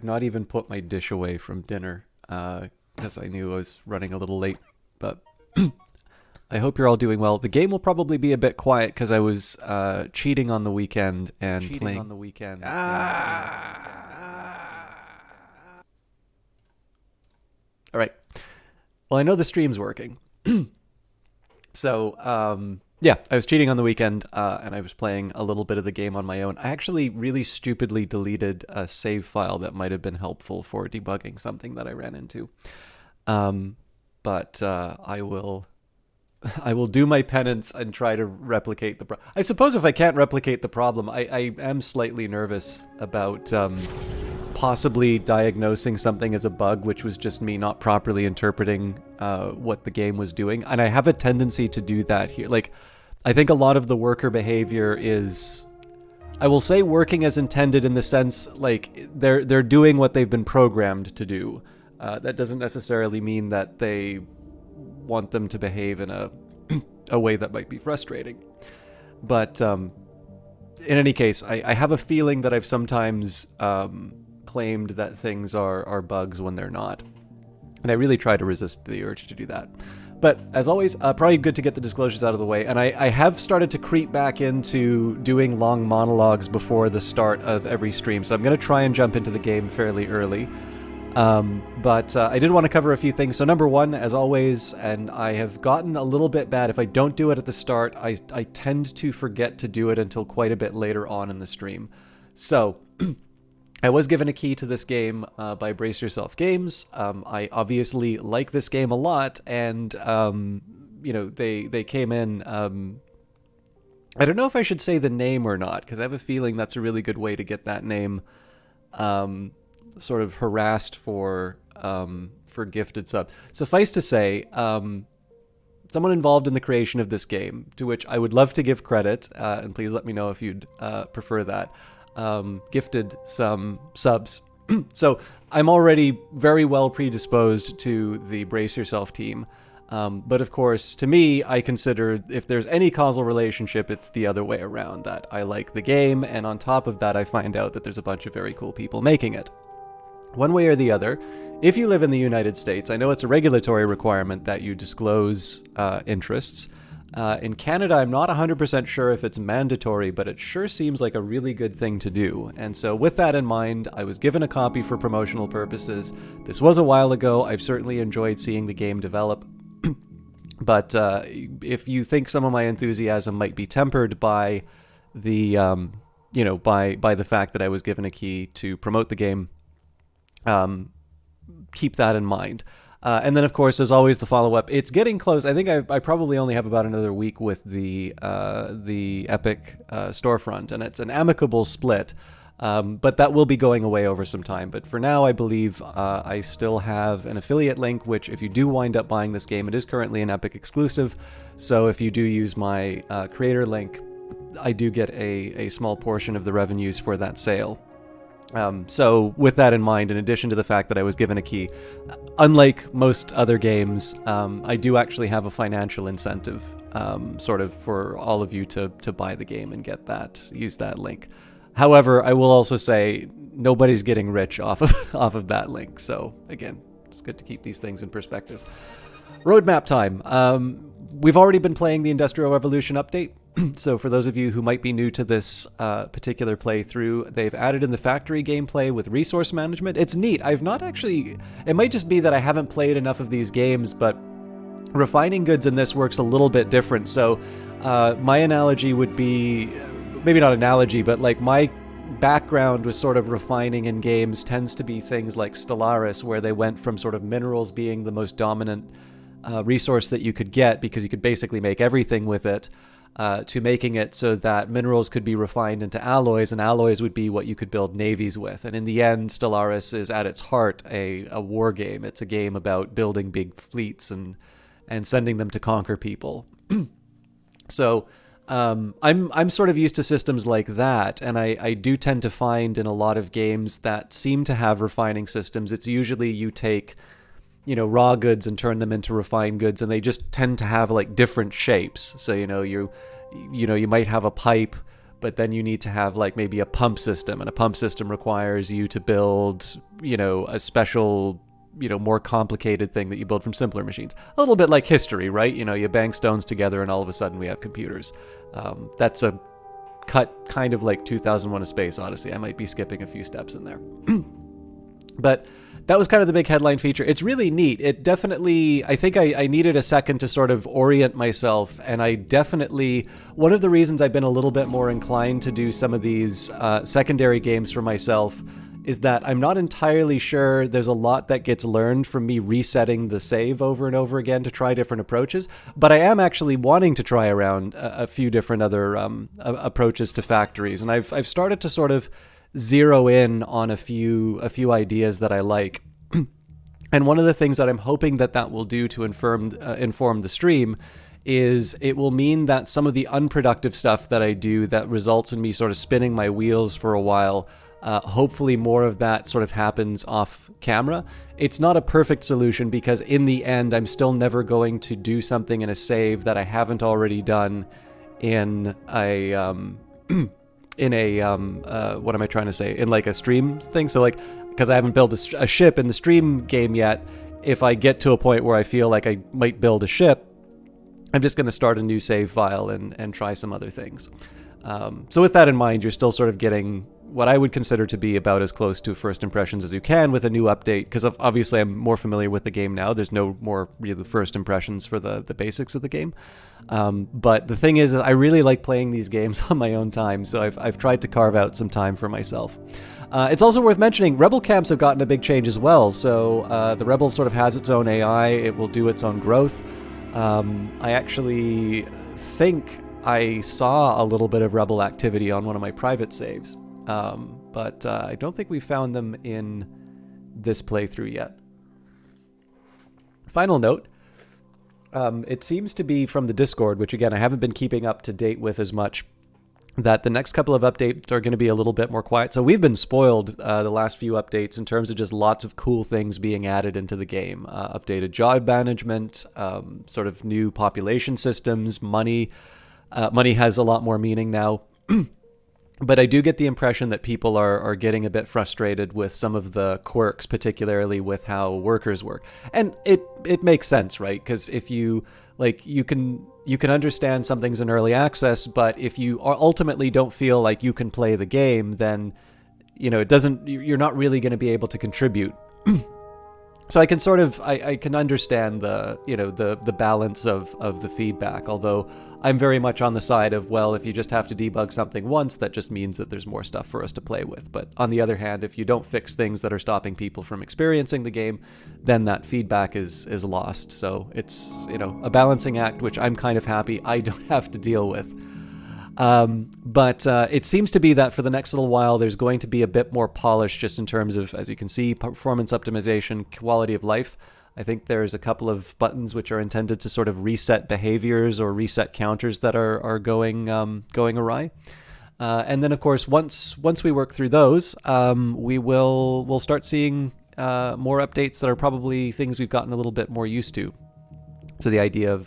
not even put my dish away from dinner because I knew I was running a little late. But I hope you're all doing well. The game will probably be a bit quiet because I was cheating on the weekend and playing. All right. Well, I know the stream's working. So, yeah, I was cheating on the weekend and I was playing a little bit of the game on my own. I actually really stupidly deleted a save file that might have been helpful for debugging something that I ran into. But I will I will do my penance and try to replicate I suppose if I can't replicate the problem, I am slightly nervous about possibly diagnosing something as a bug, which was just me not properly interpreting what the game was doing. And I have a tendency to do that here. Like, I think a lot of the worker behavior is, I will say, working as intended in the sense, like, they're doing what they've been programmed to do. That doesn't necessarily mean that they want them to behave in a way that might be frustrating. But in any case, I have a feeling that I've sometimes claimed that things are bugs when they're not. And I really try to resist the urge to do that. But as always, probably good to get the disclosures out of the way. And I have started to creep back into doing long monologues before the start of every stream. So I'm going to try and jump into the game fairly early. But I did want to cover a few things. So number one, as always, and I have gotten a little bit bad, if I don't do it at the start, I tend to forget to do it until quite a bit later on in the stream. So I was given a key to this game by Brace Yourself Games. I obviously like this game a lot, and they came in. I don't know if I should say the name or not, because I have a feeling that's a really good way to get that name sort of harassed for gifted sub. Suffice to say, someone involved in the creation of this game, to which I would love to give credit, and please let me know if you'd prefer that, gifted some subs. So I'm already very well predisposed to the Brace Yourself team. But of course, to me, I consider if there's any causal relationship, it's the other way around, that I like the game, and on top of that, I find out that there's a bunch of very cool people making it. One way or the other, if you live in the United States, I know it's a regulatory requirement that you disclose interests. In Canada, I'm not 100% sure if it's mandatory, but it sure seems like a really good thing to do. And so with that in mind, I was given a copy for promotional purposes. This was a while ago. I've certainly enjoyed seeing the game develop. But if you think some of my enthusiasm might be tempered by the, by the fact that I was given a key to promote the game, keep that in mind. And then, of course, as always, the follow-up. It's getting close. I think I probably only have about another week with the Epic storefront, and it's an amicable split. But that will be going away over some time. But for now, I believe I still have an affiliate link, which if you do wind up buying this game, it is currently an Epic exclusive. So if you do use my creator link, I do get a small portion of the revenues for that sale. So with that in mind, in addition to the fact that I was given a key, unlike most other games, I do actually have a financial incentive sort of for all of you to buy the game and use that link. However, I will also say nobody's getting rich off of that link. So again, it's good to keep these things in perspective. Roadmap time. We've already been playing the Industrial Revolution update. So for those of you who might be new to this particular playthrough, they've added in the factory gameplay with resource management. It's neat. I've not actually... It might just be that I haven't played enough of these games, but refining goods in this works a little bit different. So my analogy would be... Maybe not analogy, but like my background with sort of refining in games tends to be things like Stellaris, where they went from sort of minerals being the most dominant resource that you could get because you could basically make everything with it, to making it so that minerals could be refined into alloys, and alloys would be what you could build navies with. And in the end, Stellaris is at its heart a war game. It's a game about building big fleets and sending them to conquer people. So I'm sort of used to systems like that, and I do tend to find in a lot of games that seem to have refining systems, it's usually you take, raw goods and turn them into refined goods, and they just tend to have like different shapes. So you might have a pipe, but then you need to have like maybe a pump system, and a pump system requires you to build, you know, a special, you know, more complicated thing that you build from simpler machines. A little bit like history, right? You know, you bang stones together and all of a sudden we have computers. That's a cut kind of like 2001: A Space Odyssey. I might be skipping a few steps in there. But that was kind of the big headline feature. It's really neat. It definitely, I think I needed a second to sort of orient myself, and I definitely, one of the reasons I've been a little bit more inclined to do some of these secondary games for myself is that I'm not entirely sure there's a lot that gets learned from me resetting the save over and over again to try different approaches, but I am actually wanting to try around a few different other approaches to factories, and I've started to sort of zero in on a few ideas that I like. And one of the things that I'm hoping that will do to inform the stream is it will mean that some of the unproductive stuff that I do that results in me sort of spinning my wheels for a while, hopefully more of that sort of happens off camera. It's not a perfect solution because in the end I'm still never going to do something in a save that I haven't already done in a what am I trying to say? In like a stream thing. So like, because I haven't built a ship in the stream game yet, if I get to a point where I feel like I might build a ship, I'm just going to start a new save file and try some other things. So with that in mind, you're still sort of getting what I would consider to be about as close to first impressions as you can with a new update, because obviously I'm more familiar with the game now. There's no more really first impressions for the basics of the game. But the thing is, I really like playing these games on my own time, so I've tried to carve out some time for myself. It's also worth mentioning, Rebel camps have gotten a big change as well. So the Rebel sort of has its own AI. It will do its own growth. I actually think I saw a little bit of Rebel activity on one of my private saves. But I don't think we found them in this playthrough yet. Final note, it seems to be from the Discord, which again I haven't been keeping up to date with as much, that the next couple of updates are going to be a little bit more quiet. So we've been spoiled the last few updates in terms of just lots of cool things being added into the game. Updated job management, sort of new population systems, money. Money has a lot more meaning now. But I do get the impression that people are getting a bit frustrated with some of the quirks, particularly with how workers work. And it makes sense, right? Because if you can understand something's in early access, but if you ultimately don't feel like you can play the game, then you're not really going to be able to contribute. So I can I can understand the balance of the feedback, although I'm very much on the side of, well, if you just have to debug something once, that just means that there's more stuff for us to play with. But on the other hand, if you don't fix things that are stopping people from experiencing the game, then that feedback is lost. So it's, a balancing act, which I'm kind of happy I don't have to deal with. But it seems to be that for the next little while, there's going to be a bit more polish just in terms of, as you can see, performance optimization, quality of life. I think there's a couple of buttons which are intended to sort of reset behaviors or reset counters that are going awry. And then, of course, once we work through those, we'll start seeing more updates that are probably things we've gotten a little bit more used to. So the idea of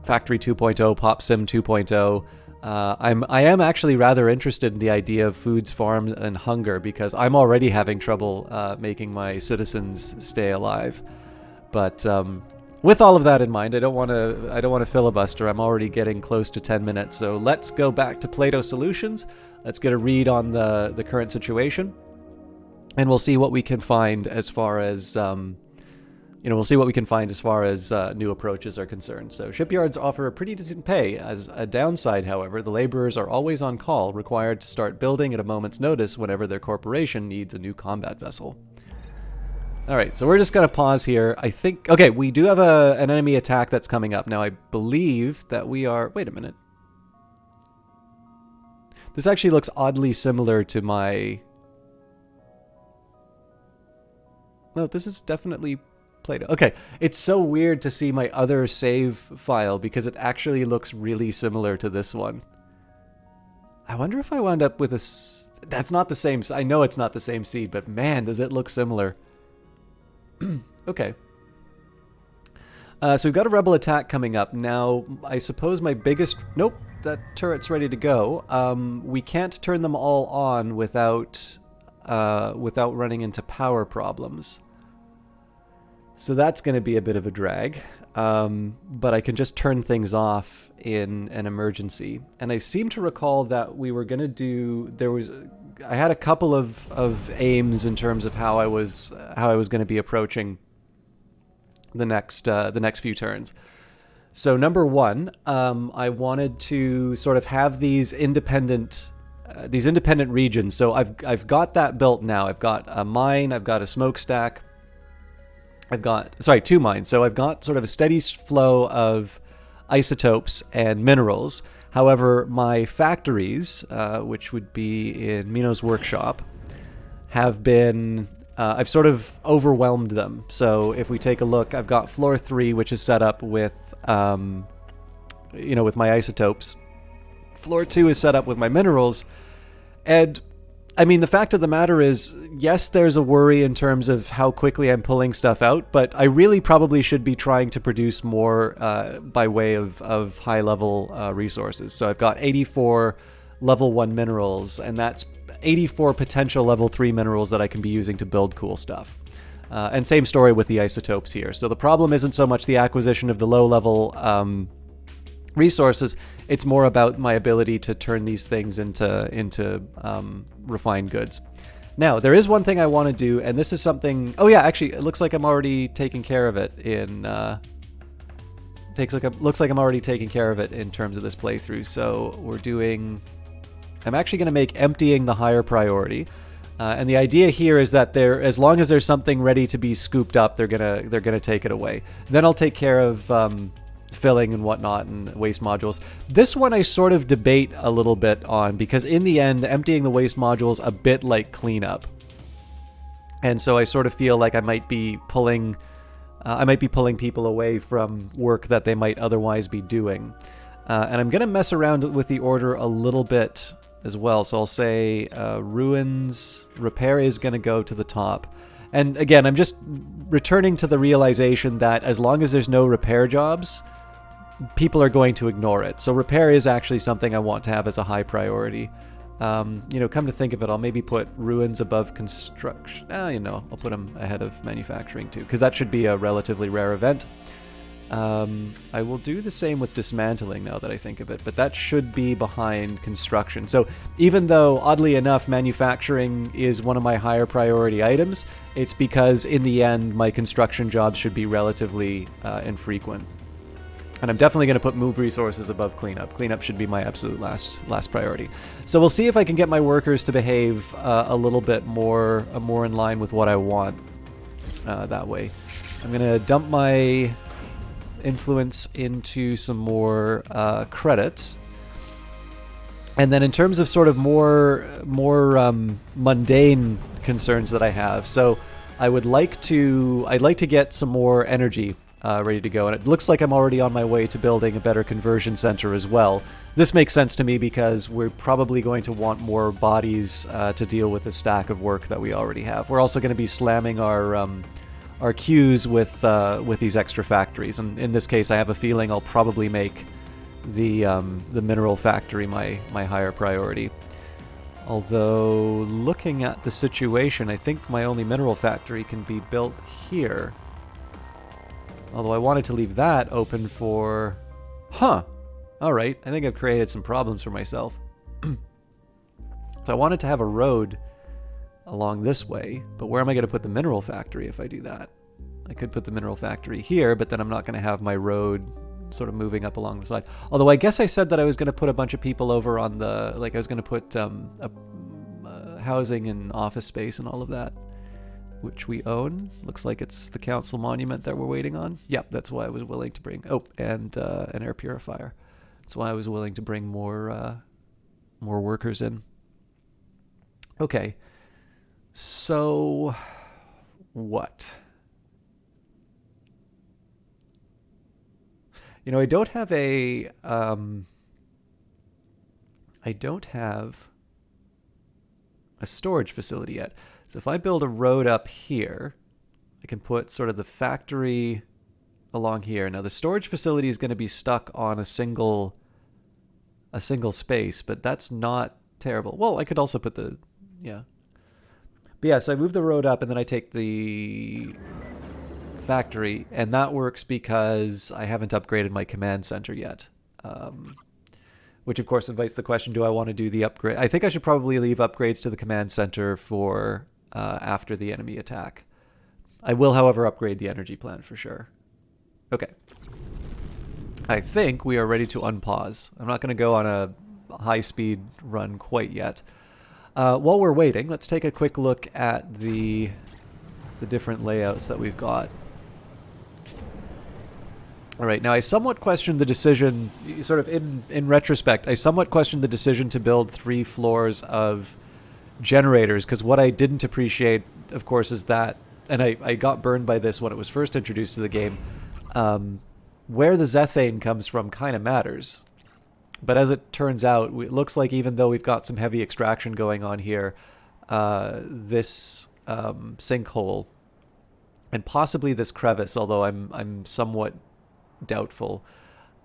Factory 2.0, PopSim 2.0. I am actually rather interested in the idea of foods, farms, and hunger, because I'm already having trouble making my citizens stay alive. But with all of that in mind, I don't want to filibuster. I'm already getting close to 10 minutes, so let's go back to Plato Solutions. Let's get a read on the current situation, and we'll see what we can find as far as new approaches are concerned. So shipyards offer a pretty decent pay. As a downside, however, the laborers are always on call, required to start building at a moment's notice whenever their corporation needs a new combat vessel. All right, so we're just going to pause here. I think, okay, we do have an enemy attack that's coming up. Now, I believe that we are, wait a minute. This actually looks oddly similar to my, no, this is definitely Plato. Okay, it's so weird to see my other save file because it actually looks really similar to this one. I wonder if I wound up with that's not the same. I know it's not the same seed, but man, does it look similar. Okay. So we've got a rebel attack coming up. Now, I suppose my biggest... Nope. turret's ready to go. We can't turn them all on without running into power problems. So that's going to be a bit of a drag. But I can just turn things off in an emergency. And I seem to recall that we were going to do... I had a couple of aims in terms of how I was going to be approaching the next few turns. So number one, I wanted to sort of have these independent regions. So I've got that built now. I've got a mine. I've got a smokestack. I've got 2 mines. So I've got sort of a steady flow of isotopes and minerals. However, my factories, which would be in Mino's workshop, have been... I've sort of overwhelmed them. So if we take a look, I've got floor 3, which is set up with, with my isotopes. Floor 2 is set up with my minerals. And, I mean, the fact of the matter is, yes, there's a worry in terms of how quickly I'm pulling stuff out, but I really probably should be trying to produce more by way of high-level resources. So I've got 84 level 1 minerals, and that's 84 potential level 3 minerals that I can be using to build cool stuff. And same story with the isotopes here. So the problem isn't so much the acquisition of the low-level resources, it's more about my ability to turn these things into refined goods. Now, there is one thing I want to do, and this is something... Oh yeah, actually, it looks like I'm already taking care of it in... looks like I'm already taking care of it in terms of this playthrough. So we're doing... I'm actually going to make emptying the higher priority, and the idea here is that as long as there's something ready to be scooped up, they're gonna take it away. Then I'll take care of filling and whatnot and waste modules. This one I sort of debate a little bit on, because in the end, emptying the waste modules a bit like cleanup, and so I sort of feel like I might be pulling people away from work that they might otherwise be doing, and I'm gonna mess around with the order a little bit as well. So I'll say ruins repair is going to go to the top. And again, I'm just returning to the realization that as long as there's no repair jobs, people are going to ignore it. So repair is actually something I want to have as a high priority. Come to think of it, I'll maybe put ruins above construction. I'll put them ahead of manufacturing too, because that should be a relatively rare event. I will do the same with dismantling now that I think of it, but that should be behind construction. So even though, oddly enough, manufacturing is one of my higher priority items, it's because in the end my construction jobs should be relatively infrequent. And I'm definitely going to put move resources above cleanup. Cleanup should be my absolute last priority. So we'll see if I can get my workers to behave a little bit more in line with what I want that way. I'm going to dump my influence into some more credits, and then in terms of sort of more mundane concerns that I have, so I'd like to get some more energy ready to go, and it looks like I'm already on my way to building a better conversion center as well. This makes sense to me because we're probably going to want more bodies to deal with the stack of work that we already have. We're also going to be slamming our queues with these extra factories, and in this case I have a feeling I'll probably make the mineral factory my higher priority. Although looking at the situation, I think my only mineral factory can be built here. Although I wanted to leave that open for... Alright, I think I've created some problems for myself. So I wanted to have a road along this way, but where am I going to put the mineral factory if I do that? I could put the mineral factory here, but then I'm not going to have my road sort of moving up along the side. Although I guess I said that I was going to put a bunch of people over on the... I was going to put housing and office space and all of that, which we own. Looks like it's the council monument that we're waiting on. Yep, that's why I was willing to bring... Oh, and an air purifier. That's why I was willing to bring more workers in. Okay. So, what? I don't have a storage facility yet. So if I build a road up here, I can put sort of the factory along here. Now the storage facility is going to be stuck on a single a single space, but that's not terrible. Well, I could also put the, yeah. But yeah, so I move the road up and then I take the factory, and that works because I haven't upgraded my command center yet. Which of course invites the question, do I want to do the upgrade? I think I should probably leave upgrades to the command center for after the enemy attack. I will, however, upgrade the energy plant for sure. Okay. I think we are ready to unpause. I'm not going to go on a high-speed run quite yet. While we're waiting, let's take a quick look at the different layouts that we've got. All right, now I somewhat questioned the decision, sort of in retrospect, I somewhat questioned the decision to build 3 floors of generators, because what I didn't appreciate, of course, is that, and I got burned by this when it was first introduced to the game, where the zethane comes from kind of matters. But as it turns out, it looks like even though we've got some heavy extraction going on here, this sinkhole, and possibly this crevice, although I'm somewhat doubtful,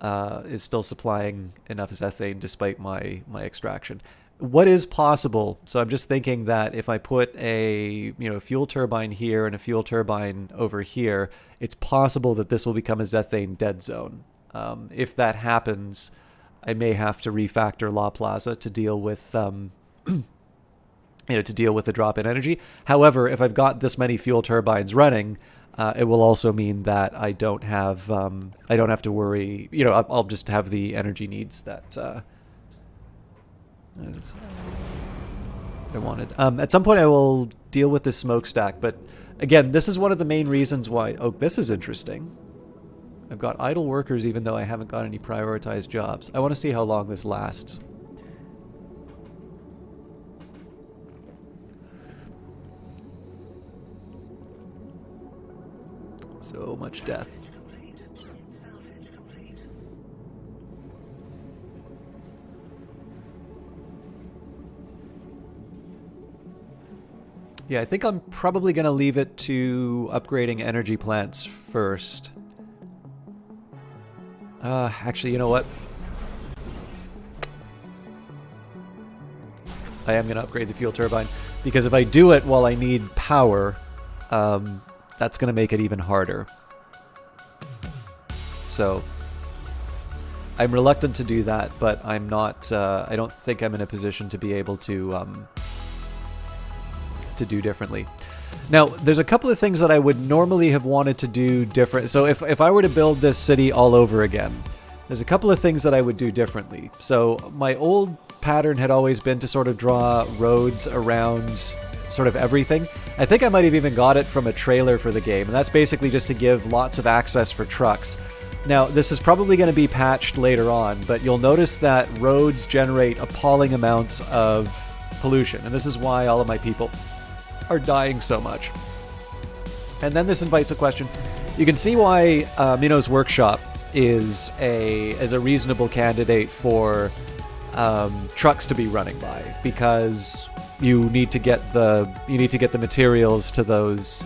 is still supplying enough zethane despite my extraction. What is possible, so I'm just thinking that if I put a fuel turbine here and a fuel turbine over here, it's possible that this will become a zethane dead zone. If that happens, I may have to refactor La Plaza to deal with to deal with the drop in energy. However, if I've got this many fuel turbines running, it will also mean that I don't have to worry. I'll just have the energy needs that I wanted. At some point, I will deal with this smokestack. But again, this is one of the main reasons why. Oh, this is interesting. I've got idle workers, even though I haven't got any prioritized jobs. I want to see how long this lasts. So much death. Yeah, I think I'm probably going to leave it to upgrading energy plants first. Actually, you know what? I am going to upgrade the fuel turbine, because if I do it while I need power, that's going to make it even harder. So I'm reluctant to do that, but I'm not. I don't think I'm in a position to be able to do differently. Now, there's a couple of things that I would normally have wanted to do different. So if I were to build this city all over again, there's a couple of things that I would do differently. So my old pattern had always been to sort of draw roads around sort of everything. I think I might have even got it from a trailer for the game, and that's basically just to give lots of access for trucks. Now, this is probably going to be patched later on, but you'll notice that roads generate appalling amounts of pollution, and this is why all of my people are dying so much. And then this invites a question. You can see why Minos Workshop is a reasonable candidate for trucks to be running by, because you need to get the materials to those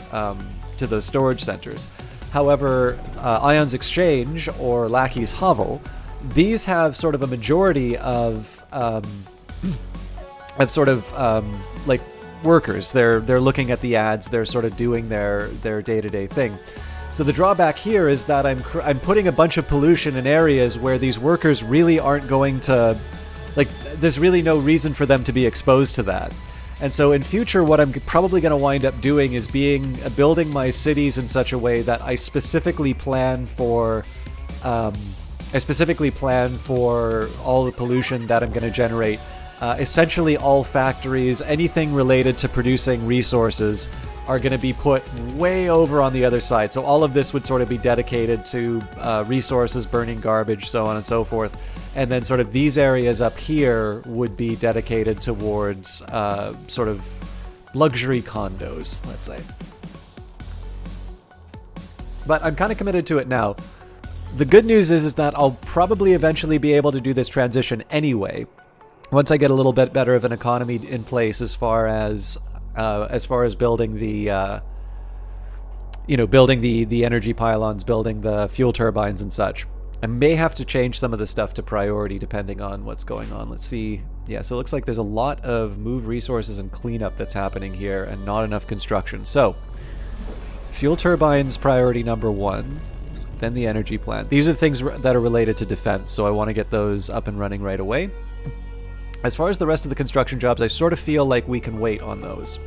storage centers. However, Ion's Exchange or Lackey's Hovel, these have sort of a majority of like workers. They're looking at the ads. They're sort of doing their day-to-day thing. So the drawback here is that I'm putting a bunch of pollution in areas where these workers really aren't going to, like, there's really no reason for them to be exposed to that. And so in future, what I'm probably going to wind up doing is building my cities in such a way that I specifically plan for all the pollution that I'm going to generate. Essentially, all factories, anything related to producing resources, are going to be put way over on the other side. So all of this would sort of be dedicated to resources, burning garbage, so on and so forth. And then sort of these areas up here would be dedicated towards sort of luxury condos, let's say. But I'm kind of committed to it now. The good news is that I'll probably eventually be able to do this transition anyway, once I get a little bit better of an economy in place as far as building the building the energy pylons, building the fuel turbines and such. I may have to change some of the stuff to priority depending on what's going on. Let's see. Yeah, so it looks like there's a lot of move resources and cleanup that's happening here and not enough construction. So, fuel turbines priority number 1, then the energy plant. These are the things that are related to defense, so I want to get those up and running right away. As far as the rest of the construction jobs, I sort of feel like we can wait on those.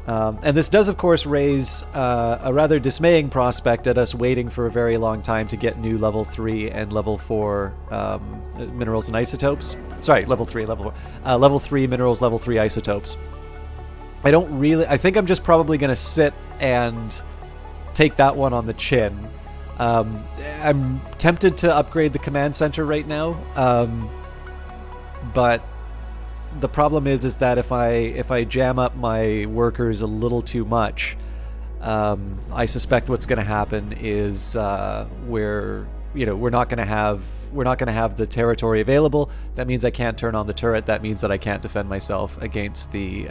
And this does, of course, raise a rather dismaying prospect at us waiting for a very long time to get new level 3 and level 4 minerals and isotopes. Sorry, level 3, level 4. Level 3 minerals, level 3 isotopes. I think I'm just probably going to sit and take that one on the chin. I'm tempted to upgrade the command center right now, but the problem is that if I jam up my workers a little too much, I suspect what's going to happen is we're not going to have the territory available. That means I can't turn on the turret. That means that I can't defend myself against the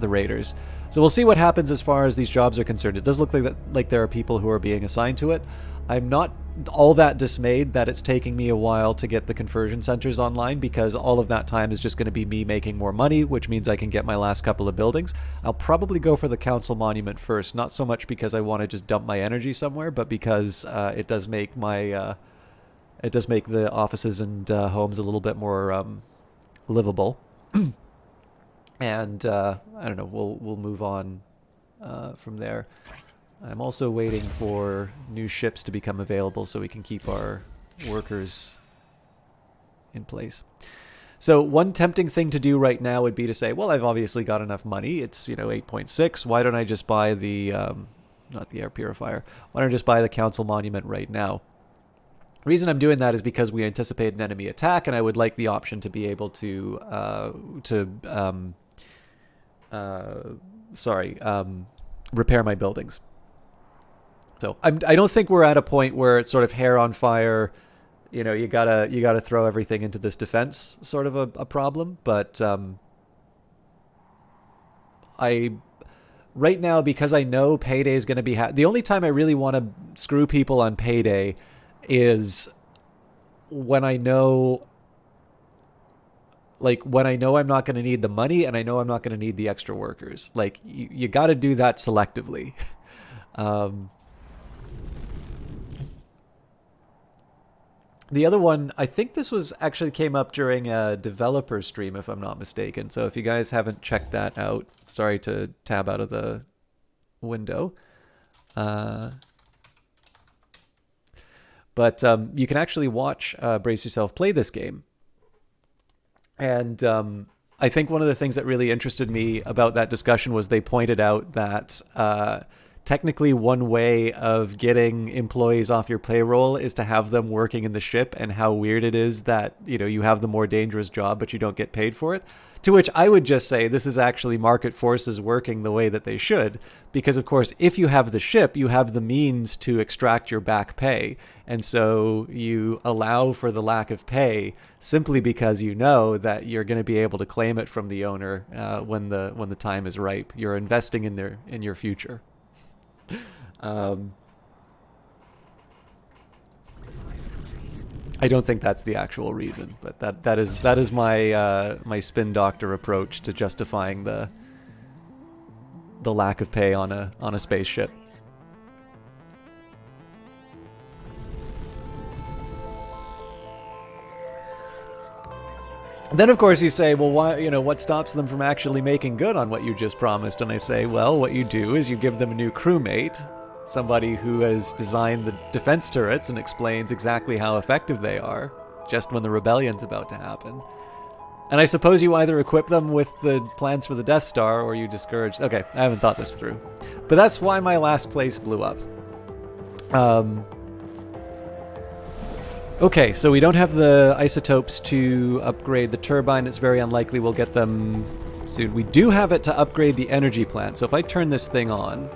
raiders. So we'll see what happens as far as these jobs are concerned. It does look like there are people who are being assigned to it. I'm not all that dismayed that it's taking me a while to get the conversion centers online, because all of that time is just going to be me making more money, which means I can get my last couple of buildings. I'll probably go for the council monument first, not so much because I want to just dump my energy somewhere, but because it does make the offices and homes a little bit more livable. And I don't know, we'll move on from there. I'm also waiting for new ships to become available so we can keep our workers in place. So one tempting thing to do right now would be to say, well, I've obviously got enough money. It's 8.6. Why don't I just buy the not the air purifier? Why don't I just buy the council monument right now? The reason I'm doing that is because we anticipate an enemy attack, and I would like the option to be able to repair my buildings. So I don't think we're at a point where it's sort of hair on fire. You gotta throw everything into this defense sort of a problem. But right now, because I know payday is going to be the only time I really want to screw people on payday is when I know I'm not going to need the money and I know I'm not going to need the extra workers. Like you got to do that selectively. The other one, I think this actually came up during a developer stream, if I'm not mistaken. So if you guys haven't checked that out, sorry to tab out of the window. But you can actually watch Brace Yourself play this game. And I think one of the things that really interested me about that discussion was they pointed out that technically one way of getting employees off your payroll is to have them working in the ship, and how weird it is that you have the more dangerous job but you don't get paid for it. To which I would just say this is actually market forces working the way that they should, because of course if you have the ship, you have the means to extract your back pay, and so you allow for the lack of pay simply because you know that you're going to be able to claim it from the owner when the time is ripe. You're investing in your future. I don't think that's the actual reason, but that is my my spin doctor approach to justifying the lack of pay on a spaceship. Then of course you say, well, why, what stops them from actually making good on what you just promised? And I say, well, what you do is you give them a new crewmate, somebody who has designed the defense turrets and explains exactly how effective they are, just when the rebellion's about to happen. And I suppose you either equip them with the plans for the Death Star or you discourage... Okay, I haven't thought this through. But that's why my last place blew up. Okay, so we don't have the isotopes to upgrade the turbine. It's very unlikely we'll get them soon. We do have it to upgrade the energy plant. So if I turn this thing on,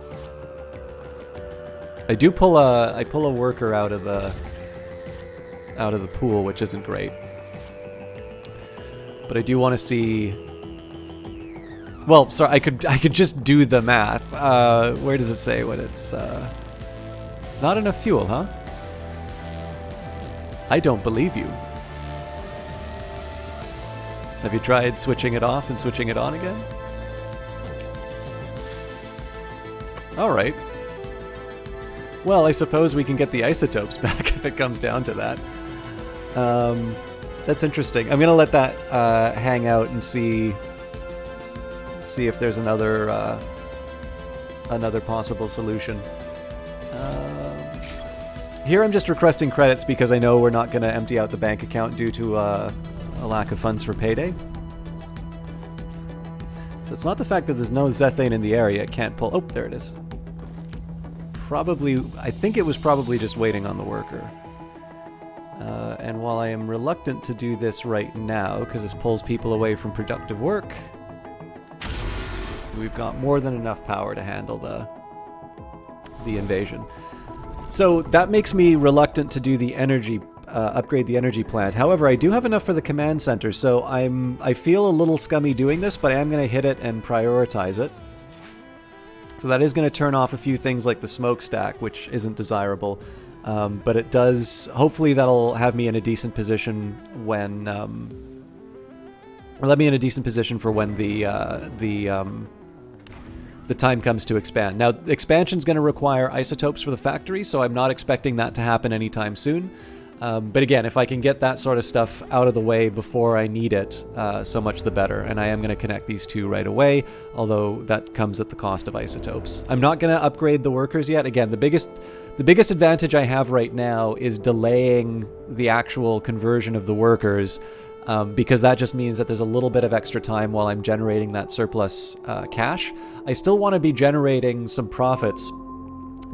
I pull a worker out of the pool, which isn't great. But I do want to see. Well, sorry, I could just do the math. Where does it say when it's not enough fuel, huh? I don't believe you. Have you tried switching it off and switching it on again? Alright. Well, I suppose we can get the isotopes back if it comes down to that. That's interesting. I'm going to let that hang out and see if there's another possible solution. Here I'm just requesting credits because I know we're not going to empty out the bank account due to a lack of funds for payday. So it's not the fact that there's no Zethane in the area. It can't pull... Oh, there it is. I think it was probably just waiting on the worker. And while I am reluctant to do this right now, because this pulls people away from productive work, we've got more than enough power to handle the invasion. So that makes me reluctant to do the energy, upgrade the energy plant. However, I do have enough for the command center, so I feel a little scummy doing this, but I am going to hit it and prioritize it. So that is going to turn off a few things like the smokestack, which isn't desirable. But it does... Hopefully that'll have me in a decent position when... or let me in a decent position for when the time comes to expand. Now, expansion's going to require isotopes for the factory, so I'm not expecting that to happen anytime soon. But again, if I can get that sort of stuff out of the way before I need it, so much the better. And I am going to connect these two right away, although that comes at the cost of isotopes. I'm not going to upgrade the workers yet. Again, the biggest advantage I have right now is delaying the actual conversion of the workers, because that just means that there's a little bit of extra time while I'm generating that surplus cash. I still want to be generating some profits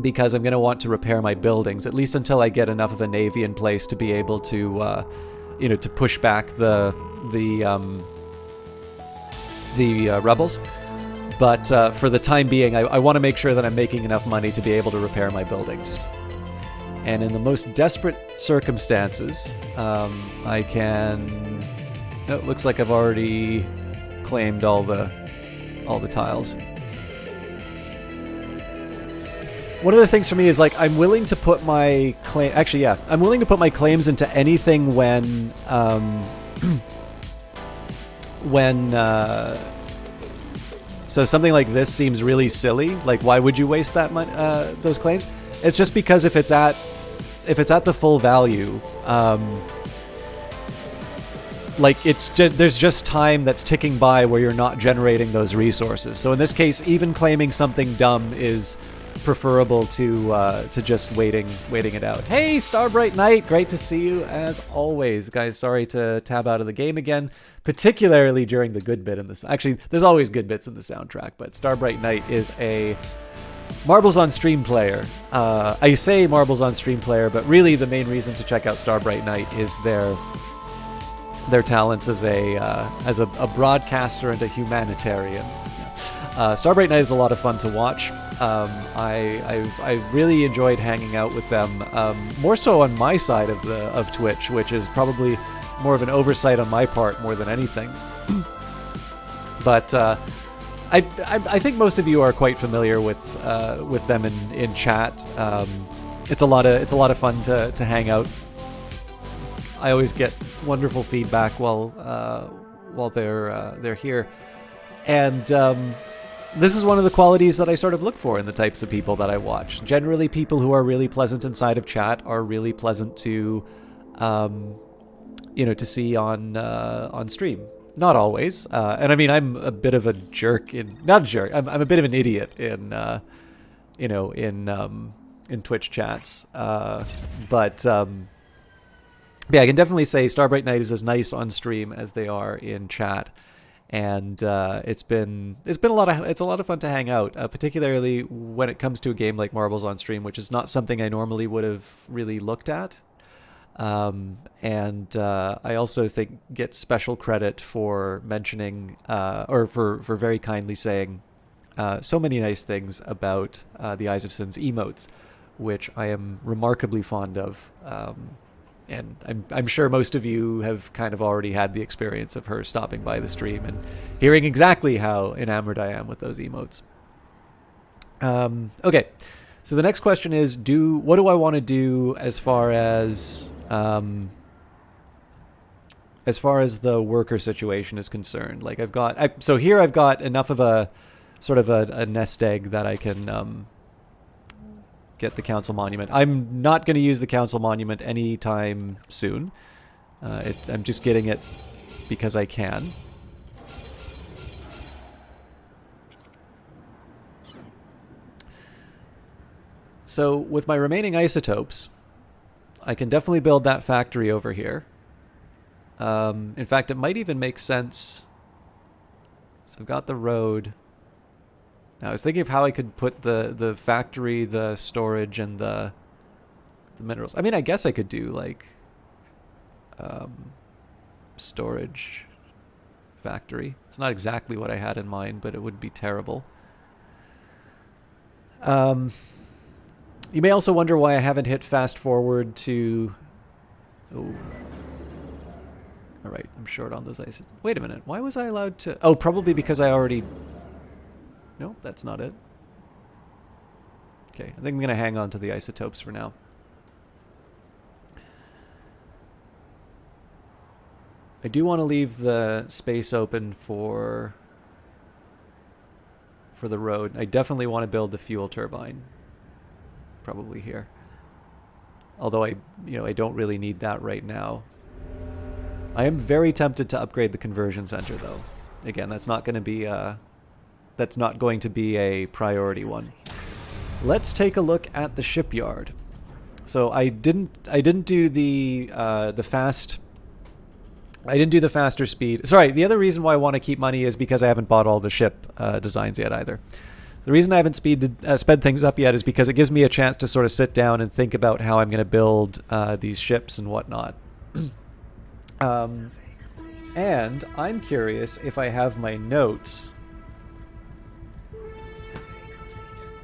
because I'm going to want to repair my buildings, at least until I get enough of a navy in place to be able to, to push back the rebels. But for the time being, I want to make sure that I'm making enough money to be able to repair my buildings. And in the most desperate circumstances, I can... Oh, it looks like I've already claimed all the tiles. One of the things for me is, like, I'm willing to put my claim... Actually, yeah. I'm willing to put my claims into anything when... So something like this seems really silly. Like, why would you waste that money, those claims? It's just because if it's at the full value, like there's just time that's ticking by where you're not generating those resources. So in this case, even claiming something dumb is preferable to just waiting it out. Hey, Starbright Knight, great to see you as always, guys. Sorry to tab out of the game again, particularly during the good bit in this. Actually, there's always good bits in the soundtrack, but Starbright Knight is a Marbles on Stream player. I say Marbles on Stream player, but really the main reason to check out Starbright Knight is their talents as a broadcaster and a humanitarian. Starbright Knight is a lot of fun to watch. I've really enjoyed hanging out with them, more so on my side of Twitch, which is probably more of an oversight on my part more than anything. But I think most of you are quite familiar with them in chat. It's a lot of fun to hang out. I always get wonderful feedback while they're here, and this is one of the qualities that I sort of look for in the types of people that I watch. Generally, people who are really pleasant inside of chat are really pleasant to, to see on stream. Not always, and I mean I'm a bit of a jerk not a jerk. I'm a bit of an idiot in Twitch chats, but yeah, I can definitely say Starbright Knight is as nice on stream as they are in chat. And it's a lot of fun to hang out, particularly when it comes to a game like Marbles on Stream, which is not something I normally would have really looked at. And I also think get special credit for mentioning or for very kindly saying so many nice things about the Eyes of Sin's emotes, which I am remarkably fond of. And I'm sure most of you have kind of already had the experience of her stopping by the stream and hearing exactly how enamored I am with those emotes. Okay, so the next question is, what do I want to do as far as As far as the worker situation is concerned. Like so here I've got enough of a sort of a nest egg that I can get the council monument. I'm not going to use the council monument anytime soon. I'm just getting it because I can. So with my remaining isotopes, I can definitely build that factory over here. In fact, it might even make sense. So I've got the road. Now I was thinking of how I could put the factory, the storage, and the minerals. I mean, I guess I could do like storage factory. It's not exactly what I had in mind, but it would be terrible. You may also wonder why I haven't hit fast forward to... Oh. Alright, I'm short on those ice. Wait a minute, why was I allowed to... Oh, probably because I already... No, that's not it. Okay, I think I'm going to hang on to the isotopes for now. I do want to leave the space open for the road. I definitely want to build the fuel turbine. Probably here. Although I don't really need that right now. I am very tempted to upgrade the conversion center, though. Again, that's not going to be a priority one. Let's take a look at the shipyard. So I didn't do the fast. I didn't do the faster speed. Sorry, the other reason why I want to keep money is because I haven't bought all the ship designs yet either. The reason I haven't sped things up yet is because it gives me a chance to sort of sit down and think about how I'm going to build these ships and whatnot. And I'm curious if I have my notes.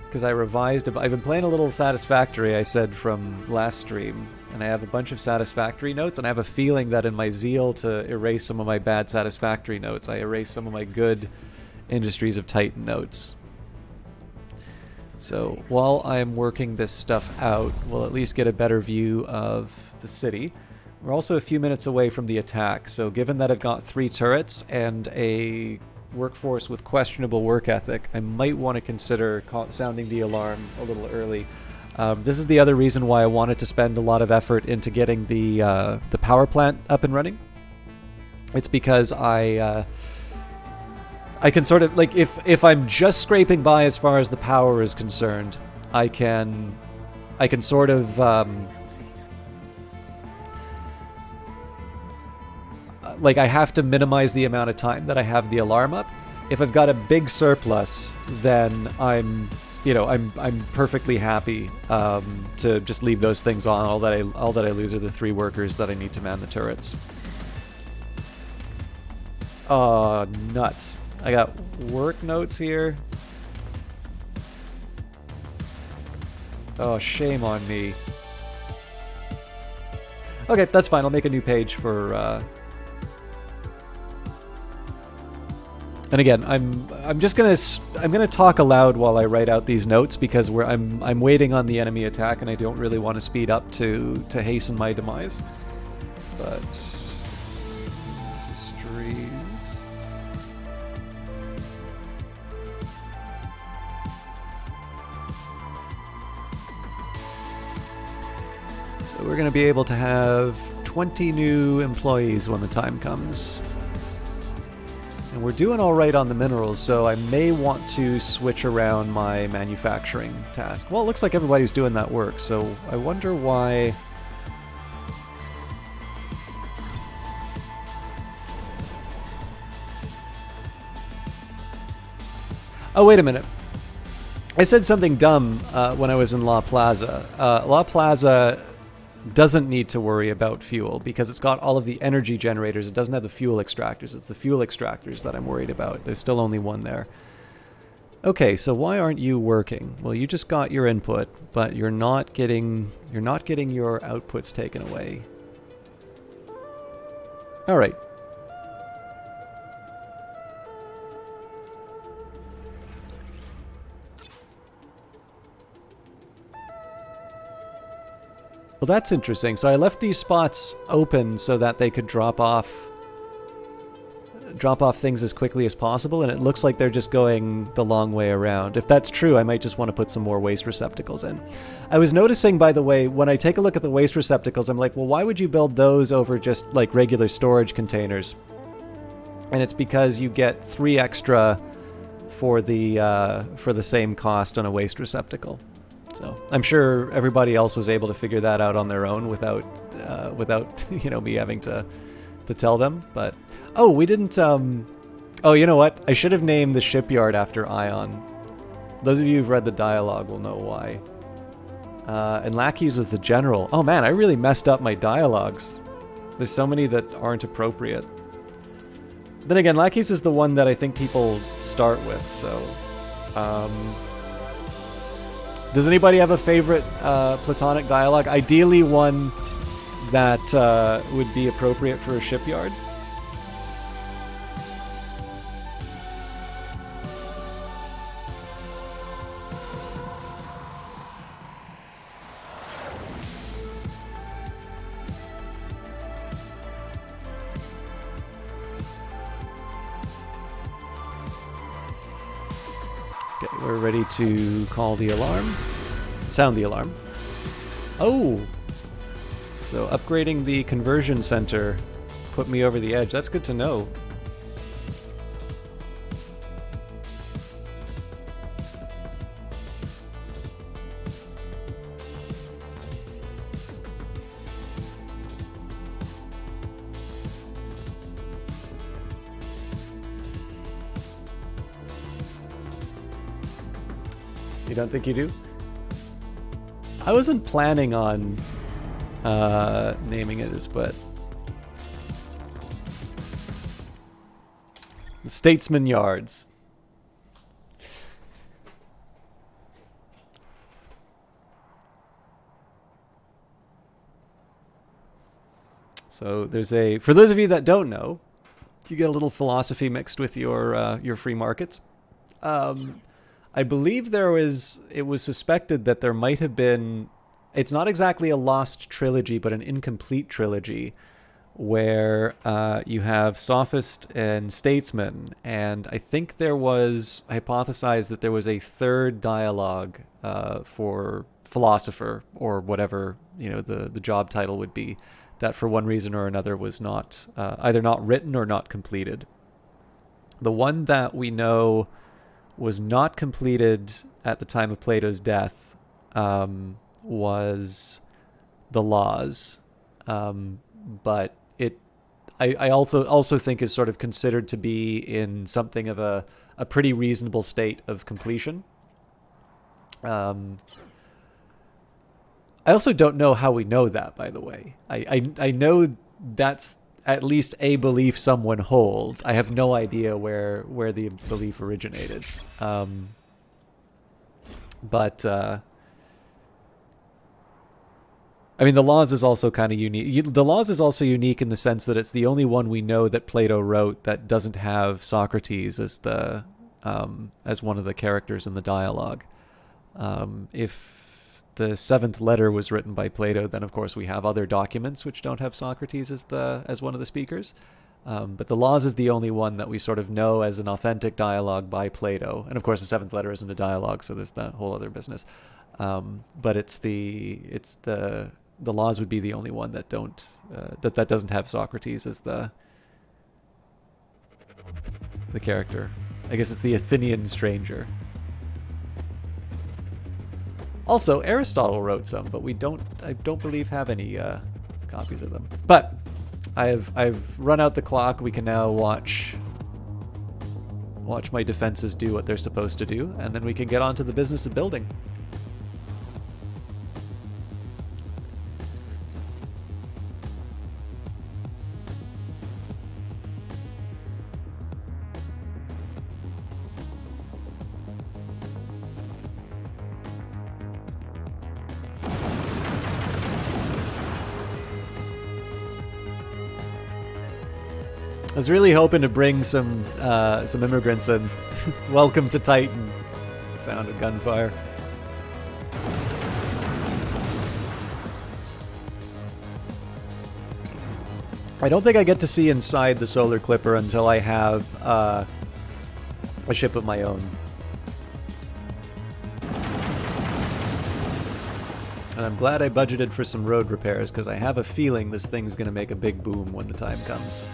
Because I revised... I've been playing a little Satisfactory, I said, from last stream. And I have a bunch of Satisfactory notes, and I have a feeling that in my zeal to erase some of my bad Satisfactory notes, I erased some of my good Industries of Titan notes. So while I'm working this stuff out, we'll at least get a better view of the city. We're also a few minutes away from the attack, so given that I've got 3 turrets and a workforce with questionable work ethic, I might want to consider sounding the alarm a little early. This is the other reason why I wanted to spend a lot of effort into getting the power plant up and running. It's because I can sort of, like, if I'm just scraping by as far as the power is concerned, I can sort of like, I have to minimize the amount of time that I have the alarm up. If I've got a big surplus, then I'm perfectly happy to just leave those things on. All that I lose are the 3 workers that I need to man the turrets. Oh, nuts. I got work notes here. Oh, shame on me. Okay, that's fine. I'll make a new page for... And again, I'm gonna talk aloud while I write out these notes because I'm waiting on the enemy attack and I don't really want to speed up to hasten my demise. But industries. So we're gonna be able to have 20 new employees when the time comes. And we're doing all right on the minerals, so I may want to switch around my manufacturing task. Well, it looks like everybody's doing that work, so I wonder why... Oh, wait a minute. I said something dumb when I was in La Plaza. La Plaza doesn't need to worry about fuel because it's got all of the energy generators. It doesn't have the fuel extractors. It's the fuel extractors that I'm worried about. There's still only one there. Okay, so why aren't you working? Well, you just got your input, but you're not getting your outputs taken away. All right. Well, that's interesting. So I left these spots open so that they could drop off things as quickly as possible, and it looks like they're just going the long way around. If that's true, I might just want to put some more waste receptacles in. I was noticing, by the way, when I take a look at the waste receptacles, I'm like, well, why would you build those over just like regular storage containers? And it's because you get 3 extra for the same cost on a waste receptacle. So I'm sure everybody else was able to figure that out on their own without me having to tell them. But oh, we didn't. Oh, you know what? I should have named the shipyard after Ion. Those of you who've read the dialogue will know why. And Lackey's was the general. Oh man, I really messed up my dialogues. There's so many that aren't appropriate. Then again, Lackey's is the one that I think people start with, so... does anybody have a favorite Platonic dialogue? Ideally one that would be appropriate for a shipyard. Okay, we're ready to call the alarm. Sound the alarm. Oh! So upgrading the conversion center put me over the edge. That's good to know. You don't think you do? I wasn't planning on naming it as, but the Statesman Yards. So there's a, for those of you that don't know, you get a little philosophy mixed with your free markets. I believe it was suspected that there might have been, it's not exactly a lost trilogy, but an incomplete trilogy where you have Sophist and Statesman, and I think there was hypothesized that there was a third dialogue for Philosopher, or whatever the job title would be, that for one reason or another was not either not written or not completed. The one that we know was not completed at the time of Plato's death was The Laws, but I also think is sort of considered to be in something of a pretty reasonable state of completion. I also don't know how we know that, by the way. I know that's at least a belief someone holds. I have no idea where the belief originated. But I mean, The Laws is also kind of unique. The Laws is also unique in the sense that it's the only one we know that Plato wrote that doesn't have Socrates as the as one of the characters in the dialogue. If the 7th letter was written by Plato, then of course we have other documents which don't have Socrates as one of the speakers. But The Laws is the only one that we sort of know as an authentic dialogue by Plato. And of course the 7th letter isn't a dialogue, so there's that whole other business. But the Laws would be the only one that that doesn't have Socrates as the character. I guess it's the Athenian stranger. Also, Aristotle wrote some, but I don't believe have any copies of them. But I've run out the clock. We can now watch my defenses do what they're supposed to do, and then we can get on to the business of building. I was really hoping to bring some immigrants in. Welcome to Titan. Sound of gunfire. I don't think I get to see inside the Solar Clipper until I have a ship of my own. And I'm glad I budgeted for some road repairs, because I have a feeling this thing's going to make a big boom when the time comes.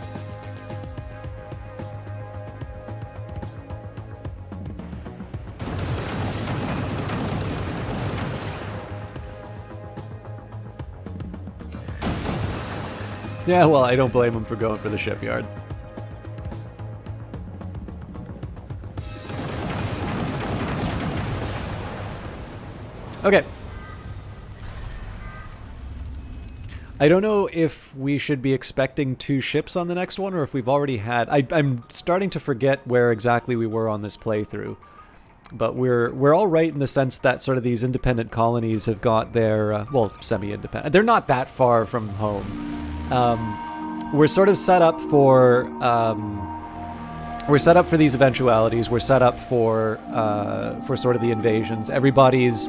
Yeah, well, I don't blame him for going for the shipyard. Okay. I don't know if we should be expecting 2 ships on the next one, or if we've already had... I'm starting to forget where exactly we were on this playthrough. But we're all right in the sense that sort of these independent colonies have got their... well, semi-independent. They're not that far from home. We're sort of set up for... we're set up for these eventualities. We're set up for sort of the invasions. Everybody's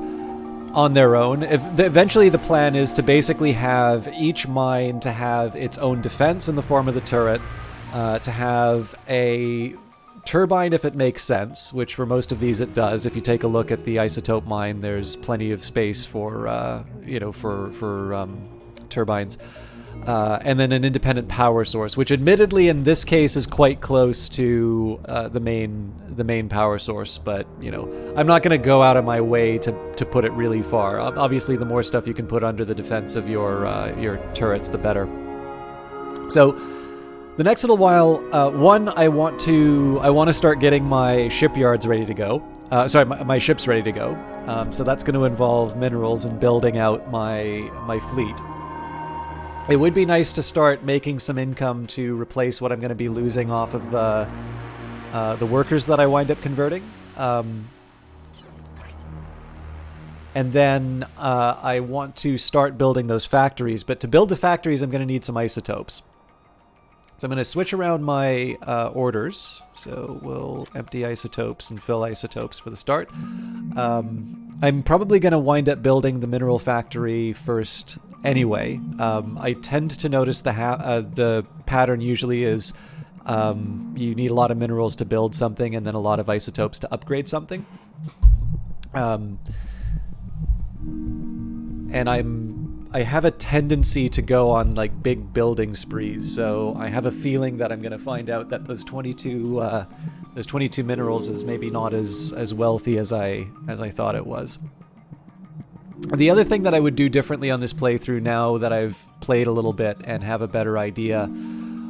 on their own. Eventually the plan is to basically have each mine to have its own defense in the form of the turret, to have a turbine if it makes sense, which for most of these it does. If you take a look at the isotope mine, there's plenty of space for, you know, for turbines. And then an independent power source, which admittedly in this case is quite close to the main power source, but you know, I'm not going to go out of my way to put it really far. Obviously, the more stuff you can put under the defense of your turrets, the better. So the next little while, one, I want to start getting my shipyards ready to go. Sorry, my ships ready to go. So that's going to involve minerals and building out my fleet. It would be nice to start making some income to replace what I'm going to be losing off of the workers that I wind up converting. And then I want to start building those factories. But to build the factories, I'm going to need some isotopes. So I'm going to switch around my orders. So we'll empty isotopes and fill isotopes for the start. I'm probably going to wind up building the mineral factory first anyway. I tend to notice the pattern usually is you need a lot of minerals to build something and then a lot of isotopes to upgrade something. And I have a tendency to go on like big building sprees, so I have a feeling that I'm going to find out that those 22 minerals is maybe not as wealthy as I thought it was. The other thing that I would do differently on this playthrough, now that I've played a little bit and have a better idea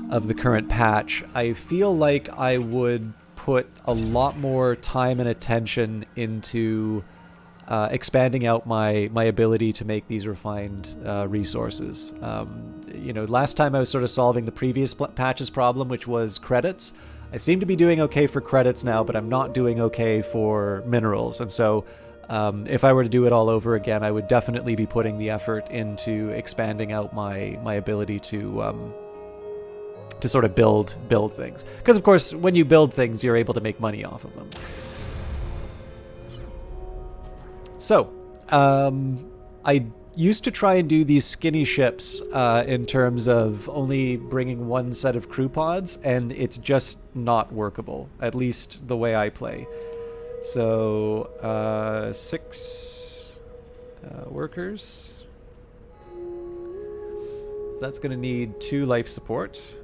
of the current patch, I feel like I would put a lot more time and attention into expanding out my ability to make these refined resources. You know, last time I was sort of solving the previous patch's problem, which was credits. I seem to be doing okay for credits now, but I'm not doing okay for minerals. And so if I were to do it all over again, I would definitely be putting the effort into expanding out my ability to sort of build things. Because of course, when you build things, you're able to make money off of them. So, I used to try and do these skinny ships in terms of only bringing one set of crew pods, and it's just not workable, at least the way I play. So, 6 workers. That's going to need 2 life support.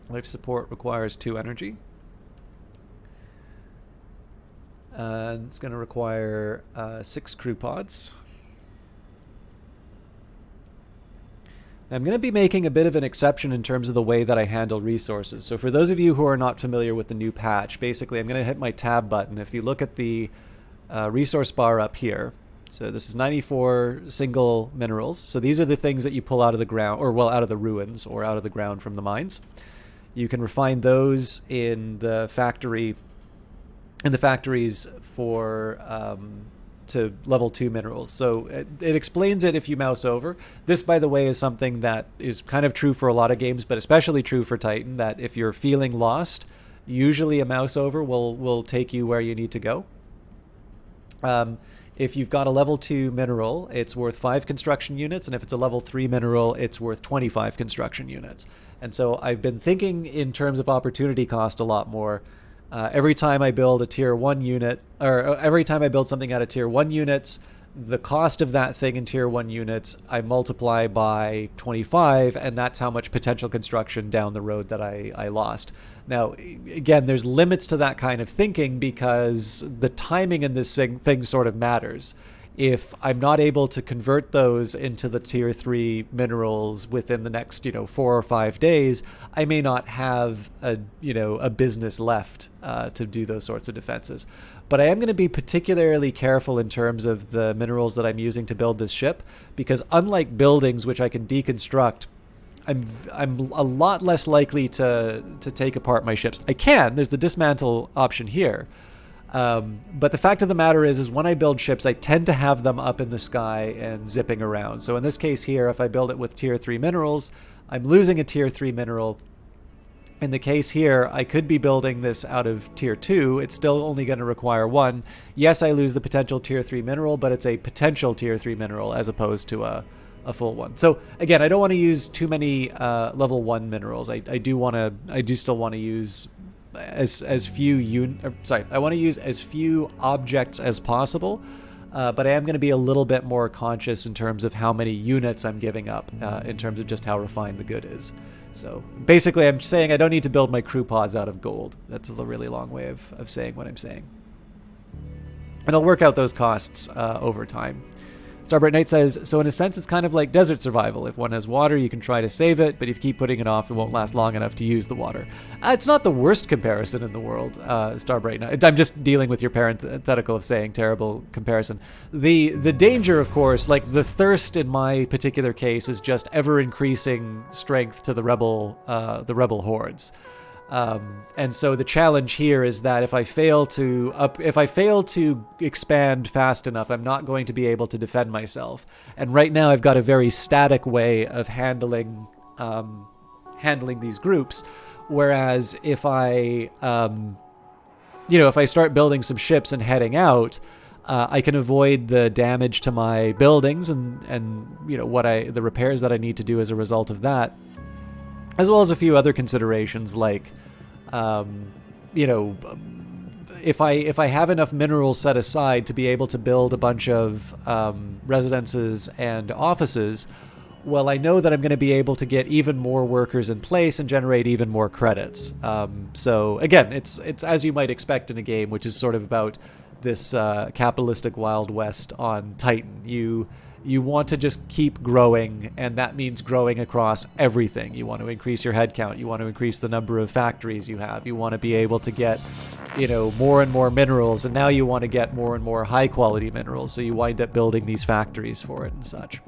Life support requires 2 energy. It's going to require 6 crew pods. I'm going to be making a bit of an exception in terms of the way that I handle resources. So for those of you who are not familiar with the new patch, basically I'm going to hit my tab button. If you look at the resource bar up here, so this is 94 single minerals. So these are the things that you pull out of the ground, or well, out of the ruins or out of the ground from the mines. You can refine those in the factory, in the factories for to level 2 minerals. So it explains it if you mouse over. This, by the way, is something that is kind of true for a lot of games, but especially true for Titan, that if you're feeling lost, usually a mouse over will take you where you need to go. if you've got a level 2 mineral, it's worth 5 construction units, and if it's a level 3 mineral, it's worth 25 construction units. And so I've been thinking in terms of opportunity cost a lot more. Every time I build a tier 1 unit, or every time I build something out of tier 1 units, the cost of that thing in tier 1 units, I multiply by 25, and that's how much potential construction down the road that I lost. Now, again, there's limits to that kind of thinking because the timing in this thing sort of matters. If I'm not able to convert those into the tier 3 minerals within the next, 4 or 5 days, I may not have a business left to do those sorts of defenses. But I am going to be particularly careful in terms of the minerals that I'm using to build this ship, because unlike buildings, which I can deconstruct, I'm a lot less likely to take apart my ships. I can. There's the dismantle option here. But the fact of the matter is when I build ships, I tend to have them up in the sky and zipping around. So in this case here, if I build it with tier 3 minerals, I'm losing a tier 3 mineral. In the case here, I could be building this out of tier 2. It's still only going to require 1. Yes, I lose the potential tier 3 mineral, but it's a potential tier 3 mineral as opposed to a full one. So again, I don't want to use too many level 1 minerals. I do still want to use as few I want to use as few objects as possible, but I am going to be a little bit more conscious in terms of how many units I'm giving up in terms of just how refined the good is. So basically I'm saying I don't need to build my crew pods out of gold. That's a really long way of saying what I'm saying. And I'll work out those costs over time. Starbright Knight says, so in a sense, it's kind of like desert survival. If one has water, you can try to save it, but if you keep putting it off, it won't last long enough to use the water. It's not the worst comparison in the world, Starbright Knight. I'm just dealing with your parenthetical of saying terrible comparison. The danger, of course, like the thirst in my particular case is just ever-increasing strength to the rebel hordes. And so the challenge here is that if I fail to expand fast enough, I'm not going to be able to defend myself. And right now I've got a very static way of handling these groups. Whereas if I start building some ships and heading out, I can avoid the damage to my buildings and the repairs that I need to do as a result of that, as well as a few other considerations like, if I have enough minerals set aside to be able to build a bunch of residences and offices, well, I know that I'm going to be able to get even more workers in place and generate even more credits. So again, it's as you might expect in a game, which is sort of about this capitalistic Wild West on Titan. You want to just keep growing, and that means growing across everything. You want to increase your headcount. You want to increase the number of factories you have. You want to be able to get, more and more minerals, and now you want to get more and more high-quality minerals, so you wind up building these factories for it and such.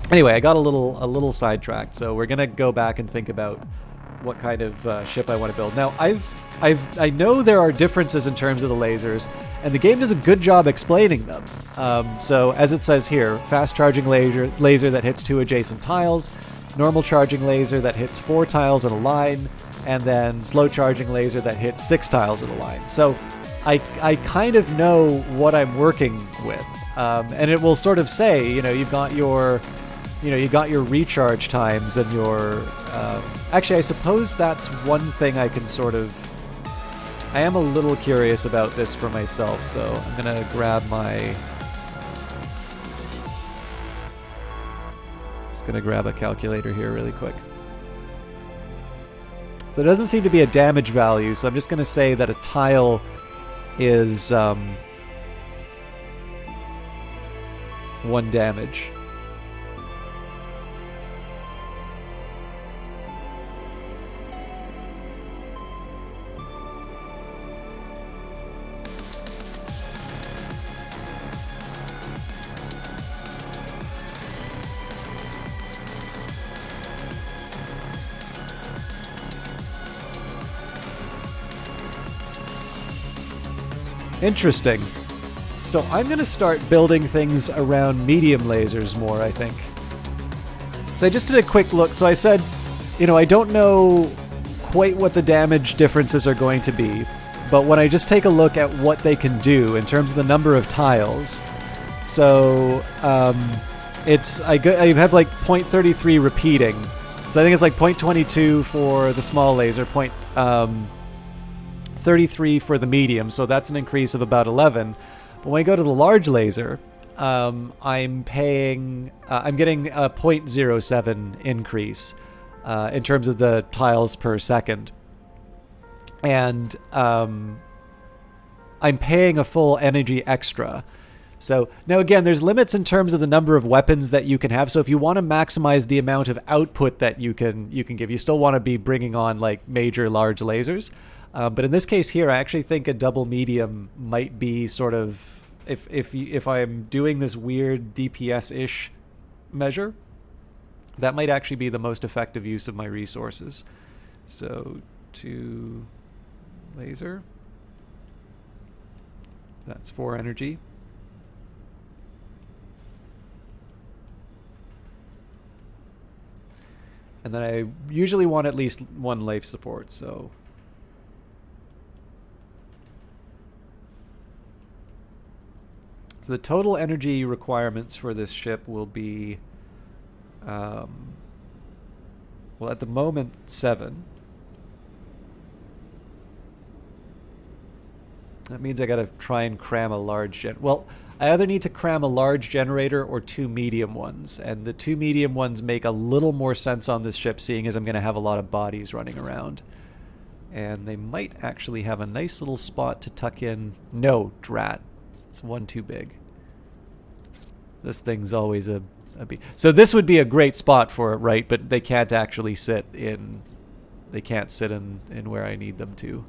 Anyway, I got a little sidetracked, so we're gonna go back and think about what kind of ship I want to build. Now, I know there are differences in terms of the lasers, and the game does a good job explaining them. So, as it says here, fast charging laser that hits 2 adjacent tiles, normal charging laser that hits 4 tiles in a line, and then slow charging laser that hits 6 tiles in a line. So, I kind of know what I'm working with, and it will sort of say, you've got your recharge times and your. Actually, I suppose that's one thing I can sort of. I am a little curious about this for myself, so I'm gonna grab my. Just gonna grab a calculator here really quick. So there doesn't seem to be a damage value, so I'm just gonna say that a tile is 1 damage. Interesting. So I'm going to start building things around medium lasers more, I think. So I just did a quick look. So I said, I don't know quite what the damage differences are going to be. but when I just take a look at what they can do in terms of the number of tiles, so I have like 0.33 repeating, so I think it's like 0.22 for the small laser, 0.33 for the medium, so that's an increase of about 11. But when I go to the large laser, I'm getting a 0.07 increase in terms of the tiles per second. And I'm paying a full energy extra. So now again, there's limits in terms of the number of weapons that you can have. So if you want to maximize the amount of output that you can give, you still want to be bringing on like major large lasers. But in this case here, I actually think a double medium might be sort of, if I'm doing this weird DPS-ish measure, that might actually be the most effective use of my resources. So 2 laser, that's 4 energy. And then I usually want at least 1 life support, so the total energy requirements for this ship will be, well, at the moment, 7. That means I gotta try and cram a large well, I either need to cram a large generator or 2 medium ones, and the 2 medium ones make a little more sense on this ship, seeing as I'm gonna have a lot of bodies running around. And they might actually have a nice little spot to tuck in. No, drat. It's one too big. This thing's always a so this would be a great spot for it, right? But they can't actually sit in. They can't sit in where I need them to.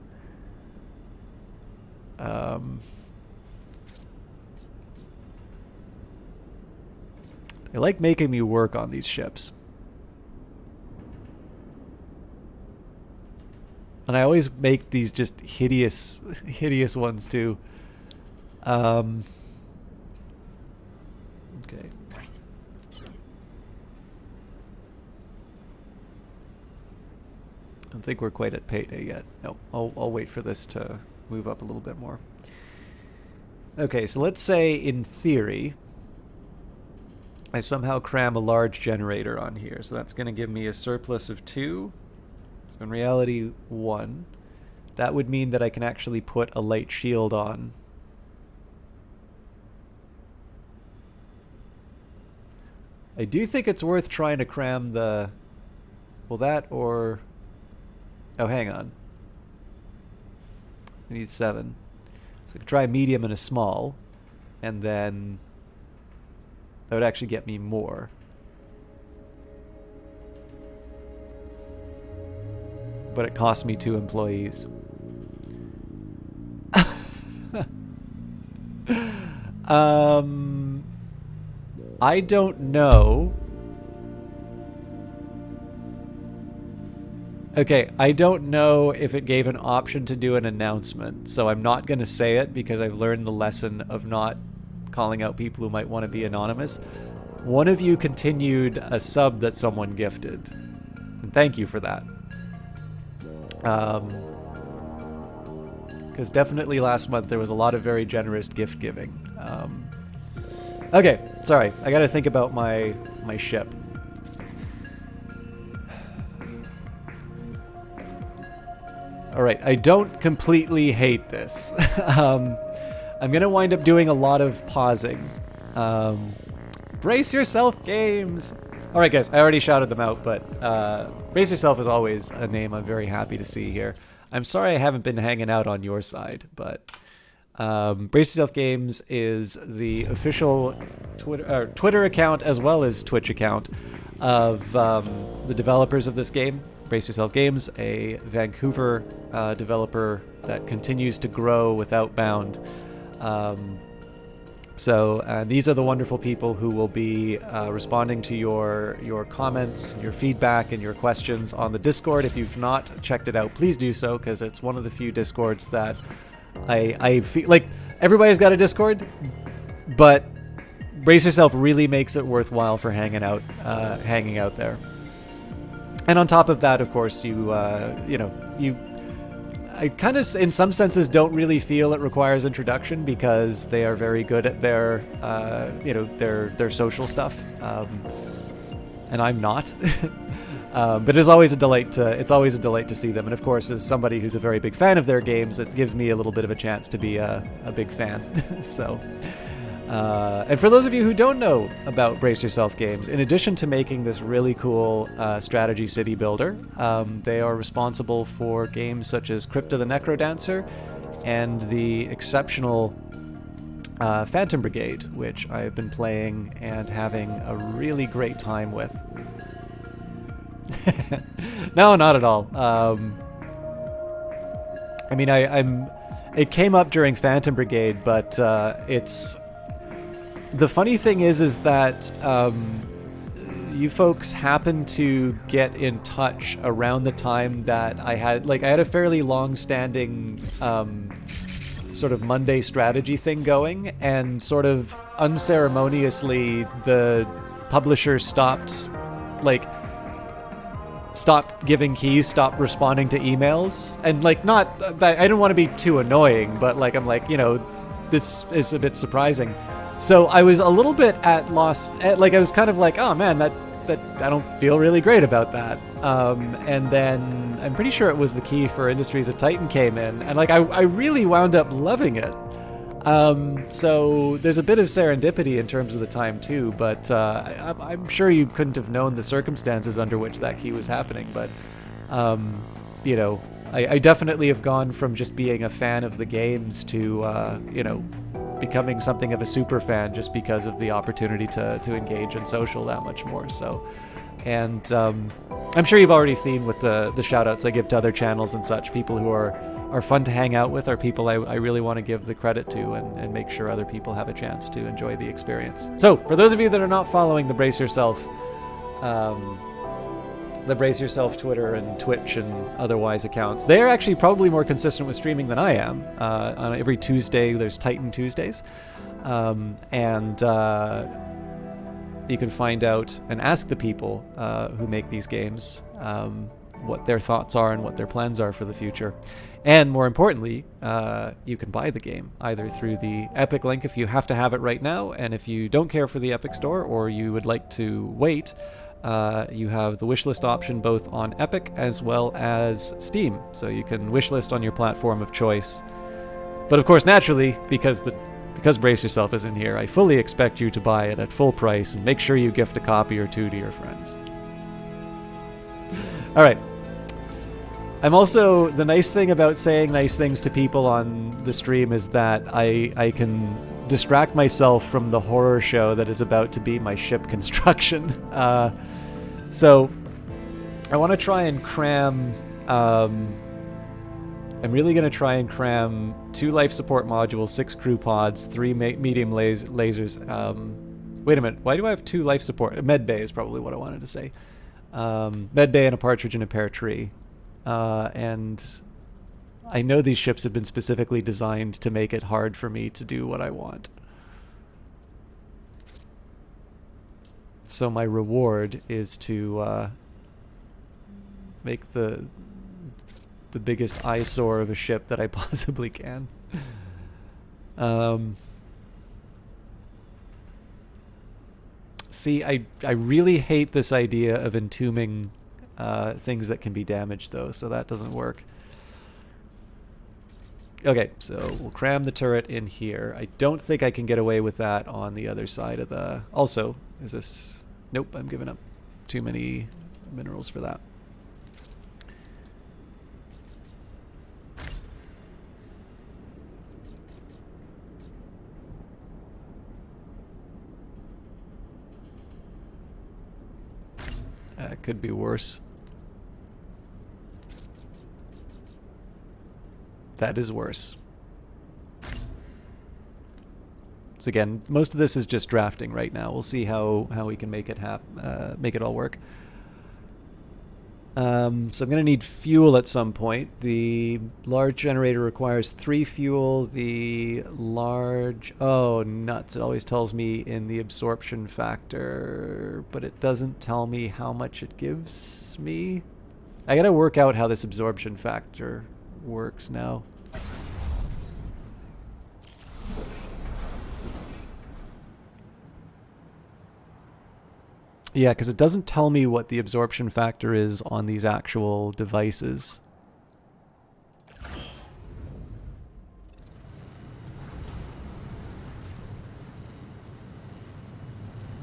They like making me work on these ships. And I always make these just hideous ones too. Okay. I don't think we're quite at payday yet. No, I'll wait for this to move up a little bit more. Okay, so let's say in theory I somehow cram a large generator on here. So that's going to give me a surplus of 2. So in reality, 1. That would mean that I can actually put a light shield on. I do think it's worth trying to cram the... Well, that or... Oh, hang on. I need 7. So I could try a medium and a small, and then that would actually get me more. But it costs me 2 employees. I don't know. Okay, I don't know if it gave an option to do an announcement, so I'm not going to say it because I've learned the lesson of not calling out people who might want to be anonymous. One of you continued a sub that someone gifted, and thank you for that. Because definitely last month there was a lot of very generous gift giving. Okay, sorry, I got to think about my ship. Alright, I don't completely hate this. I'm going to wind up doing a lot of pausing. Brace yourself, games! Alright guys, I already shouted them out, but Brace Yourself is always a name I'm very happy to see here. I'm sorry I haven't been hanging out on your side, but Brace Yourself Games is the official Twitter account as well as Twitch account of the developers of this game. Brace Yourself Games, a Vancouver developer that continues to grow without bound. So these are the wonderful people who will be responding to your comments, your feedback, and your questions on the Discord. If you've not checked it out, please do so, because it's one of the few Discords that I feel like everybody's got a Discord, but Brace Yourself really makes it worthwhile for hanging out there. And on top of that, of course, I kind of, in some senses, don't really feel it requires introduction because they are very good at their, their social stuff, and I'm not. But it's always a delight to see them. And of course, as somebody who's a very big fan of their games, it gives me a little bit of a chance to be a big fan. So. And for those of you who don't know about Brace Yourself Games, in addition to making this really cool strategy city builder, they are responsible for games such as Crypta the Necrodancer and the exceptional Phantom Brigade, which I've been playing and having a really great time with. No, not at all. I mean, it came up during Phantom Brigade, but it's... The funny thing is that you folks happened to get in touch around the time that I had a fairly long-standing sort of Monday strategy thing going, and sort of unceremoniously the publisher stopped giving keys, stopped responding to emails, and not that I didn't want to be too annoying, but I'm this is a bit surprising. So I was a little bit at loss. I was kind of oh man, that I don't feel really great about that. And then I'm pretty sure it was the key for Industries of Titan came in, and I really wound up loving it. So there's a bit of serendipity in terms of the time too, but I'm sure you couldn't have known the circumstances under which that key was happening. But I definitely have gone from just being a fan of the games to becoming something of a super fan just because of the opportunity to engage in social that much more. So, and I'm sure you've already seen with the shout outs I give to other channels and such, people who are fun to hang out with are people I really want to give the credit to and make sure other people have a chance to enjoy the experience. So for those of you that are not following the Brace Yourself Twitter and Twitch and otherwise accounts, they're actually probably more consistent with streaming than I am. On every Tuesday, there's Titan Tuesdays. And you can find out and ask the people who make these games what their thoughts are and what their plans are for the future. And more importantly, you can buy the game either through the Epic link if you have to have it right now, and if you don't care for the Epic Store or you would like to wait, you have the wishlist option both on Epic as well as Steam. So you can wishlist on your platform of choice. But of course, naturally, because Brace Yourself is in here, I fully expect you to buy it at full price and make sure you gift a copy or two to your friends. All right. I'm also, the nice thing about saying nice things to people on the stream is that I can distract myself from the horror show that is about to be my ship construction. So I want to try and cram, I'm really going to try and cram 2 life support modules, 6 crew pods, 3 medium lasers. Wait a minute, why do I have 2 life support? Med bay is probably what I wanted to say. Med bay and a partridge in a pear tree. And I know these ships have been specifically designed to make it hard for me to do what I want. So my reward is to make the biggest eyesore of a ship that I possibly can. See, I really hate this idea of entombing things that can be damaged, though, so that doesn't work. Okay, so we'll cram the turret in here. I don't think I can get away with that on the other side of the... Also, is this... Nope, I'm giving up too many minerals for that. Could be worse. That is worse. So again, most of this is just drafting right now. We'll see how we can make it make it all work. So I'm going to need fuel at some point. The large generator requires 3 fuel. The large... Oh, nuts. It always tells me in the absorption factor, but it doesn't tell me how much it gives me. I got to work out how this absorption factor works now. Yeah, because it doesn't tell me what the absorption factor is on these actual devices.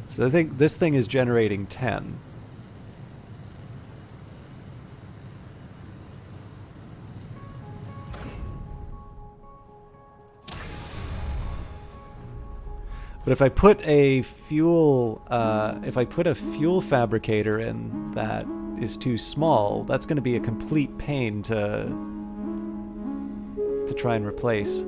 So I think this thing is generating 10. But if I put a fuel fabricator in that is too small, that's going to be a complete pain to try and replace.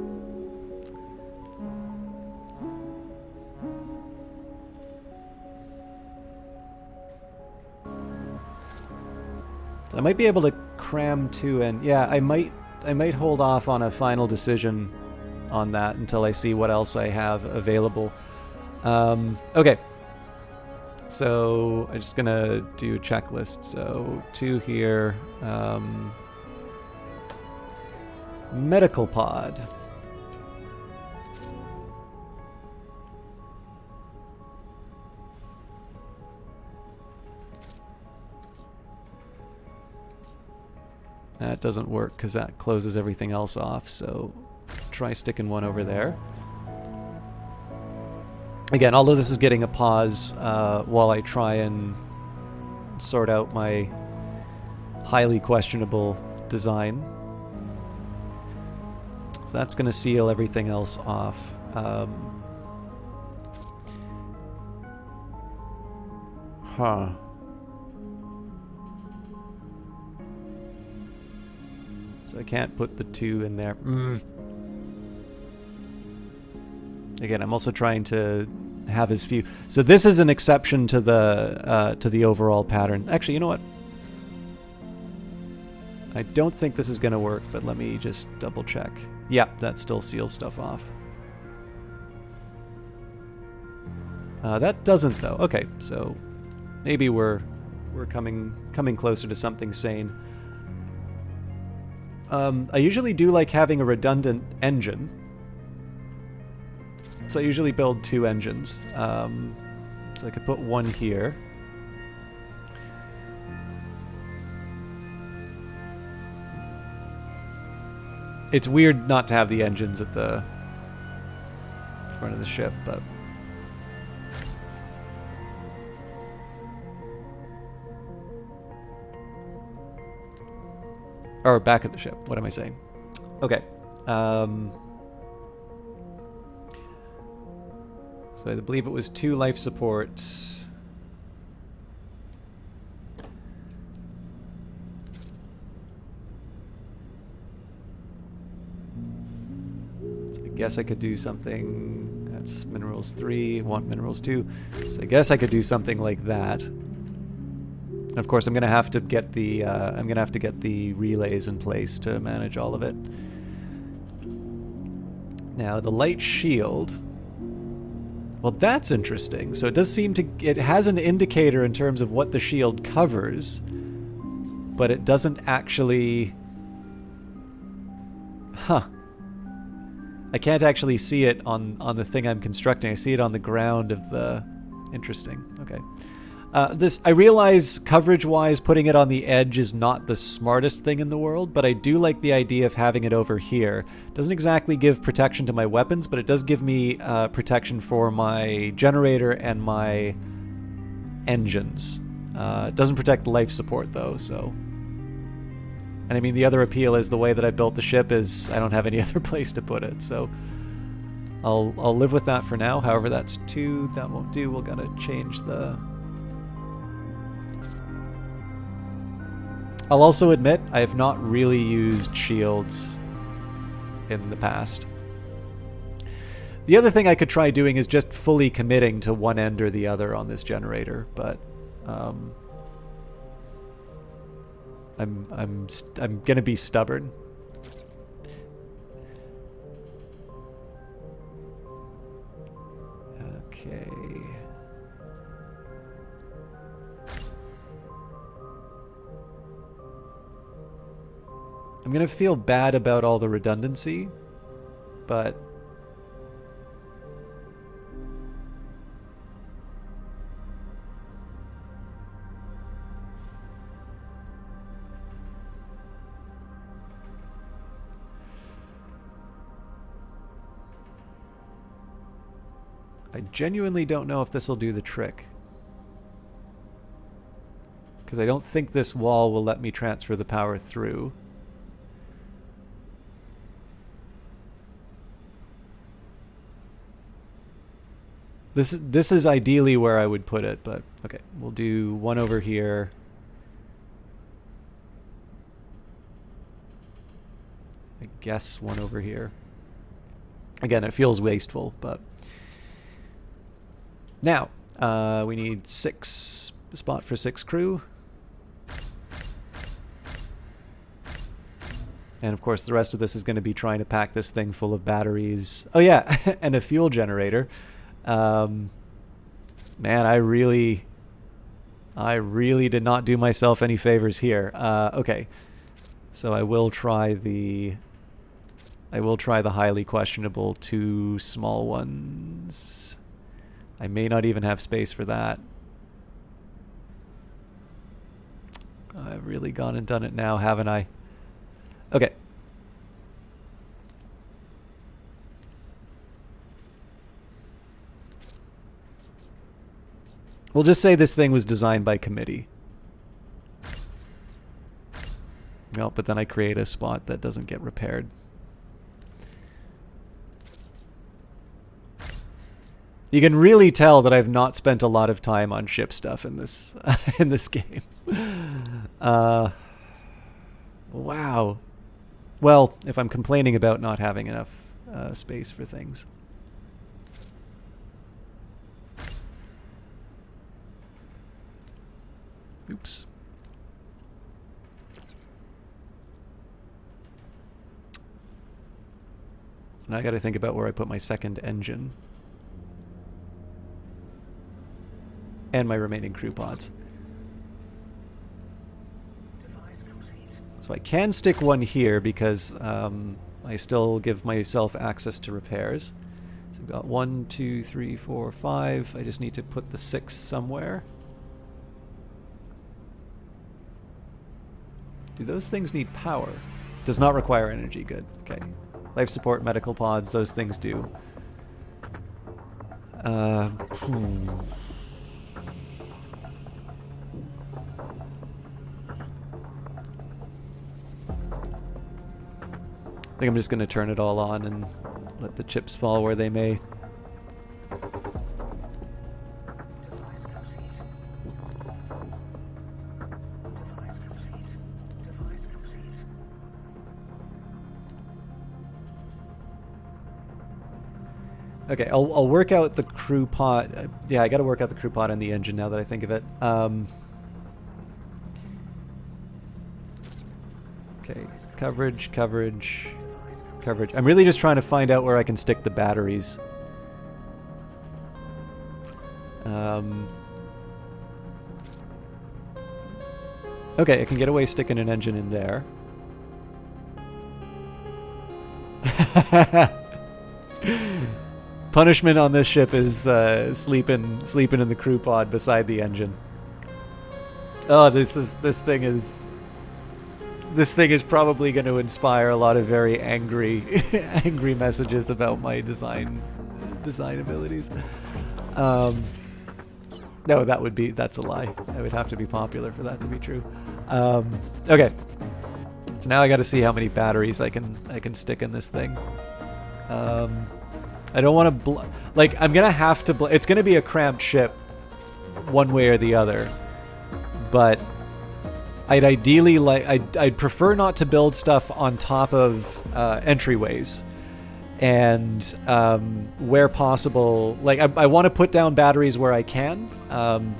So I might be able to cram 2 in. Yeah, I might hold off on a final decision on that until I see what else I have available. Okay. So I'm just gonna do a checklist. So 2 here. Medical pod. That doesn't work because that closes everything else off. So try sticking one over there. Again, all of this is getting a pause while I try and sort out my highly questionable design. So that's going to seal everything else off. So I can't put the 2 in there. Again, I'm also trying to have as few. So this is an exception to the overall pattern. Actually, you know what? I don't think this is going to work, but let me just double check. Yeah, that still seals stuff off. That doesn't though. Okay, so maybe we're coming closer to something sane. I usually do like having a redundant engine. So I usually build 2 engines. So I could put 1 here. It's weird not to have the engines at the front of the ship, but... Or back at the ship. What am I saying? Okay. So I believe it was 2 life support. So I guess I could do something. That's minerals 3. Want minerals 2. So I guess I could do something like that. And of course, I'm gonna have to get the relays in place to manage all of it. Now the light shield. Well, that's interesting. So it does seem to... It has an indicator in terms of what the shield covers, but it doesn't actually... Huh. I can't actually see it on the thing I'm constructing. I see it on the ground of the... Interesting. Okay. I realize coverage-wise putting it on the edge is not the smartest thing in the world, but I do like the idea of having it over here. Doesn't exactly give protection to my weapons, but it does give me protection for my generator and my engines. It doesn't protect life support, though, so... And I mean, the other appeal is the way that I built the ship is I don't have any other place to put it, so... I'll live with that for now. However, that's 2. That won't do. We'll gotta change the... I'll also admit, I have not really used shields in the past. The other thing I could try doing is just fully committing to one end or the other on this generator, but I'm gonna be stubborn. Okay. I'm gonna feel bad about all the redundancy, but I genuinely don't know if this will do the trick. Because I don't think this wall will let me transfer the power through. This is ideally where I would put it, but okay, we'll do one over here. I guess one over here. Again, it feels wasteful, but now we need 6 spot for 6 crew. And of course the rest of this is going to be trying to pack this thing full of batteries. Oh yeah, and a fuel generator. Man, I really did not do myself any favors here. Okay, so I will try the highly questionable 2 small ones. I may not even have space for that. I've really gone and done it now, haven't I? Okay. We'll just say this thing was designed by committee. No, but then I create a spot that doesn't get repaired. You can really tell that I've not spent a lot of time on ship stuff in this in this game. Wow. Well, if I'm complaining about not having enough space for things. Oops. So now I got to think about where I put my second engine. And my remaining crew pods. So I can stick one here because I still give myself access to repairs. So we've got 1, 2, 3, 4, 5. I just need to put the 6 somewhere. Do those things need power? Does not require energy. Good. Okay. Life support, medical pods, those things do. I think I'm just going to turn it all on and let the chips fall where they may. Okay, I'll work out the crew pod. Yeah, I got to work out the crew pod and the engine now that I think of it. Okay, coverage. I'm really just trying to find out where I can stick the batteries. Okay, I can get away sticking an engine in there. Punishment on this ship is sleeping in the crew pod beside the engine. Oh, this thing is probably going to inspire a lot of very angry messages about my design abilities. No, that's a lie. I would have to be popular for that to be true. Okay, so now I got to see how many batteries I can stick in this thing. I don't want to I'm gonna have to it's gonna be a cramped ship one way or the other, but I'd ideally I'd prefer not to build stuff on top of entryways, and where possible, I want to put down batteries where I can.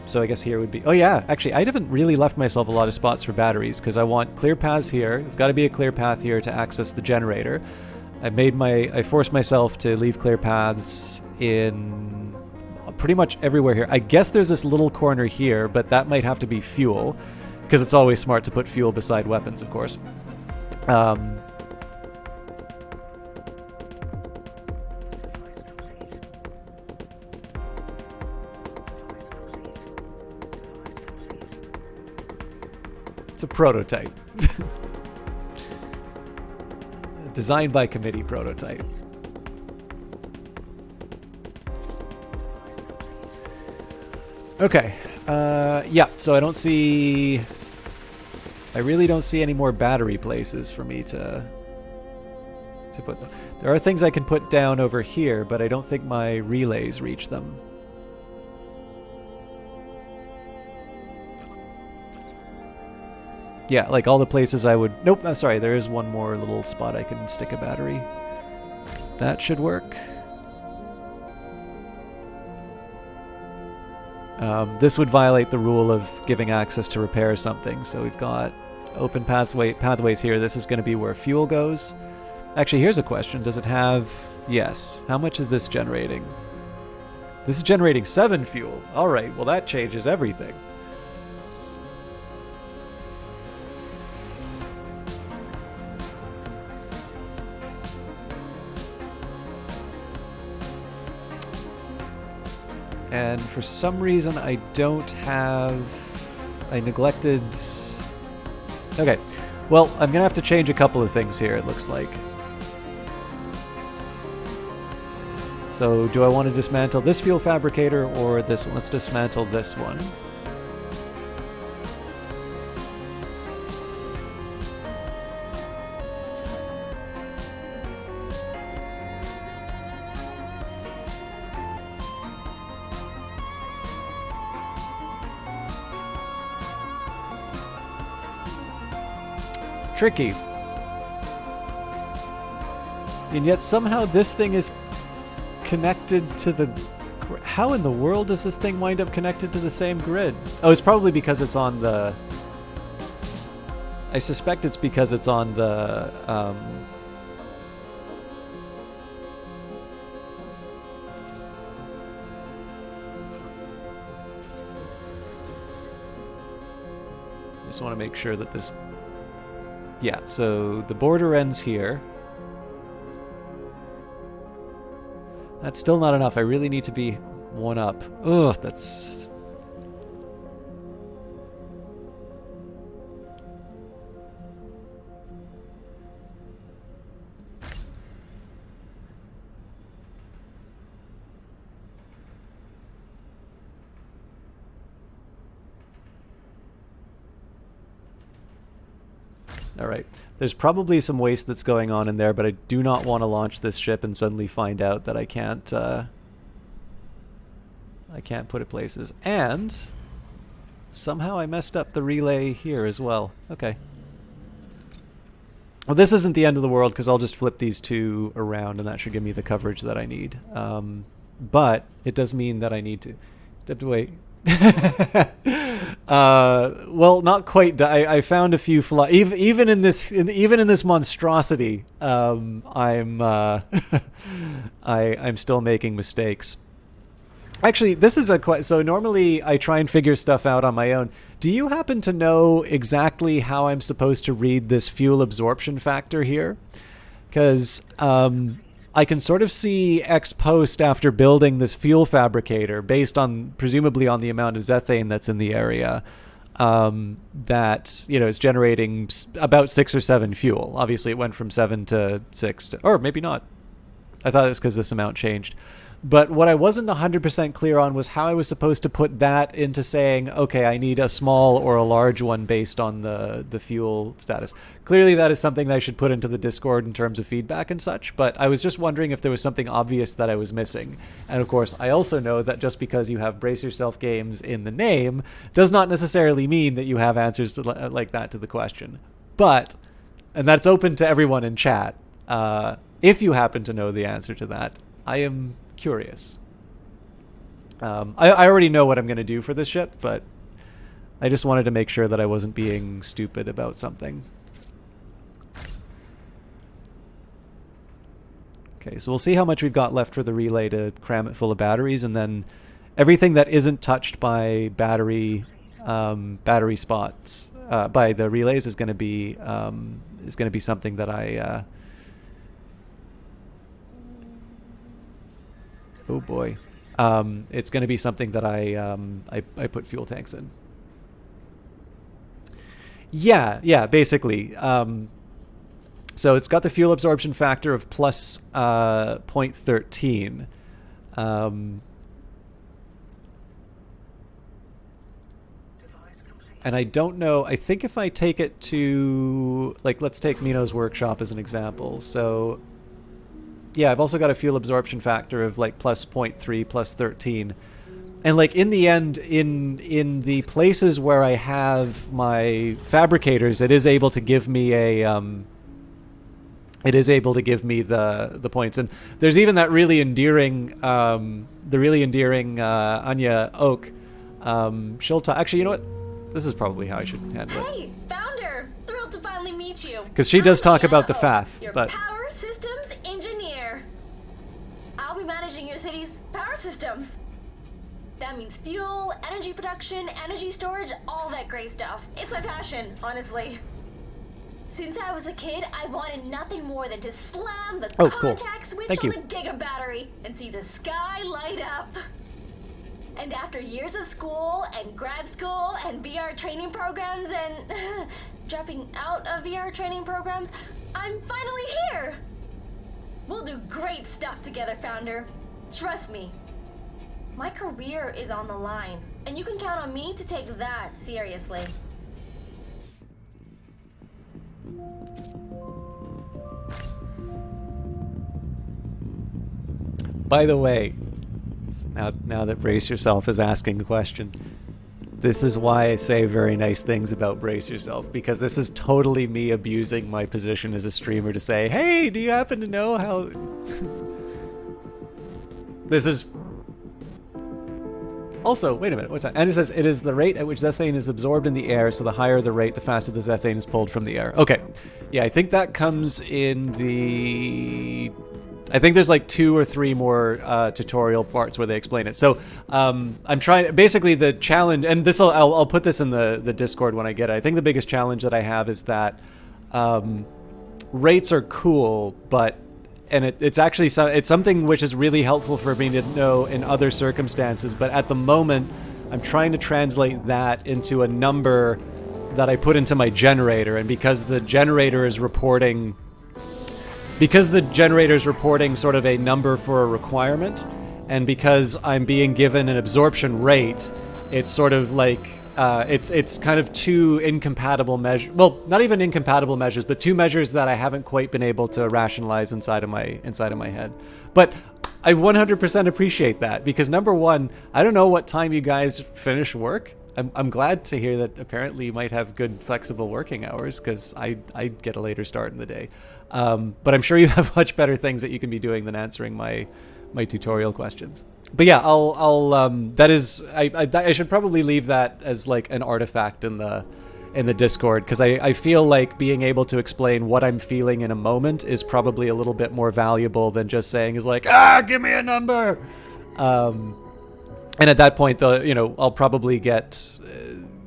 So I guess here would be, oh yeah, actually I haven't really left myself a lot of spots for batteries because I want clear paths here. There's got to be a clear path here to access the generator. I forced myself to leave clear paths in pretty much everywhere here. I guess there's this little corner here, but that might have to be fuel, because it's always smart to put fuel beside weapons, of course. Um, it's a prototype. Designed by committee prototype. Okay. Yeah, so I really don't see any more battery places for me to put them. There are things I can put down over here, but I don't think my relays reach them. Yeah, like all the places I would... Nope, I'm sorry, there is one more little spot I can stick a battery. That should work. This would violate the rule of giving access to repair something, so we've got open pathways here. This is going to be where fuel goes. Actually, here's a question. Does it have... Yes. How much is this generating? This is generating 7 fuel. Alright, well that changes everything. And for some reason I don't have... I neglected... Okay. Well, I'm going to have to change a couple of things here, it looks like. So, do I want to dismantle this fuel fabricator or this one? Let's dismantle this one. Tricky. And yet somehow this thing is connected to the... How in the world does this thing wind up connected to the same grid? Oh, it's probably because it's on the... I suspect it's because it's on the... I just want to make sure that this... Yeah, so the border ends here. That's still not enough. I really need to be one up. Ugh, that's... Alright. There's probably some waste that's going on in there, but I do not want to launch this ship and suddenly find out that I can't put it places. And somehow I messed up the relay here as well. Okay. Well, this isn't the end of the world because I'll just flip these two around and that should give me the coverage that I need. But it does mean that I need to... Have to wait. Well, not quite. I found a few flaws. Even in this monstrosity, I'm I'm still making mistakes. Actually, this is so normally I try and figure stuff out on my own. Do you happen to know exactly how I'm supposed to read this fuel absorption factor here? Because I can sort of see ex post after building this fuel fabricator based on presumably on the amount of zethane that's in the area that, you know, is generating about 6 or 7 fuel. Obviously it went from 7 to 6 to, or maybe not. I thought it was because this amount changed. But what I wasn't 100% clear on was how I was supposed to put that into saying, okay, I need a small or a large one based on the fuel status. Clearly that is something that I should put into the Discord in terms of feedback and such, but I was just wondering if there was something obvious that I was missing. And of course, I also know that just because you have Brace Yourself Games in the name does not necessarily mean that you have answers to like that to the question. But, and that's open to everyone in chat, if you happen to know the answer to that, I am curious. I already know what I'm going to do for this ship, but I just wanted to make sure that I wasn't being stupid about something. Okay, so we'll see how much we've got left for the relay to cram it full of batteries, and then everything that isn't touched by battery battery spots, by the relays is going to be something that I. Oh boy, it's going to be something that I put fuel tanks in. Yeah, basically. So it's got the fuel absorption factor of plus 0.13. And I don't know, I think if I take it to, like, let's take Mino's workshop as an example. So, yeah, I've also got a fuel absorption factor of like plus 0.3, plus 13. And like in the end, in the places where I have my fabricators, it is able to give me a the points. And there's even that really endearing Anya Oak. She'll talk. Actually, you know what? This is probably how I should handle it. Hey, Founder! Thrilled to finally meet you. Because she does talk about the FAF, your but power systems engineer. I'll be managing your city's power systems. That means fuel, energy production, energy storage, all that great stuff. It's my passion, honestly. Since I was a kid, I've wanted nothing more than to slam the contact switch on the Giga battery and see the sky light up. And after years of school and grad school and VR training programs and dropping out of VR training programs, I'm finally here. We'll do great stuff together, Founder. Trust me. My career is on the line, and you can count on me to take that seriously. by the way, now that Brace Yourself is asking a question, this is why I say very nice things about Brace Yourself, because this is totally me abusing my position as a streamer to say, hey, do you happen to know how... This is... Also, wait a minute, what's that? And it says, it is the rate at which Zethane is absorbed in the air, so the higher the rate, the faster the Zethane is pulled from the air. Okay. Yeah, I think that comes in the... I think there's like 2 or 3 more tutorial parts where they explain it. So I'm trying... Basically, the challenge... And this I'll put this in the Discord when I get it. I think the biggest challenge that I have is that rates are cool, but... And it's actually it's something which is really helpful for me to know in other circumstances. But at the moment, I'm trying to translate that into a number that I put into my generator. And because the generator is reporting... Because the generator is reporting sort of a number for a requirement, and because I'm being given an absorption rate, it's sort of like... it's kind of 2 incompatible measures. Well, not even incompatible measures, but 2 measures that I haven't quite been able to rationalize inside of my head. But I 100% appreciate that, because number one, I don't know what time you guys finish work. I'm glad to hear that apparently you might have good flexible working hours, because I get a later start in the day. But I'm sure you have much better things that you can be doing than answering my tutorial questions. But yeah, that is, I should probably leave that as like an artifact in the Discord, because I feel like being able to explain what I'm feeling in a moment is probably a little bit more valuable than just saying is like, give me a number. And at that point, though, I'll probably get,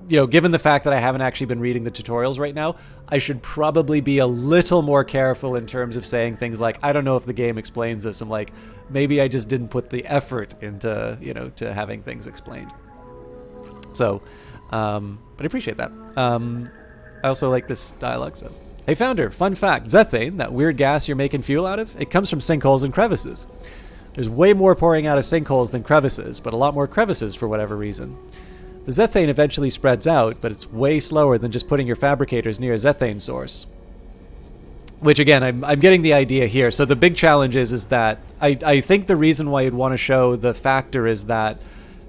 given the fact that I haven't actually been reading the tutorials right now, I should probably be a little more careful in terms of saying things like, I don't know if the game explains this. I'm like, maybe I just didn't put the effort into, to having things explained. So, but I appreciate that. I also like this dialogue, so. Hey, Founder, fun fact. Zethane, that weird gas you're making fuel out of, it comes from sinkholes and crevices. There's way more pouring out of sinkholes than crevices, but a lot more crevices for whatever reason. The Zethane eventually spreads out, but it's way slower than just putting your fabricators near a Zethane source. Which, again, I'm getting the idea here. So the big challenge is that I think the reason why you'd want to show the factor is that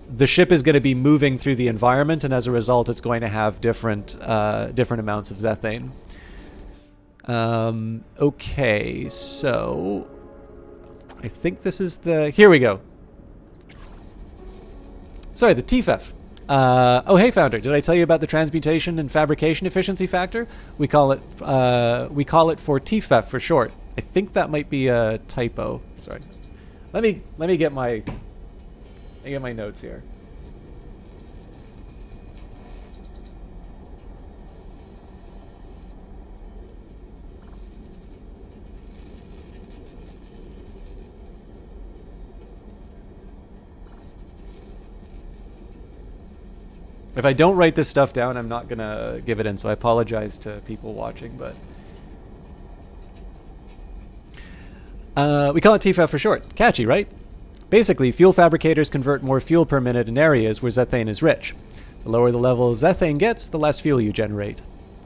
the ship is going to be moving through the environment, and as a result, it's going to have different amounts of Zethane. Okay, so... I think this is the... Here we go. Sorry, the TFEF. Oh, hey, Founder. Did I tell you about the transmutation and fabrication efficiency factor? We call it for TFEF for short. I think that might be a typo. Sorry. Let me get my notes here. If I don't write this stuff down, I'm not gonna give it in, so I apologize to people watching, but... we call it TFAF for short. Catchy, right? Basically, fuel fabricators convert more fuel per minute in areas where Zethane is rich. The lower the level Zethane gets, the less fuel you generate.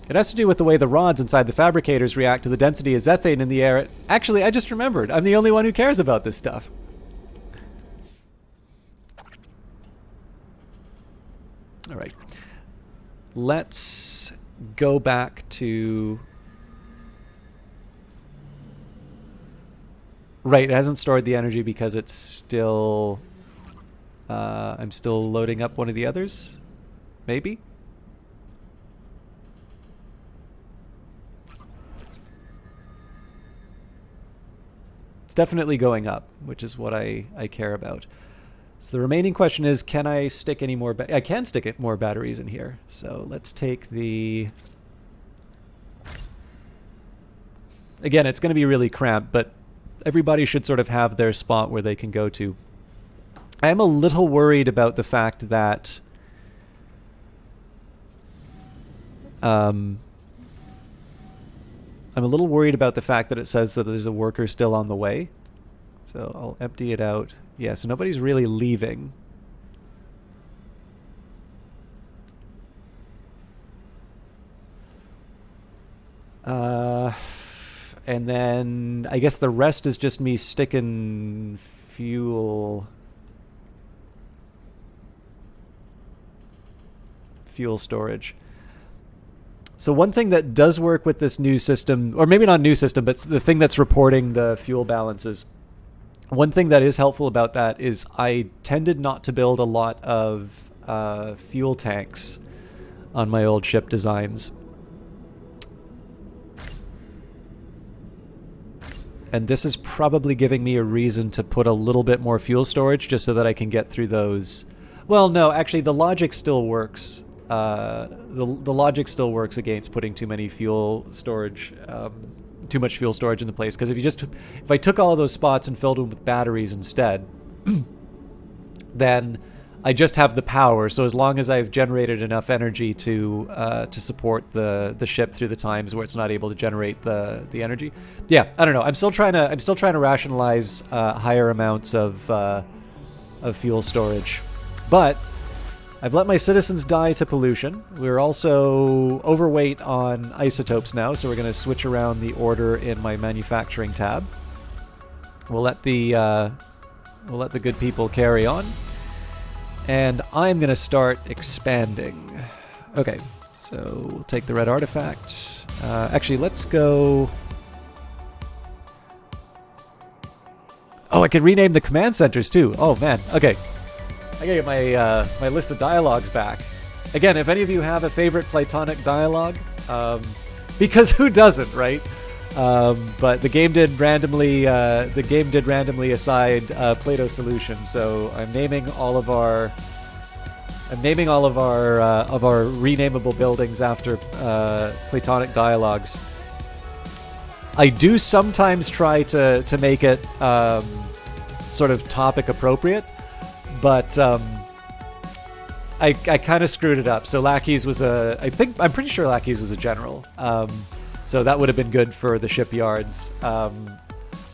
It has to do with the way the rods inside the fabricators react to the density of Zethane in the air. Actually, I just remembered. I'm the only one who cares about this stuff. All right. Let's go back to... Right, it hasn't stored the energy because it's still... I'm still loading up one of the others? Maybe? It's definitely going up, which is what I care about. So the remaining question is, can I stick any more... I can stick more batteries in here. So let's take the... Again, it's going to be really cramped, but everybody should sort of have their spot where they can go to. I am a little worried about the fact that... I'm a little worried about the fact that it says that there's a worker still on the way. So I'll empty it out. Yeah, so nobody's really leaving. And then I guess the rest is just me sticking fuel storage. So one thing that does work with this new system, or maybe not new system, but the thing that's reporting the fuel balances, one thing that is helpful about that is I tended not to build a lot of fuel tanks on my old ship designs. And this is probably giving me a reason to put a little bit more fuel storage just so that I can get through those. Well, no, actually the logic still works. The logic still works against putting too many fuel storage, too much fuel storage in the place. Because if I took all of those spots and filled them with batteries instead, then I just have the power. So as long as I've generated enough energy to support the ship through the times where it's not able to generate the energy, yeah, I don't know. I'm still trying to rationalize higher amounts of fuel storage, but I've let my citizens die to pollution. We're also overweight on isotopes now, so we're going to switch around the order in my manufacturing tab. We'll let the good people carry on, and I'm going to start expanding. Okay, so we'll take the red artifact. Actually, let's go. Oh, I can rename the command centers too. Oh man. Okay. I gotta get my list of dialogues back. Again, if any of you have a favorite Platonic dialogue, because who doesn't, right? But the game did randomly assign Plato solution, so I'm naming all of our renamable buildings after Platonic dialogues. I do sometimes try to make it sort of topic appropriate. But I kind of screwed it up. So Lackey's was I'm pretty sure Lackey's was a general. So that would have been good for the shipyards.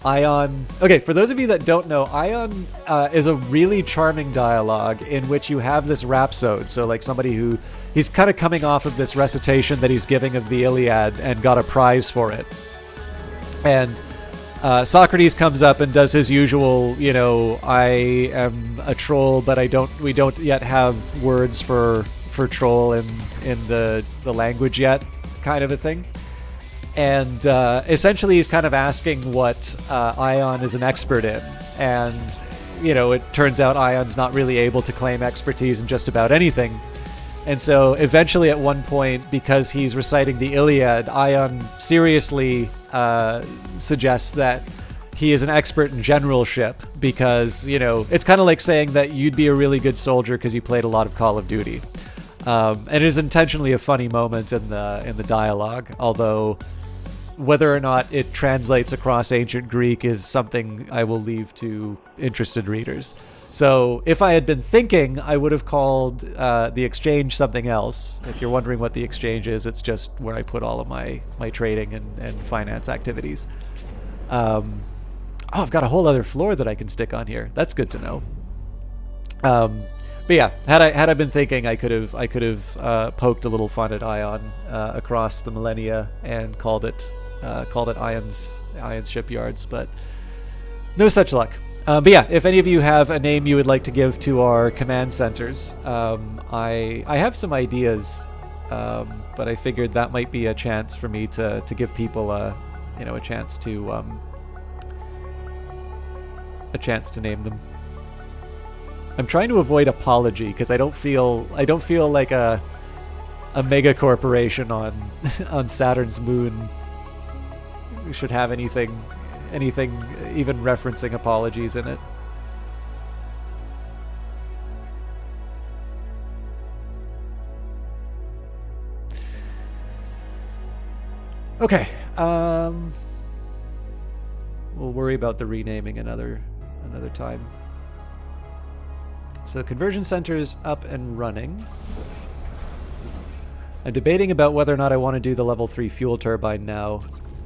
Ion. Okay, for those of you that don't know, Ion is a really charming dialogue in which you have this rhapsode. So like somebody he's kind of coming off of this recitation that he's giving of the Iliad and got a prize for it. And Socrates comes up and does his usual, I am a troll, but we don't yet have words for troll in the language yet, kind of a thing. And essentially he's kind of asking what Ion is an expert in. And, it turns out Ion's not really able to claim expertise in just about anything. And so eventually at one point, because he's reciting the Iliad, Ion seriously suggests that he is an expert in generalship because, it's kind of like saying that you'd be a really good soldier because you played a lot of Call of Duty. And it is intentionally a funny moment in the dialogue, although whether or not it translates across ancient Greek is something I will leave to interested readers. So if I had been thinking, I would have called the exchange something else. If you're wondering what the exchange is, it's just where I put all of my trading and finance activities. Oh, I've got a whole other floor that I can stick on here. That's good to know. But yeah, had I been thinking, I could have poked a little fun at Ion across the millennia and called it Ion's Shipyards, but no such luck. But yeah, if any of you have a name you would like to give to our command centers, I have some ideas, but I figured that might be a chance for me to give people a chance to name them. I'm trying to avoid apology because I don't feel like a mega corporation on Saturn's moon should have anything even referencing apologies in it. Okay, we'll worry about the renaming another time. So conversion center is up and running. I'm debating about whether or not I want to do the level 3 fuel turbine now.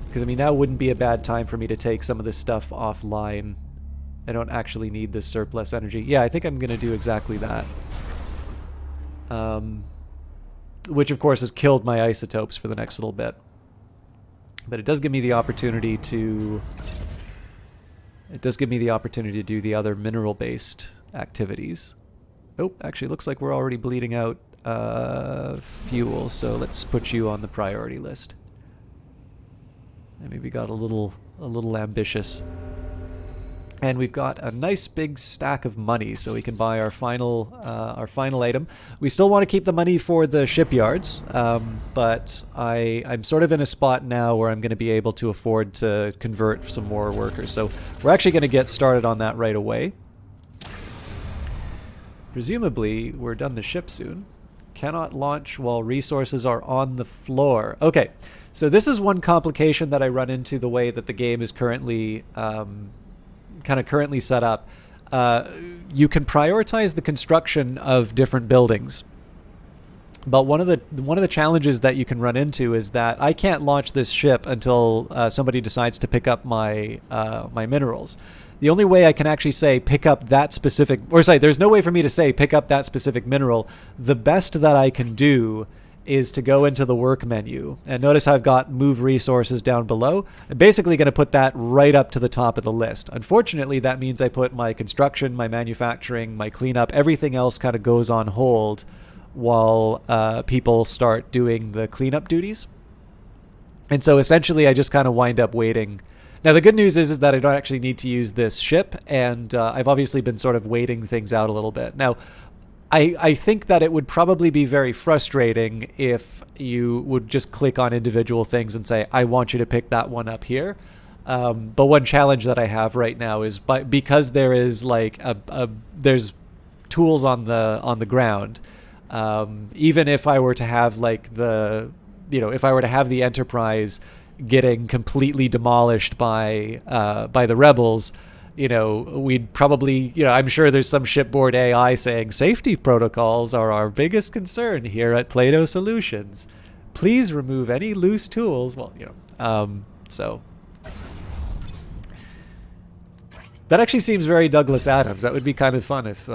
Because, I mean, now wouldn't be a bad time for me to take some of this stuff offline. I don't actually need this surplus energy. Yeah, I think I'm going to do exactly that. Which, of course, has killed my isotopes for the next little bit. But it does give me the opportunity to... do the other mineral-based activities. Oh, actually, looks like we're already bleeding out fuel, so let's put you on the priority list. And maybe got a little ambitious. And we've got a nice big stack of money, so we can buy our final item. We still want to keep the money for the shipyards, but I'm sort of in a spot now where I'm going to be able to afford to convert some more workers. So we're actually going to get started on that right away. Presumably, we're done the ship soon. Cannot launch while resources are on the floor. Okay, so this is one complication that I run into the way that the game is currently currently set up. You can prioritize the construction of different buildings, but one of the challenges that you can run into is that I can't launch this ship until somebody decides to pick up my my minerals. The only way I can actually say pick up that specific, or sorry, there's no way for me to say pick up that specific mineral. The best that I can do is to go into the work menu. And notice how I've got move resources down below. I'm basically going to put that right up to the top of the list. Unfortunately, that means I put my construction, my manufacturing, my cleanup, everything else kind of goes on hold while people start doing the cleanup duties. And so essentially I just kind of wind up waiting. Now, the good news is that I don't actually need to use this ship, and I've obviously been sort of waiting things out a little bit. Now, I think that it would probably be very frustrating if you would just click on individual things and say, I want you to pick that one up here. But one challenge that I have right now is because there is like there's tools on the ground. Even if I were to have like if I were to have the Enterprise getting completely demolished by the rebels, we'd probably, I'm sure there's some shipboard AI saying safety protocols are our biggest concern here at Plato Solutions. Please remove any loose tools. Well, so that actually seems very Douglas Adams. That would be kind of fun if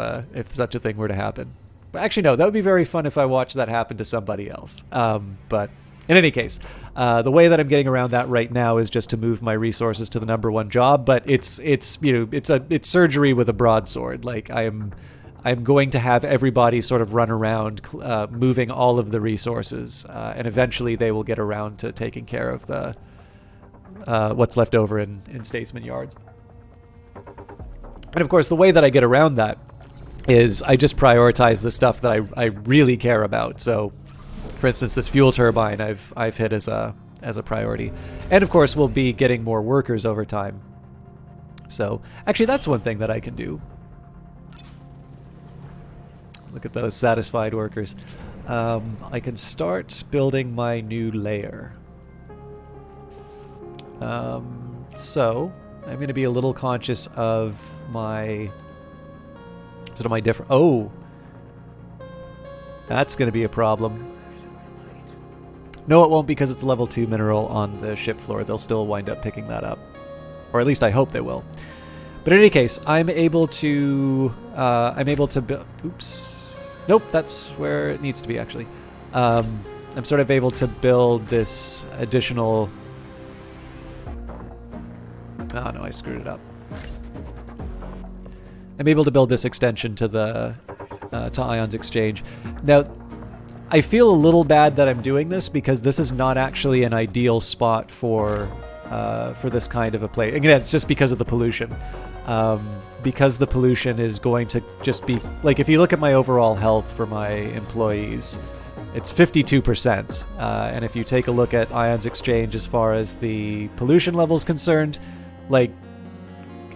such a thing were to happen. But actually, no, that would be very fun if I watched that happen to somebody else. But in any case, the way that I'm getting around that right now is just to move my resources to the number one job. But it's surgery with a broadsword. Like I'm going to have everybody sort of run around moving all of the resources, and eventually they will get around to taking care of the what's left over in Statesman Yard. And of course, the way that I get around that is I just prioritize the stuff that I really care about. So, for instance, this fuel turbine I've hit as a priority, and of course we'll be getting more workers over time. So actually, that's one thing that I can do. Look at those satisfied workers. I can start building my new layer. So I'm going to be a little conscious of my So am I different? Oh. That's going to be a problem. No, it won't, because it's a level 2 mineral on the ship floor. They'll still wind up picking that up. Or at least I hope they will. But in any case, I'm able to build... Oops. Nope, that's where it needs to be, actually. I'm sort of able to build this additional... Oh, no, I screwed it up. I'm able to build this extension to the to Ions Exchange. Now, I feel a little bad that I'm doing this because this is not actually an ideal spot for this kind of a play. Again, it's just because of the pollution. Because the pollution is going to just be... Like, if you look at my overall health for my employees, it's 52%. And if you take a look at Ions Exchange as far as the pollution level is concerned, like,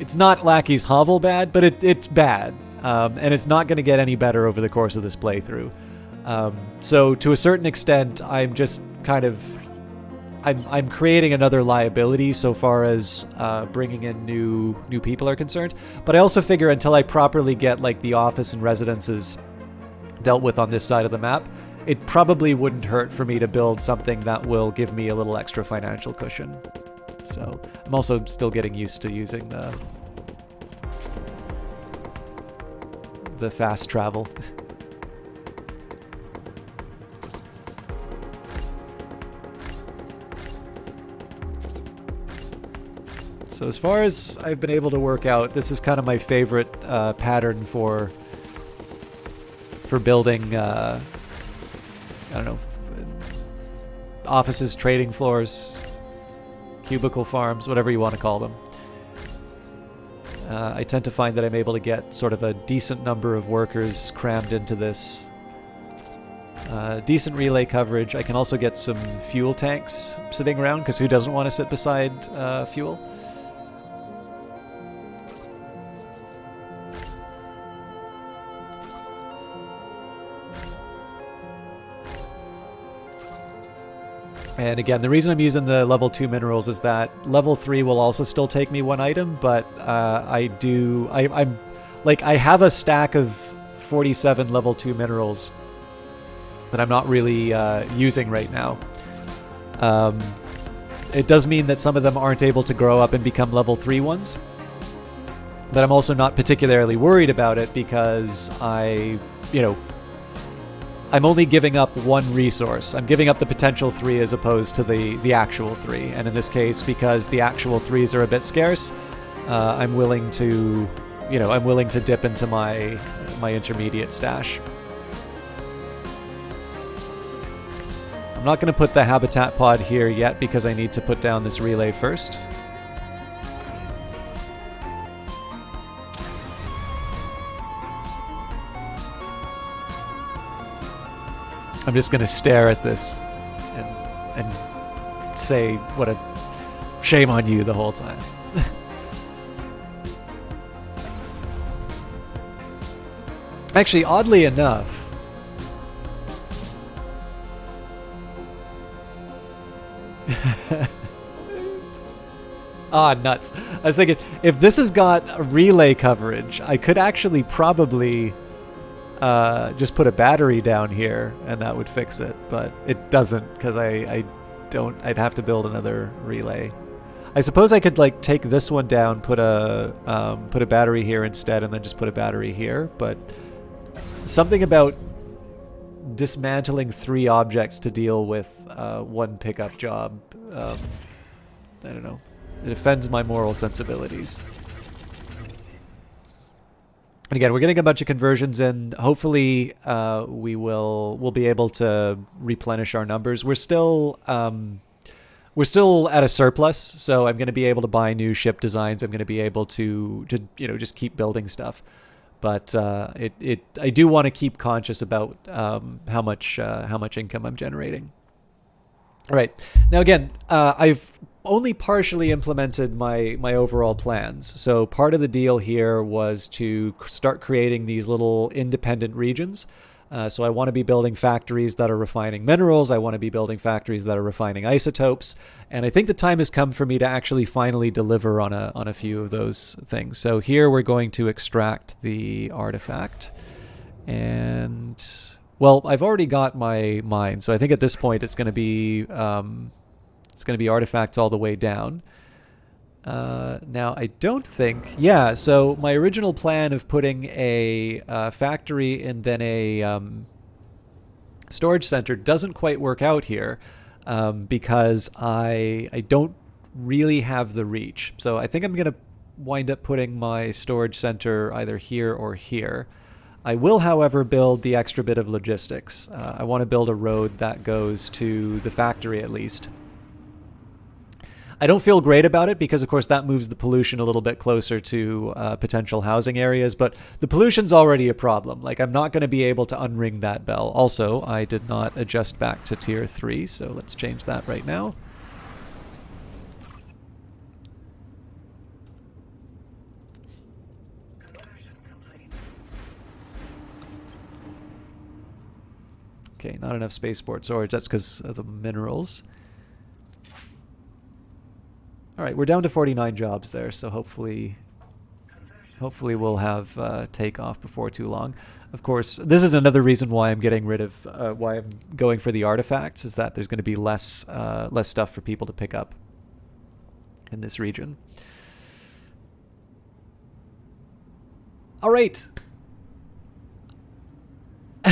it's not Lackey's Hovel bad, but it's bad. And it's not going to get any better over the course of this playthrough. So to a certain extent, I'm just kind of... I'm creating another liability so far as bringing in new people are concerned. But I also figure until I properly get like the office and residences dealt with on this side of the map, it probably wouldn't hurt for me to build something that will give me a little extra financial cushion. So I'm also still getting used to using the fast travel. So as far as I've been able to work out, this is kind of my favorite pattern for building, I don't know, offices, trading floors, cubicle farms, whatever you want to call them. I tend to find that I'm able to get sort of a decent number of workers crammed into this. Decent relay coverage. I can also get some fuel tanks sitting around, because who doesn't want to sit beside fuel? And again, the reason I'm using the level 2 minerals is that level 3 will also still take me one item, but I have a stack of 47 level 2 minerals that I'm not really using right now. It does mean that some of them aren't able to grow up and become level 3 ones, but I'm also not particularly worried about it because I'm only giving up one resource. I'm giving up the potential 3 as opposed to the actual 3. And in this case, because the actual 3s are a bit scarce, I'm willing to dip into my intermediate stash. I'm not going to put the habitat pod here yet because I need to put down this relay first. I'm just going to stare at this and say what a shame on you the whole time. Actually, oddly enough, nuts. I was thinking, if this has got relay coverage, I could actually probably just put a battery down here and that would fix it, but it doesn't because I'd have to build another relay. I suppose I could like take this one down, put a battery here instead, and then just put a battery here, but something about dismantling 3 objects to deal with one pickup job, I don't know. It offends my moral sensibilities. And again, we're getting a bunch of conversions in. Hopefully, we'll be able to replenish our numbers. We're still at a surplus, so I'm going to be able to buy new ship designs. I'm going to be able to just keep building stuff. But I do want to keep conscious about how much income I'm generating. All right. Now again, I've only partially implemented my overall plans. So part of the deal here was to start creating these little independent regions. So I want to be building factories that are refining minerals. I want to be building factories that are refining isotopes. And I think the time has come for me to actually finally deliver on a few of those things. So here we're going to extract the artifact. And, well, I've already got my mine. So I think at this point it's going to be artifacts all the way down. Now, I don't think... Yeah, so my original plan of putting a factory and then a storage center doesn't quite work out here because I don't really have the reach. So I think I'm going to wind up putting my storage center either here or here. I will, however, build the extra bit of logistics. I want to build a road that goes to the factory at least. I don't feel great about it because, of course, that moves the pollution a little bit closer to potential housing areas, but the pollution's already a problem. Like, I'm not going to be able to unring that bell. Also, I did not adjust back to tier 3, so let's change that right now. Okay, not enough spaceport storage. That's because of the minerals. All right, we're down to 49 jobs there, so hopefully we'll have takeoff before too long. Of course, this is another reason why I'm getting rid of why I'm going for the artifacts, is that there's going to be less stuff for people to pick up in this region. All right.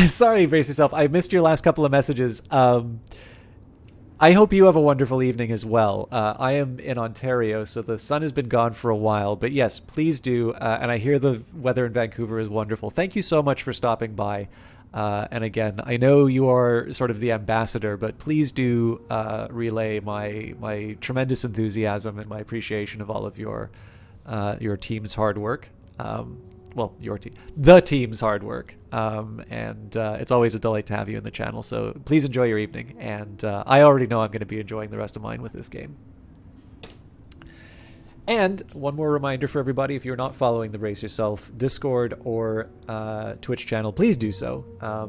Sorry, brace yourself. I missed your last couple of messages. I hope you have a wonderful evening as well. I am in Ontario, so the sun has been gone for a while. But yes, please do. And I hear the weather in Vancouver is wonderful. Thank you so much for stopping by. And again, I know you are sort of the ambassador, but please do relay my tremendous enthusiasm and my appreciation of all of your team's hard work. Well, the team's hard work. And it's always a delight to have you in the channel. So please enjoy your evening. And I already know I'm going to be enjoying the rest of mine with this game. And one more reminder for everybody, if you're not following the Brace Yourself Discord or Twitch channel, please do so,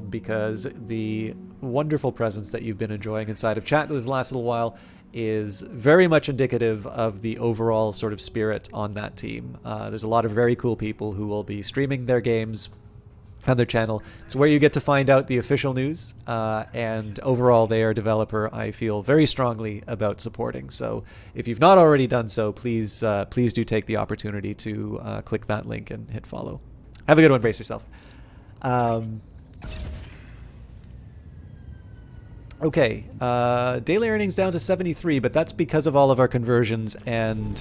because the wonderful presence that you've been enjoying inside of chat this last little while is very much indicative of the overall sort of spirit on that team. There's a lot of very cool people who will be streaming their games on their channel. It's where you get to find out the official news, and overall they are a developer I feel very strongly about supporting. So if you've not already done so, please do take the opportunity to click that link and hit follow. Have a good one, brace yourself. Okay, daily earnings down to 73, but that's because of all of our conversions and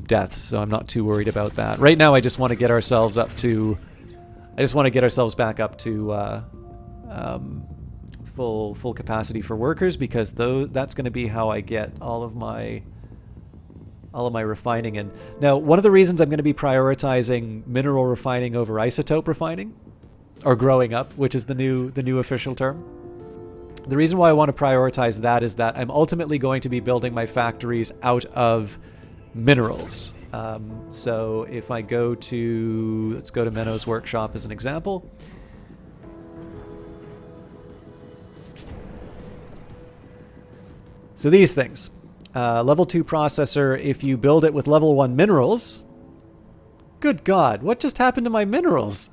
deaths. So I'm not too worried about that. Right now, I just want to get ourselves up to. I just want to get ourselves back up to full capacity for workers, because that's going to be how I get all of my refining in. Now, one of the reasons I'm going to be prioritizing mineral refining over isotope refining, or growing up, which is the new official term. The reason why I want to prioritize that is that I'm ultimately going to be building my factories out of minerals. So if I go to, let's go to Menno's workshop as an example. So these things. Level 2 processor, if you build it with level 1 minerals... Good God, what just happened to my minerals?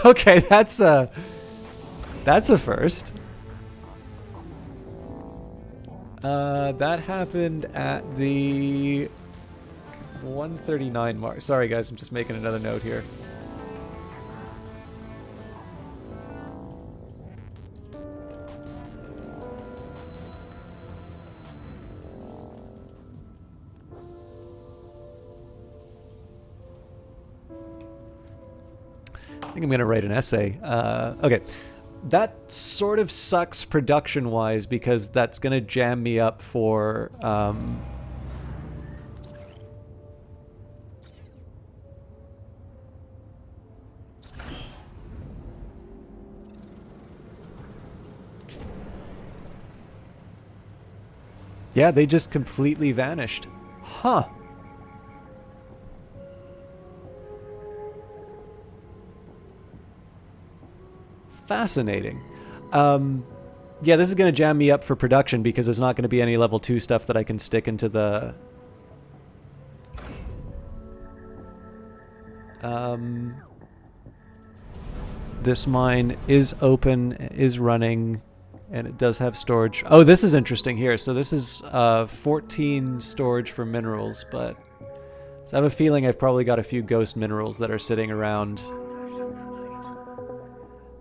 Okay, that's a first. That happened at the 139 mark. Sorry guys, I'm just making another note here. I think I'm going to write an essay. Okay. That sort of sucks production-wise, because that's going to jam me up for... Yeah, they just completely vanished. Huh. Fascinating. Yeah, this is going to jam me up for production because there's not going to be any level 2 stuff that I can stick into the... This mine is open, is running, and it does have storage. Oh, this is interesting here. So this is 14 storage for minerals, but... So I have a feeling I've probably got a few ghost minerals that are sitting around.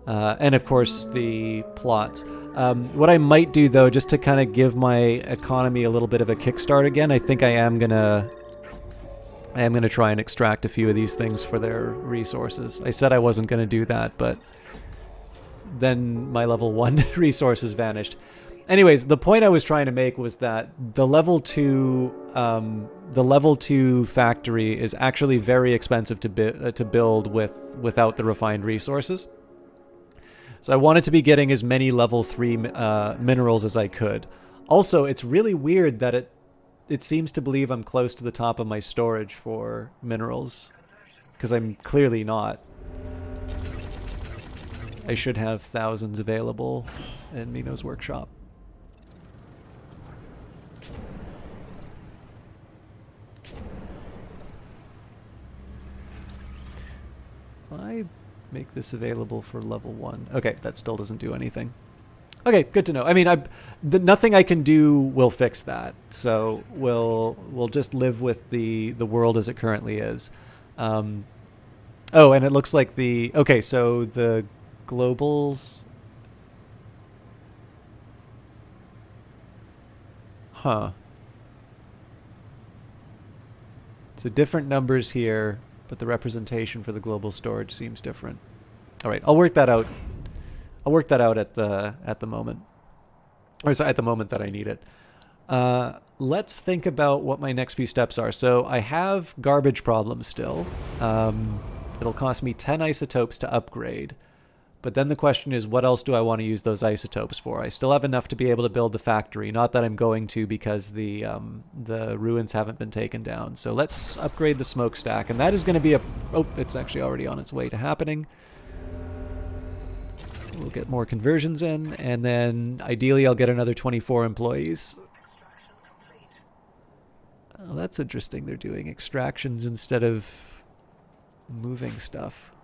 And of course the plots. What I might do though, just to kind of give my economy a little bit of a kickstart again, I think I am gonna try and extract a few of these things for their resources. I said I wasn't gonna do that, but then my level 1 resources vanished. Anyways, the point I was trying to make was that the level 2 factory is actually very expensive to build without the refined resources. So I wanted to be getting as many level 3 minerals as I could. Also, it's really weird that it seems to believe I'm close to the top of my storage for minerals, because I'm clearly not. I should have thousands available in Mino's workshop. I make this available for level 1. Okay, that still doesn't do anything. Okay, good to know. I mean, nothing I can do will fix that. So we'll just live with the world as it currently is. Oh, and it looks like okay, so the globals. Huh. So different numbers here, but the representation for the global storage seems different. All right, I'll work that out. I'll work that out at the moment, or sorry, at the moment that I need it. Let's think about what my next few steps are. So I have garbage problems still. It'll cost me 10 isotopes to upgrade. But then the question is, what else do I want to use those isotopes for? I still have enough to be able to build the factory. Not that I'm going to, because the ruins haven't been taken down. So let's upgrade the smokestack. And that is going to be oh, it's actually already on its way to happening. We'll get more conversions in, and then ideally I'll get another 24 employees. Oh, that's interesting. They're doing extractions instead of moving stuff.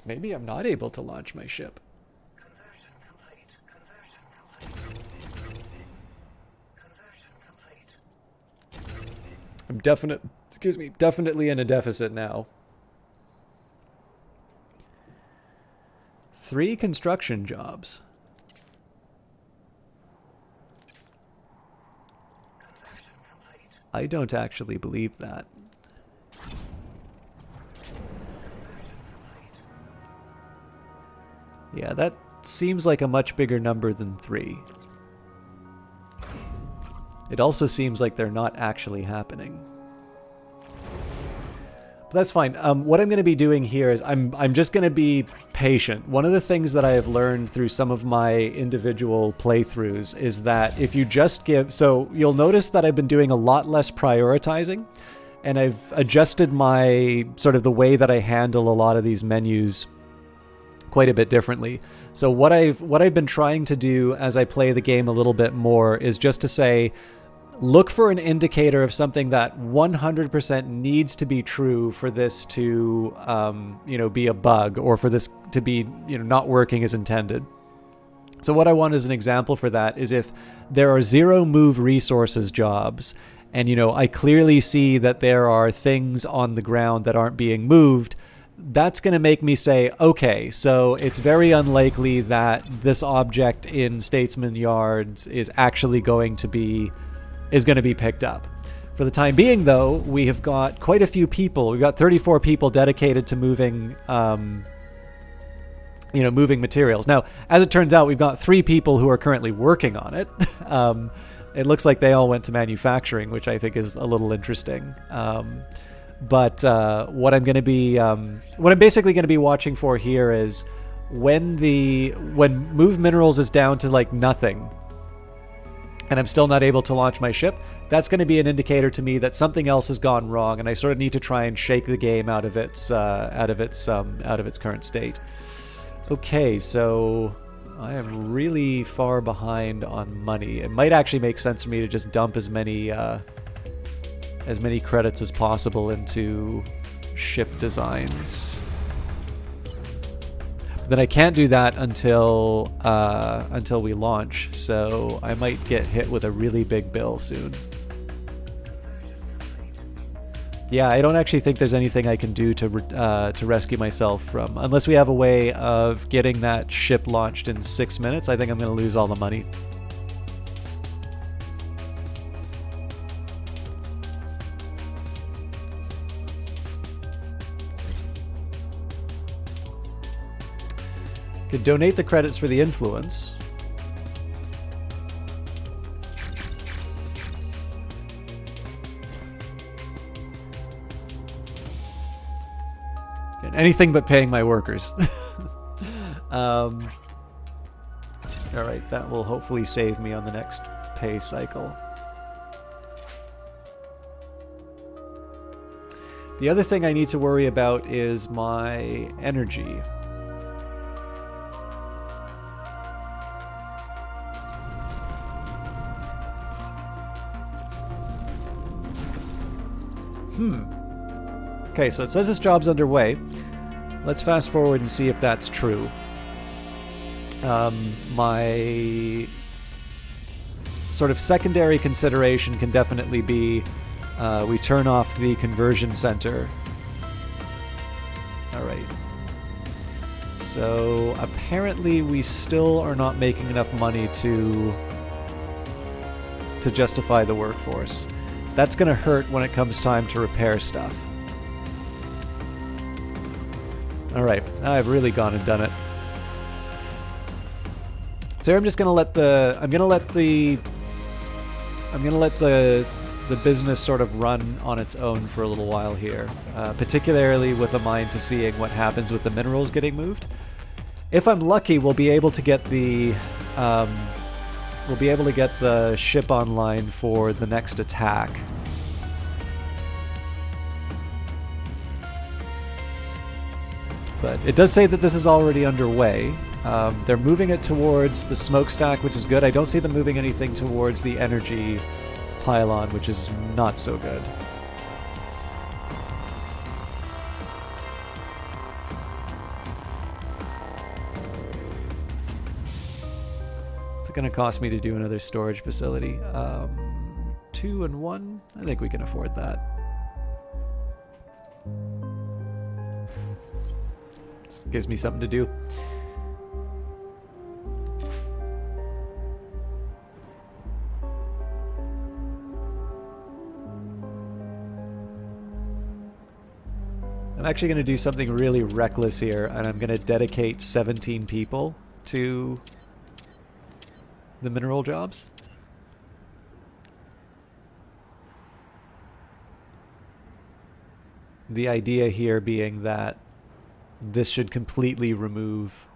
Maybe I'm not able to launch my ship. Conversion complete. Conversion complete. Conversion complete. I'm definitely in a deficit now. 3 construction jobs. I don't actually believe that. Yeah, that seems like a much bigger number than 3. It also seems like they're not actually happening. But that's fine. What I'm going to be doing here is I'm just going to be patient. One of the things that I have learned through some of my individual playthroughs is that if you just give... So you'll notice that I've been doing a lot less prioritizing, and I've adjusted my sort of the way that I handle a lot of these menus quite a bit differently. So what I've been trying to do as I play the game a little bit more is just to say, look for an indicator of something that 100% needs to be true for this to, be a bug, or for this to be, not working as intended. So what I want as an example for that is if there are 0 move resources jobs, and, I clearly see that there are things on the ground that aren't being moved, that's going to make me say, okay, so it's very unlikely that this object in Statesman Yards is actually going to be picked up. For the time being, though, we have got quite a few people. We've got 34 people dedicated to moving, moving materials. Now, as it turns out, we've got 3 people who are currently working on it. It looks like they all went to manufacturing, which I think is a little interesting. But what I'm basically going to be watching for here is when move minerals is down to like nothing, and I'm still not able to launch my ship, that's going to be an indicator to me that something else has gone wrong, and I sort of need to try and shake the game out of its current state. Okay, so I am really far behind on money. It might actually make sense for me to just dump as many credits as possible into ship designs. Then I can't do that until we launch, so I might get hit with a really big bill soon. Yeah, I don't actually think there's anything I can do to rescue myself from, unless we have a way of getting that ship launched in 6 minutes. I think I'm going to lose all the money. Could donate the credits for the influence. Anything but paying my workers. All right, that will hopefully save me on the next pay cycle. The other thing I need to worry about is my energy. Okay, so it says this job's underway. Let's fast forward and see if that's true. My sort of secondary consideration can definitely be we turn off the conversion center. Alright. So apparently we still are not making enough money to justify the workforce. That's going to hurt when it comes time to repair stuff. Alright, I've really gone and done it. So I'm just gonna let the business sort of run on its own for a little while here, particularly with a mind to seeing what happens with the minerals getting moved. If I'm lucky, we'll be able to get the ship online for the next attack. But it does say that this is already underway. They're moving it towards the smokestack, which is good. I don't see them moving anything towards the energy pylon, which is not so good. What's it going to cost me to do another storage facility? 2 and 1? I think we can afford that. Gives me something to do. I'm actually going to do something really reckless here, and I'm going to dedicate 17 people to the mineral jobs. The idea here being that this should completely remove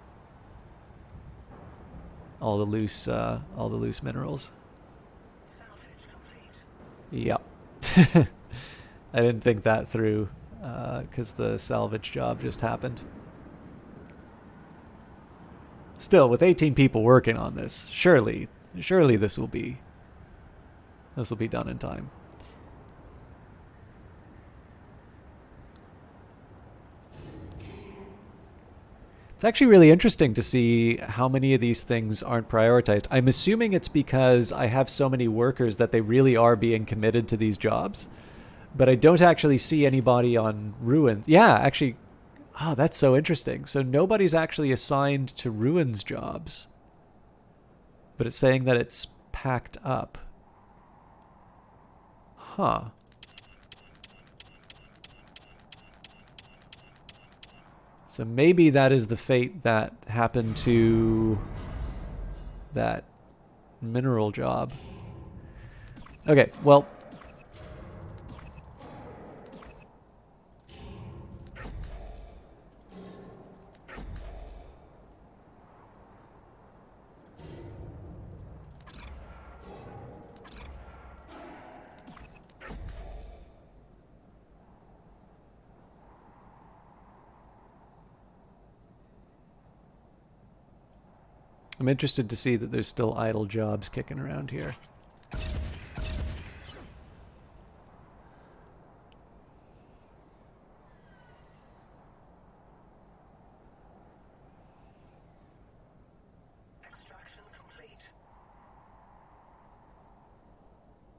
all the loose minerals. Salvage complete. Yep. I didn't think that through, because the salvage job just happened. Still, with 18 people working on this, surely this will be done in time. It's actually really interesting to see how many of these things aren't prioritized. I'm assuming it's because I have so many workers that they really are being committed to these jobs. But I don't actually see anybody on Ruins. Yeah, actually, oh, that's so interesting. So nobody's actually assigned to Ruins jobs. But it's saying that it's packed up. Huh. So maybe that is the fate that happened to that mineral job. Okay, well. I'm interested to see that there's still idle jobs kicking around here. Extraction complete.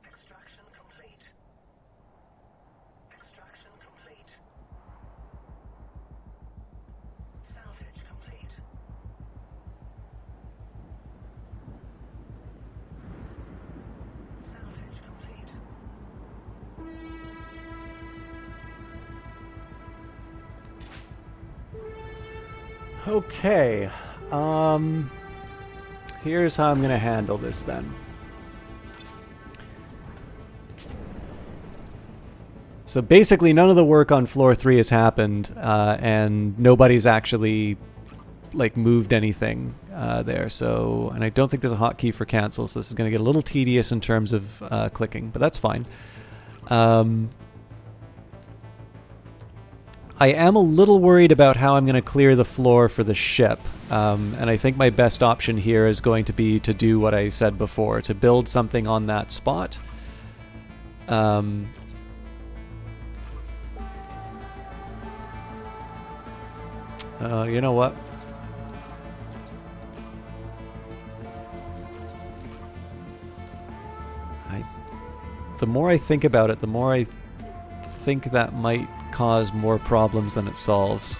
Extraction complete. Extraction complete. Salvage complete. Salvage complete. Okay. Here's how I'm going to handle this then. So basically none of the work on floor 3 has happened, and nobody's actually like moved anything there. So, and I don't think there's a hotkey for cancel, so this is going to get a little tedious in terms of clicking, but that's fine. I am a little worried about how I'm going to clear the floor for the ship, and I think my best option here is going to be to do what I said before, to build something on that spot. You know what? The more I think about it, the more I think that might cause more problems than it solves.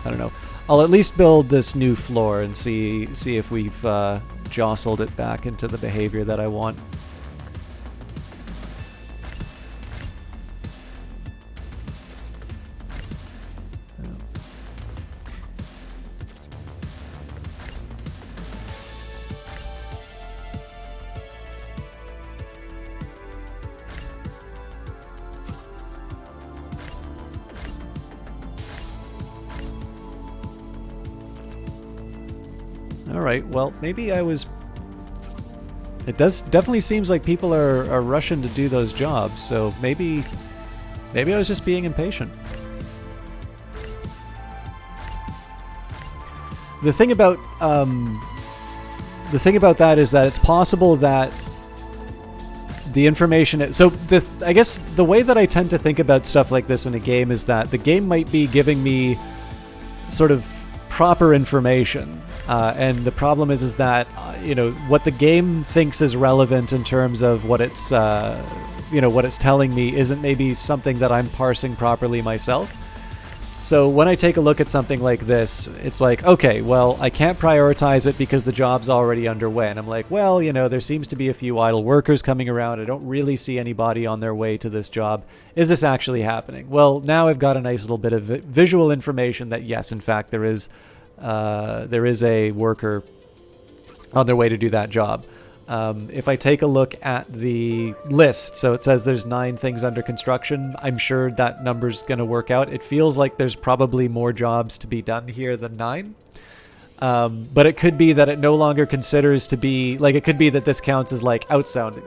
I don't know. I'll at least build this new floor and see if we've jostled it back into the behavior that I want. Alright, well, maybe I was... It definitely seems like people are rushing to do those jobs, so maybe I was just being impatient. The thing about that is that it's possible that the information... So I guess the way that I tend to think about stuff like this in a game is that the game might be giving me sort of proper information. And the problem is that you know, what the game thinks is relevant in terms of what it's you know, what it's telling me isn't maybe something that I'm parsing properly myself. So when I take a look at something like this, it's like, okay, well, I can't prioritize it because the job's already underway. And I'm like, well, you know, there seems to be a few idle workers coming around. I don't really see anybody on their way to this job. Is this actually happening? Well, now I've got a nice little bit of visual information that, yes, in fact, there is a worker on their way to do that job. If I take a look at the list, so it says there's 9 things under construction. I'm sure that number's going to work out. It feels like there's probably more jobs to be done here than 9. But it could be that it no longer considers to be, like, it could be that this counts as like outbound,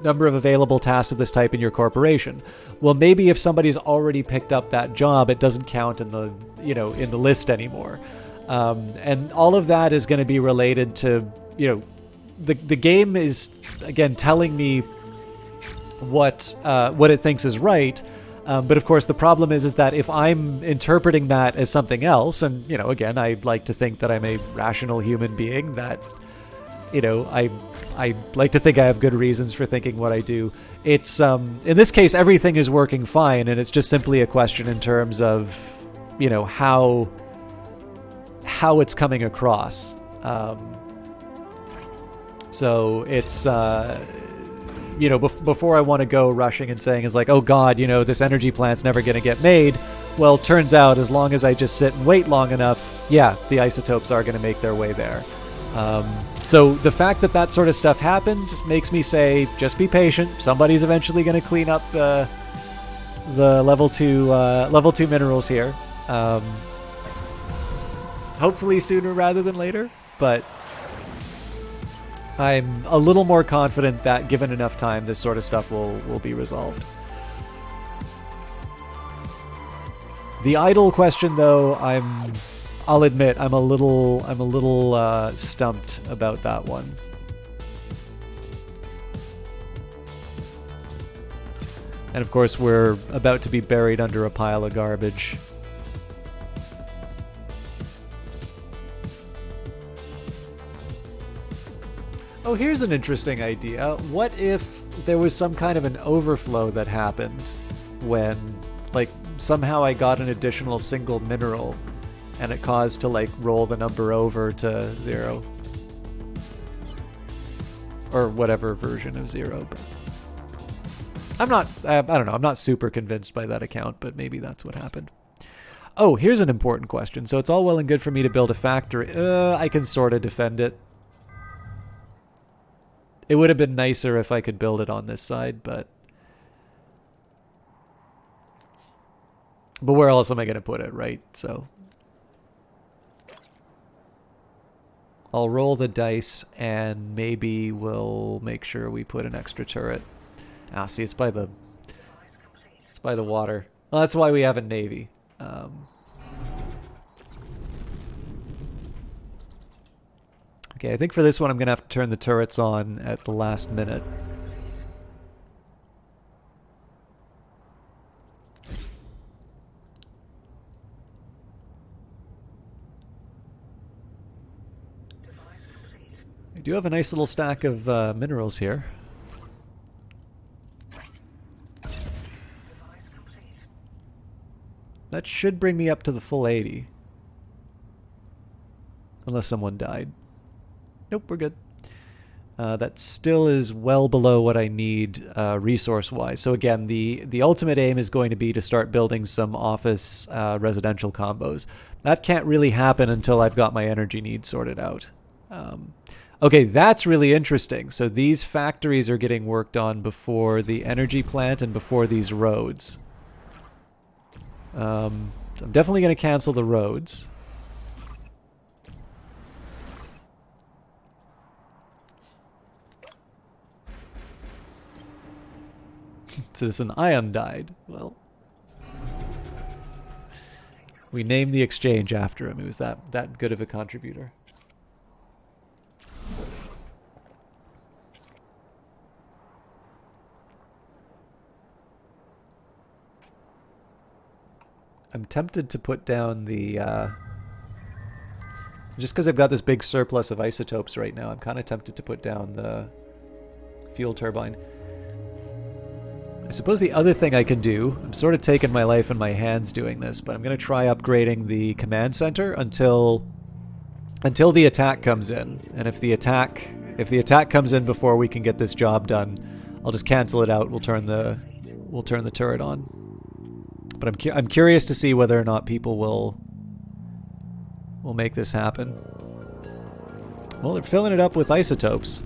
number of available tasks of this type in your corporation. Well, maybe if somebody's already picked up that job, it doesn't count in the, you know, in the list anymore. And all of that is going to be related to, you know, the game is, again, telling me what it thinks is right. But of course, the problem is that if I'm interpreting that as something else, and, you know, again, I like to think that I'm a rational human being, that, you know, I like to think I have good reasons for thinking what I do. It's, in this case, everything is working fine, and it's just simply a question in terms of, you know, how it's coming across. So it's, you know, before I want to go rushing and saying is like, oh God, you know, this energy plant's never going to get made. Well, turns out as long as I just sit and wait long enough, yeah, the isotopes are going to make their way there. So the fact that that sort of stuff happened makes me say, just be patient. Somebody's eventually going to clean up the level 2 minerals here. Hopefully sooner rather than later, but I'm a little more confident that given enough time, this sort of stuff will be resolved. The idle question, though, I'll admit I'm a little stumped about that one. And of course, we're about to be buried under a pile of garbage. Oh, here's an interesting idea. What if there was some kind of an overflow that happened when, like, somehow I got an additional single mineral and it caused to, like, roll the number over to 0? Or whatever version of 0. But I'm not, I don't know, I'm not super convinced by that account, but maybe that's what happened. Oh, here's an important question. So it's all well and good for me to build a factory. I can sort of defend it. It would have been nicer if I could build it on this side, but where else am I going to put it, right? So I'll roll the dice and maybe we'll make sure we put an extra turret. Ah, see, it's by the water. Well, that's why we have a navy. Okay, I think for this one I'm going to have to turn the turrets on at the last minute. I do have a nice little stack of minerals here. That should bring me up to the full 80. Unless someone died. Nope, we're good. That still is well below what I need resource-wise. So again, the ultimate aim is going to be to start building some office residential combos. That can't really happen until I've got my energy needs sorted out. Okay, that's really interesting. So these factories are getting worked on before the energy plant and before these roads. So I'm definitely going to cancel the roads. Citizen Ion died. Well, we named the exchange after him. He was that good of a contributor. I'm tempted to put down the just because I've got this big surplus of isotopes right now, I'm kind of tempted to put down the fuel turbine. I suppose the other thing I can do, I'm sort of taking my life in my hands doing this, but I'm going to try upgrading the command center until the attack comes in. And if the attack comes in before we can get this job done, I'll just cancel it out. We'll turn the turret on. But I'm curious to see whether or not people will make this happen. Well, they're filling it up with isotopes.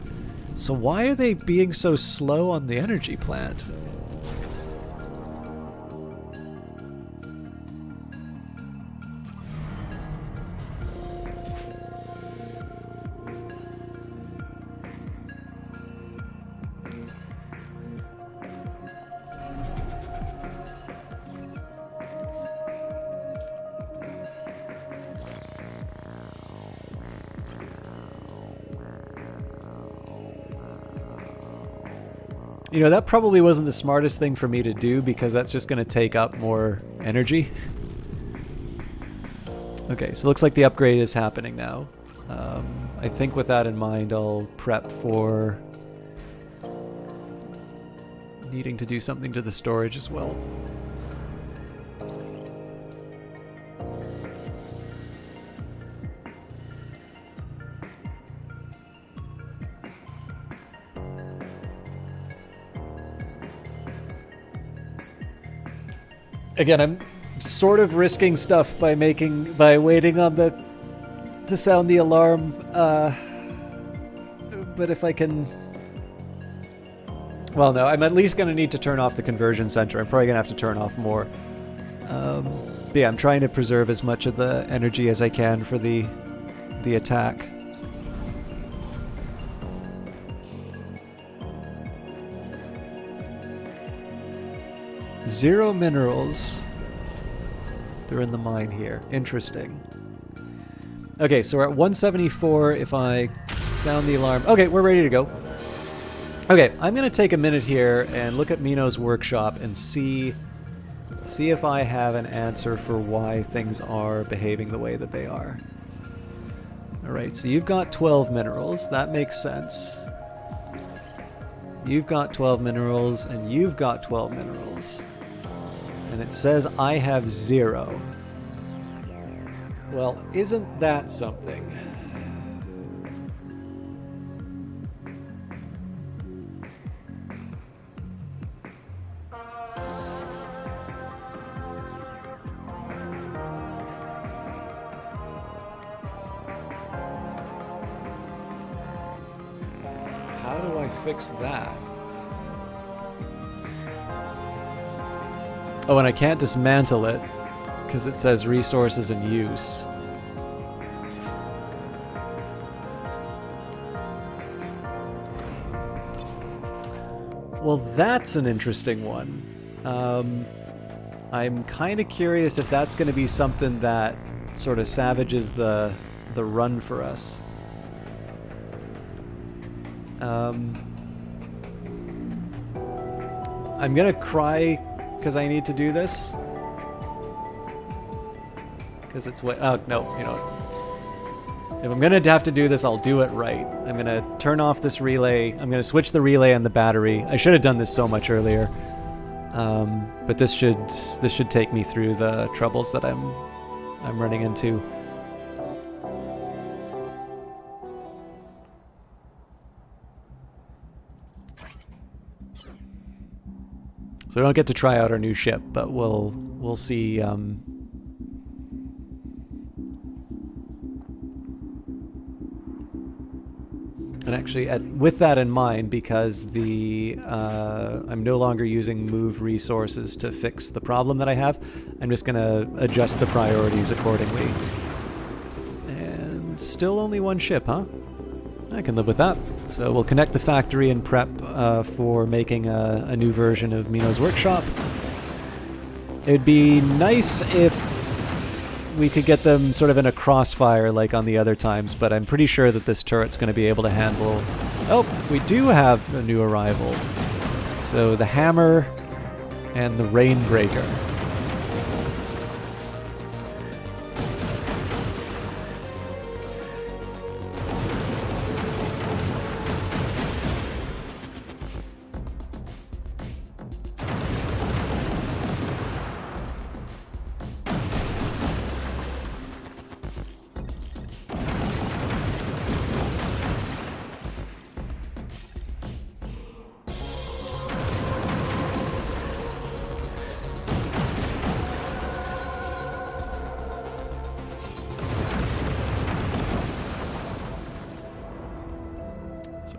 So why are they being so slow on the energy plant? You know, that probably wasn't the smartest thing for me to do because that's just going to take up more energy. Okay, so looks like the upgrade is happening now. I think with that in mind, I'll prep for needing to do something to the storage as well. Again, I'm sort of risking stuff by waiting on to sound the alarm. But if I can, well, no, I'm at least going to need to turn off the conversion center. I'm probably going to have to turn off more. But yeah, I'm trying to preserve as much of the energy as I can for the attack. Zero minerals. They're in the mine here. Interesting. Okay, so we're at 174 if I sound the alarm. Okay, we're ready to go. Okay, I'm going to take a minute here and look at Mino's workshop and see if I have an answer for why things are behaving the way that they are. Alright, so you've got 12 minerals. That makes sense. You've got 12 minerals, and you've got 12 minerals. And it says I have 0. Well, isn't that something? How do I fix that? Oh, and I can't dismantle it because it says resources in use. Well, that's an interesting one. I'm kind of curious if that's going to be something that sort of savages the run for us. I'm gonna cry because I need to do this. Because it's what. Oh, no, you know. If I'm gonna have to do this, I'll do it right. I'm gonna turn off this relay. I'm gonna switch the relay and the battery. I should have done this so much earlier. But this should take me through the troubles that I'm running into. So we don't get to try out our new ship, but we'll see. And actually, with that in mind, because I'm no longer using move resources to fix the problem that I have, I'm just going to adjust the priorities accordingly. And still only one ship, huh? I can live with that. So we'll connect the factory and prep for making a new version of Mino's workshop. It'd be nice if we could get them sort of in a crossfire like on the other times, but I'm pretty sure that this turret's going to be able to handle... Oh, we do have a new arrival. So the Hammer and the Rainbreaker.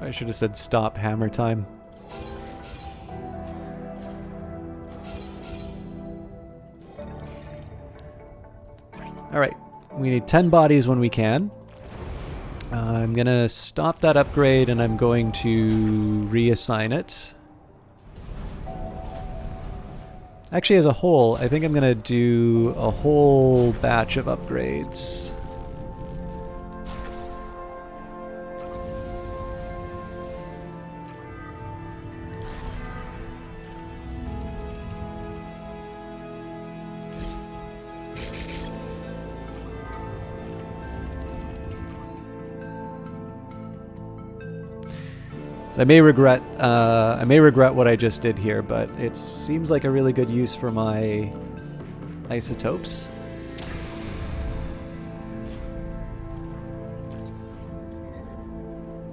I should have said stop hammer time. Alright, we need 10 bodies when we can. I'm gonna stop that upgrade and I'm going to reassign it. Actually, as a whole, I think I'm gonna do a whole batch of upgrades. So I may regret what I just did here, but it seems like a really good use for my isotopes.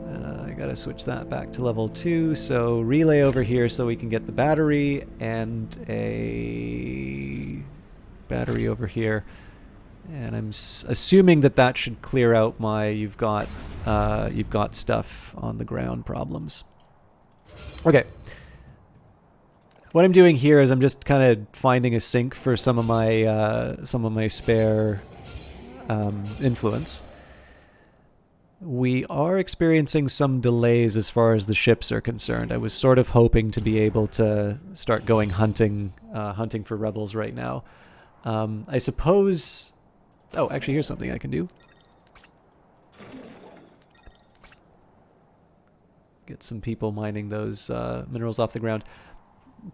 I gotta switch that back to level 2, so relay over here so we can get the battery and a battery over here. And I'm assuming that should clear out my you've got stuff on the ground problems. Okay. What I'm doing here is I'm just kind of finding a sink for some of my spare influence. We are experiencing some delays as far as the ships are concerned. I was sort of hoping to be able to start going hunting for rebels right now. I suppose... Oh, actually, here's something I can do. get some people mining those minerals off the ground.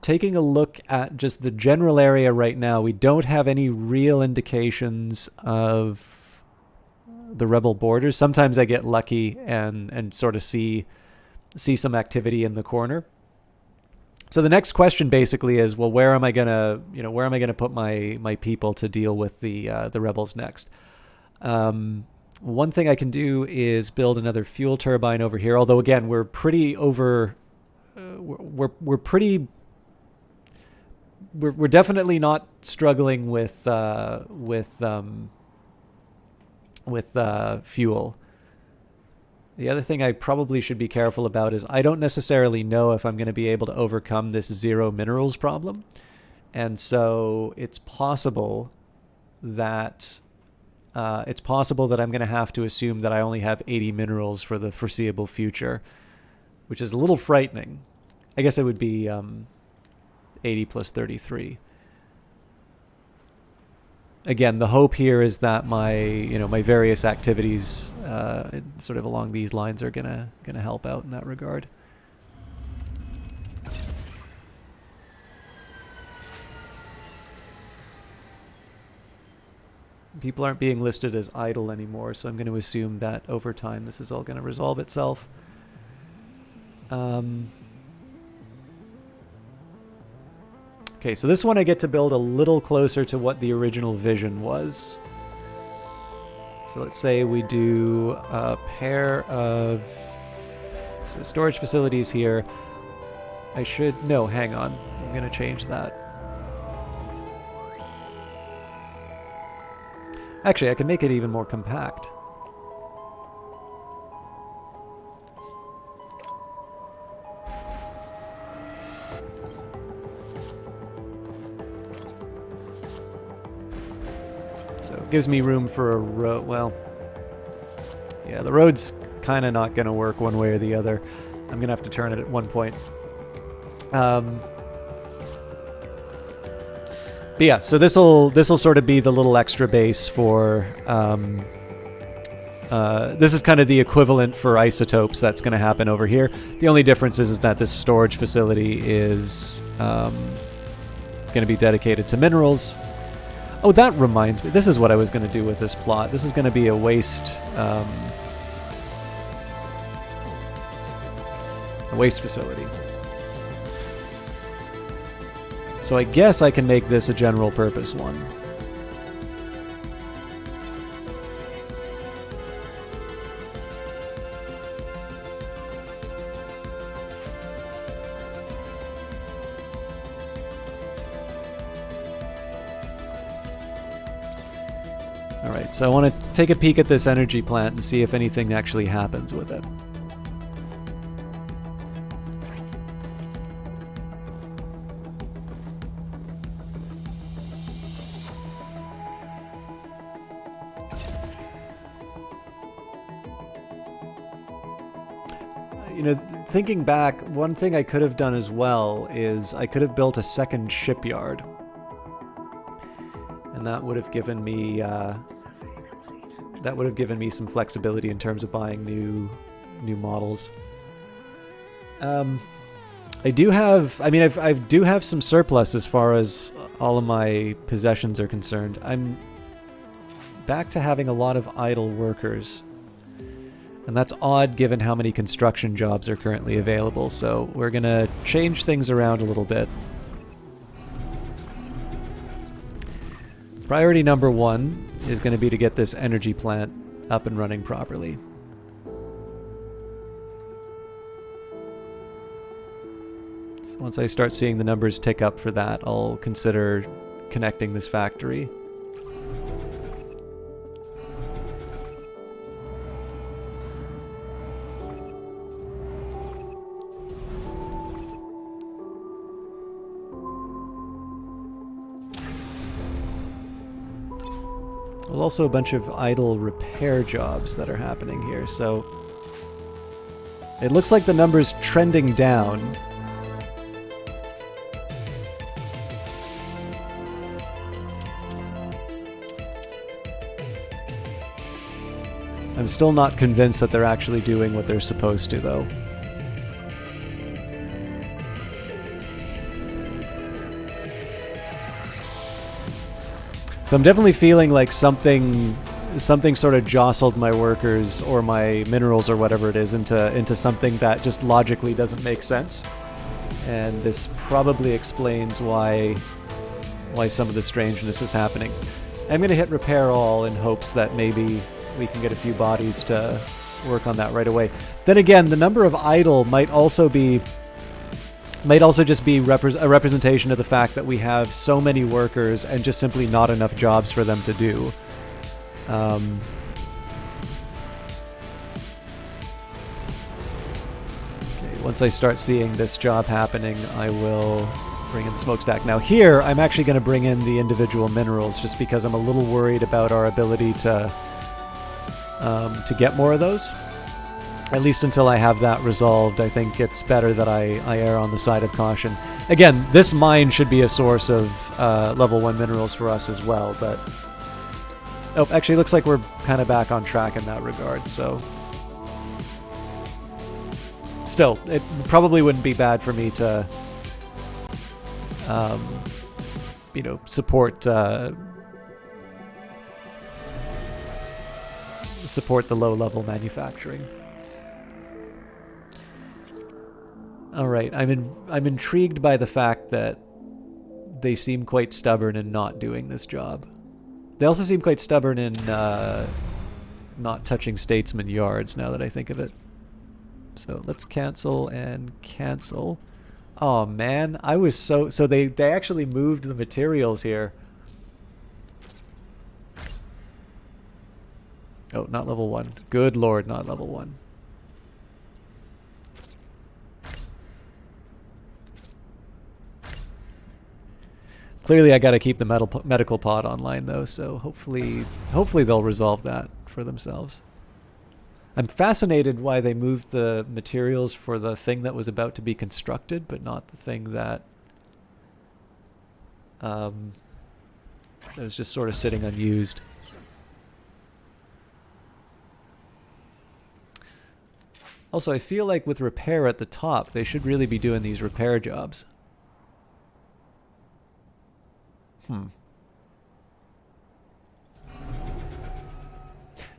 Taking a look at just the general area right now, we don't have any real indications of the rebel borders. Sometimes I get lucky and sort of see some activity in the corner. So the next question basically is, well, where am I gonna put my people to deal with the rebels next? One thing I can do is build another fuel turbine over here. Although again, we're pretty over. We're definitely not struggling with fuel. The other thing I probably should be careful about is I don't necessarily know if I'm going to be able to overcome this 0 minerals problem. And so it's possible that I'm going to have to assume that I only have 80 minerals for the foreseeable future, which is a little frightening. I guess it would be 80 plus 33. Again, the hope here is that my various activities sort of along these lines are gonna help out in that regard. People aren't being listed as idle anymore, so I'm going to assume that over time this is all going to resolve itself. Okay, so this one I get to build a little closer to what the original vision was. So let's say we do a pair of storage facilities here. No, hang on. I'm going to change that. Actually, I can make it even more compact. So it gives me room for a road. Well, yeah, the road's kind of not going to work one way or the other. I'm going to have to turn it at one point. But yeah, so this'll sort of be the little extra base for. This is kind of the equivalent for isotopes that's going to happen over here. The only difference is that this storage facility is going to be dedicated to minerals. Oh, that reminds me. This is what I was going to do with this plot. This is going to be a waste facility. So I guess I can make this a general purpose one. Alright, so I want to take a peek at this energy plant and see if anything actually happens with it. You know, thinking back, one thing I could have done as well is I could have built a second shipyard. And that would have given me some flexibility in terms of buying new models. I do have some surplus as far as all of my possessions are concerned. I'm back to having a lot of idle workers. And that's odd given how many construction jobs are currently available, so we're gonna change things around a little bit. Priority number 1 is going to be to get this energy plant up and running properly. So once I start seeing the numbers tick up for that, I'll consider connecting this factory. There's also a bunch of idle repair jobs that are happening here, so it looks like the number's trending down. I'm still not convinced that they're actually doing what they're supposed to, though. So I'm definitely feeling like something sort of jostled my workers or my minerals or whatever it is into something that just logically doesn't make sense. And this probably explains why some of the strangeness is happening. I'm going to hit repair all in hopes that maybe we can get a few bodies to work on that right away. Then again, the number of idle might also just be a representation of the fact that we have so many workers and just simply not enough jobs for them to do. Okay, once I start seeing this job happening, I will bring in the smokestack. Now here, I'm actually going to bring in the individual minerals just because I'm a little worried about our ability to get more of those. At least until I have that resolved, I think it's better that I err on the side of caution. Again, this mine should be a source of level 1 minerals for us as well, but... Oh, actually looks like we're kind of back on track in that regard, so... Still, it probably wouldn't be bad for me to... support... support the low-level manufacturing. All right, I'm intrigued by the fact that they seem quite stubborn in not doing this job. They also seem quite stubborn in not touching Statesman Yards, now that I think of it. So let's cancel and cancel. Oh man, I was so they actually moved the materials here. Oh, not level 1. Good lord, not level 1. Clearly, I got to keep the medical pod online, though, so hopefully they'll resolve that for themselves. I'm fascinated why they moved the materials for the thing that was about to be constructed, but not the thing that was just sort of sitting unused. Also, I feel like with repair at the top, they should really be doing these repair jobs.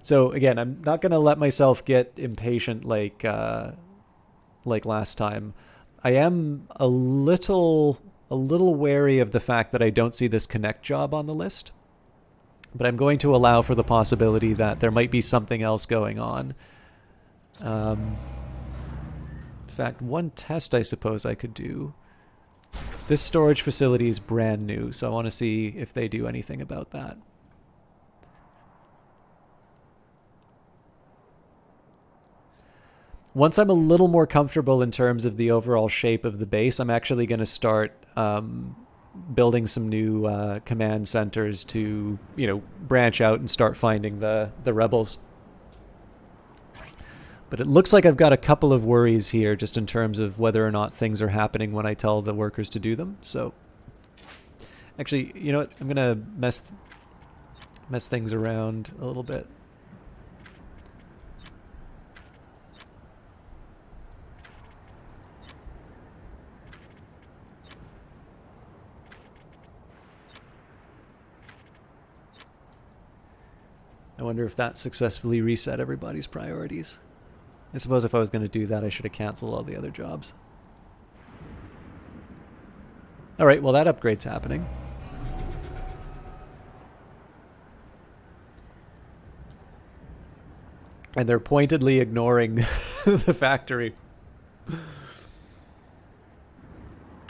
So again, I'm not going to let myself get impatient like last time. I am a little wary of the fact that I don't see this connect job on the list, but I'm going to allow for the possibility that there might be something else going on. In fact, one test I suppose I could do. This storage facility is brand new, so I want to see if they do anything about that. Once I'm a little more comfortable in terms of the overall shape of the base, I'm actually going to start building some new command centers to, branch out and start finding the rebels. But it looks like I've got a couple of worries here just in terms of whether or not things are happening when I tell the workers to do them. So, actually, you know what? I'm going to mess things around a little bit. I wonder if that successfully reset everybody's priorities. I suppose if I was going to do that, I should have canceled all the other jobs. Alright, well that upgrade's happening. And they're pointedly ignoring the factory.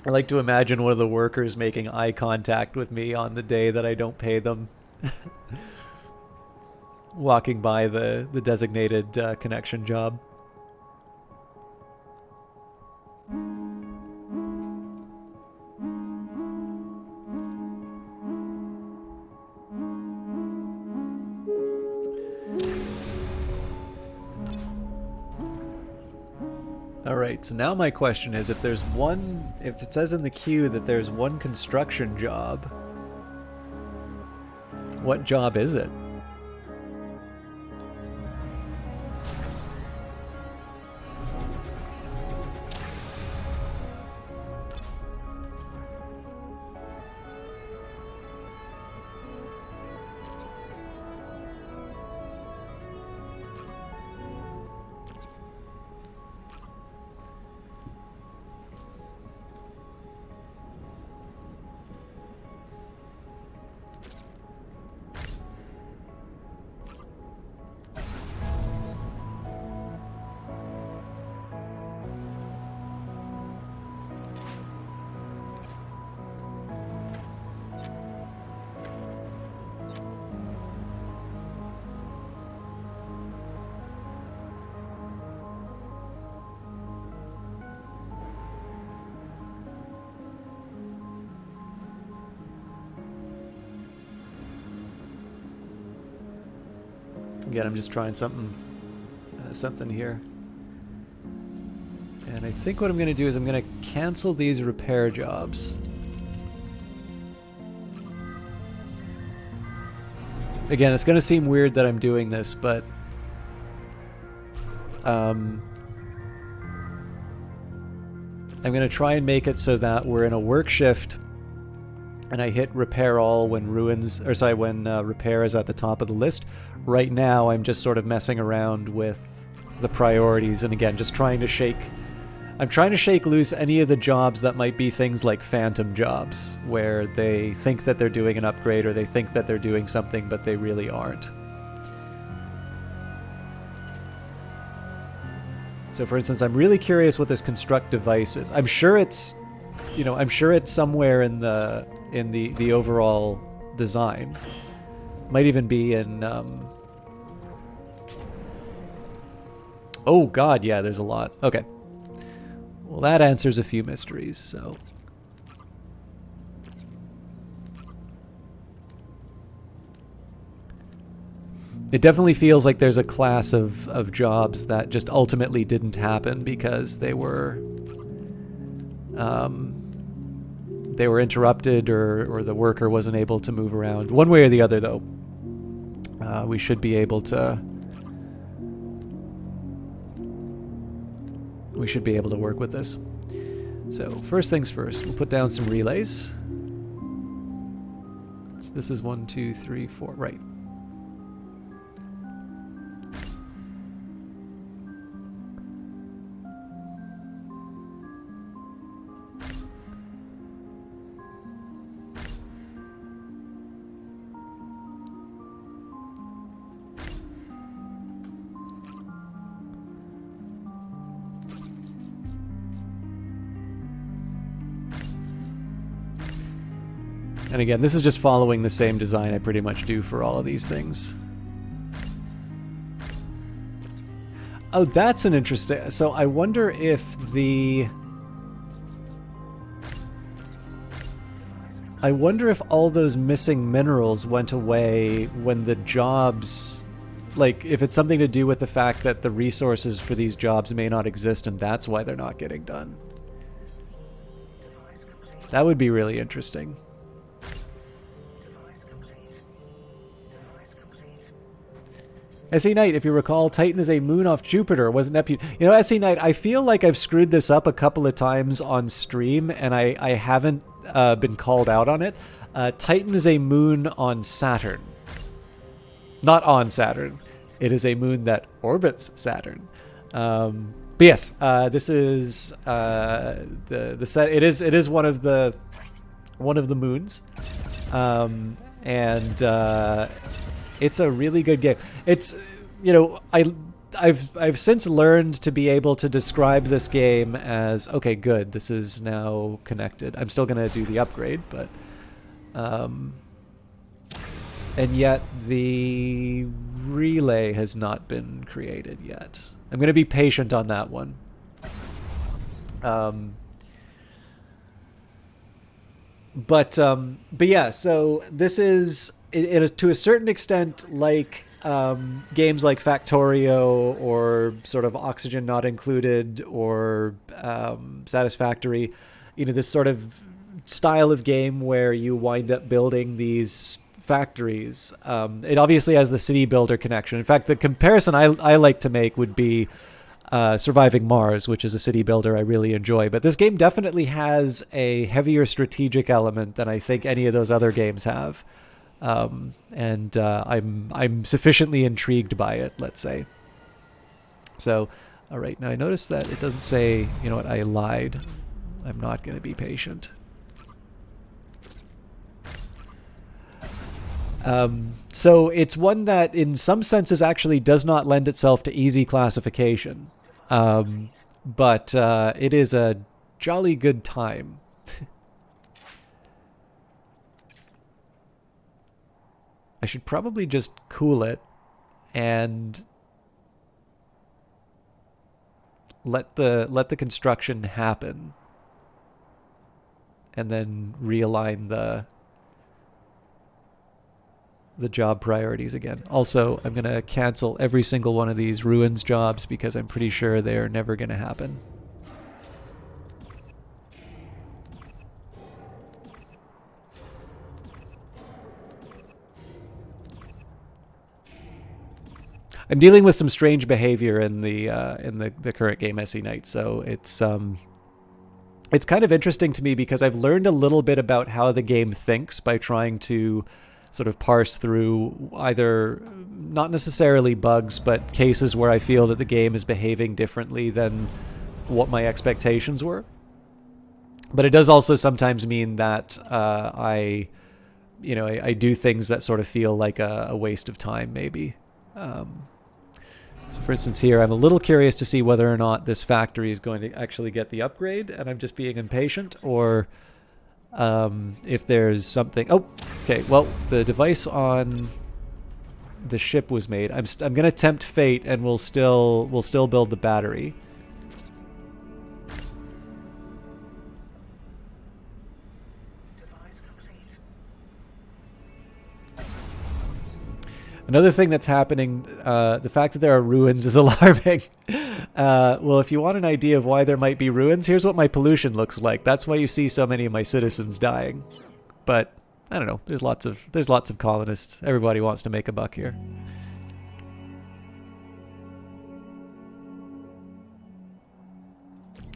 I like to imagine one of the workers making eye contact with me on the day that I don't pay them. Walking by the designated connection job. Alright, so now my question is, if it says in the queue that there's one construction job, what job is it? Again, I'm just trying something here. And I think what I'm going to do is I'm going to cancel these repair jobs. Again, it's going to seem weird that I'm doing this, but I'm going to try and make it so that we're in a work shift and I hit repair all when repair is at the top of the list. Right now, I'm just sort of messing around with the priorities, and again, just trying to shake loose any of the jobs that might be things like phantom jobs, where they think that they're doing an upgrade or they think that they're doing something, but they really aren't. So for instance, I'm really curious what this construct device is. I'm sure it's somewhere in the overall design. Might even be in oh god, yeah, there's a lot. Okay. Well, that answers a few mysteries, so. It definitely feels like there's a class of jobs that just ultimately didn't happen because they were interrupted or the worker wasn't able to move around. One way or the other, though, we should be able to work with this. So first things first, we'll put down some relays. This is 1, 2, 3, 4, right. And again, this is just following the same design I pretty much do for all of these things. Oh, that's an interesting... So I wonder if all those missing minerals went away when the jobs... Like, if it's something to do with the fact that the resources for these jobs may not exist and that's why they're not getting done. That would be really interesting. SE Knight, if you recall, Titan is a moon off Jupiter, it wasn't Neptune. You know, SE Knight, I feel like I've screwed this up a couple of times on stream, and I haven't been called out on it. Titan is a moon on Saturn. Not on Saturn. It is a moon that orbits Saturn. But yes, this is the set. It is one of the moons, and it's a really good game. It's, you know, I've since learned to be able to describe this game as, okay, good, this is now connected. I'm still gonna do the upgrade, but and yet the relay has not been created yet. I'm gonna be patient on that one. But yeah, so this is it is to a certain extent like games like Factorio or sort of Oxygen Not Included or Satisfactory, you know, this sort of style of game where you wind up building these factories. It obviously has the city builder connection. In fact, the comparison I like to make would be Surviving Mars, which is a city builder I really enjoy. But this game definitely has a heavier strategic element than I think any of those other games have. And I'm sufficiently intrigued by it, let's say. So, all right, now I noticed that it doesn't say, you know what, I lied. I'm not going to be patient. So it's one that in some senses actually does not lend itself to easy classification. But it is a jolly good time. I should probably just cool it and let the construction happen and then realign the the job priorities again. Also, I'm going to cancel every single one of these ruins jobs because I'm pretty sure they are never going to happen. I'm dealing with some strange behavior in the current game SE Knight, so it's kind of interesting to me because I've learned a little bit about how the game thinks by trying to sort of parse through either not necessarily bugs, but cases where I feel that the game is behaving differently than what my expectations were. But it does also sometimes mean that I do things that sort of feel like a waste of time, maybe. So for instance here, I'm a little curious to see whether or not this factory is going to actually get the upgrade, and I'm just being impatient, or if there's something... Oh, okay, well, the device on the ship was made. I'm going to tempt fate, and we'll still build the battery. Device complete. Another thing that's happening, the fact that there are ruins is alarming. Well, if you want an idea of why there might be ruins, here's what my pollution looks like. That's why you see so many of my citizens dying. But I don't know. There's lots of colonists. Everybody wants to make a buck here.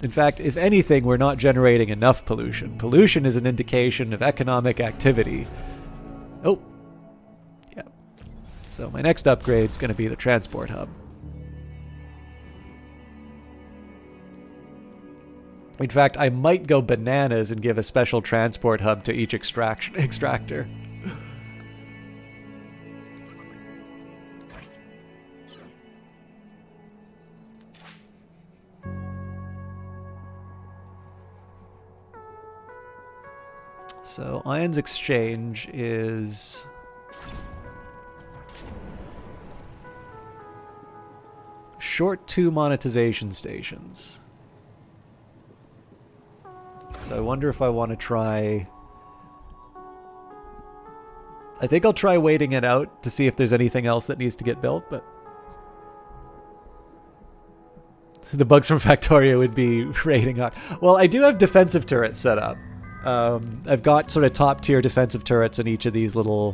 In fact, if anything, we're not generating enough pollution. Pollution is an indication of economic activity. Oh. Yeah. So my next upgrade is going to be the transport hub. In fact, I might go bananas and give a special transport hub to each extractor. So Ions Exchange is... short 2 monetization stations. So I wonder if I want to try... I think I'll try waiting it out to see if there's anything else that needs to get built, but... the bugs from Factorio would be rating on... Well, I do have defensive turrets set up. I've got sort of top-tier defensive turrets in each of these little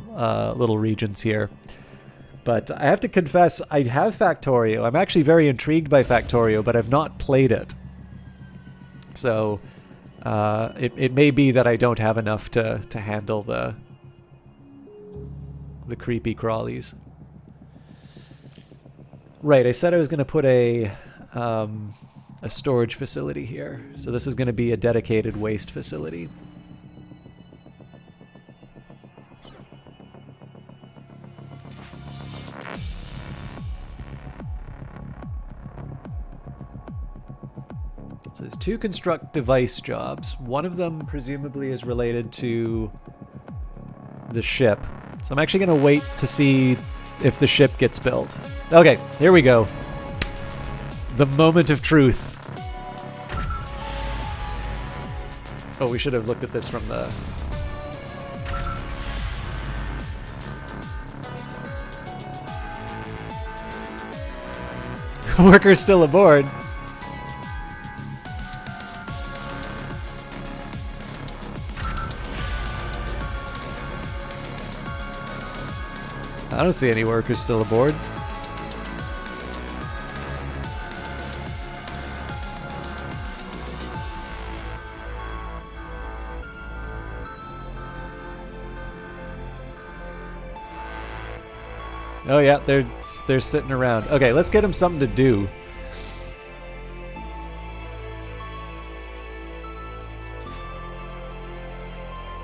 regions here. But I have to confess, I have Factorio. I'm actually very intrigued by Factorio, but I've not played it. So... it may be that I don't have enough to handle the creepy crawlies. Right, I said I was going to put a storage facility here. So this is going to be a dedicated waste facility. So there's 2 construct device jobs. One of them presumably is related to the ship. So I'm actually going to wait to see if the ship gets built. Okay, here we go. The moment of truth. Oh, we should have looked at this from the... Workers still aboard. I don't see any workers still aboard. Oh yeah, they're sitting around. Okay, let's get them something to do.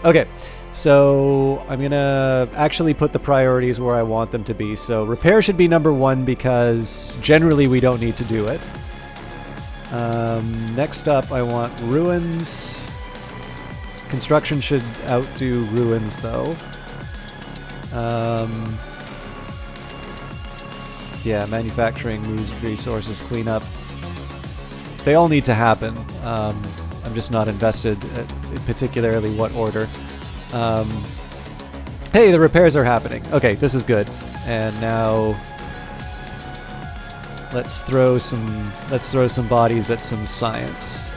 Okay. So I'm gonna actually put the priorities where I want them to be. So repair should be number 1 because generally we don't need to do it. Next up I want ruins. Construction should outdo ruins though. Yeah, manufacturing, resources, cleanup. They all need to happen. I'm just not invested in particularly what order. Hey, the repairs are happening. Okay, this is good. And now let's throw some bodies at some science.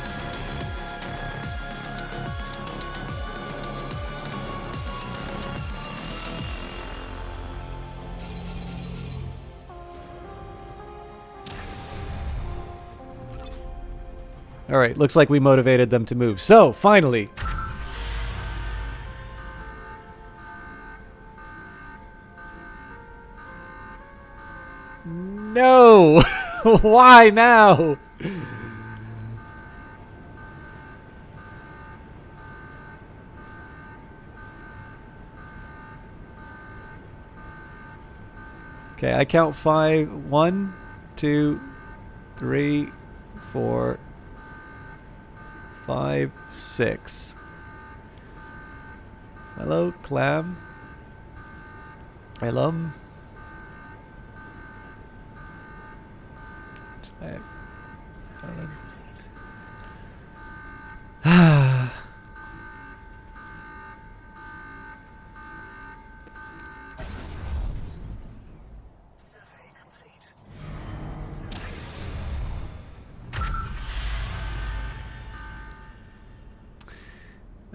All right, looks like we motivated them to move. So, finally. No! Why now? Okay, I count 5. 1, 2, 3, 4, 5, 6. Hello, clam. Hello. Survey complete.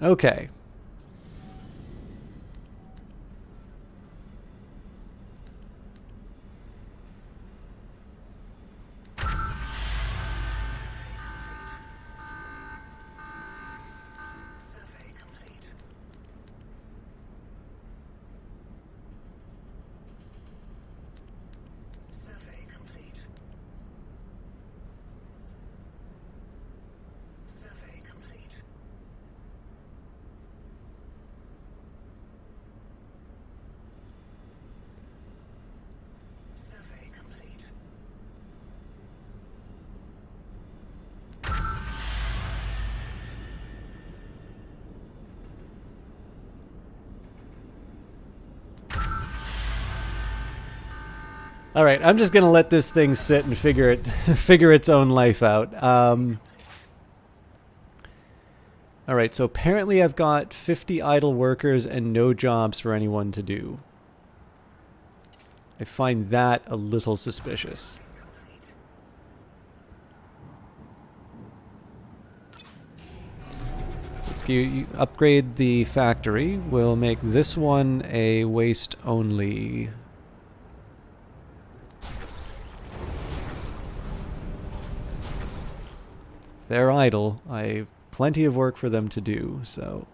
Okay. Survey complete. Survey complete. Survey complete. Survey complete. All right, I'm just gonna let this thing sit and figure its own life out. All right, so apparently I've got 50 idle workers and no jobs for anyone to do. I find that a little suspicious. So let's upgrade the factory. We'll make this one a waste only. If they're idle, I've plenty of work for them to do, so...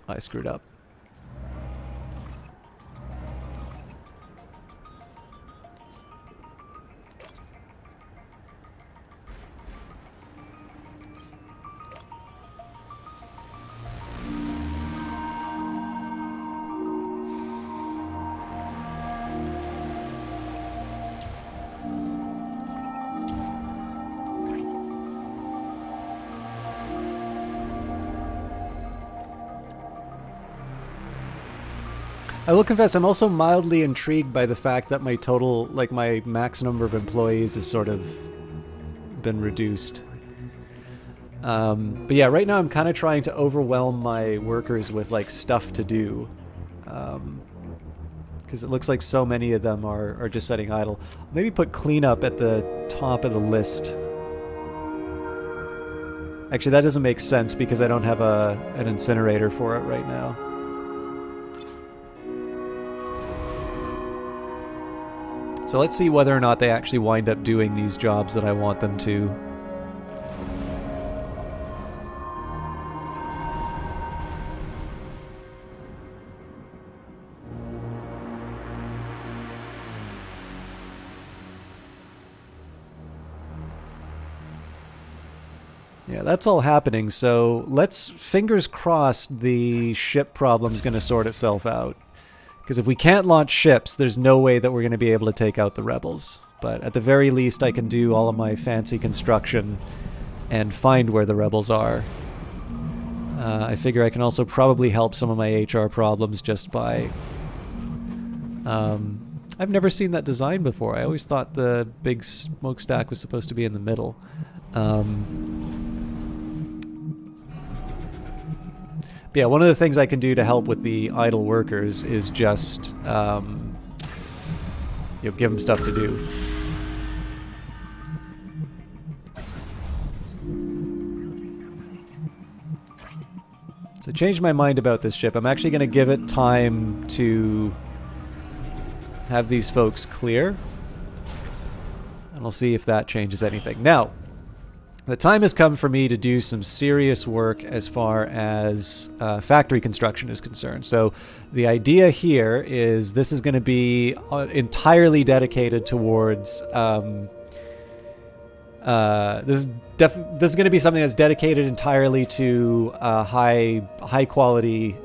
I screwed up. I will confess, I'm also mildly intrigued by the fact that my total, like my max number of employees has sort of been reduced. But yeah, right now I'm kind of trying to overwhelm my workers with like stuff to do. Because it looks like so many of them are just sitting idle. Maybe put cleanup at the top of the list. Actually, that doesn't make sense because I don't have an incinerator for it right now. So let's see whether or not they actually wind up doing these jobs that I want them to. Yeah, that's all happening, so let's fingers crossed the ship problem's going to sort itself out. Because if we can't launch ships, there's no way that we're going to be able to take out the rebels. But at the very least, I can do all of my fancy construction and find where the rebels are. I figure I can also probably help some of my HR problems just by I've never seen that design before. I always thought the big smokestack was supposed to be in the middle. But yeah, one of the things I can do to help with the idle workers is just give them stuff to do. So I changed my mind about this ship. I'm actually going to give it time to have these folks clear. And I'll see if that changes anything. Now, the time has come for me to do some serious work as far as factory construction is concerned. So the idea here is this is going to be entirely dedicated towards... this is going to be something that's dedicated entirely to high quality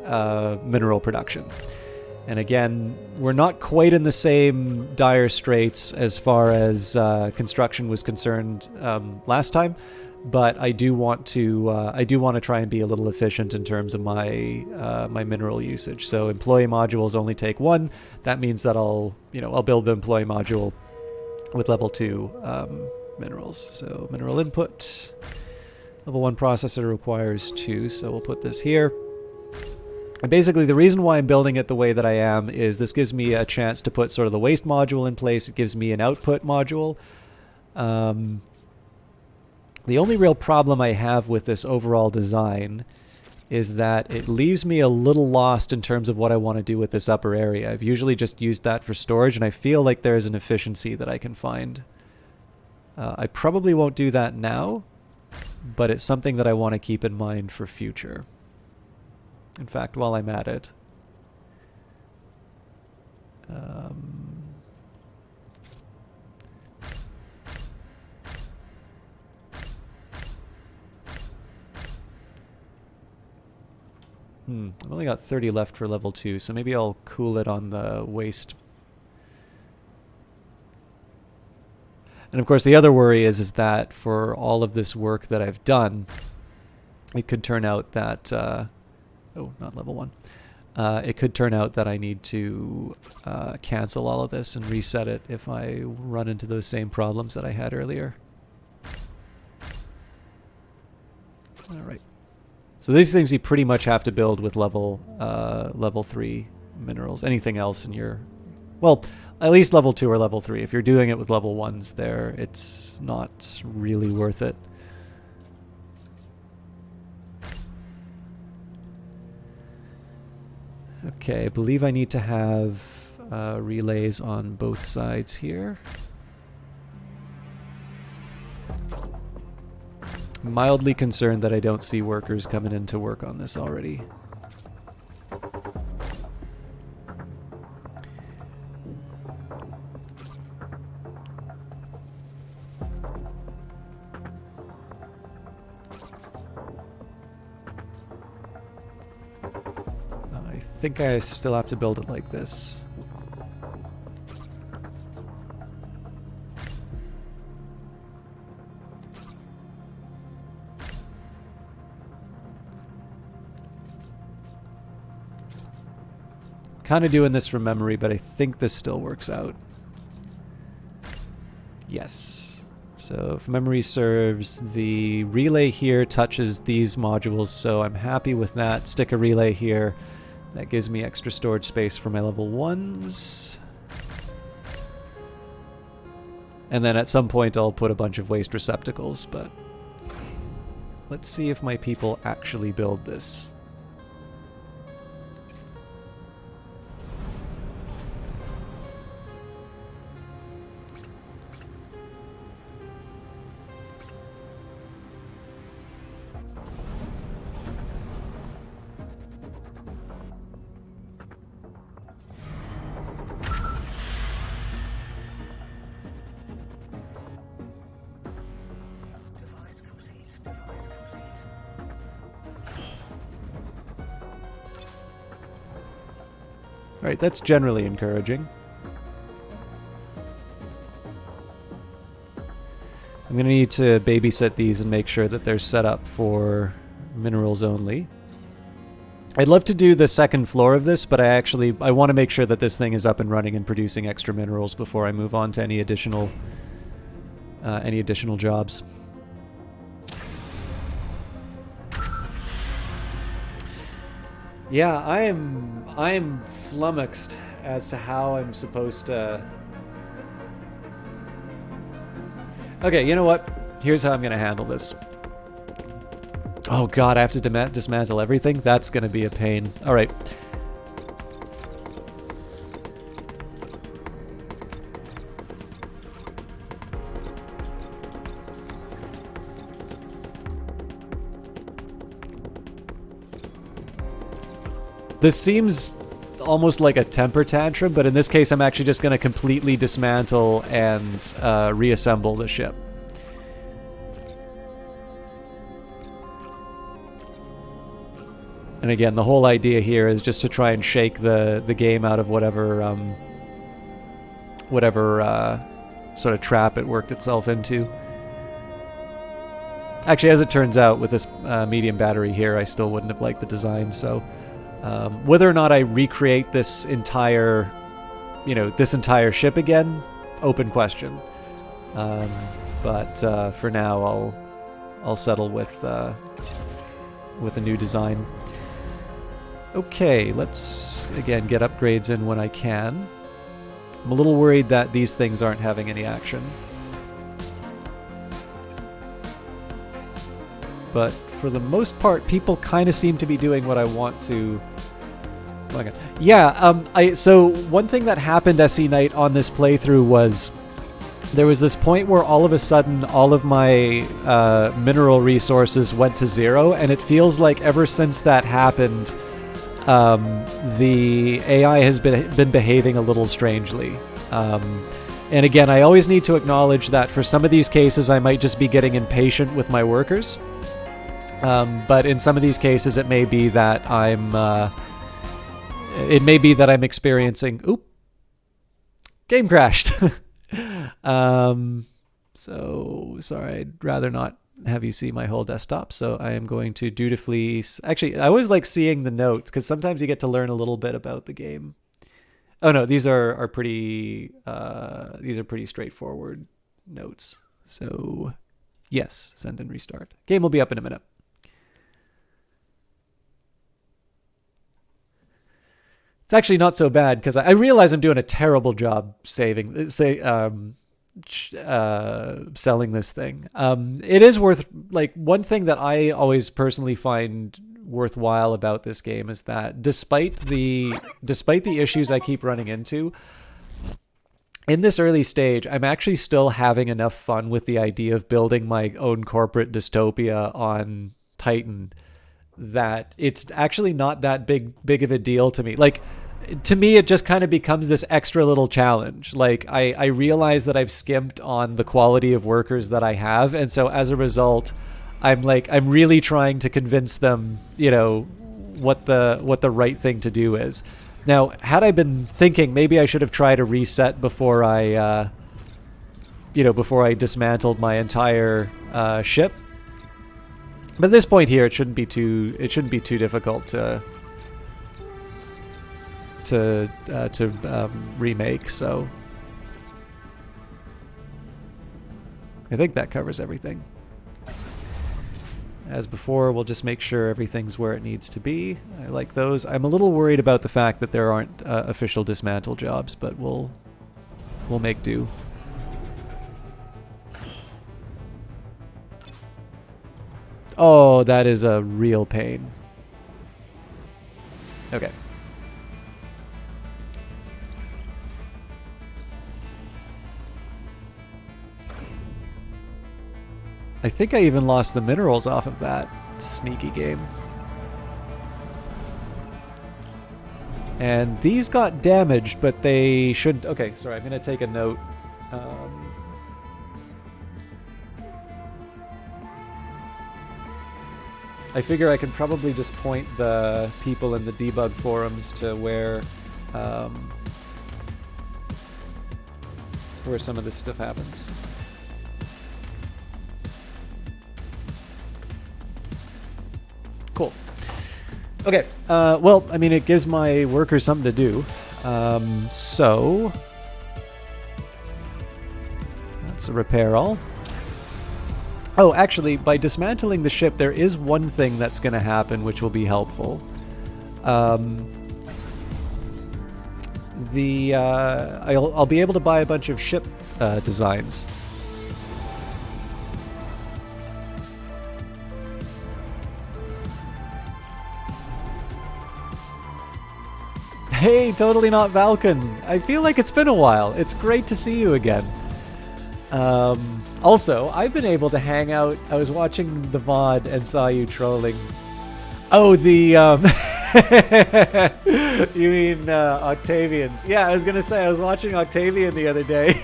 mineral production. And again, we're not quite in the same dire straits as far as construction was concerned last time, but I do want to try and be a little efficient in terms of my my mineral usage. So employee modules only take 1. That means that I'll build the employee module with level 2 minerals. So mineral input, level 1 processor requires 2, so we'll put this here. And basically the reason why I'm building it the way that I am is this gives me a chance to put sort of the waste module in place. It gives me an output module. The only real problem I have with this overall design is that it leaves me a little lost in terms of what I want to do with this upper area. I've usually just used that for storage, and I feel like there's an efficiency that I can find. I probably won't do that now, but it's something that I want to keep in mind for future. In fact, while I'm at it, I've only got 30 left for level 2, so maybe I'll cool it on the waste. And of course, the other worry is that for all of this work that I've done, it could turn out that... oh, not level 1. It could turn out that I need to cancel all of this and reset it if I run into those same problems that I had earlier. Alright. So these things you pretty much have to build with level 3 minerals. Anything else in your... Well, at least level 2 or level 3. If you're doing it with level 1s there, it's not really worth it. Okay, I believe I need to have relays on both sides here. Mildly concerned that I don't see workers coming in to work on this already. I think I still have to build it like this. Kind of doing this from memory, but I think this still works out. Yes. So if memory serves, the relay here touches these modules, so I'm happy with that. Stick a relay here. That gives me extra storage space for my level 1s. And then at some point I'll put a bunch of waste receptacles, but let's see if my people actually build this. Alright, that's generally encouraging. I'm going to need to babysit these and make sure that they're set up for minerals only. I'd love to do the second floor of this, but I want to make sure that this thing is up and running and producing extra minerals before I move on to any additional jobs. Yeah, I am flummoxed as to how I'm supposed to. Okay, you know what? Here's how I'm gonna handle this. Oh god, I have to dismantle everything? That's gonna be a pain. Alright. This seems almost like a temper tantrum, but in this case I'm actually just gonna completely dismantle and reassemble the ship. And again, the whole idea here is just to try and shake the game out of whatever sort of trap it worked itself into. Actually, as it turns out, with this medium battery here, I still wouldn't have liked the design. So whether or not I recreate this entire ship again, open question. But for now, I'll settle with a new design. Okay, let's, again, get upgrades in when I can. I'm a little worried that these things aren't having any action. But for the most part, people kind of seem to be doing what I want to. Oh my God. Yeah, so one thing that happened, SE Knight, on this playthrough was there was this point where all of a sudden all of my mineral resources went to 0, and it feels like ever since that happened, the AI has been behaving a little strangely. And again, I always need to acknowledge that for some of these cases I might just be getting impatient with my workers. But in some of these cases it may be that I'm experiencing game crashed. So sorry, I'd rather not have you see my whole desktop, so I am going to dutifully. Actually, I always like seeing the notes because sometimes you get to learn a little bit about the game. Oh no, these are pretty straightforward notes. So yes, send and restart. Game will be up in a minute. It's actually not so bad because I realize I'm doing a terrible job selling this thing. It is worth, like, one thing that I always personally find worthwhile about this game is that despite the issues I keep running into in this early stage, I'm actually still having enough fun with the idea of building my own corporate dystopia on Titan that it's actually not that big of a deal to me. Like, to me, it just kind of becomes this extra little challenge. Like, I realize that I've skimped on the quality of workers that I have, and so as a result, I'm really trying to convince them, what the right thing to do is. Now, had I been thinking maybe I should have tried a reset before I dismantled my entire ship. But at this point here, it shouldn't be too difficult to remake. So I think that covers everything. As before, we'll just make sure everything's where it needs to be. I like those. I'm a little worried about the fact that there aren't official dismantle jobs, but we'll make do. Oh, that is a real pain. Okay. I think I even lost the minerals off of that sneaky game. And these got damaged, but they should... Okay, sorry, I'm going to take a note. I figure I can probably just point the people in the debug forums to where some of this stuff happens. Cool. Okay, well, I mean, it gives my workers something to do. So... That's a repair all. Oh, actually, by dismantling the ship, there is one thing that's going to happen which will be helpful. I'll be able to buy a bunch of ship designs. Hey, totally not Valken. I feel like it's been a while. It's great to see you again. Also, I've been able to hang out. I was watching the VOD and saw you trolling. Oh, the you mean Octavians? Yeah, I was gonna say I was watching Octavian the other day.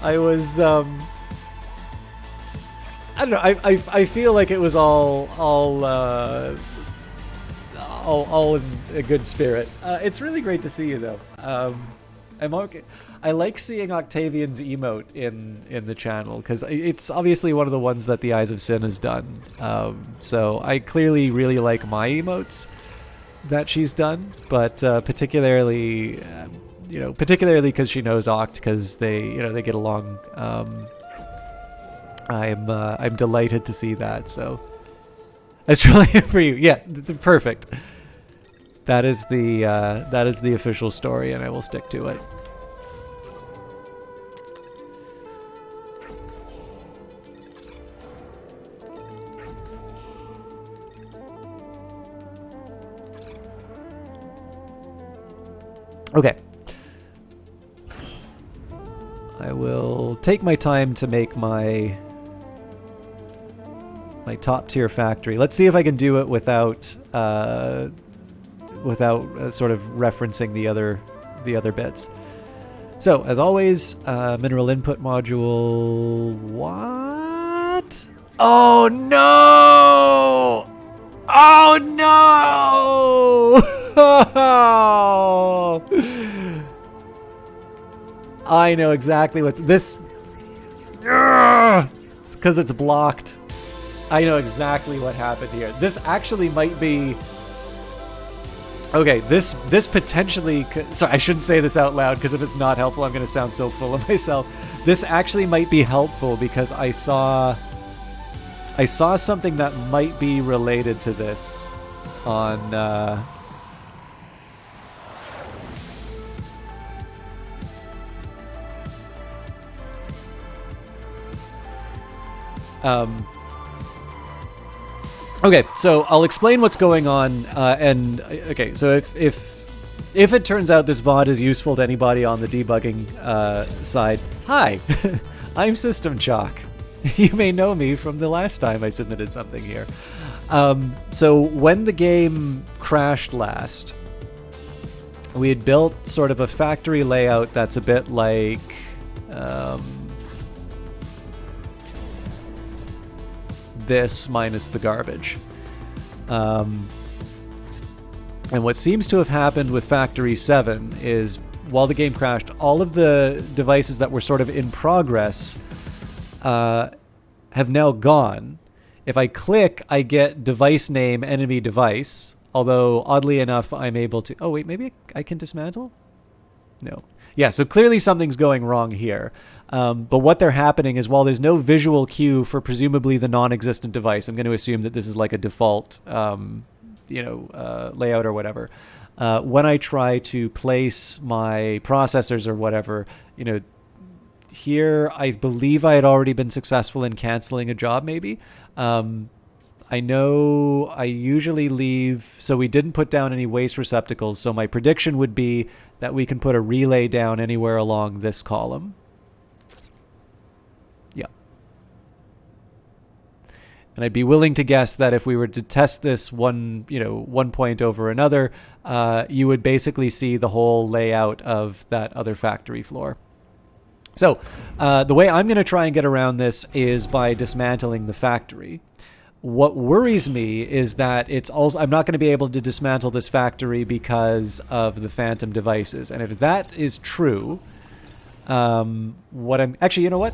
I was I don't know. I feel like it was all in a good spirit. It's really great to see you though. I'm okay. I like seeing Octavian's emote in the channel because it's obviously one of the ones that the Eyes of Sin has done. So I clearly really like my emotes that she's done, but particularly because she knows Oct, because they get along. I'm delighted to see that. So that's really for you. Yeah, perfect. That is the official story, and I will stick to it. Okay. I will take my time to make my top tier factory. Let's see if I can do it without sort of referencing the other bits. So, as always, mineral input module. What? Oh no! Oh no! I know exactly what this. It's because it's blocked. I know exactly what happened here. This actually might be. Okay, this potentially. Sorry, I shouldn't say this out loud because if it's not helpful, I'm going to sound so full of myself. This actually might be helpful because I saw something that might be related to this on. Okay, so I'll explain what's going on, and okay, so if it turns out this VOD is useful to anybody on the debugging side, hi, I'm System Chalk. You may know me from the last time I submitted something here. So when the game crashed last, we had built sort of a factory layout that's a bit like this minus the garbage. And what seems to have happened with Factory 7 is while the game crashed, all of the devices that were sort of in progress have now gone. If I click, I get device name enemy device, although oddly enough I'm able to... Oh wait, maybe I can dismantle? No. Yeah, so clearly something's going wrong here. But what they're happening is while there's no visual cue for presumably the non-existent device, I'm going to assume that this is like a default, layout or whatever. When I try to place my processors or whatever, here I believe I had already been successful in canceling a job maybe. I know I usually leave, so we didn't put down any waste receptacles, so my prediction would be that we can put a relay down anywhere along this column. Yeah. And I'd be willing to guess that if we were to test this one point over another, you would basically see the whole layout of that other factory floor. So the way I'm going to try and get around this is by dismantling the factory. What worries me is that I'm not going to be able to dismantle this factory because of the phantom devices. And if that is true, actually, you know what?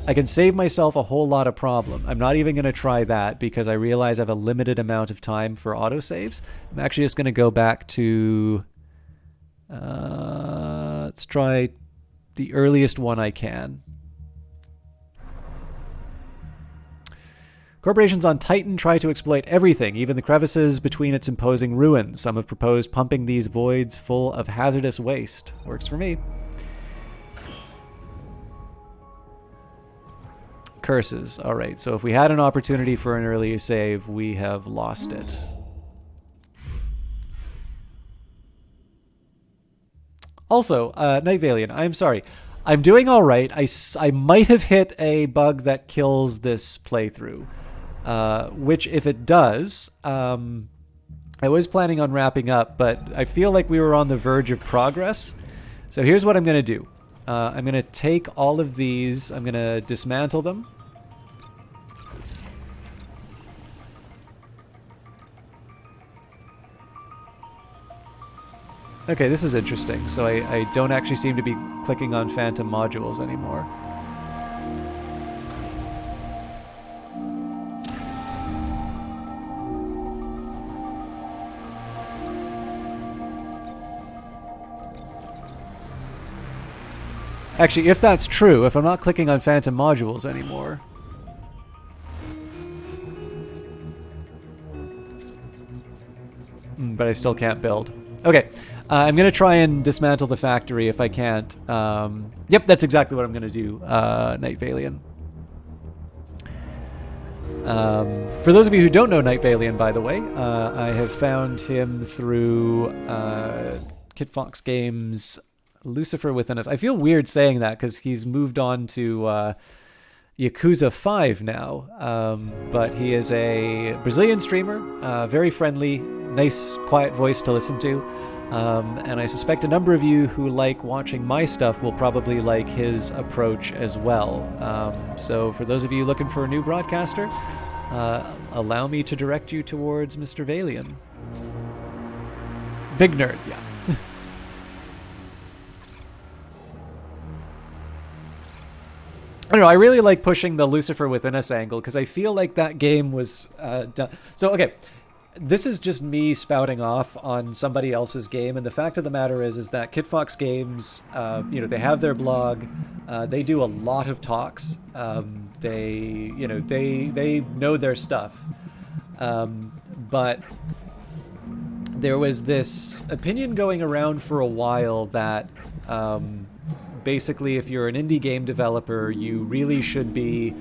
I can save myself a whole lot of problem. I'm not even going to try that because I realize I have a limited amount of time for autosaves. I'm actually just going to go back to... let's try the earliest one I can. Corporations on Titan try to exploit everything, even the crevices between its imposing ruins. Some have proposed pumping these voids full of hazardous waste. Works for me. Curses. Alright, so if we had an opportunity for an early save, we have lost it. Also, Night Valiant, I'm sorry. I'm doing alright. I might have hit a bug that kills this playthrough. Which, if it does, I was planning on wrapping up, but I feel like we were on the verge of progress. So here's what I'm going to do. I'm going to take all of these, I'm going to dismantle them. Okay, this is interesting. So I don't actually seem to be clicking on phantom modules anymore. Actually, if that's true, if I'm not clicking on phantom modules anymore... but I still can't build. Okay, I'm going to try and dismantle the factory if I can't. Yep, that's exactly what I'm going to do, Night Valiant. For those of you who don't know Night Valiant, by the way, I have found him through Kit Fox Games' Lucifer Within Us. I feel weird saying that because he's moved on to Yakuza 5 now, but he is a Brazilian streamer, very friendly, nice, quiet voice to listen to, and I suspect a number of you who like watching my stuff will probably like his approach as well. So for those of you looking for a new broadcaster, allow me to direct you towards Mr. Valiant. Big nerd, yeah. I don't know, I really like pushing the Lucifer Within Us angle because I feel like that game was done. So, okay, this is just me spouting off on somebody else's game, and the fact of the matter is that Kit Fox Games, you know, they have their blog, they do a lot of talks, they know their stuff, but there was this opinion going around for a while that basically, if you're an indie game developer, you really should be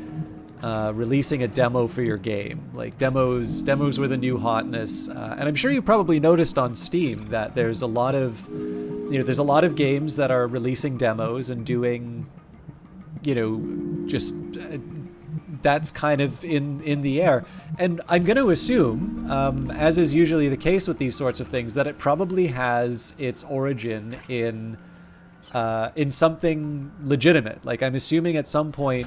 releasing a demo for your game. Like demos were the new hotness, and I'm sure you probably noticed on Steam that there's a lot of, there's a lot of games that are releasing demos and doing, just that's kind of in the air. And I'm going to assume, as is usually the case with these sorts of things, that it probably has its origin in something legitimate. Like, I'm assuming at some point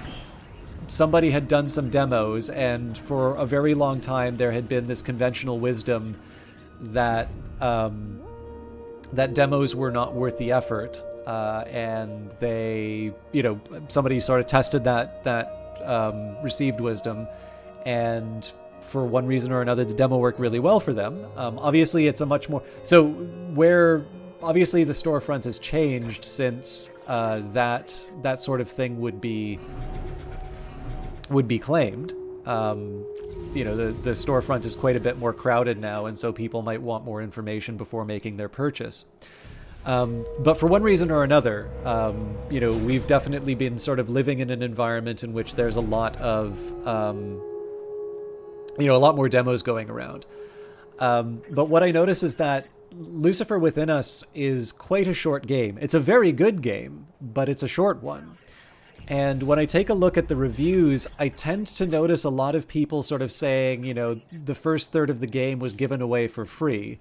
somebody had done some demos, and for a very long time there had been this conventional wisdom that that demos were not worth the effort, and they, somebody sort of tested that received wisdom, and for one reason or another the demo worked really well for them. Obviously it's a much more, so where obviously the storefront has changed since that sort of thing would be claimed. The storefront is quite a bit more crowded now, and so people might want more information before making their purchase. But for one reason or another, we've definitely been sort of living in an environment in which there's a lot of, a lot more demos going around. But what I notice is that Lucifer Within Us is quite a short game. It's a very good game, but it's a short one. And when I take a look at the reviews, I tend to notice a lot of people sort of saying, the first third of the game was given away for free.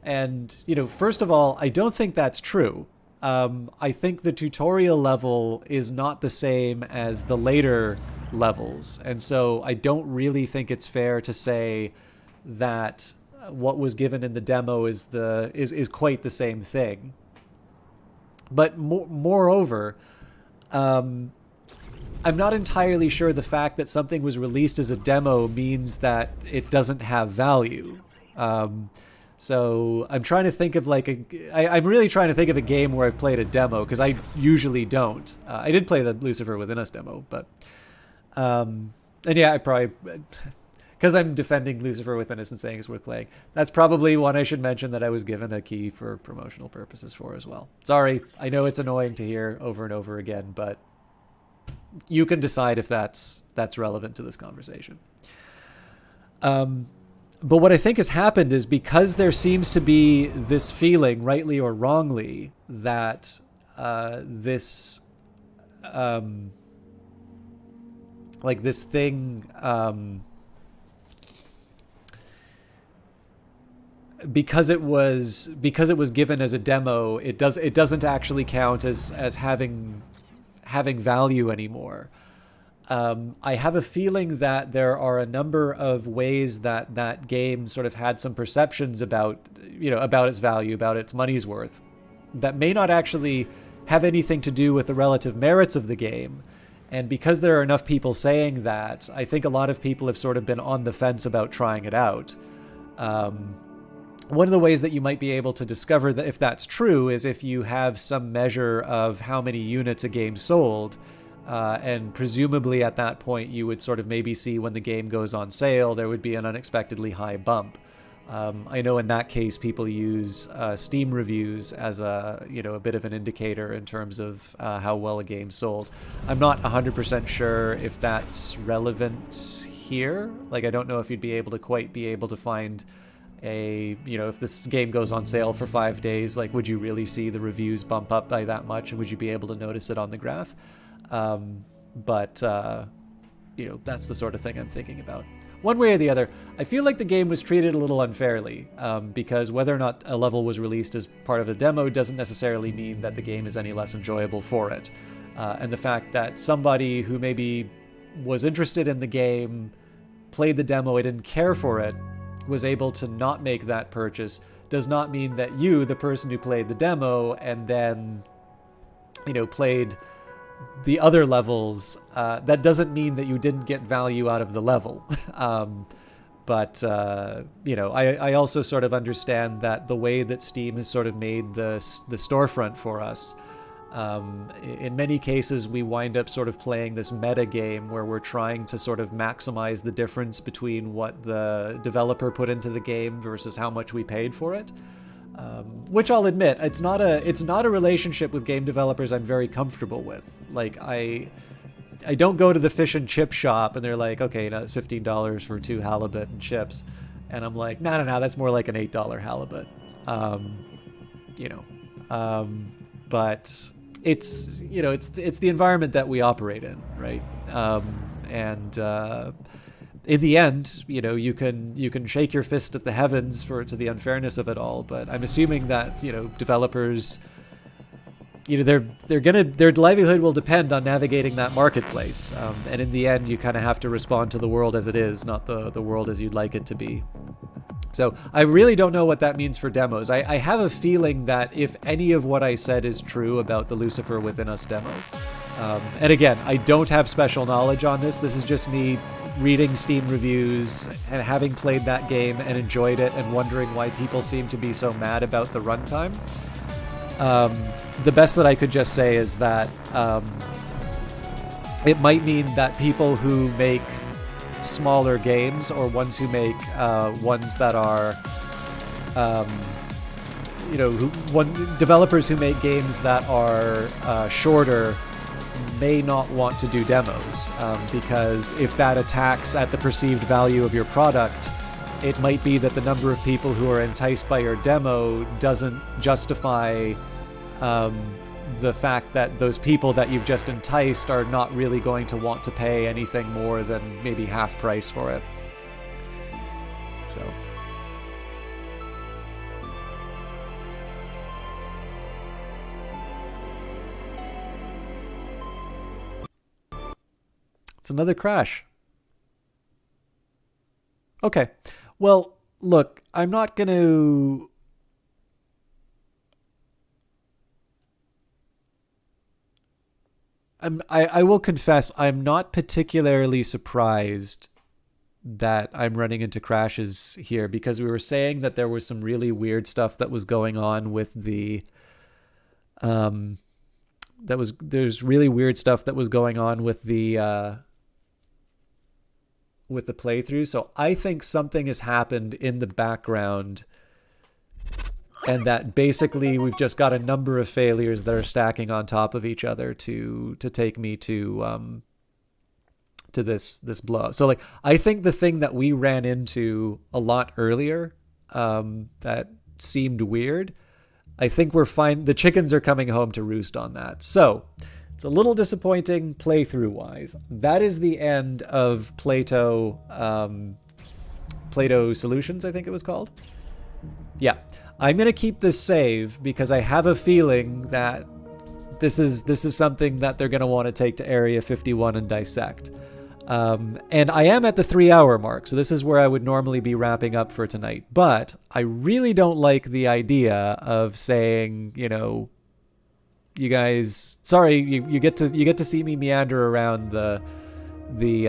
And, first of all, I don't think that's true. I think the tutorial level is not the same as the later levels. And so I don't really think it's fair to say that what was given in the demo is quite the same thing. But moreover, I'm not entirely sure the fact that something was released as a demo means that it doesn't have value. So I'm trying to think of I'm really trying to think of a game where I've played a demo, because I usually don't. I did play the Lucifer Within Us demo, but and yeah, I probably, because I'm defending Lucifer Within Us and saying it's worth playing, that's probably one I should mention that I was given a key for promotional purposes for as well. Sorry, I know it's annoying to hear over and over again, but you can decide if that's relevant to this conversation. But what I think has happened is, because there seems to be this feeling, rightly or wrongly, that this thing, because it was given as a demo, it doesn't actually count as having value anymore. I have a feeling that there are a number of ways that game sort of had some perceptions about its value, about its money's worth, that may not actually have anything to do with the relative merits of the game. And because there are enough people saying that, I think a lot of people have sort of been on the fence about trying it out. One of the ways that you might be able to discover that if that's true is if you have some measure of how many units a game sold. And presumably at that point, you would sort of maybe see when the game goes on sale, there would be an unexpectedly high bump. I know in that case, people use Steam reviews as a bit of an indicator in terms of how well a game sold. I'm not 100% sure if that's relevant here. Like, I don't know if you'd be able to find if this game goes on sale for 5 days, like, would you really see the reviews bump up by that much, and would you be able to notice it on the graph? But that's the sort of thing I'm thinking about. One way or the other, I feel like the game was treated a little unfairly, because whether or not a level was released as part of a demo doesn't necessarily mean that the game is any less enjoyable for it. And the fact that somebody who maybe was interested in the game, played the demo, I didn't care for it, was able to not make that purchase, does not mean that you, the person who played the demo and then, played the other levels, that doesn't mean that you didn't get value out of the level. But I also sort of understand that the way that Steam has sort of made the storefront for us, in many cases we wind up sort of playing this meta game where we're trying to sort of maximize the difference between what the developer put into the game versus how much we paid for it. Which I'll admit, it's not a relationship with game developers I'm very comfortable with. Like, I don't go to the fish and chip shop and they're like, okay, it's $15 for 2 halibut and chips, and I'm like, no, that's more like an $8 halibut. But it's the environment that we operate in, right? In the end, you can shake your fist at the heavens to the unfairness of it all, but I'm assuming that developers, their livelihood will depend on navigating that marketplace, and in the end, you kind of have to respond to the world as it is, not the world as you'd like it to be. So I really don't know what that means for demos. I have a feeling that if any of what I said is true about the Lucifer Within Us demo, and again, I don't have special knowledge on this. This is just me reading Steam reviews and having played that game and enjoyed it and wondering why people seem to be so mad about the runtime. The best that I could just say is that it might mean that people who make smaller games, or ones who make ones that are developers who make games that are shorter may not want to do demos, because if that attacks at the perceived value of your product, it might be that the number of people who are enticed by your demo doesn't justify the fact that those people that you've just enticed are not really going to want to pay anything more than maybe half price for it. So it's another crash. Okay. Well, look, I'm not going to... I will confess I'm not particularly surprised that I'm running into crashes here, because we were saying that there was some really weird stuff that was going on with the there's really weird stuff that was going on with the playthrough. So I think something has happened in the background, and that basically we've just got a number of failures that are stacking on top of each other to take me to this blow. So like, I think the thing that we ran into a lot earlier that seemed weird, I think we're fine. The chickens are coming home to roost on that. So it's a little disappointing playthrough wise. That is the end of Plato Solutions, I think it was called. Yeah. I'm going to keep this save because I have a feeling that this is something that they're going to want to take to Area 51 and dissect. And I am at the 3-hour mark, so this is where I would normally be wrapping up for tonight. But I really don't like the idea of saying, you know, you guys, sorry, you get to see me meander around the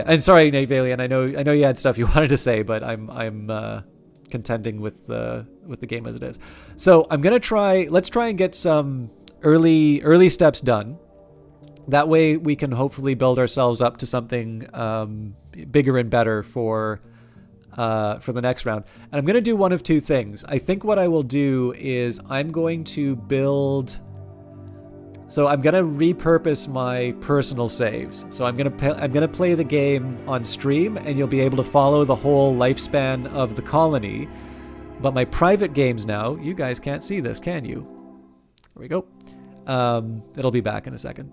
and sorry, Nate Valiant, I know you had stuff you wanted to say, but I'm contending with the game as it is. So I'm gonna let's try and get some early steps done. That way we can hopefully build ourselves up to something bigger and better for the next round. And I'm gonna do one of two things. I think what I will do is I'm going to build. So I'm gonna repurpose my personal saves. So I'm gonna play the game on stream, and you'll be able to follow the whole lifespan of the colony. But my private games now, you guys can't see this, can you? There we go. It'll be back in a second.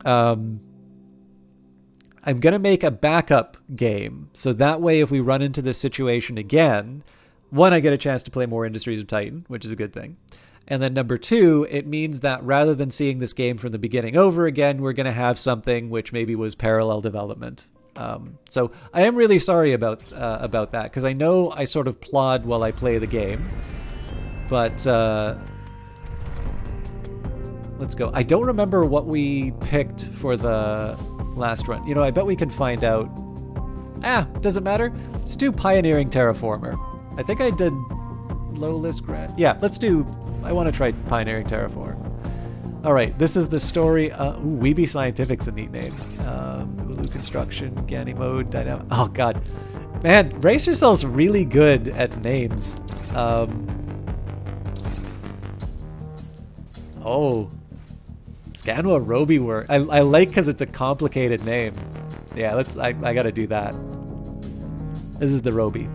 I'm gonna make a backup game, so that way if we run into this situation again, one, I get a chance to play more Industries of Titan, which is a good thing. And then number two, it means that rather than seeing this game from the beginning over again, we're going to have something which maybe was parallel development. So I am really sorry about that, because I know I sort of plod while I play the game. But let's go. I don't remember what we picked for the last run. You know, I bet we can find out. Doesn't matter. Let's do Pioneering Terraformer. I think I did low list grad. Yeah, let's do. I want to try Pioneering Terraform. All right, this is the story. Weeby Scientific's a neat name. Hulu Construction, Ganymede, Dynamic. Oh God, man, brace yourselves really good at names. Scanwa Roby work. I like because it's a complicated name. Yeah, I gotta do that. This is the Roby.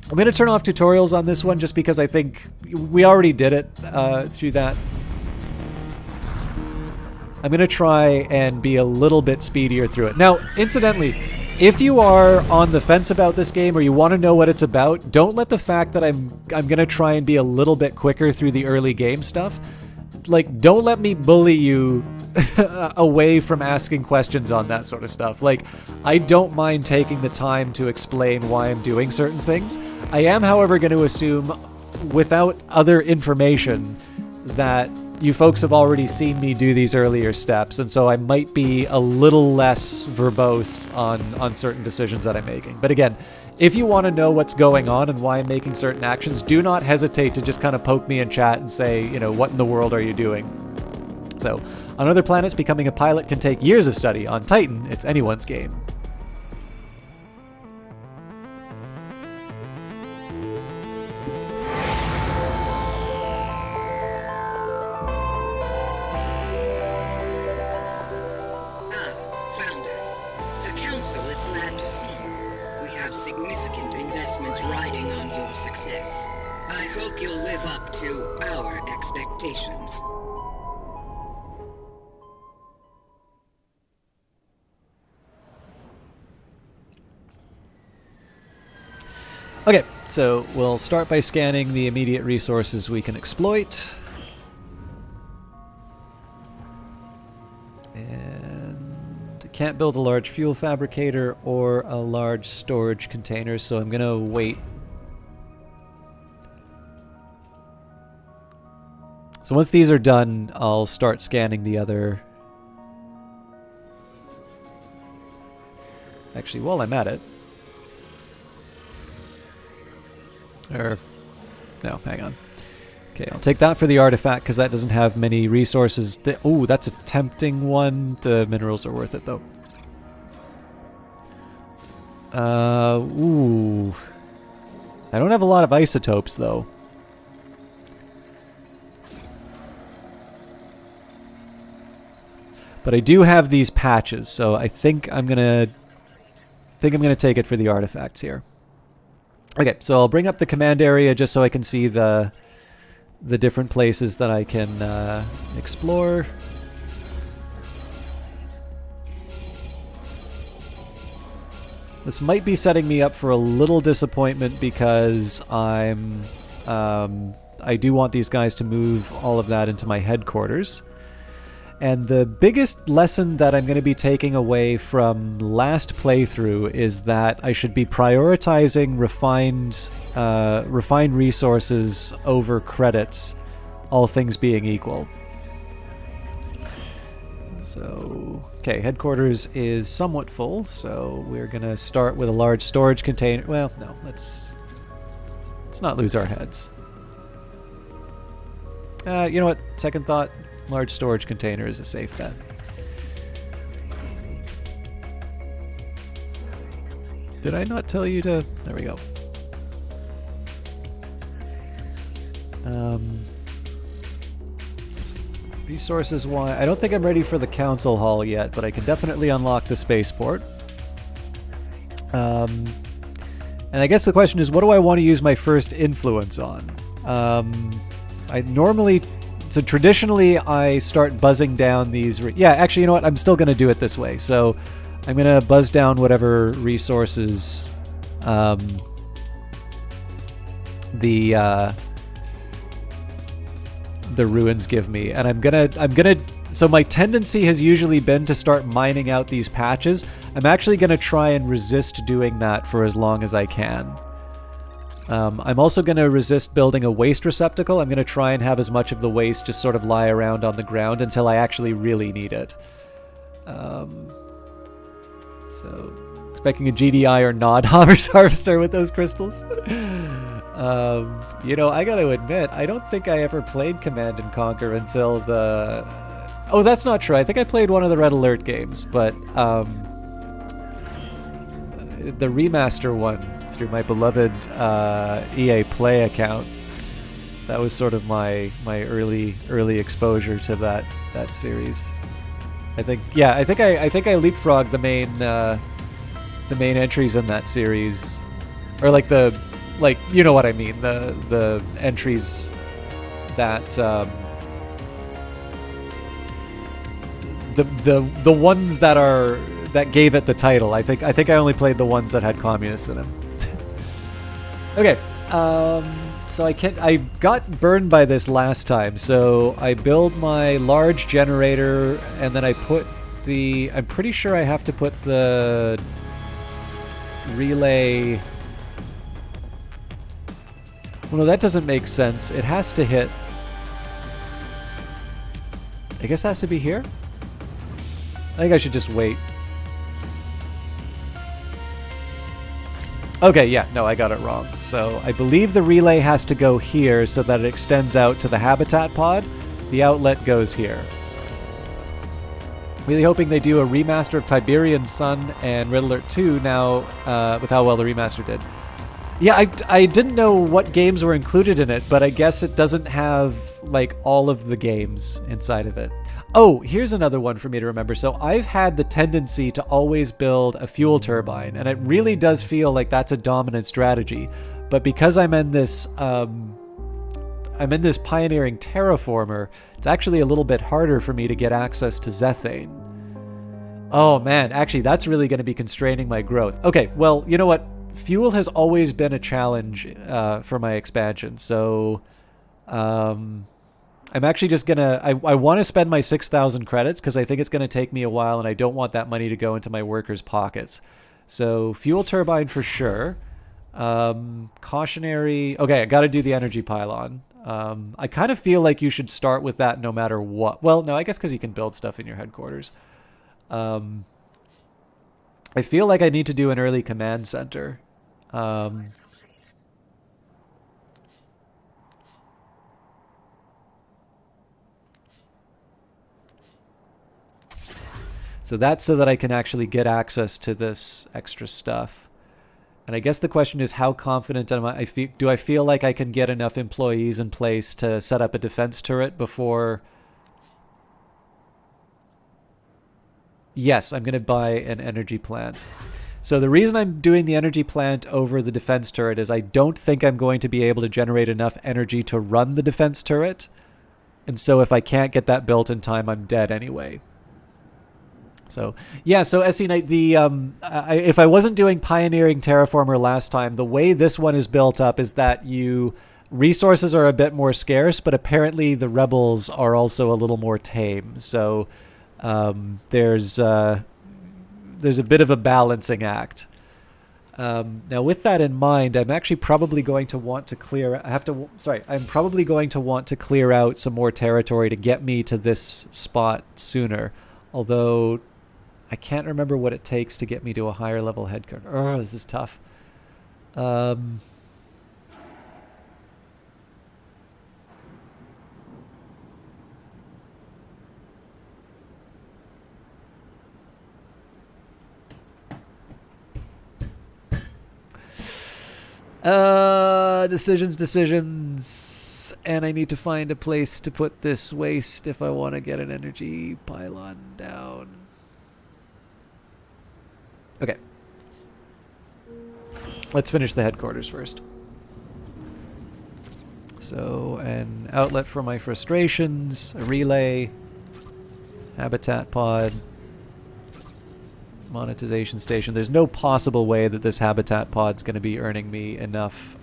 I'm going to turn off tutorials on this one just because I think we already did it through that. I'm going to try and be a little bit speedier through it. Now, incidentally, if you are on the fence about this game or you want to know what it's about, don't let the fact that I'm going to try and be a little bit quicker through the early game stuff, like, don't let me bully you away from asking questions on that sort of stuff. Like, I don't mind taking the time to explain why I'm doing certain things. I am, however, going to assume, without other information, that you folks have already seen me do these earlier steps, and so I might be a little less verbose on certain decisions that I'm making. But again, if you want to know what's going on and why I'm making certain actions, do not hesitate to just kind of poke me in chat and say, you know, what in the world are you doing? So, on other planets, becoming a pilot can take years of study. On Titan, it's anyone's game. Founder, the Council is glad to see you. We have significant investments riding on your success. I hope you'll live up to our expectations. Okay, so we'll start by scanning the immediate resources we can exploit. And can't build a large fuel fabricator or a large storage container, so I'm gonna wait. So once these are done, I'll start scanning the other Actually, while I'm at it. No, hang on. Okay, I'll take that for the artifact because that doesn't have many resources. Oh, that's a tempting one. The minerals are worth it though. Ooh. I don't have a lot of isotopes though. But I do have these patches, so I think I'm gonna take it for the artifacts here. Okay, so I'll bring up the command area just so I can see the different places that I can explore. This might be setting me up for a little disappointment because I do want these guys to move all of that into my headquarters. And the biggest lesson that I'm going to be taking away from last playthrough is that I should be prioritizing refined resources over credits, all things being equal. So, okay, headquarters is somewhat full, so we're going to start with a large storage container. Well, no, let's not lose our heads. You know what? Second thought. Large storage container is a safe bet. Did I not tell you to... There we go. Resources wise, I don't think I'm ready for the council hall yet, but I can definitely unlock the spaceport. And I guess the question is, what do I want to use my first influence on? I normally... So traditionally, I start buzzing down these... Yeah, actually, you know what? I'm still going to do it this way. So I'm going to buzz down whatever resources the ruins give me, and I'm gonna. So my tendency has usually been to start mining out these patches. I'm actually going to try and resist doing that for as long as I can. I'm also going to resist building a waste receptacle. I'm going to try and have as much of the waste just sort of lie around on the ground until I actually really need it. So, expecting a GDI or Nod Harvester with those crystals. You know, I got to admit, I don't think I ever played Command & Conquer until the... Oh, that's not true. I think I played one of the Red Alert games, but the remaster one through my beloved EA Play account. That was sort of my early exposure to that series. I think I leapfrogged the main entries in that series, or like you know what I mean, the entries that the ones that gave it the title. I think I only played the ones that had communists in them. Okay, so I got burned by this last time, so I build my large generator, and then I put I'm pretty sure I have to put the relay... Well, no, that doesn't make sense. It has to hit... I guess it has to be here? I think I should just wait. Okay, yeah, no, I got it wrong. So I believe the relay has to go here so that it extends out to the habitat pod. The outlet goes here. Really hoping they do a remaster of Tiberian Sun and Red Alert 2 now with how well the remaster did. Yeah, I didn't know what games were included in it, but I guess it doesn't have, like, all of the games inside of it. Oh, here's another one for me to remember. So I've had the tendency to always build a fuel turbine, and it really does feel like that's a dominant strategy. But because I'm in this pioneering terraformer, it's actually a little bit harder for me to get access to Zethane. Oh man, actually that's really going to be constraining my growth. Okay, well, you know what? Fuel has always been a challenge for my expansion, so I'm actually just gonna... I want to spend my 6,000 credits because I think it's going to take me a while, and I don't want that money to go into my workers' pockets. So fuel turbine for sure. Cautionary... Okay, I got to do the energy pylon. I kind of feel like you should start with that no matter what. Well, no, I guess because you can build stuff in your headquarters. I feel like I need to do an early command center. So that's so that I can actually get access to this extra stuff. And I guess the question is, how confident am I? Do I feel like I can get enough employees in place to set up a defense turret before? Yes, I'm going to buy an energy plant. So the reason I'm doing the energy plant over the defense turret is I don't think I'm going to be able to generate enough energy to run the defense turret. And so if I can't get that built in time, I'm dead anyway. So yeah, so SE Knight, if I wasn't doing Pioneering Terraformer last time, the way this one is built up is that resources are a bit more scarce, but apparently the rebels are also a little more tame. So there's a bit of a balancing act. Now with that in mind, I'm actually probably going to want to I'm probably going to want to clear out some more territory to get me to this spot sooner. Although I can't remember what it takes to get me to a higher level headquarters. Oh, this is tough. Decisions. And I need to find a place to put this waste if I want to get an energy pylon down. Okay. Let's finish the headquarters first. So, an outlet for my frustrations, a relay, habitat pod, monetization station. There's no possible way that this habitat pod's going to be earning me enough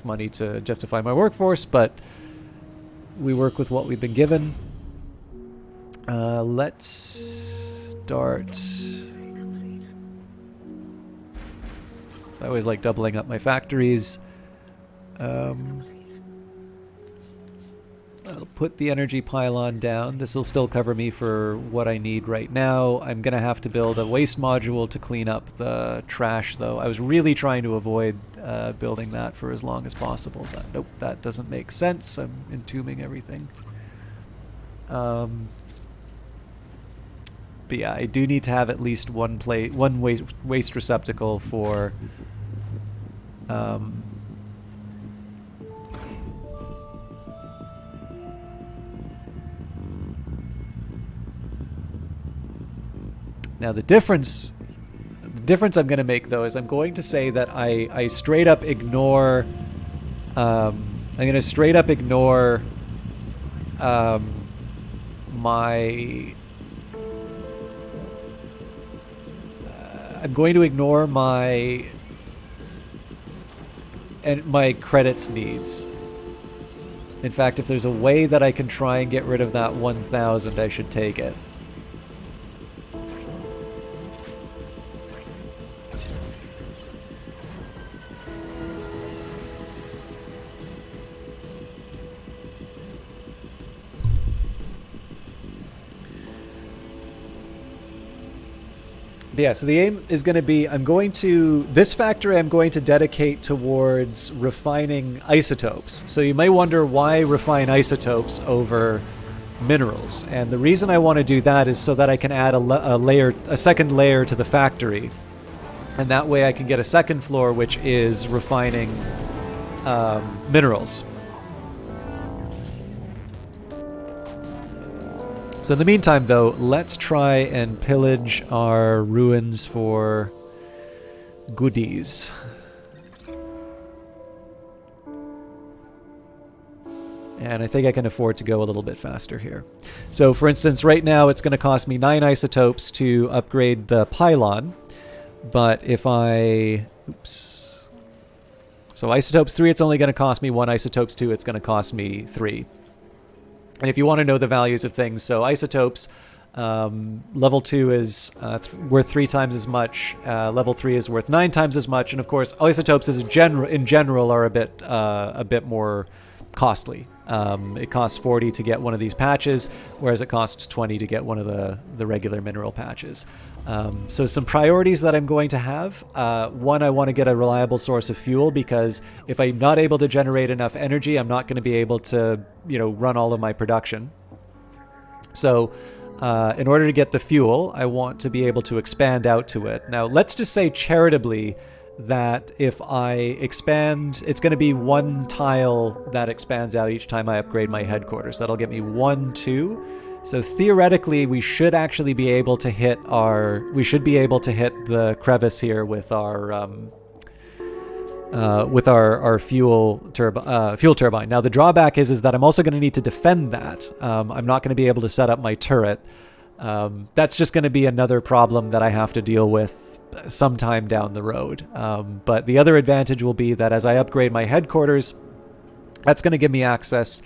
money to justify my workforce, but we work with what we've been given. Let's start. So I always like doubling up my factories. I'll put the energy pylon down. This will still cover me for what I need right now. I'm going to have to build a waste module to clean up the trash, though. I was really trying to avoid building that for as long as possible, but nope, that doesn't make sense. I'm entombing everything. But yeah, I do need to have at least one waste receptacle for now the difference I'm going to make, though, is I'm going to say that I straight up ignore I'm going to straight up ignore I'm going to ignore my credits needs. In fact, if there's a way that I can try and get rid of that 1,000, I should take it. But yeah, so the aim is going to be, this factory I'm going to dedicate towards refining isotopes. So you may wonder why refine isotopes over minerals. And the reason I want to do that is so that I can add a second layer to the factory. And that way I can get a second floor, which is refining minerals. So in the meantime, though, let's try and pillage our ruins for goodies. And I think I can afford to go a little bit faster here. So for instance, right now it's going to cost me 9 isotopes to upgrade the pylon. But if I... Oops. So isotopes 3, it's only going to cost me 1. Isotopes 2, it's going to cost me 3. And if you want to know the values of things, so isotopes, level 2 is worth 3 times as much, level 3 is worth 9 times as much, and of course isotopes in general are a bit more costly. It costs 40 to get one of these patches, whereas it costs 20 to get one of the regular mineral patches. So some priorities that I'm going to have. One, I want to get a reliable source of fuel, because if I'm not able to generate enough energy, I'm not going to be able to, run all of my production. So in order to get the fuel, I want to be able to expand out to it. Now, let's just say charitably that if I expand, it's going to be one tile that expands out each time I upgrade my headquarters. That'll get me 1, 2. So theoretically, we should actually be able to hit the crevice here with our fuel turbine. Now the drawback is that I'm also going to need to defend that. I'm not going to be able to set up my turret. That's just going to be another problem that I have to deal with sometime down the road. But the other advantage will be that as I upgrade my headquarters, that's going to give me access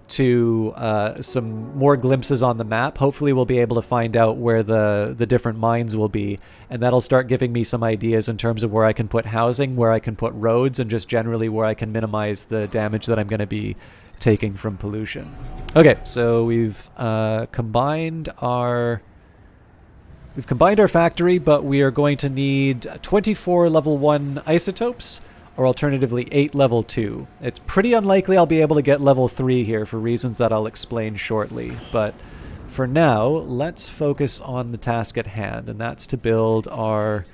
to some more glimpses on the map. Hopefully we'll be able to find out where the different mines will be, and that'll start giving me some ideas in terms of where I can put housing, where I can put roads, and just generally where I can minimize the damage that I'm going to be taking from pollution. Okay, so we've combined our factory, but we are going to need 24 level 1 isotopes, or alternatively 8 level 2. It's pretty unlikely I'll be able to get level 3 here for reasons that I'll explain shortly, but for now, let's focus on the task at hand, and that's to build our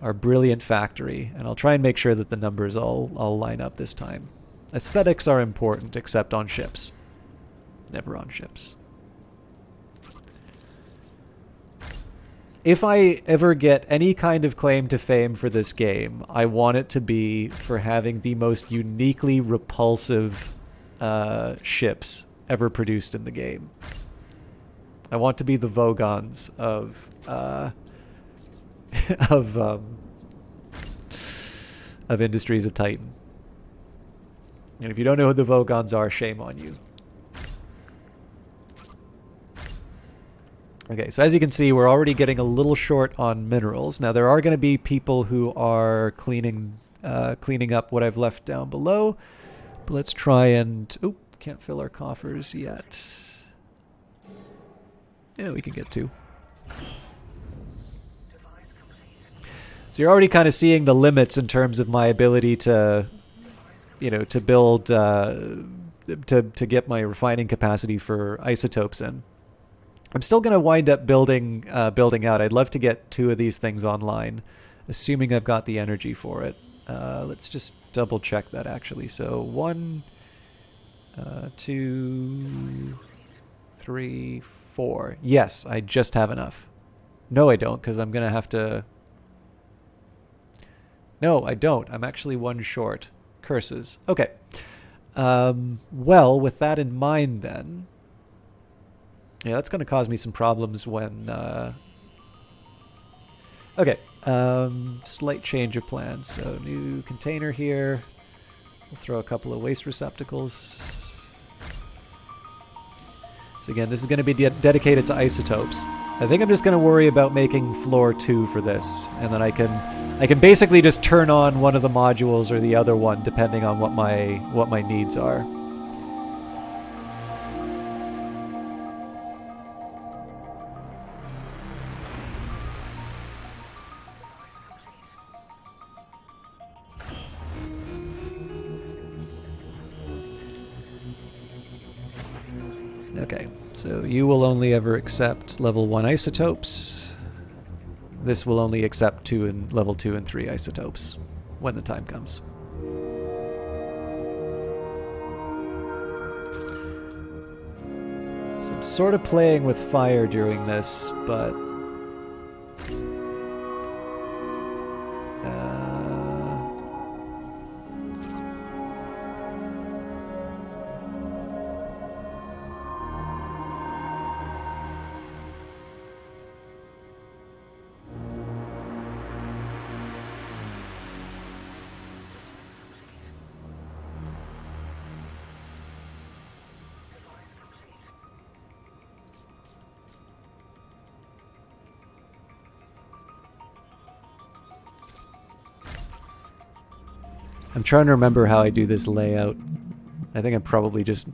brilliant factory, and I'll try and make sure that the numbers all line up this time. Aesthetics are important, except on ships. Never on ships. If I ever get any kind of claim to fame for this game, I want it to be for having the most uniquely repulsive ships ever produced in the game. I want to be the Vogons of Industries of Titan. And if you don't know who the Vogons are, shame on you. Okay, so as you can see, we're already getting a little short on minerals. Now, there are going to be people who are cleaning up what I've left down below. But let's try and... Oop, can't fill our coffers yet. Yeah, we can get 2. So you're already kind of seeing the limits in terms of my ability to, to build, to get my refining capacity for isotopes in. I'm still going to wind up building out. I'd love to get 2 of these things online, assuming I've got the energy for it. Let's just double check that actually. So 1, 2, 3, 4. Yes, I just have enough. No, I don't, because I'm going to have to... No, I don't. I'm actually 1 short. Curses. Okay. Well, with that in mind then... Yeah, that's going to cause me some problems when... Okay, slight change of plans. So new container here. We'll throw a couple of waste receptacles. So again, this is going to be dedicated to isotopes. I think I'm just going to worry about making floor 2 for this, and then I can basically just turn on one of the modules or the other one depending on what my needs are. Okay, so you will only ever accept level 1 isotopes. This will only accept level 2 and 3 isotopes when the time comes. So I'm sort of playing with fire during this, but... I'm trying to remember how I do this layout. I think I'm probably just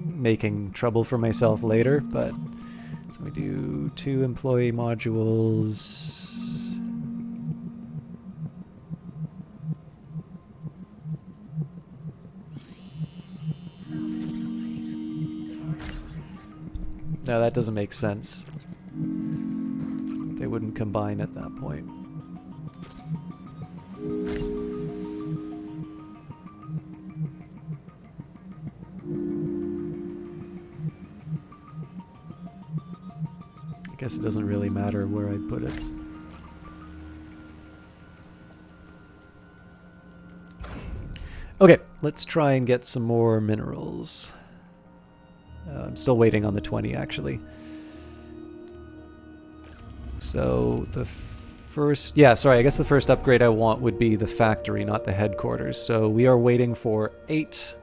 making trouble for myself later, but so we do 2 employee modules. No, that doesn't make sense. They wouldn't combine at that point. I guess it doesn't really matter where I put it. Okay, let's try and get some more minerals. I'm still waiting on the 20, actually. So the first... Yeah, sorry, I guess the first upgrade I want would be the factory, not the headquarters. So we are waiting for 8.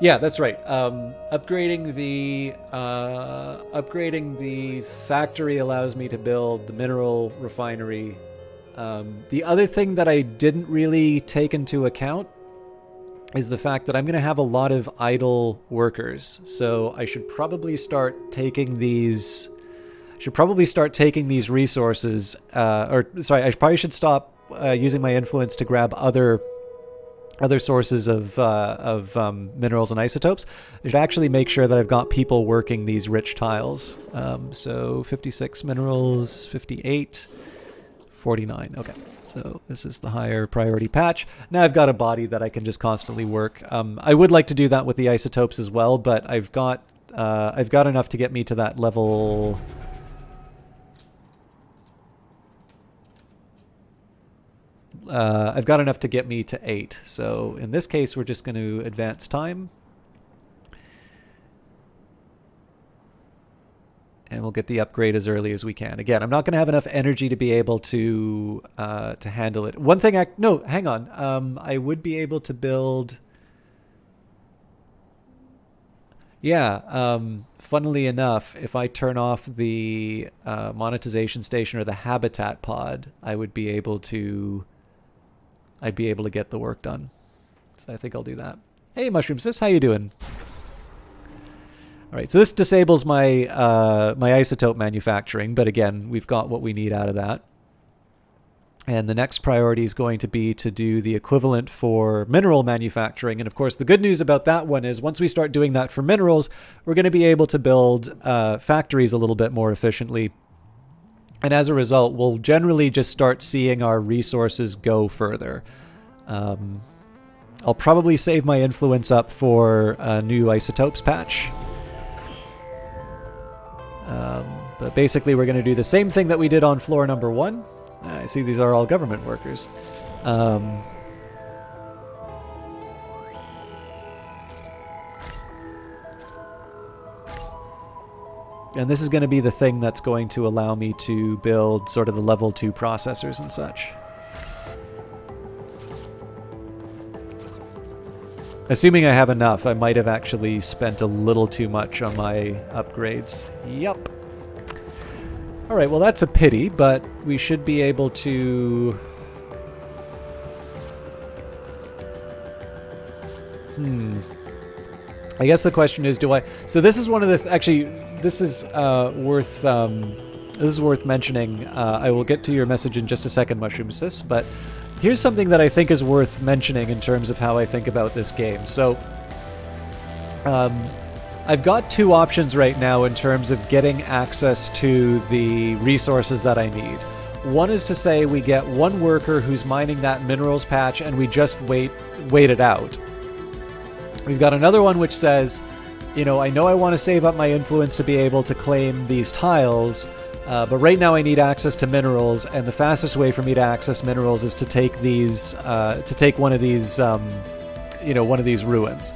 Yeah, that's right. Upgrading the factory allows me to build the mineral refinery. The other thing that I didn't really take into account is the fact that I'm going to have a lot of idle workers. So I should probably start taking these... resources, I probably should stop using my influence to grab other sources of minerals and isotopes. I should actually make sure that I've got people working these rich tiles. So 56 minerals, 58, 49. Okay, so this is the higher priority patch. Now I've got a body that I can just constantly work. I would like to do that with the isotopes as well, but I've got enough to get me to that level. I've got enough to get me to 8. So in this case, we're just going to advance time. And we'll get the upgrade as early as we can. Again, I'm not going to have enough energy to be able to handle it. One thing no, hang on. I would be able to build... Yeah, funnily enough, if I turn off the monetization station or the habitat pod, I'd be able to get the work done. So I think I'll do that. Hey, Mushroom Sis, how you doing? All right, so this disables my my isotope manufacturing, but again, we've got what we need out of that. And the next priority is going to be to do the equivalent for mineral manufacturing. And of course, the good news about that one is once we start doing that for minerals, we're going to be able to build factories a little bit more efficiently. And as a result, we'll generally just start seeing our resources go further. I'll probably save my influence up for a new isotopes patch. But basically, we're going to do the same thing that we did on floor number 1. I see these are all government workers. And this is going to be the thing that's going to allow me to build sort of the level 2 processors and such. Assuming I have enough, I might have actually spent a little too much on my upgrades. Yup. Alright, well that's a pity, but we should be able to... I guess the question is, do I... So this is one of the... Actually, this is worth mentioning. I will get to your message in just a second, Mushroom Sis, but here's something that I think is worth mentioning in terms of how I think about this game. So, I've got 2 options right now in terms of getting access to the resources that I need. One is to say we get one worker who's mining that minerals patch and we just wait it out. We've got another one which says, you know I want to save up my influence to be able to claim these tiles, but right now I need access to minerals, and the fastest way for me to access minerals is to take these, one of these, one of these ruins.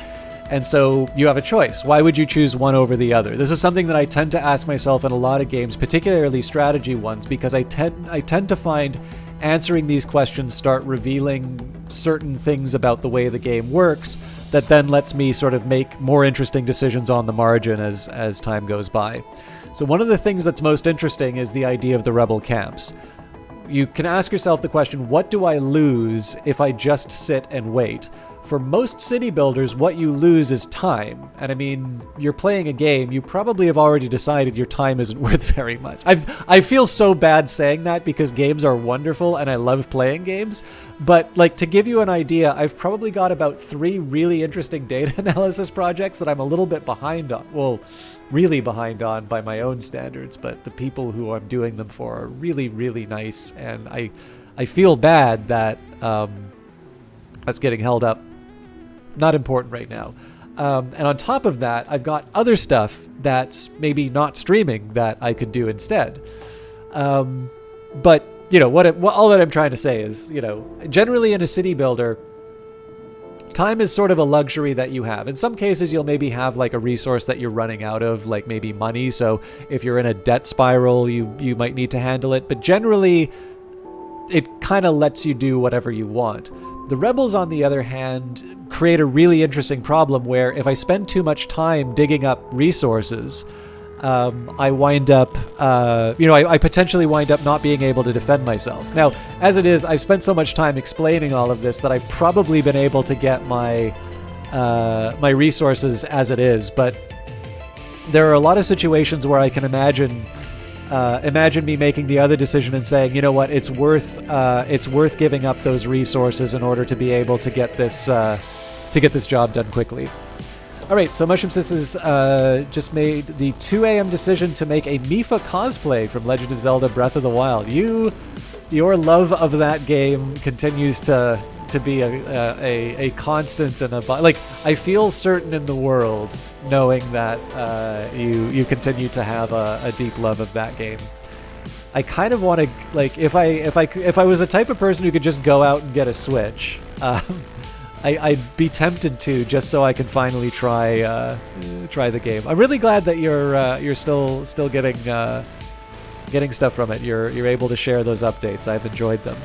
And so you have a choice. Why would you choose one over the other? This is something that I tend to ask myself in a lot of games, particularly strategy ones, because I tend to find answering these questions start revealing certain things about the way the game works that then lets me sort of make more interesting decisions on the margin as time goes by. So one of the things that's most interesting is the idea of the rebel camps. You can ask yourself the question, what do I lose if I just sit and wait? for most city builders, what you lose is time. And I mean, you're playing a game, you probably have already decided your time isn't worth very much. I feel so bad saying that because games are wonderful and I love playing games. But like, to give you an idea, I've probably got about 3 really interesting data analysis projects that I'm a little bit behind on. Well, really behind on by my own standards, but the people who I'm doing them for are really, really nice. And I feel bad that that's getting held up. Not important right now. And on top of that, I've got other stuff that's maybe not streaming that I could do instead. But, you know, what all that I'm trying to say is, you know, generally in a city builder, time is sort of a luxury that you have. In some cases, you'll maybe have like a resource that you're running out of, like maybe money. So if you're in a debt spiral, you might need to handle it. But generally, it kind of lets you do whatever you want. The rebels, on the other hand, create a really interesting problem where if I spend too much time digging up resources, I wind up, I potentially wind up not being able to defend myself. Now, as it is, I've spent so much time explaining all of this that I've probably been able to get my my resources as it is, but there are a lot of situations where I can imagine me making the other decision and saying, you know what, it's worth giving up those resources in order to be able to get this job done quickly. All right, so Mushroom Sisters just made the 2 a.m. decision to make a Mipha cosplay from Legend of Zelda: Breath of the Wild. Your love of that game continues to be a constant and like, I feel certain in the world knowing that you continue to have a deep love of that game. I kind of want to, like, if I was a type of person who could just go out and get a Switch, I'd be tempted to, just so I can finally try the game. I'm really glad that you're still getting stuff from it. You're able to share those updates. I've enjoyed them.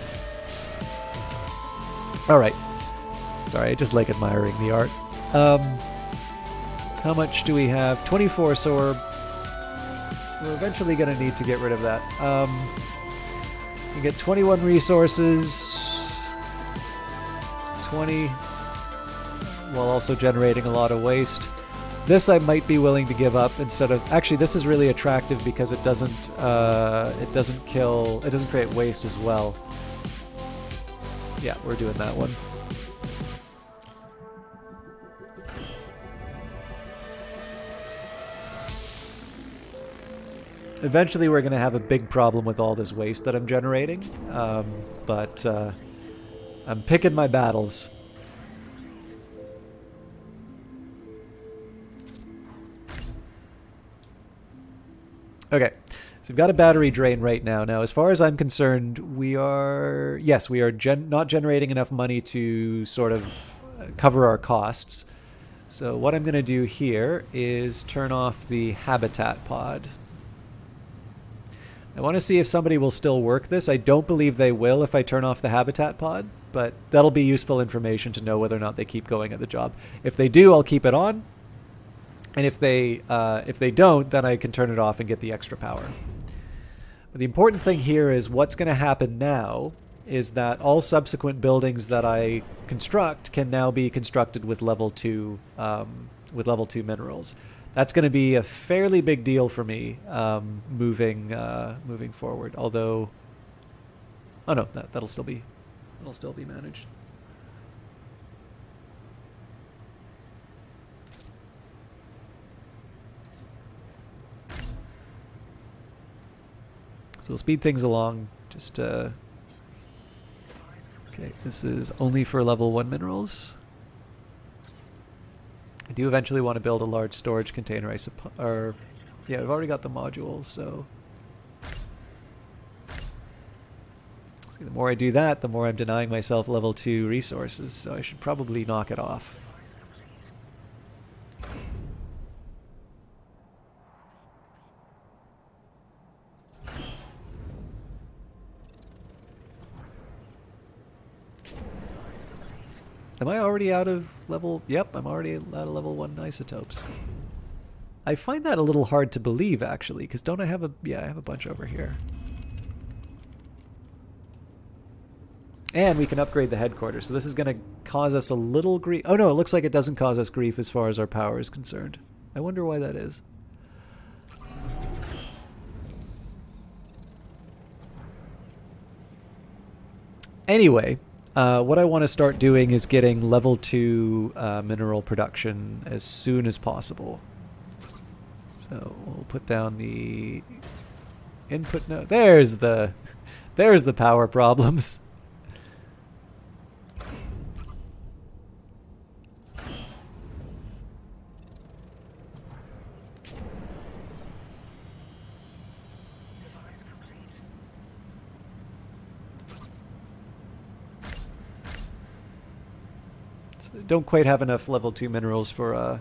All right. Sorry, I just like admiring the art. How much do we have? 24, so we're eventually going to need to get rid of that. You get 21 resources, 20, while also generating a lot of waste. This I might be willing to give up instead of... Actually, this is really attractive because it doesn't create waste as well. Yeah, we're doing that one. Eventually we're going to have a big problem with all this waste that I'm generating, but I'm picking my battles. Okay, so we've got a battery drain right now. Now, as far as I'm concerned, we are not generating enough money to sort of cover our costs. So what I'm going to do here is turn off the habitat pod. I want to see if somebody will still work this. I don't believe they will if I turn off the habitat pod, but that'll be useful information to know whether or not they keep going at the job. If they do, I'll keep it on. And if they don't, then I can turn it off and get the extra power. But the important thing here is what's going to happen now is that all subsequent buildings that I construct can now be constructed with level 2 minerals. That's going to be a fairly big deal for me moving forward. Although, oh no, that'll still be managed. So we'll speed things along. Just okay, this is only for level 1 minerals. I do eventually want to build a large storage container, I suppose. Or, yeah, we've already got the modules, so. See, the more I do that, the more I'm denying myself level 2 resources, so I should probably knock it off. Am I already out of level... Yep, I'm already out of level 1 isotopes. I find that a little hard to believe, actually, because don't I have a... Yeah, I have a bunch over here. And we can upgrade the headquarters. So this is going to cause us a little grief. Oh no, it looks like it doesn't cause us grief as far as our power is concerned. I wonder why that is. Anyway, what I want to start doing is getting level 2 mineral production as soon as possible. So we'll put down the input node. There's the power problems. Don't quite have enough level 2 minerals for a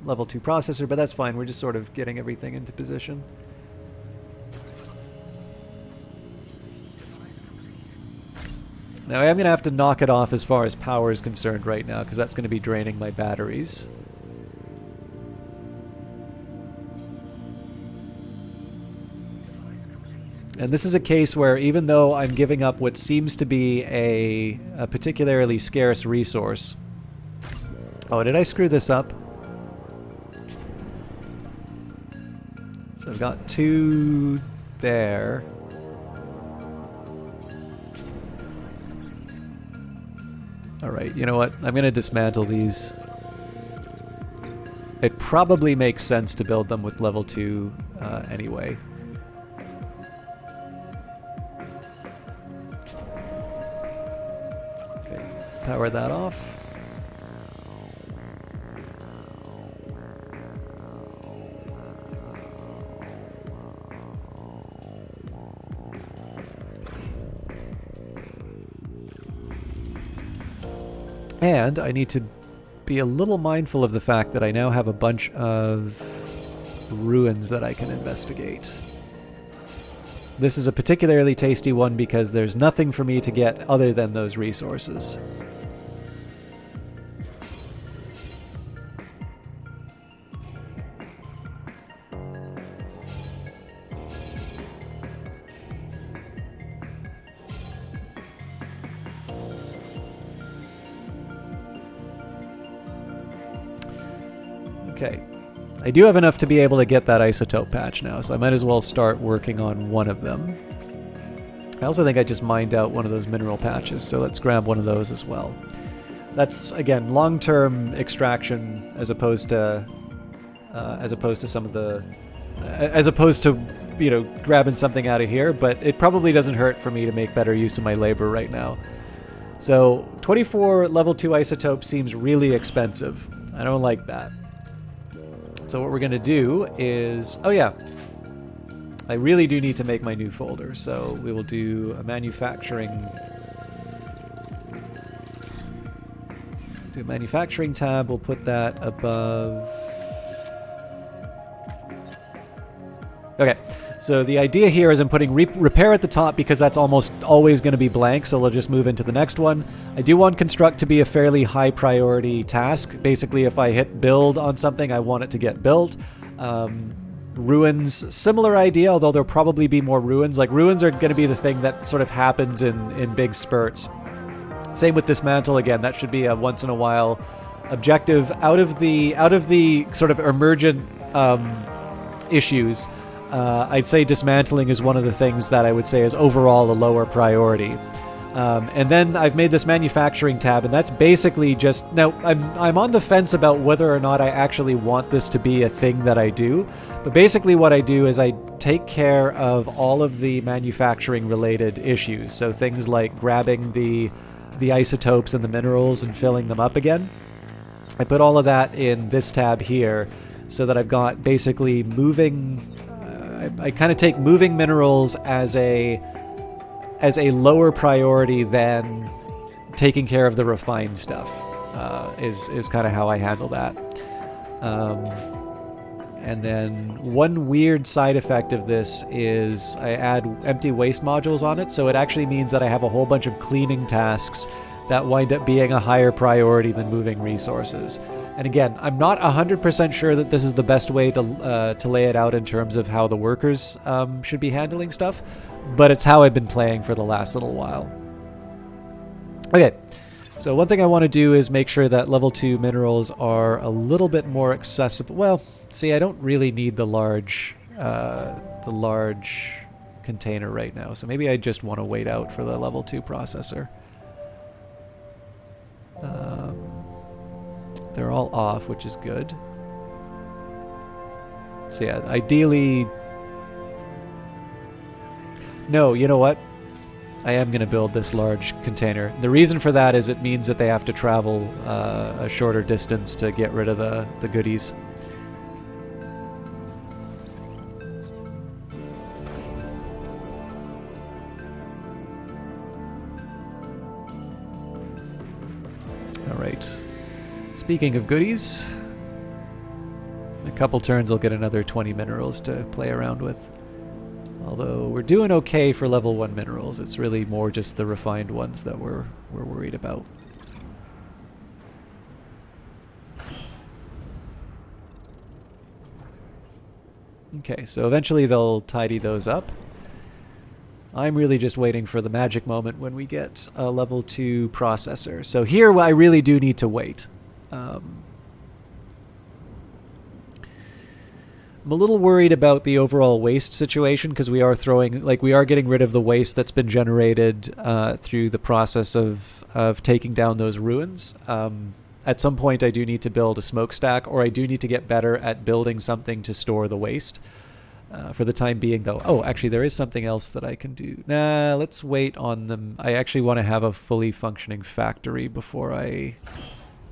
level 2 processor, but that's fine. We're just sort of getting everything into position. Now I am going to have to knock it off as far as power is concerned right now, because that's going to be draining my batteries. And this is a case where even though I'm giving up what seems to be a particularly scarce resource... Oh, did I screw this up? So I've got 2 there. Alright, you know what? I'm going to dismantle these. It probably makes sense to build them with level 2 anyway. Power that off. And I need to be a little mindful of the fact that I now have a bunch of ruins that I can investigate. This is a particularly tasty one because there's nothing for me to get other than those resources. Okay, I do have enough to be able to get that isotope patch now, so I might as well start working on one of them. I also think I just mined out one of those mineral patches, so let's grab one of those as well. That's, again, long-term extraction as opposed to some of the... as opposed to, you know, grabbing something out of here, but it probably doesn't hurt for me to make better use of my labor right now. So, 24 level 2 isotopes seems really expensive. I don't like that. So what we're going to do is... Oh yeah, I really do need to make my new folder, so we will do a manufacturing... Do a manufacturing tab, we'll put that above... Okay, so the idea here is I'm putting repair at the top because that's almost always going to be blank, so we'll just move into the next one. I do want construct to be a fairly high priority task. Basically, if I hit build on something, I want it to get built. Ruins, similar idea, although there'll probably be more ruins. Like, ruins are going to be the thing that sort of happens in big spurts. Same with dismantle, again, that should be a once in a while objective. Out of the sort of emergent issues, I'd say dismantling is one of the things that I would say is overall a lower priority. And then I've made this manufacturing tab, and that's basically just... Now, I'm on the fence about whether or not I actually want this to be a thing that I do, but basically what I do is I take care of all of the manufacturing-related issues, so things like grabbing the isotopes and the minerals and filling them up again. I put all of that in this tab here, so that I've got basically moving... I kind of take moving minerals as a lower priority than taking care of the refined stuff, is kind of how I handle that. And then one weird side effect of this is I add empty waste modules on it, so it actually means that I have a whole bunch of cleaning tasks that wind up being a higher priority than moving resources. And again, I'm not 100% sure that this is the best way to lay it out in terms of how the workers should be handling stuff, but it's how I've been playing for the last little while. Okay, so one thing I want to do is make sure that level 2 minerals are a little bit more accessible. Well, see, I don't really need the large container right now, so maybe I just want to wait out for the level 2 processor. They're all off, which is good. So yeah, ideally... No, you know what? I am going to build this large container. The reason for that is it means that they have to travel a shorter distance to get rid of the goodies. Alright. Speaking of goodies, in a couple turns I'll get another 20 minerals to play around with. Although we're doing okay for level 1 minerals, it's really more just the refined ones that we're worried about. Okay, so eventually they'll tidy those up. I'm really just waiting for the magic moment when we get a level 2 processor. So here I really do need to wait. I'm a little worried about the overall waste situation because we are getting rid of the waste that's been generated through the process of taking down those ruins. At some point I do need to build a smokestack, or I do need to get better at building something to store the waste. For the time being, though. Oh, actually, there is something else that I can do. Nah, let's wait on them. I actually want to have a fully functioning factory before I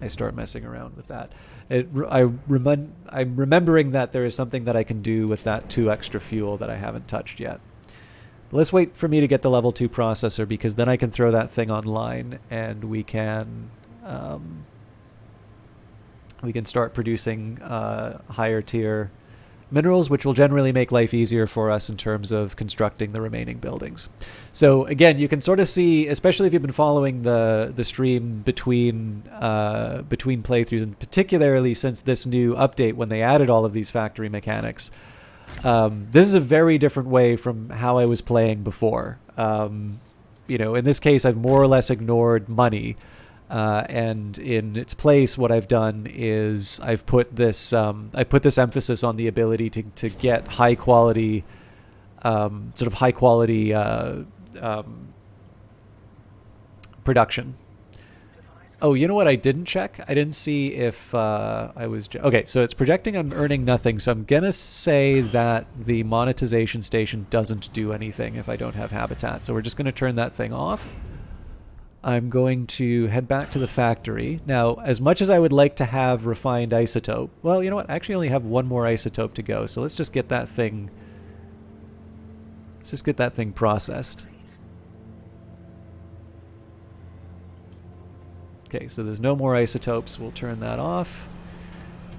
start messing around with that. I'm remembering that there is something that I can do with that 2 extra fuel that I haven't touched yet. But let's wait for me to get the level 2 processor, because then I can throw that thing online and we can start producing higher tier minerals, which will generally make life easier for us in terms of constructing the remaining buildings. So again, you can sort of see, especially if you've been following the stream between playthroughs, and particularly since this new update when they added all of these factory mechanics, this is a very different way from how I was playing before. You know, in this case, I've more or less ignored money. And in its place, what I've done is I've put this emphasis on the ability to get high quality, production. Oh, you know what I didn't check? I didn't see if I was... Okay, so it's projecting I'm earning nothing, so I'm gonna say that the monetization station doesn't do anything if I don't have habitat. So we're just gonna turn that thing off. I'm going to head back to the factory. Now, as much as I would like to have refined isotope, well, you know what? I actually only have 1 more isotope to go, so let's just get that thing... Let's just get that thing processed. Okay, so there's no more isotopes. We'll turn that off.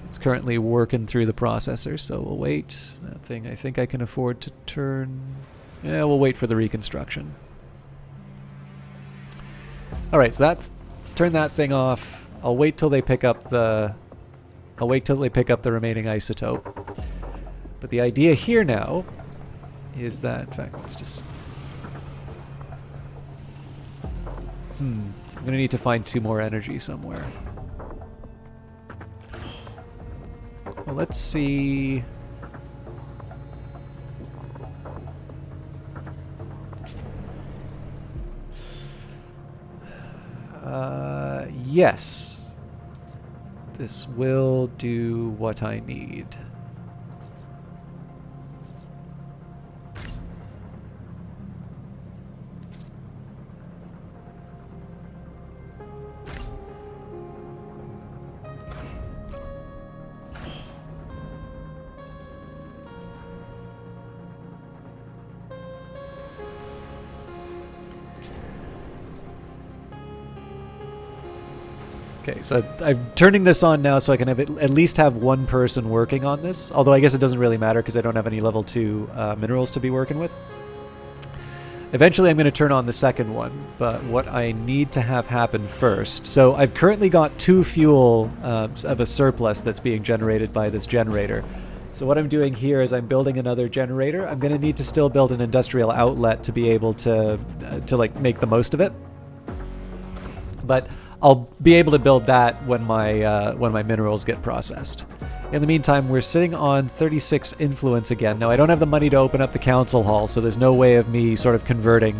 It's currently working through the processor, so we'll wait. That thing I think I can afford to turn... Yeah, we'll wait for the reconstruction. Alright, so turn that thing off. I'll wait till they pick up the remaining isotope. But the idea here now is that, in fact, let's just... So I'm going to need to find 2 more energy somewhere. Well, let's see... Yes. This will do what I need. Okay, so I'm turning this on now so I can have at least have 1 person working on this. Although I guess it doesn't really matter because I don't have any level 2 minerals to be working with. Eventually I'm going to turn on the second one, but what I need to have happen first... So I've currently got 2 fuel of a surplus that's being generated by this generator. So what I'm doing here is I'm building another generator. I'm going to need to still build an industrial outlet to be able to like make the most of it. But I'll be able to build that when my minerals get processed. In the meantime, we're sitting on 36 influence again. Now, I don't have the money to open up the council hall, so there's no way of me sort of converting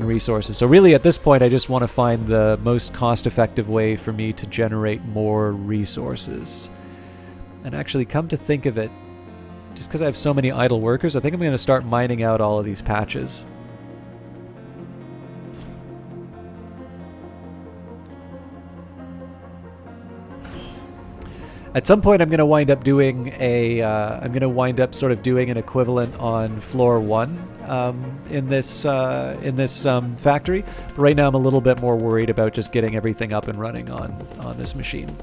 resources. So really, at this point, I just want to find the most cost-effective way for me to generate more resources. And actually, come to think of it, just because I have so many idle workers, I think I'm going to start mining out all of these patches. At some point, I'm going to wind up doing sort of doing an equivalent on floor 1 in this factory. But right now, I'm a little bit more worried about just getting everything up and running on this machine.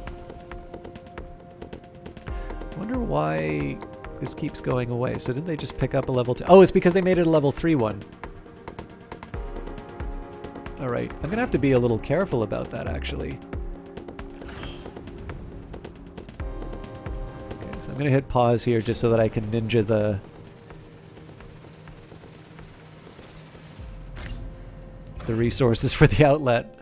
I wonder why this keeps going away. So didn't they just pick up a level 2? Oh, it's because they made it a level 3 one. All right, I'm going to have to be a little careful about that, actually. I'm going to hit pause here just so that I can ninja the resources for the outlet.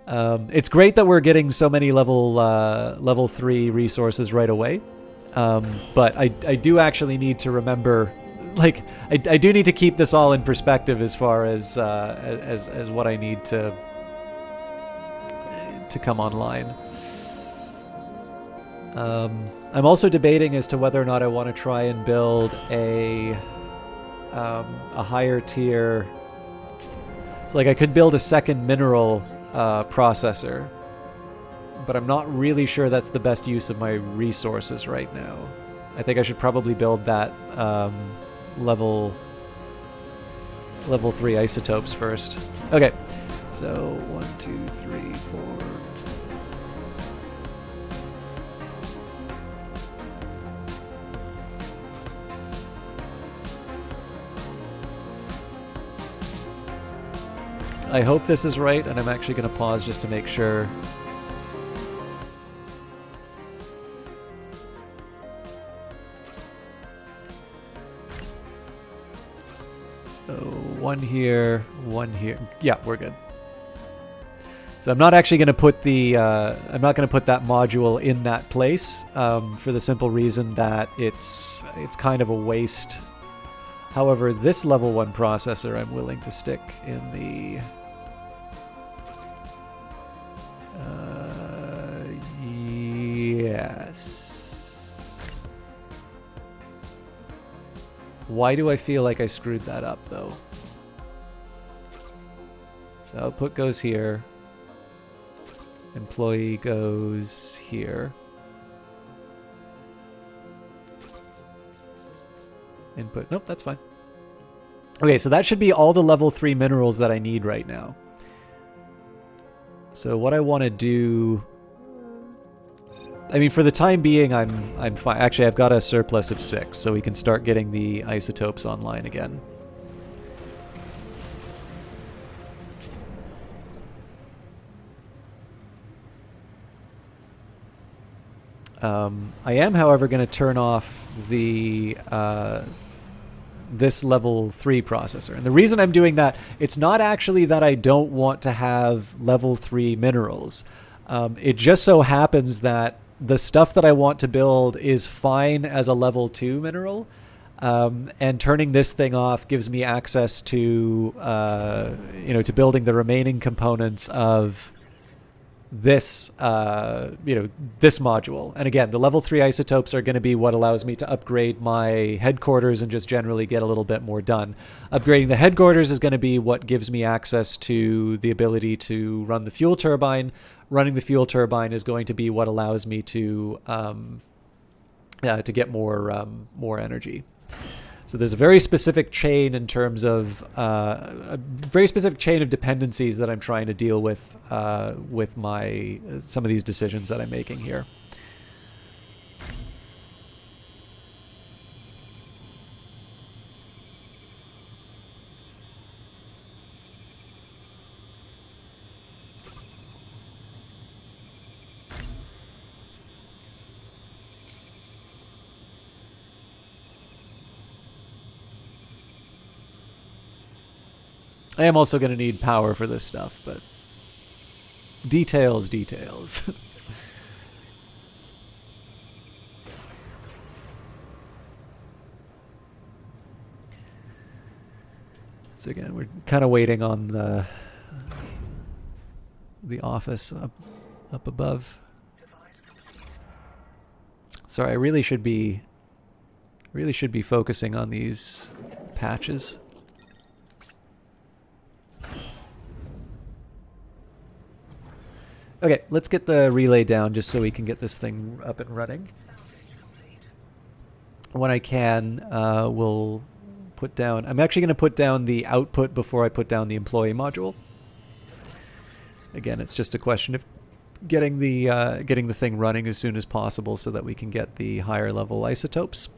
It's great that we're getting so many level 3 resources right away, but I do actually need to remember, like, I do need to keep this all in perspective as far as what I need to come online. I'm also debating as to whether or not I want to try and build a higher tier. So, like, I could build a second mineral processor, but I'm not really sure that's the best use of my resources right now. I think I should probably build that level 3 isotopes first. Okay, so 1, 2, 3, 4. I hope this is right, and I'm actually going to pause just to make sure. So 1 here, 1 here. Yeah, we're good. So I'm not actually going to put the I'm not going to put that module in that place for the simple reason that it's kind of a waste. However, this level 1 processor I'm willing to stick in the yes. Why do I feel like I screwed that up, though? So output goes here. Employee goes here. Input. Nope, that's fine. Okay, so that should be all the level 3 minerals that I need right now. So what I want to do, I mean, for the time being, I'm fine. Actually, I've got a surplus of 6, so we can start getting the isotopes online again. I am, however, going to turn off the this level 3 processor. And the reason I'm doing that, it's not actually that I don't want to have level 3 minerals. It just so happens that the stuff that I want to build is fine as a level 2 mineral. And turning this thing off gives me access to, to building the remaining components of this, this module. And again, the level 3 isotopes are going to be what allows me to upgrade my headquarters and just generally get a little bit more done. Upgrading the headquarters is going to be what gives me access to the ability to run the fuel turbine. Running the fuel turbine is going to be what allows me to get more energy. So there's a very specific chain in terms of a very specific chain of dependencies that I'm trying to deal with my some of these decisions that I'm making here. I am also going to need power for this stuff, but Details, details. So again, we're kind of waiting on the office up above. Sorry, I really should be focusing on these patches. Okay, let's get the relay down just so we can get this thing up and running. When I can, we'll put down... I'm actually going to put down the output before I put down the employee module. Again, it's just a question of getting the thing running as soon as possible so that we can get the higher level isotopes.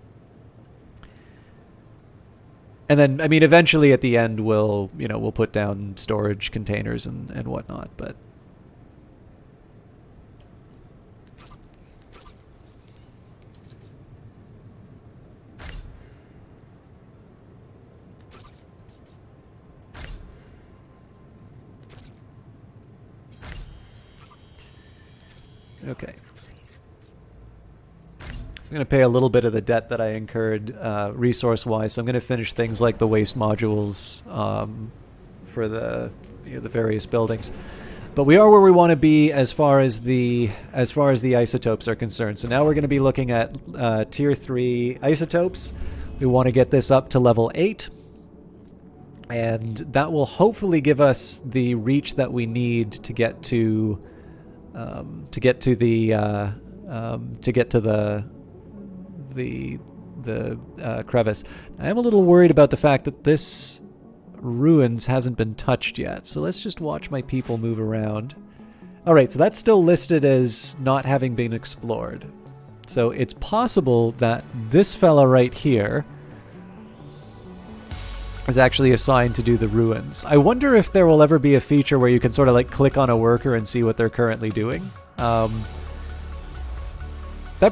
And then, I mean, eventually at the end we'll put down storage containers and whatnot, but... Okay. So I'm going to pay a little bit of the debt that I incurred resource-wise. So I'm going to finish things like the waste modules for the various buildings. But we are where we want to be as far as the isotopes are concerned. So now we're going to be looking at tier 3 isotopes. We want to get this up to level 8. And that will hopefully give us the reach that we need to get to the crevice. I am a little worried about the fact that this ruins hasn't been touched yet. So let's just watch my people move around. All right, so that's still listed as not having been explored. So it's possible that this fella right here is actually assigned to do the ruins. I wonder if there will ever be a feature where you can sort of like click on a worker and see what they're currently doing. That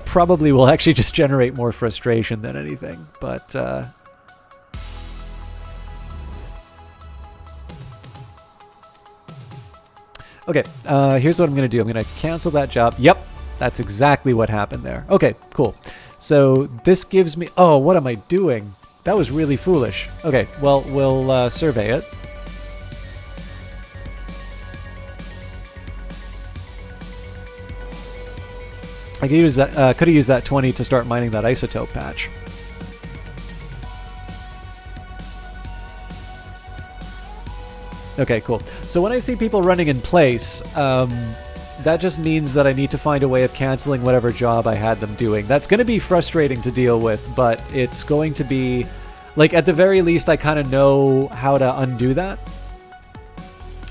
probably will actually just generate more frustration than anything, but okay, here's what I'm going to do. I'm going to cancel that job. Yep, that's exactly what happened there. Okay, cool. So this gives me... Oh, what am I doing? That was really foolish. Okay, well, we'll survey it. I could use that. Could have used that 20 to start mining that isotope patch. Okay, cool. So when I see people running in place, that just means that I need to find a way of canceling whatever job I had them doing. That's going to be frustrating to deal with, but it's going to be... Like, at the very least, I kind of know how to undo that.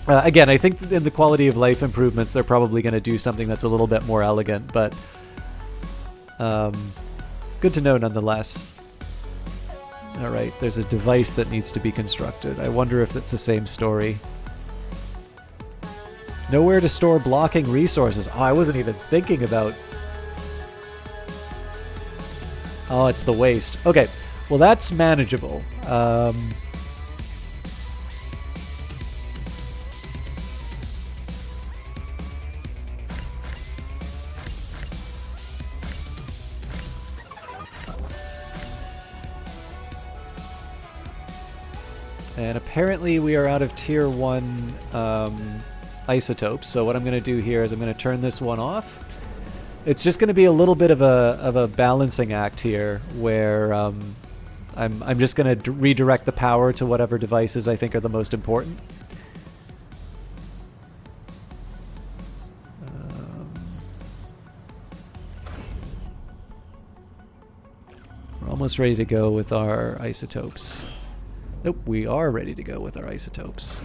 Again, I think in the quality of life improvements, they're probably going to do something that's a little bit more elegant, but... good to know nonetheless. Alright, there's a device that needs to be constructed. I wonder if it's the same story. Nowhere to store blocking resources. Oh, I wasn't even thinking about... Oh, it's the waste. Okay, well that's manageable. And apparently we are out of tier 1 isotopes. So what I'm going to do here is I'm going to turn this one off. It's just going to be a little bit of a balancing act here, where I'm just going to redirect the power to whatever devices I think are the most important. We're almost ready to go with our isotopes. Nope, we are ready to go with our isotopes.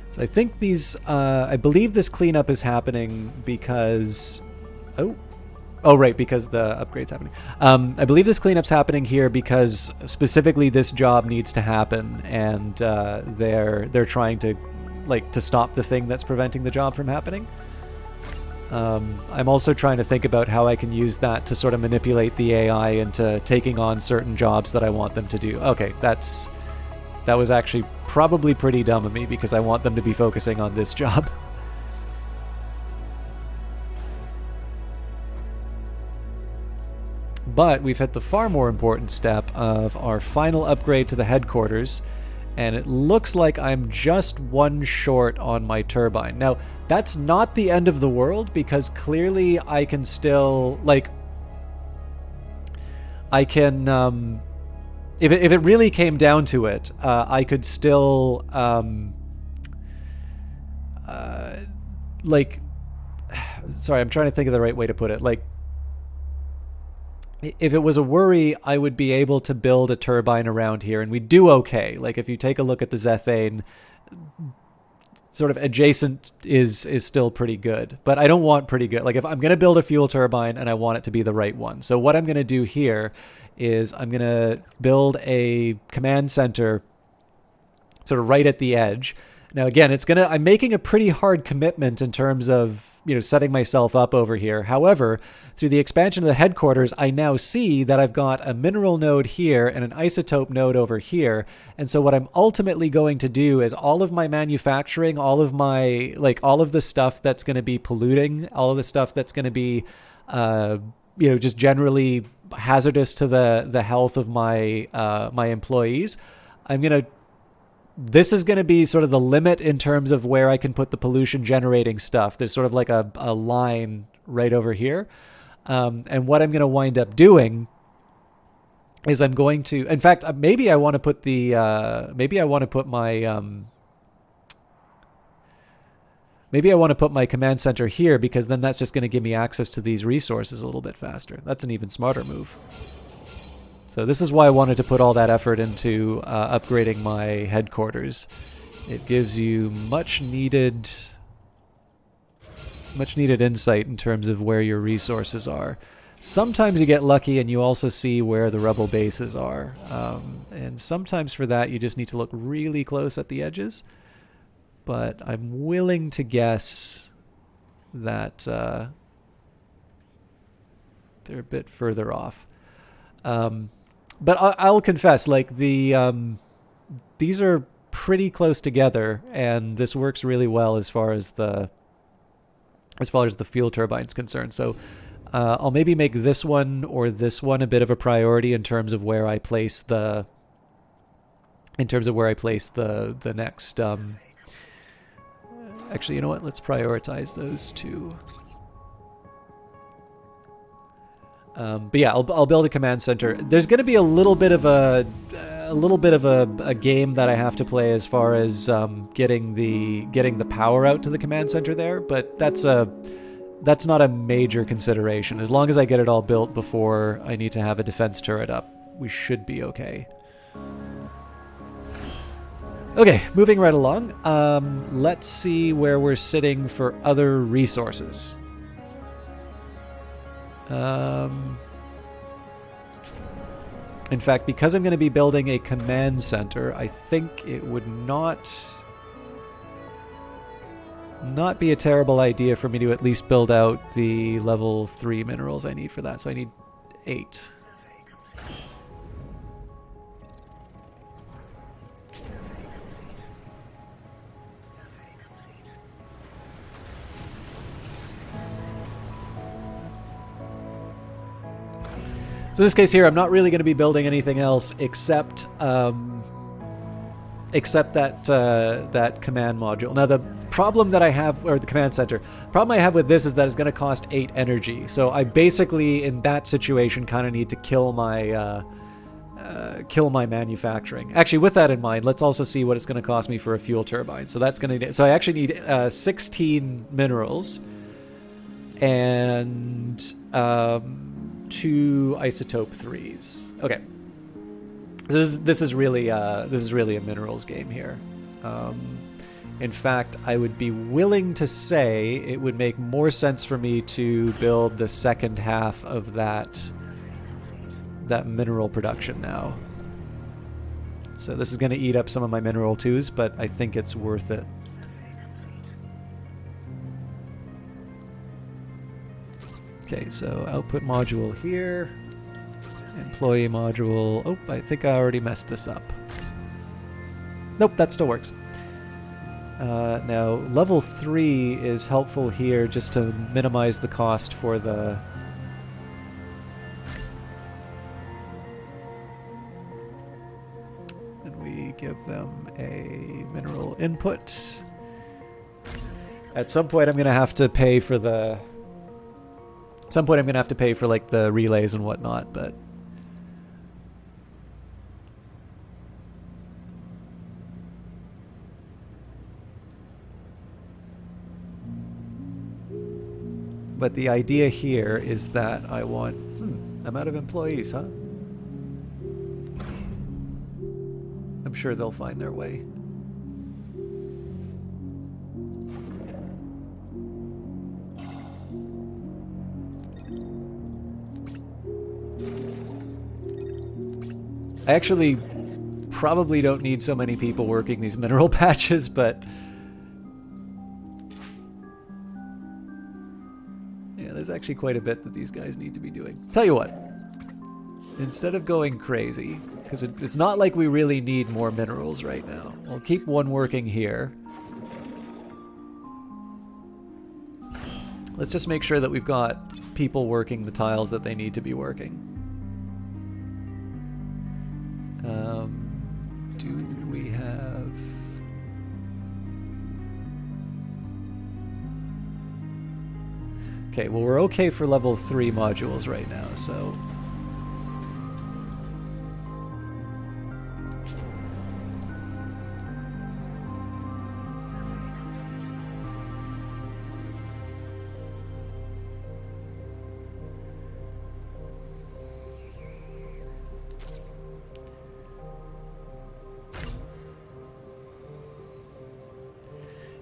So I think these, I believe this cleanup is happening because, oh, Oh, right, because the upgrade's happening. I believe this cleanup's happening here because specifically this job needs to happen, and they're trying to, like, to stop the thing that's preventing the job from happening. I'm also trying to think about how I can use that to sort of manipulate the AI into taking on certain jobs that I want them to do. Okay, that was actually probably pretty dumb of me because I want them to be focusing on this job. But we've hit the far more important step of our final upgrade to the headquarters, and it looks like I'm just one short on my turbine. Now, that's not the end of the world, because clearly I can still, like, I can, if it really came down to it, I could still, like, sorry, I'm trying to think of the right way to put it, like, if it was a worry, I would be able to build a turbine around here, and we'd do okay. Like, if you take a look at the Zethane, sort of adjacent is still pretty good. But I don't want pretty good. Like, if I'm going to build a fuel turbine, and I want it to be the right one. So what I'm going to do here is I'm going to build a command center sort of right at the edge. Now, again, I'm making a pretty hard commitment in terms of, setting myself up over here. However, through the expansion of the headquarters, I now see that I've got a mineral node here and an isotope node over here. And so what I'm ultimately going to do is all of my manufacturing, all of the stuff that's going to be polluting, all of the stuff that's going to be, just generally hazardous to the health of my employees, this is going to be sort of the limit in terms of where I can put the pollution generating stuff. There's sort of like a line right over here. And what I'm going to wind up doing is I'm going to, in fact, maybe I want to put my command center here, because then that's just going to give me access to these resources a little bit faster. That's an even smarter move. So this is why I wanted to put all that effort into upgrading my headquarters. It gives you much needed insight in terms of where your resources are. Sometimes you get lucky and you also see where the rebel bases are. And sometimes for that you just need to look really close at the edges. But I'm willing to guess that they're a bit further off. But I'll confess, like, these are pretty close together, and this works really well as far as the fuel turbine's concerned. So I'll maybe make this one or this one a bit of a priority in terms of where I place the next. Actually, you know what? Let's prioritize those two. But yeah, I'll build a command center. There's going to be a little bit of a game that I have to play as far as getting the power out to the command center there, but that's not a major consideration. As long as I get it all built before I need to have a defense turret up, we should be okay. Okay, moving right along. Let's see where we're sitting for other resources. In fact, because I'm going to be building a command center, I think it would not be a terrible idea for me to at least build out the level 3 minerals I need for that. So I need 8. So in this case here, I'm not really going to be building anything else except that command module. Now the problem that I have, or the command center, problem I have with this is that it's going to cost 8 energy. So I basically, in that situation, kind of need to kill my manufacturing. Actually, with that in mind, let's also see what it's going to cost me for a fuel turbine. So that's going to, so I actually need 16 minerals and 2 isotope 3s. Okay, this is really a minerals game here. In fact, I would be willing to say it would make more sense for me to build the second half of that mineral production now. So this is going to eat up some of my mineral twos, but I think it's worth it. Okay, so output module here. Employee module. Oh, I think I already messed this up. Nope, that still works. Now, level 3 is helpful here just to minimize the cost for the... And we give them a mineral input. At some point I'm going to have to pay for the... At some point I'm going to have to pay for like the relays and whatnot, but... But the idea here is that I want... I'm out of employees, huh? I'm sure they'll find their way. I actually probably don't need so many people working these mineral patches, but... There's actually quite a bit that these guys need to be doing. Tell you what, instead of going crazy, because it's not like we really need more minerals right now. I'll keep one working here. Let's just make sure that we've got people working the tiles that they need to be working. Do we have... Okay, well we're okay for level 3 modules right now, so...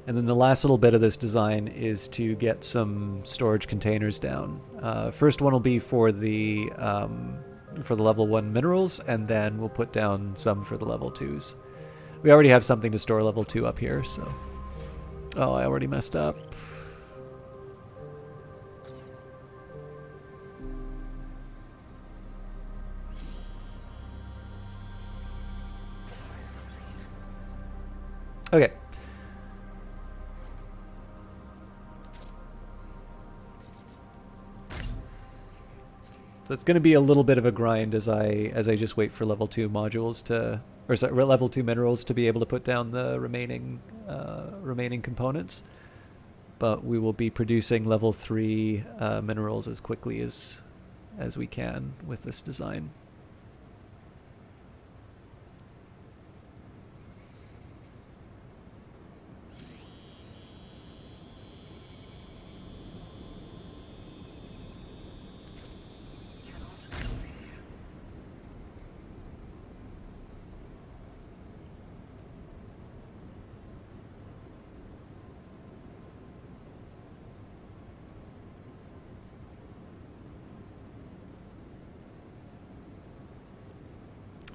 And then the last little bit of this design is to get some storage containers down. First one will be for the level 1 minerals, and then we'll put down some for the level 2s. We already have something to store level 2 up here, so... Oh, I already messed up. Okay. So it's going to be a little bit of a grind as I just wait for level 2 modules to, or sorry, level 2 minerals to be able to put down the remaining components. But we will be producing level 3 minerals as quickly as we can with this design.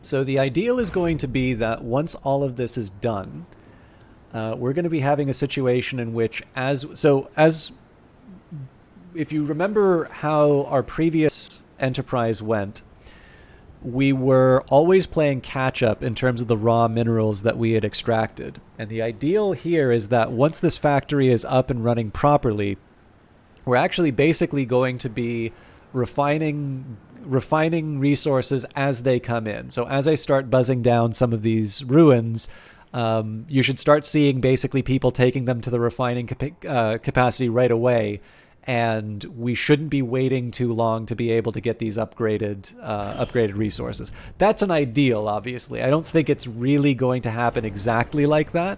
So the ideal is going to be that once all of this is done, we're going to be having a situation in which, if you remember how our previous Enterprise went, we were always playing catch-up in terms of the raw minerals that we had extracted. And the ideal here is that once this factory is up and running properly, we're actually basically going to be refining resources as they come in. So as I start buzzing down some of these ruins, you should start seeing basically people taking them to the refining capacity right away, and we shouldn't be waiting too long to be able to get these upgraded resources. That's an ideal, obviously. I don't think it's really going to happen exactly like that,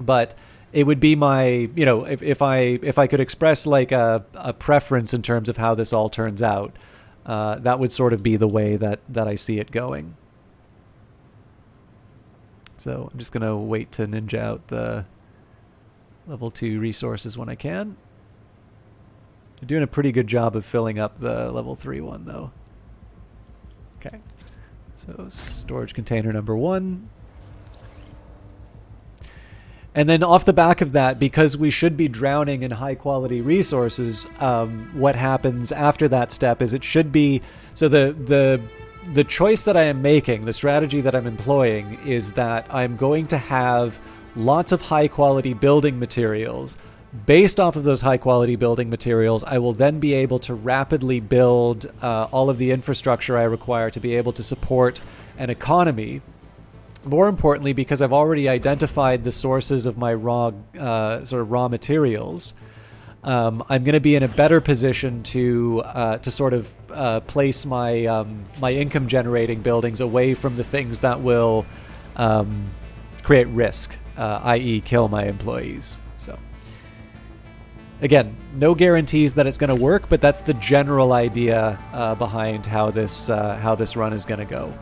but it would be my, if I could express like a preference in terms of how this all turns out, that would sort of be the way that I see it going. So I'm just going to wait to ninja out the level 2 resources when I can. They're doing a pretty good job of filling up the level 3 one, though. Okay. So storage container number 1. And then off the back of that, because we should be drowning in high quality resources, what happens after that step is it should be, so the choice that I am making, the strategy that I'm employing, is that I'm going to have lots of high quality building materials. Based off of those high quality building materials, I will then be able to rapidly build all of the infrastructure I require to be able to support an economy. More importantly, because I've already identified the sources of my raw materials, I'm going to be in a better position to sort of place my my income generating buildings away from the things that will create risk, i.e., kill my employees. So again, no guarantees that it's going to work, but that's the general idea behind how this run is going to go.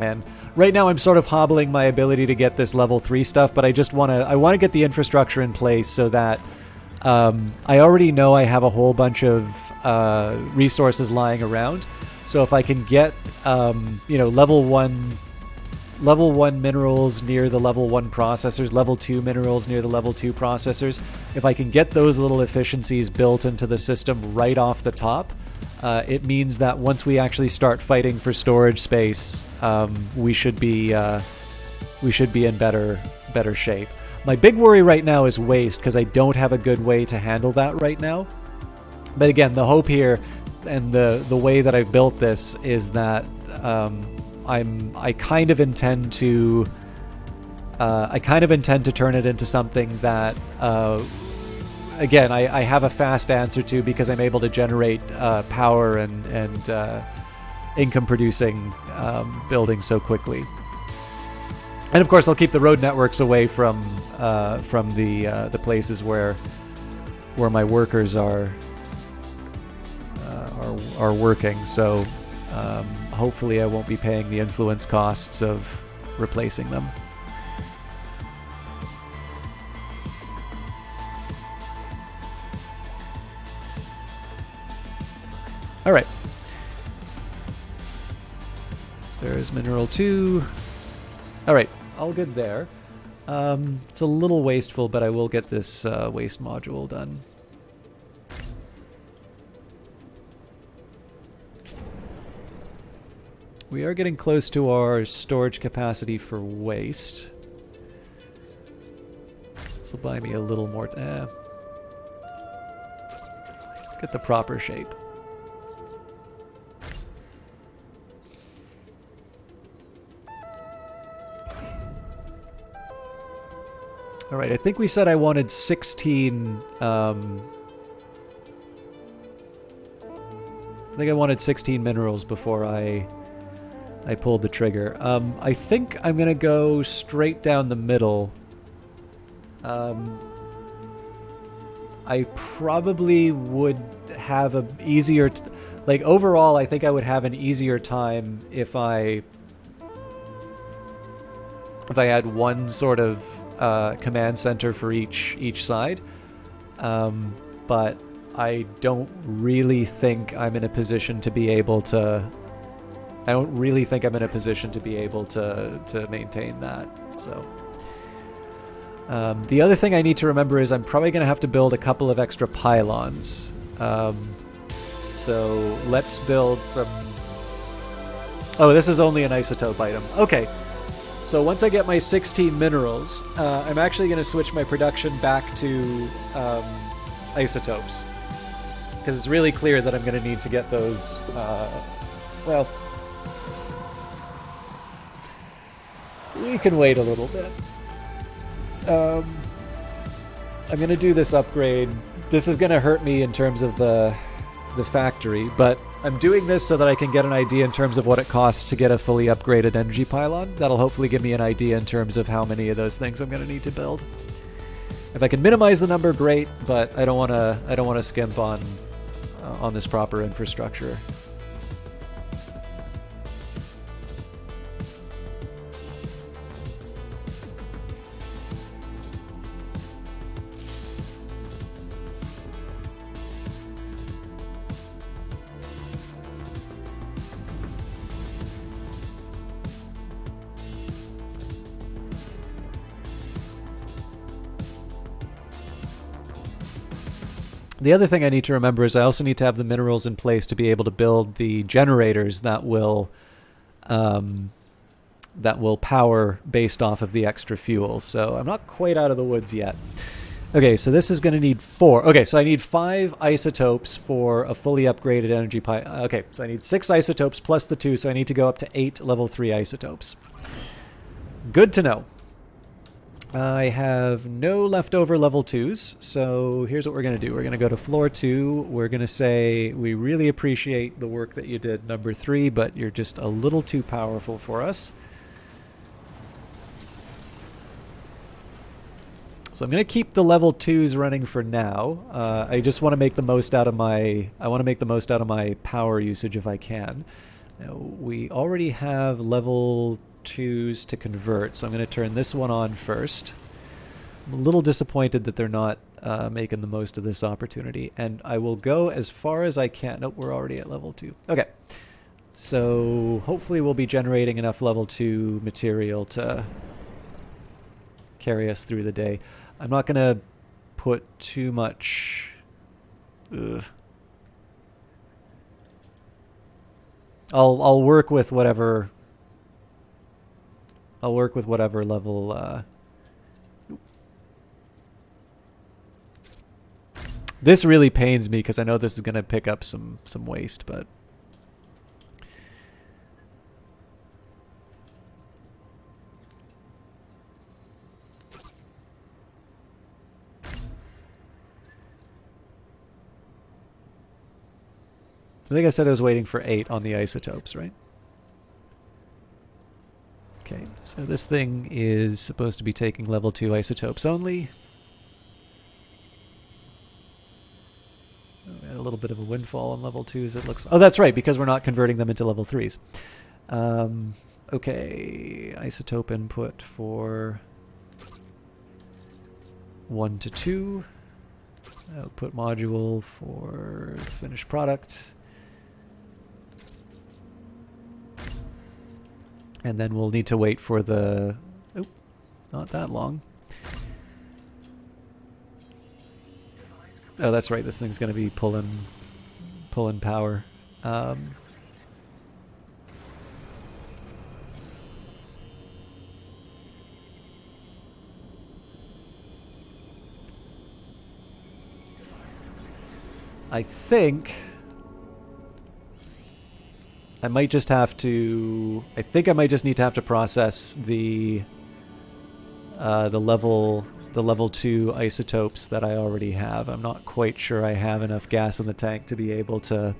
And right now I'm sort of hobbling my ability to get this level 3 stuff, but I want to get the infrastructure in place so that I already know I have a whole bunch of resources lying around. So if I can get level 1 minerals near the level 1 processors, level 2 minerals near the level 2 processors, if I can get those little efficiencies built into the system right off the top, it means that once we actually start fighting for storage space, we should be in better shape. My big worry right now is waste, because I don't have a good way to handle that right now. But again, the hope here and the way that I've built this is that I kind of intend to turn it into something that again, I have a fast answer to, because I'm able to generate power and income-producing buildings so quickly. And of course, I'll keep the road networks away from the places where my workers are working. So hopefully, I won't be paying the influence costs of replacing them. All right. So there's mineral 2. All right, all good there. It's a little wasteful, but I will get this waste module done. We are getting close to our storage capacity for waste. This will buy me a little more. Let's get the proper shape. All right, I think we said I wanted 16. I think I wanted 16 minerals before I pulled the trigger. I think I'm gonna go straight down the middle. I probably would have a easier, overall, I think I would have an easier time if I had one sort of command center for each side, but I don't really think I'm in a position to be able to. I don't really think I'm in a position to be able to maintain that. So the other thing I need to remember is I'm probably going to have to build a couple of extra pylons. So let's build some. Oh, this is only an isotope item. Okay. So once I get my 16 minerals, I'm actually going to switch my production back to isotopes, because it's really clear that I'm going to need to get those. Well, we can wait a little bit. I'm going to do this upgrade. This is going to hurt me in terms of the factory, but I'm doing this so that I can get an idea in terms of what it costs to get a fully upgraded energy pylon. That'll hopefully give me an idea in terms of how many of those things I'm going to need to build. If I can minimize the number, great, but I don't want to skimp on this proper infrastructure. The other thing I need to remember is I also need to have the minerals in place to be able to build the generators that will power based off of the extra fuel. So I'm not quite out of the woods yet. Okay, so this is going to need 4. Okay, so I need 5 isotopes for a fully upgraded energy pipe. Okay, so I need 6 isotopes plus the 2, so I need to go up to 8 level 3 isotopes. Good to know. I have no leftover level 2s, so here's what we're going to do. We're going to go to floor 2. We're going to say, we really appreciate the work that you did, number 3, but you're just a little too powerful for us. So I'm going to keep the level 2s running for now. I just want to make the most out of my power usage if I can. Now, we already have level 2s to convert, so I'm going to turn this one on first. I'm a little disappointed that they're not making the most of this opportunity, and I will go as far as I can. Nope, we're already at level 2. Okay, so hopefully we'll be generating enough level 2 material to carry us through the day. I'm not going to put too much... I'll work with whatever... I'll work with whatever level... This really pains me because I know this is going to pick up some waste, but... I think I said I was waiting for 8 on the isotopes, right? Okay, so this thing is supposed to be taking level 2 isotopes only. Oh, we had a little bit of a windfall on level 2s, it looks... Oh, that's right, because we're not converting them into level 3s. Okay, isotope input for 1 to 2. Output module for finished product. And then we'll need to wait for the... Oh, not that long. Oh, that's right. This thing's going to be pulling power. I think... I might just have to... I think I might just need to have to process the level 2 isotopes that I already have. I'm not quite sure I have enough gas in the tank to be able to...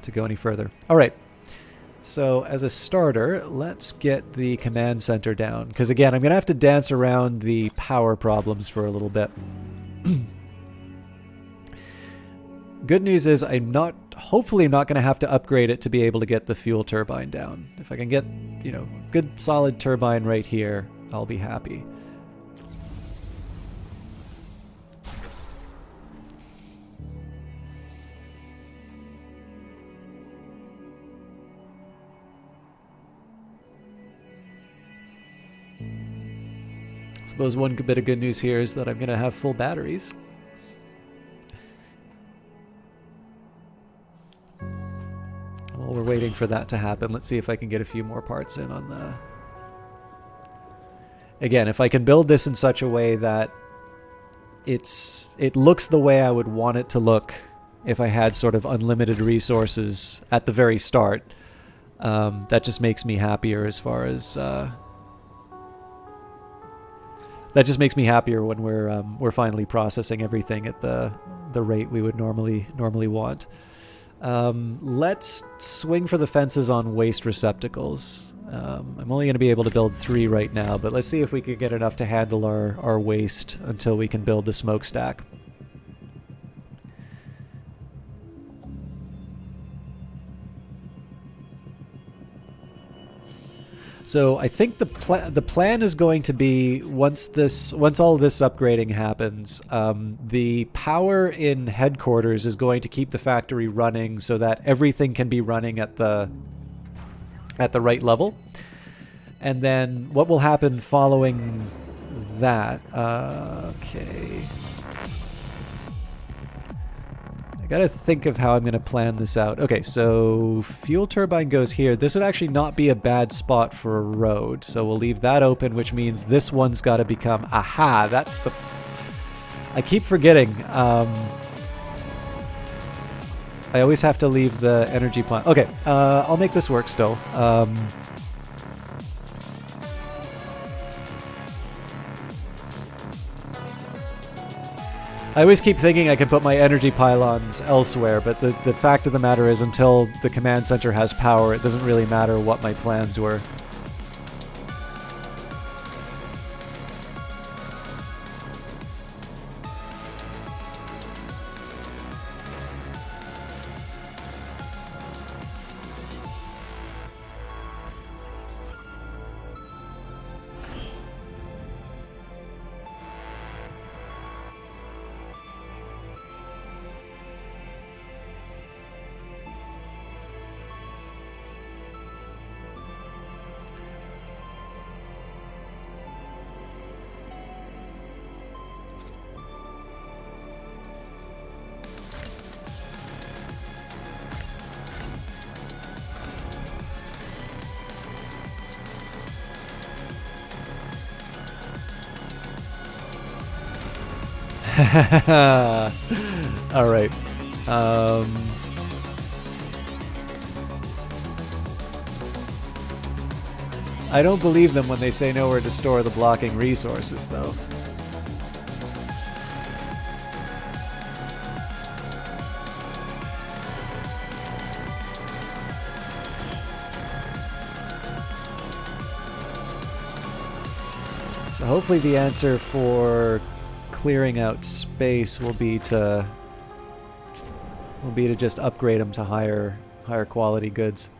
to go any further. All right. So as a starter, let's get the command center down. Because again, I'm going to have to dance around the power problems for a little bit. Good news is hopefully I'm not going to have to upgrade it to be able to get the fuel turbine down. If I can get, good solid turbine right here, I'll be happy. I suppose one bit of good news here is that I'm going to have full batteries. While we're waiting for that to happen, let's see if I can get a few more parts in on the... Again, if I can build this in such a way that it looks the way I would want it to look if I had sort of unlimited resources at the very start, that just makes me happier as far as... That just makes me happier when we're finally processing everything at the rate we would normally want. Let's swing for the fences on waste receptacles. I'm only going to be able to build 3 right now, but let's see if we can get enough to handle our waste until we can build the smokestack. So I think the plan is going to be once all this upgrading happens, the power in headquarters is going to keep the factory running so that everything can be running at the right level. And then what will happen following that? Okay. I gotta think of how I'm gonna plan this out. Okay, so fuel turbine goes here. This would actually not be a bad spot for a road, so we'll leave that open, which means this one's gotta become... Aha, that's the... I keep forgetting. I always have to leave the energy plant. Okay, I'll make this work still. I always keep thinking I can put my energy pylons elsewhere, but the fact of the matter is until the command center has power, it doesn't really matter what my plans were. All right. I don't believe them when they say nowhere to store the blocking resources, though. So hopefully the answer for clearing out space will be to just upgrade them to higher quality goods.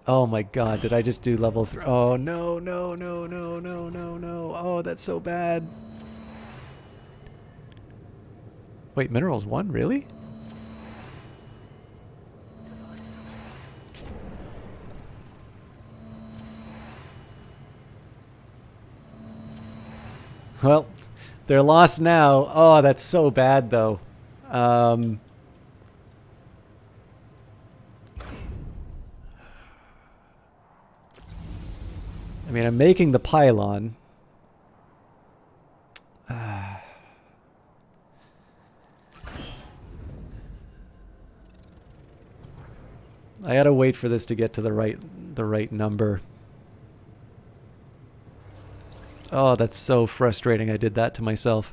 Oh my god, did I just do level 3? Oh no, no, no, no, no, no, no. Oh, that's so bad. Wait, Minerals 1? Really? Well, they're lost now. Oh, that's so bad, though. I mean, I'm making the pylon. I gotta wait for this to get to the right number. Oh, that's so frustrating. I did that to myself.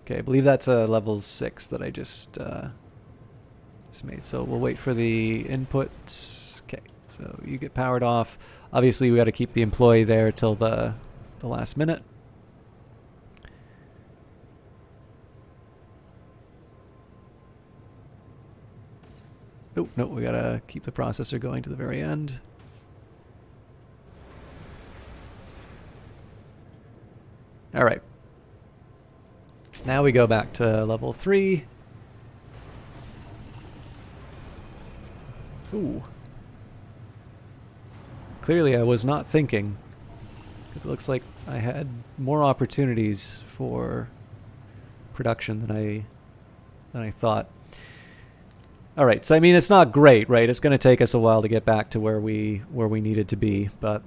Okay, I believe that's a level 6 that I just made. So we'll wait for the inputs. Okay, so you get powered off. Obviously, we got to keep the employee there till the last minute. Oh, no, we got to keep the processor going to the very end. All right. Now we go back to level 3. Ooh. Clearly I was not thinking, because it looks like I had more opportunities for production than I thought. All right, so I mean it's not great, right? It's going to take us a while to get back to where we needed to be, but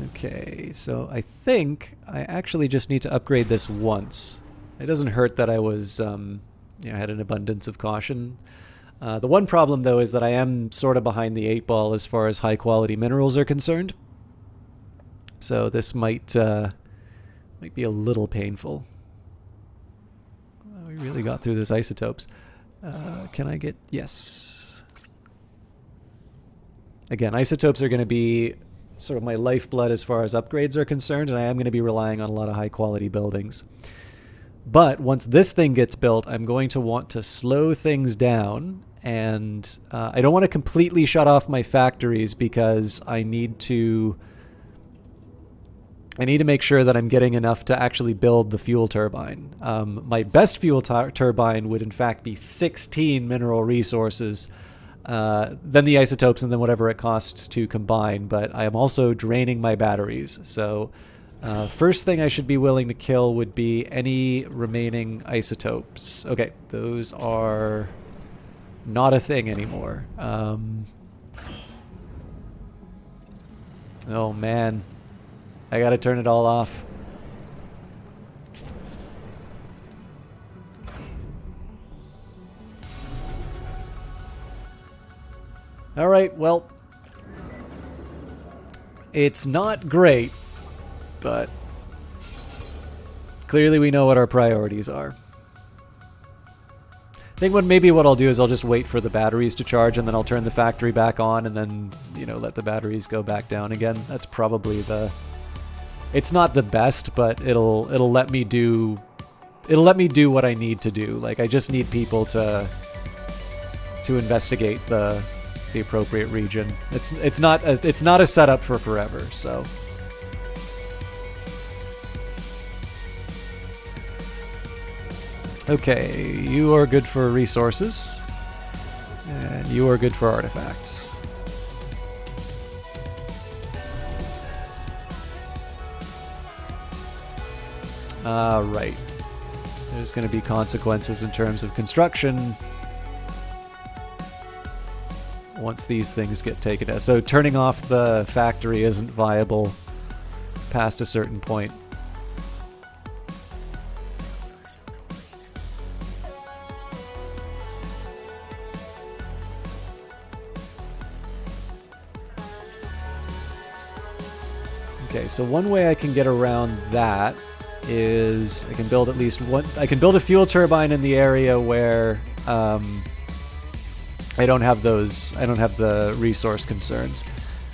okay, so I think I actually just need to upgrade this once. It doesn't hurt that I was had an abundance of caution. The one problem, though, is that I am sort of behind the 8 ball as far as high-quality minerals are concerned. So this might be a little painful. We really got through those isotopes. Can I get... Yes. Again, isotopes are going to be sort of my lifeblood as far as upgrades are concerned, and I am going to be relying on a lot of high-quality buildings. But once this thing gets built, I'm going to want to slow things down, and I don't want to completely shut off my factories because I need to make sure that I'm getting enough to actually build the fuel turbine. My best fuel turbine would in fact be 16 mineral resources, then the isotopes, and then whatever it costs to combine, but I am also draining my batteries. So first thing I should be willing to kill would be any remaining isotopes. Okay, those are not a thing anymore. Oh man, I gotta turn it all off. Alright, well, it's not great, but clearly we know what our priorities are. I think maybe what I'll do is I'll just wait for the batteries to charge, and then I'll turn the factory back on, and then, you know, let the batteries go back down again. That's probably the... It's not the best, but it'll let me do what I need to do. Like, I just need people to investigate the appropriate region. It's not a setup for forever, so. Okay, you are good for resources, and you are good for artifacts. Right. There's going to be consequences in terms of construction once these things get taken out. So turning off the factory isn't viable past a certain point. Okay, so one way I can get around that is I can build at least one. I can build a fuel turbine in the area where I don't have the resource concerns.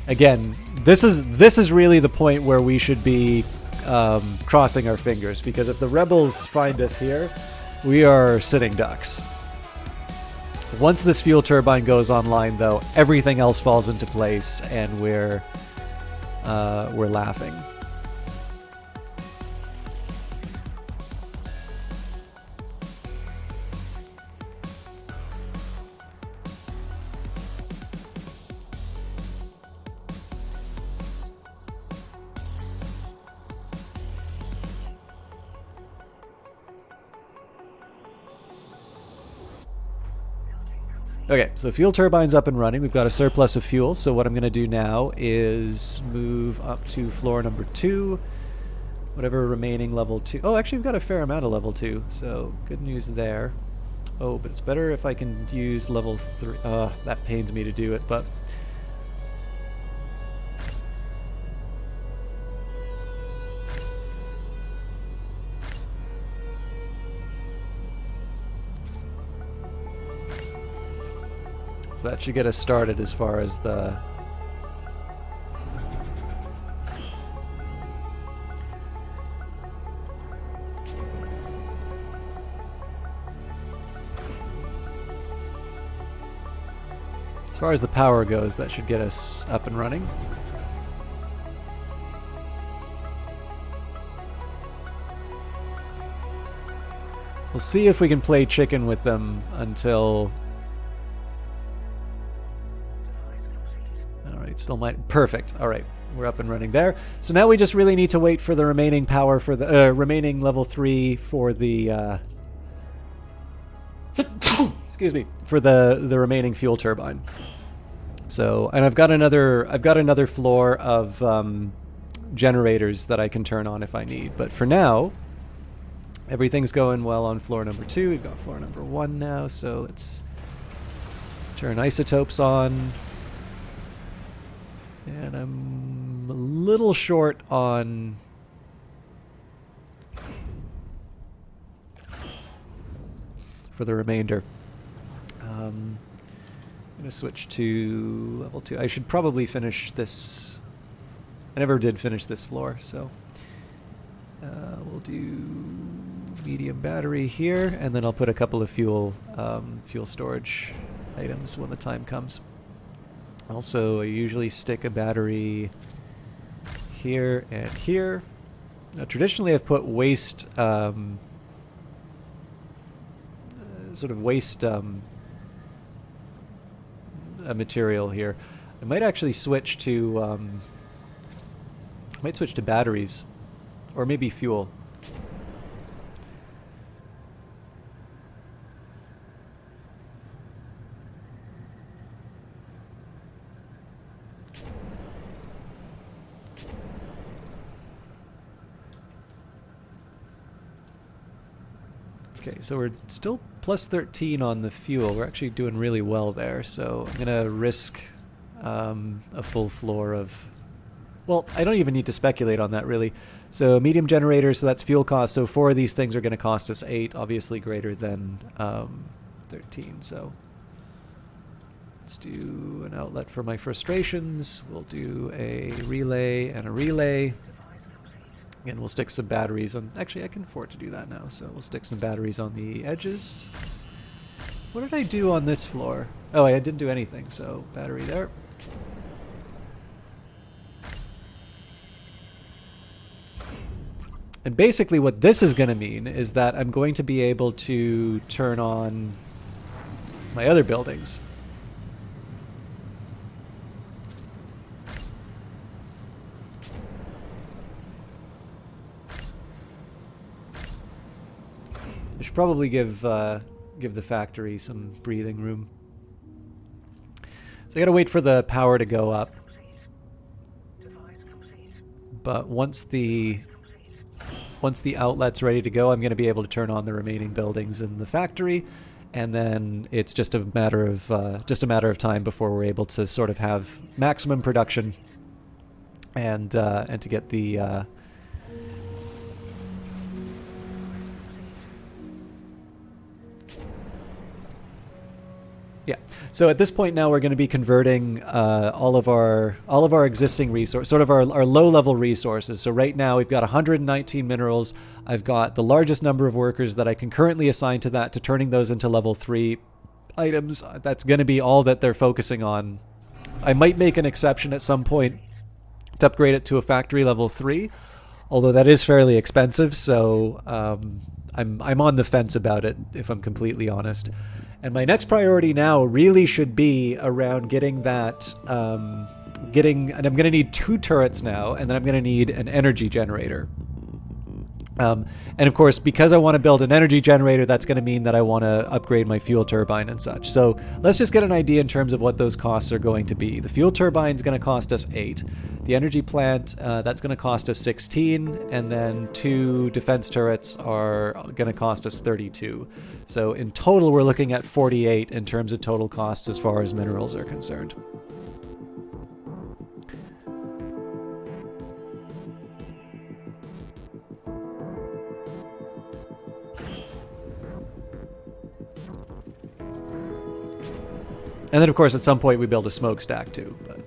Again, this is really the point where we should be crossing our fingers, because if the rebels find us here, we are sitting ducks. Once this fuel turbine goes online, though, everything else falls into place, and we're laughing. Okay, so fuel turbine's up and running. We've got a surplus of fuel, so what I'm going to do now is move up to floor number 2. Whatever remaining level 2... Oh, actually, we've got a fair amount of level 2, so good news there. Oh, but it's better if I can use level 3. That pains me to do it, but... So that should get us started as far as the... As far as the power goes, that should get us up and running. We'll see if we can play chicken with them until... Alright, still might... Perfect. Alright, we're up and running there. So now we just really need to wait for the remaining power for the... remaining level 3 for the... excuse me, for the remaining fuel turbine. So, and I've got another floor of generators that I can turn on if I need. But for now, everything's going well on floor number 2. We've got floor number 1 now, so let's turn isotopes on. And I'm a little short on... for the remainder. I'm going to switch to level 2. I should probably finish this. I never did finish this floor, so we'll do medium battery here, and then I'll put a couple of fuel storage items when the time comes. Also, I usually stick a battery here and here. Now, traditionally, I've put waste, sort of waste material here. I might actually switch to, batteries, or maybe fuel. Okay, so we're still plus 13 on the fuel. We're actually doing really well there, so I'm going to risk a full floor of... Well, I don't even need to speculate on that, really. So medium generator, so that's fuel cost. So 4 of these things are going to cost us 8, obviously greater than 13. So let's do an outlet for my frustrations. We'll do a relay and a relay. And we'll stick some batteries on... Actually, I can afford to do that now, so we'll stick some batteries on the edges. What did I do on this floor? Oh, I didn't do anything, so battery there. And basically what this is going to mean is that I'm going to be able to turn on my other buildings. I should probably give the factory some breathing room. So I gotta wait for the power to go up. But once the outlet's ready to go, I'm gonna be able to turn on the remaining buildings in the factory, and then it's just a matter of time before we're able to sort of have maximum production and to get the yeah. So at this point now, we're going to be converting all of our existing resources, sort of our low-level resources. So right now we've got 119 minerals. I've got the largest number of workers that I can currently assign to that, to turning those into level 3 items. That's going to be all that they're focusing on. I might make an exception at some point to upgrade it to a factory level 3, although that is fairly expensive. So I'm on the fence about it, if I'm completely honest. And my next priority now really should be around getting that, and I'm going to need 2 turrets now, and then I'm going to need an energy generator. And of course, because I want to build an energy generator, that's going to mean that I want to upgrade my fuel turbine and such. So let's just get an idea in terms of what those costs are going to be. The fuel turbine is going to cost us 8. The energy plant, that's going to cost us 16. And then 2 defense turrets are going to cost us 32. So in total, we're looking at 48 in terms of total costs as far as minerals are concerned. And then, of course, at some point we build a smokestack too. But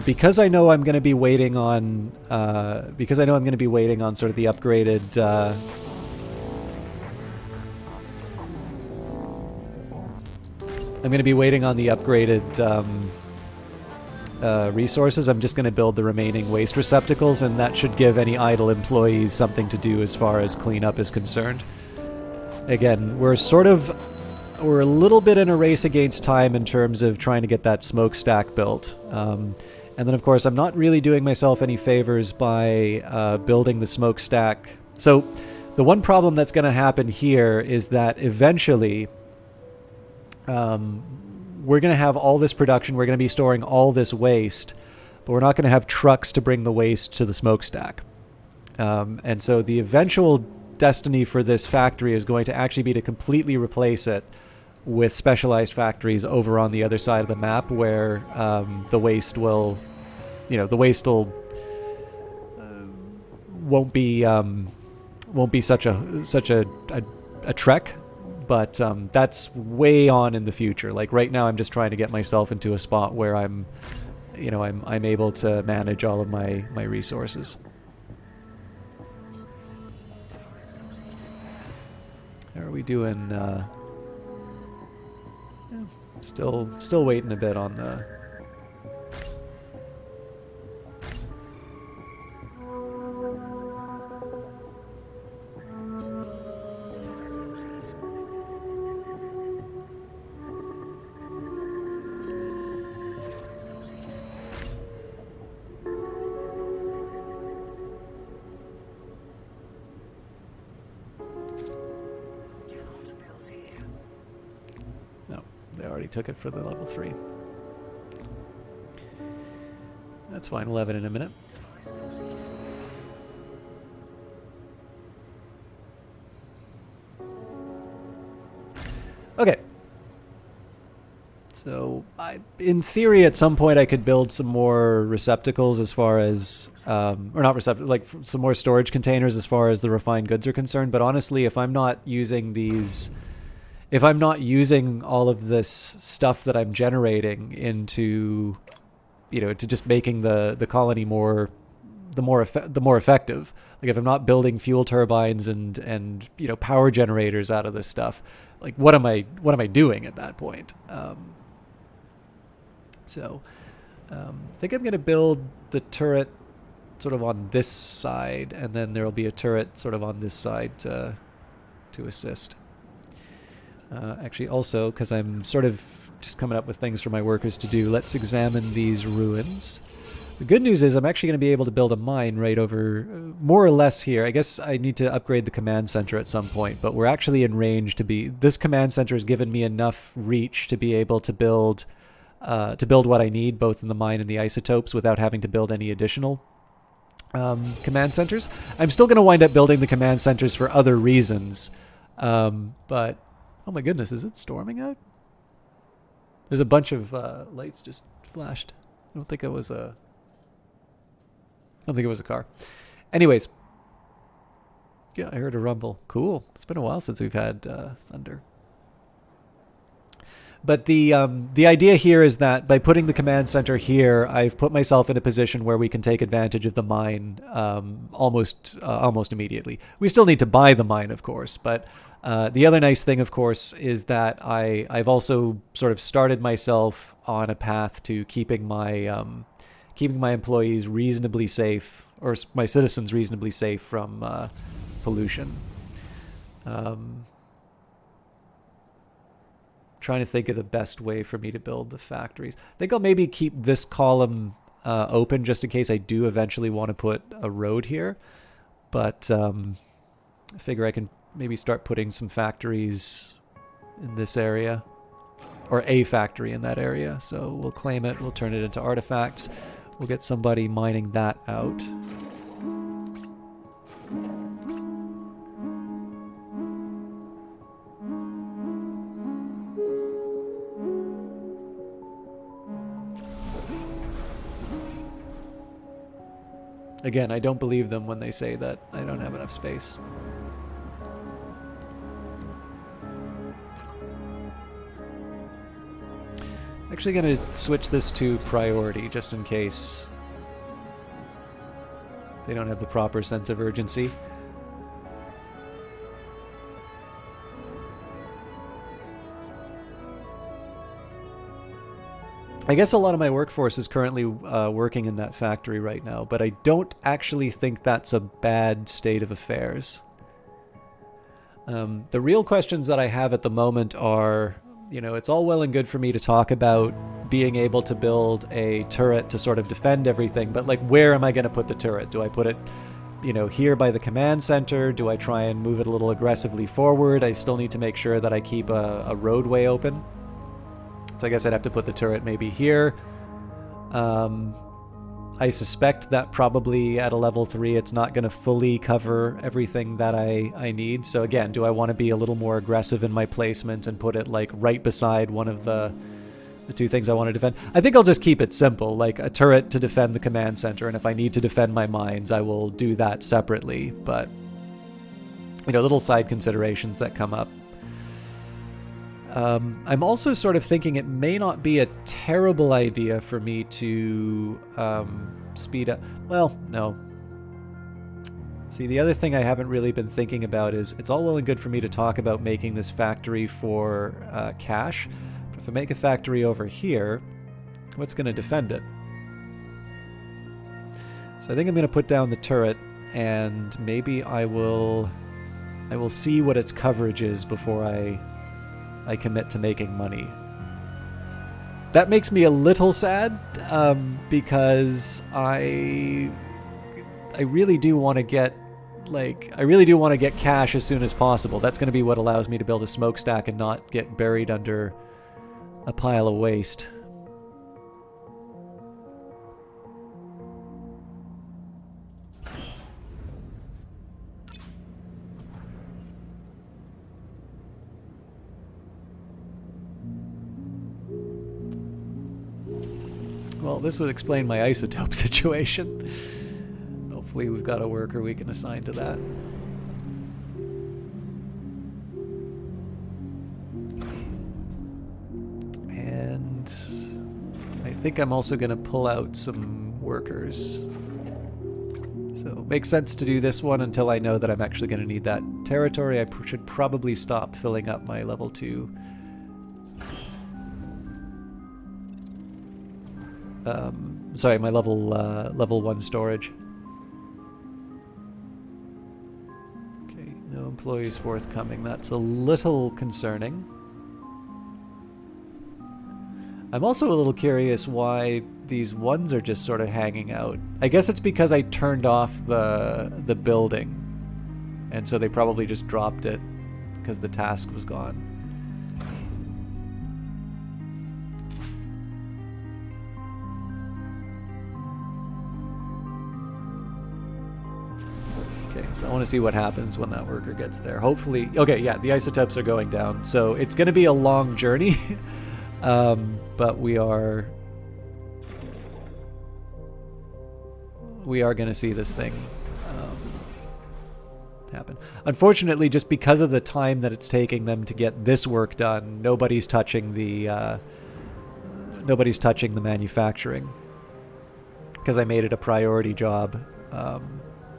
because I know I'm going to be waiting on, sort of the upgraded. I'm going to be waiting on the upgraded. Resources. I'm just going to build the remaining waste receptacles, and that should give any idle employees something to do as far as cleanup is concerned. Again, we're a little bit in a race against time in terms of trying to get that smokestack built. And then, of course, I'm not really doing myself any favors by building the smokestack. So the one problem that's going to happen here is that eventually we're going to have all this production, we're going to be storing all this waste, but we're not going to have trucks to bring the waste to the smokestack. And so the eventual destiny for this factory is going to actually be to completely replace it with specialized factories over on the other side of the map, where the waste will won't be such a trek, but that's way on in the future. Like right now, I'm just trying to get myself into a spot where I'm able to manage all of my resources. How are we doing? Still waiting a bit on the. Took it for the level 3. That's fine, 11 in a minute. Okay. So, in theory, at some point I could build some more receptacles as far as, or not receptacles, like some more storage containers as far as the refined goods are concerned. But honestly, if I'm not using these... If I'm not using all of this stuff that I'm generating into, to just making the colony more effective, like if I'm not building fuel turbines and power generators out of this stuff, like what am I doing at that point? I think I'm gonna build the turret sort of on this side, and then there'll be a turret sort of on this side to assist. Actually, also, because I'm sort of just coming up with things for my workers to do, let's examine these ruins. The good news is I'm actually going to be able to build a mine right over, more or less here. I guess I need to upgrade the command center at some point, but we're actually in range to be... This command center has given me enough reach to be able to build what I need, both in the mine and the isotopes, without having to build any additional command centers. I'm still going to wind up building the command centers for other reasons, but... Oh my goodness, is it storming out? There's a bunch of lights just flashed. I don't think it was a car. Anyways. Yeah, I heard a rumble. Cool. It's been a while since we've had thunder. But the idea here is that by putting the command center here, I've put myself in a position where we can take advantage of the mine almost immediately. We still need to buy the mine, of course, but the other nice thing, of course, is that I've also sort of started myself on a path to keeping my employees reasonably safe, or my citizens reasonably safe from pollution. Trying to think of the best way for me to build the factories. I think I'll maybe keep this column open just in case I do eventually want to put a road here. But I figure I can maybe start putting some factories in this area, or a factory in that area. So we'll claim it, we'll turn it into artifacts, we'll get somebody mining that out. Again, I don't believe them when they say that I don't have enough space. Actually going to switch this to priority just in case they don't have the proper sense of urgency. I guess a lot of my workforce is currently working in that factory right now, but I don't actually think that's a bad state of affairs. The real questions that I have at the moment are, it's all well and good for me to talk about being able to build a turret to sort of defend everything, but like, where am I going to put the turret? Do I put it, here by the command center? Do I try and move it a little aggressively forward? I still need to make sure that I keep a roadway open. So I guess I'd have to put the turret maybe here. I suspect that probably at a level 3 it's not going to fully cover everything that I need. So again, do I want to be a little more aggressive in my placement and put it like right beside one of the The two things I want to defend. I think I'll just keep it simple, like a turret to defend the command center, and if I need to defend my mines, I will do that separately. But, you know, little side considerations that come up. I'm also sort of thinking it may not be a terrible idea for me to speed up. Well, no. See, the other thing I haven't really been thinking about is it's all well and good for me to talk about making this factory for cash. But if I make a factory over here, what's going to defend it? So I think I'm going to put down the turret, and maybe I will see what its coverage is before I commit to making money. That makes me a little sad, because I really do want to get, cash as soon as possible. That's going to be what allows me to build a smokestack and not get buried under a pile of waste. Well, this would explain my isotope situation. Hopefully we've got a worker we can assign to that. And I think I'm also going to pull out some workers. So it makes sense to do this one until I know that I'm actually going to need that territory. I should probably stop filling up my level 2. Sorry, my level 1 storage. Okay, no employees forthcoming. That's a little concerning. I'm also a little curious why these ones are just sort of hanging out. I guess it's because I turned off the building, and so they probably just dropped it because the task was gone. So I want to see what happens when that worker gets there. Hopefully, okay, yeah, the isotopes are going down. So it's going to be a long journey, but we are going to see this thing happen. Unfortunately, just because of the time that it's taking them to get this work done, nobody's touching the manufacturing because I made it a priority job.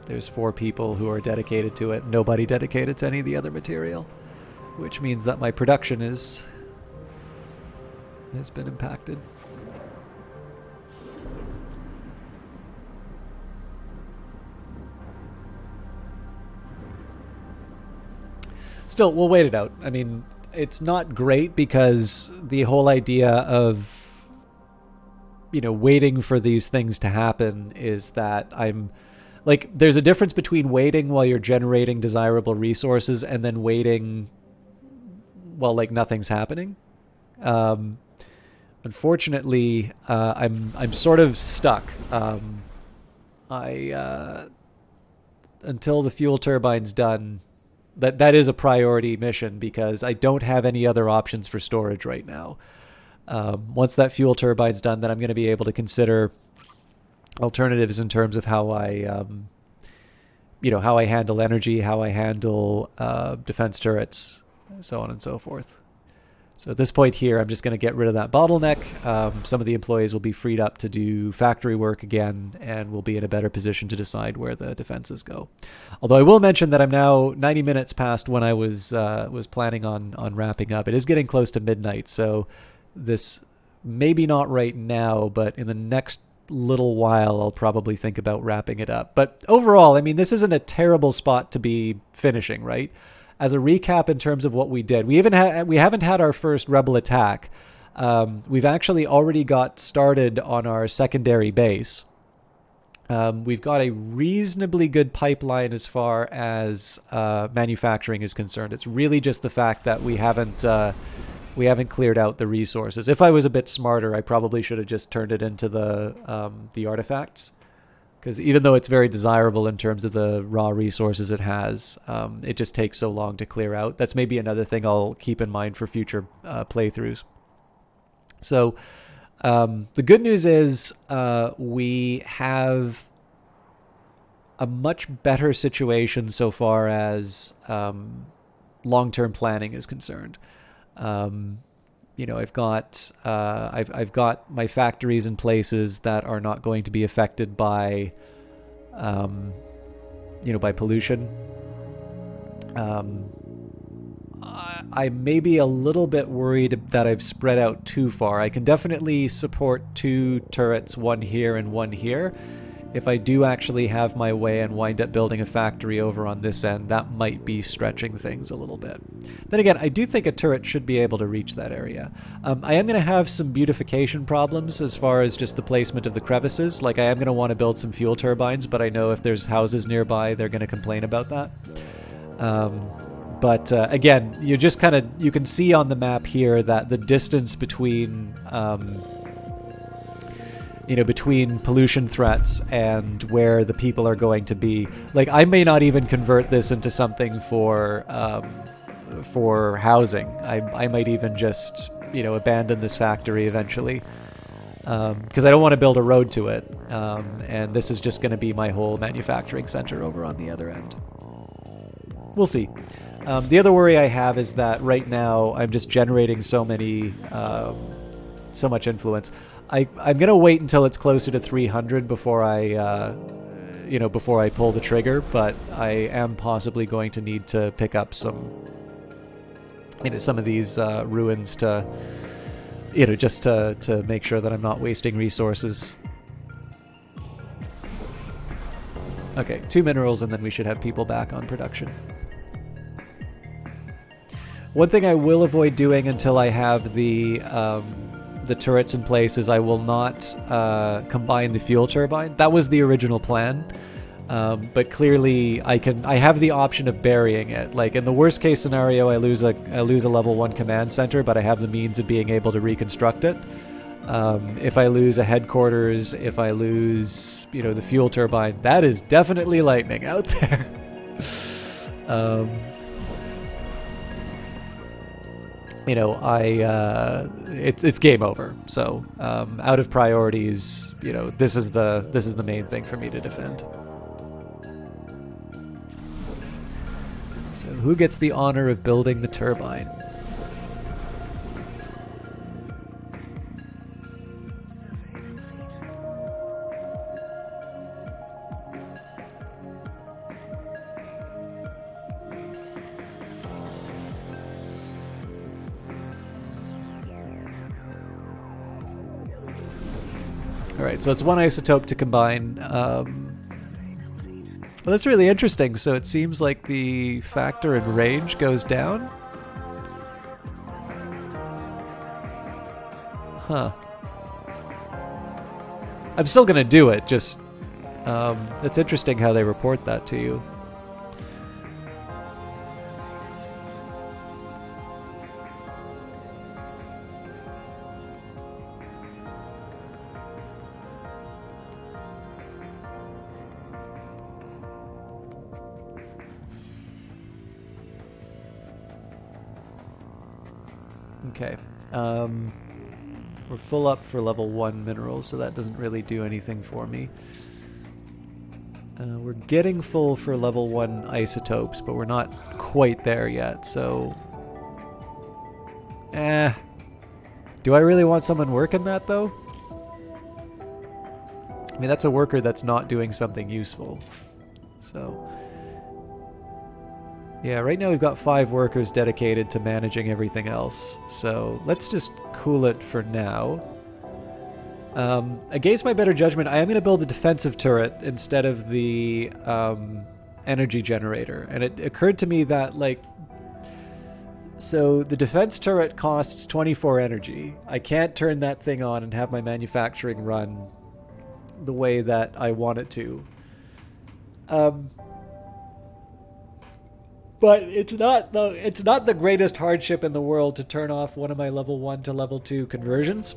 There's 4 people who are dedicated to it, nobody dedicated to any of the other material, which means that my production has been impacted. Still, we'll wait it out. I mean, it's not great because the whole idea of, you know, waiting for these things to happen is that like, there's a difference between waiting while you're generating desirable resources and then waiting while, like, nothing's happening. Unfortunately, I'm sort of stuck. Until the fuel turbine's done, that is a priority mission because I don't have any other options for storage right now. Once that fuel turbine's done, then I'm going to be able to consider alternatives in terms of how I handle energy, how I handle defense turrets, so on and so forth. So at this point here, I'm just going to get rid of that bottleneck. Some of the employees will be freed up to do factory work again, and we'll be in a better position to decide where the defenses go. Although I will mention that I'm now 90 minutes past when I was planning on wrapping up. It is getting close to midnight, so this maybe not right now, but in the next little while I'll probably think about wrapping it up. But overall, I mean, this isn't a terrible spot to be finishing, right? As a recap in terms of what we did, we haven't had our first rebel attack. We've actually already got started on our secondary base. We've got a reasonably good pipeline as far as manufacturing is concerned. It's really just the fact that we haven't cleared out the resources. If I was a bit smarter, I probably should have just turned it into the artifacts, because even though it's very desirable in terms of the raw resources it has, it just takes so long to clear out. That's maybe another thing I'll keep in mind for future playthroughs. So the good news is we have a much better situation so far as long-term planning is concerned. I've got I've got my factories in places that are not going to be affected by by pollution. I may be a little bit worried that I've spread out too far. I can definitely support 2 turrets, one here and one here. If I do actually have my way and wind up building a factory over on this end, that might be stretching things a little bit. Then again, I do think a turret should be able to reach that area. I am going to have some beautification problems as far as just the placement of the crevices. Like, I am going to want to build some fuel turbines, but I know if there's houses nearby, they're going to complain about that. But again, you can see on the map here that the distance between between pollution threats and where the people are going to be. Like, I may not even convert this into something for housing. I might even just, abandon this factory eventually. Because I don't want to build a road to it. And this is just going to be my whole manufacturing center over on the other end. We'll see. The other worry I have is that right now I'm just generating so much influence. I'm gonna wait until it's closer to 300 before I pull the trigger. But I am possibly going to need to pick up some of these ruins to, just to make sure that I'm not wasting resources. Okay, 2 minerals, and then we should have people back on production. One thing I will avoid doing until I have the turrets in place is I will not combine the fuel turbine. That was the original plan, but clearly I have the option of burying it. Like, in the worst case scenario, I lose a level 1 command center, but I have the means of being able to reconstruct it. If I lose a headquarters, if I lose the fuel turbine, that is definitely lightning out there. It's game over. So out of priorities, this is the main thing for me to defend. So who gets the honor of building the turbine? Alright, so it's 1 isotope to combine. Well, that's really interesting. So it seems like the factor in range goes down? Huh. I'm still gonna do it, just... it's interesting how they report that to you. Okay, we're full up for level 1 minerals, so that doesn't really do anything for me. We're getting full for level 1 isotopes, but we're not quite there yet, so... Do I really want someone working that, though? I mean, that's a worker that's not doing something useful, so... Yeah, right now we've got 5 workers dedicated to managing everything else, so let's just cool it for now. Against my better judgment, I am going to build a defensive turret instead of the energy generator, and it occurred to me that, like, so the defense turret costs 24 energy. I can't turn that thing on and have my manufacturing run the way that I want it to. But it's not the greatest hardship in the world to turn off one of my level 1 to level 2 conversions.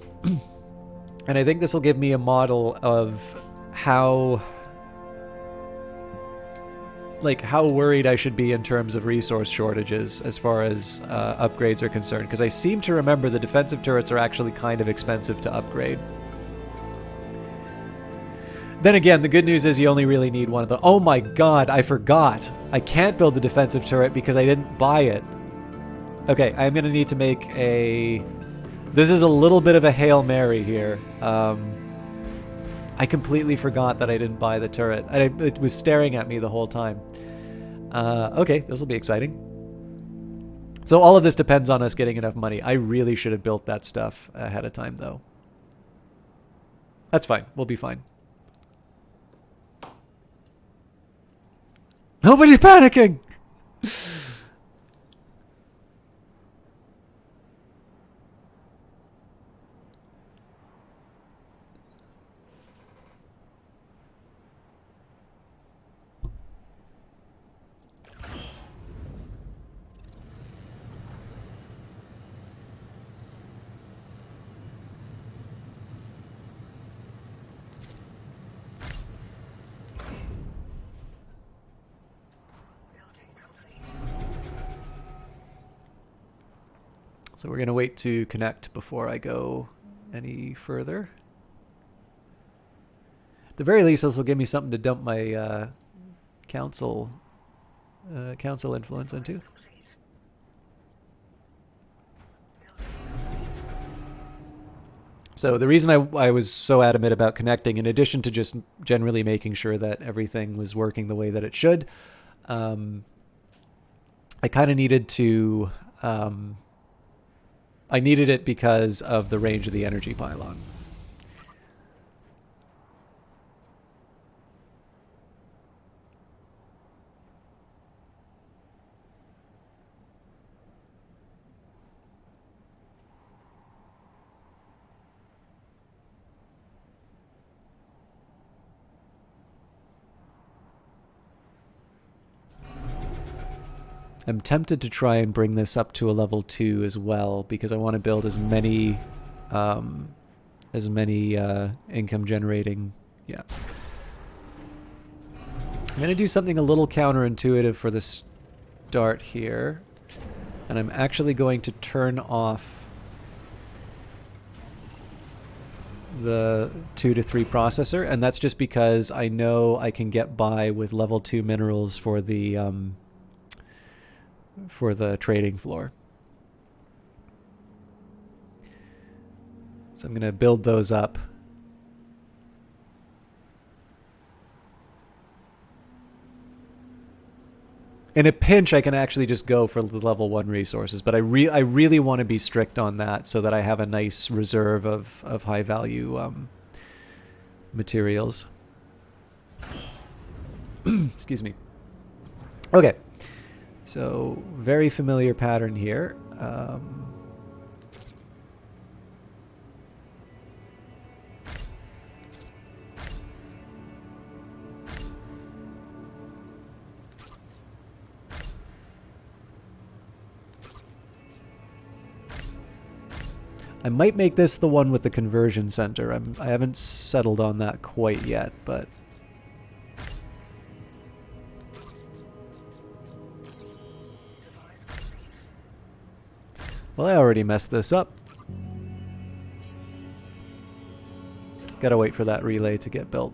And I think this will give me a model of how like how worried I should be in terms of resource shortages as far as upgrades are concerned, because I seem to remember the defensive turrets are actually kind of expensive to upgrade. Then again, the good news is you only really need one of them. Oh my god, I forgot. I can't build the defensive turret because I didn't buy it. Okay, I'm going to need to make a... This is a little bit of a Hail Mary here. I completely forgot that I didn't buy the turret. It was staring at me the whole time. Okay, this will be exciting. So all of this depends on us getting enough money. I really should have built that stuff ahead of time, though. That's fine. We'll be fine. Nobody's panicking! So we're going to wait to connect before I go any further. At the very least, this will give me something to dump my council influence into. So the reason I was so adamant about connecting, in addition to just generally making sure that everything was working the way that it should, I kind of needed to... I needed it because of the range of the energy pylon. I'm tempted to try and bring this up to a level 2 as well, because I want to build as many income generating. Yeah. I'm going to do something a little counterintuitive for the start here. And I'm actually going to turn off the 2 to 3 processor, and that's just because I know I can get by with level 2 minerals for the trading floor. So I'm going to build those up. In a pinch, I can actually just go for the level 1 resources, but I really want to be strict on that so that I have a nice reserve of high value materials. Excuse me. Okay. So, very familiar pattern here. I might make this the one with the conversion center. I haven't settled on that quite yet, but... Well, I already messed this up. Gotta wait for that relay to get built.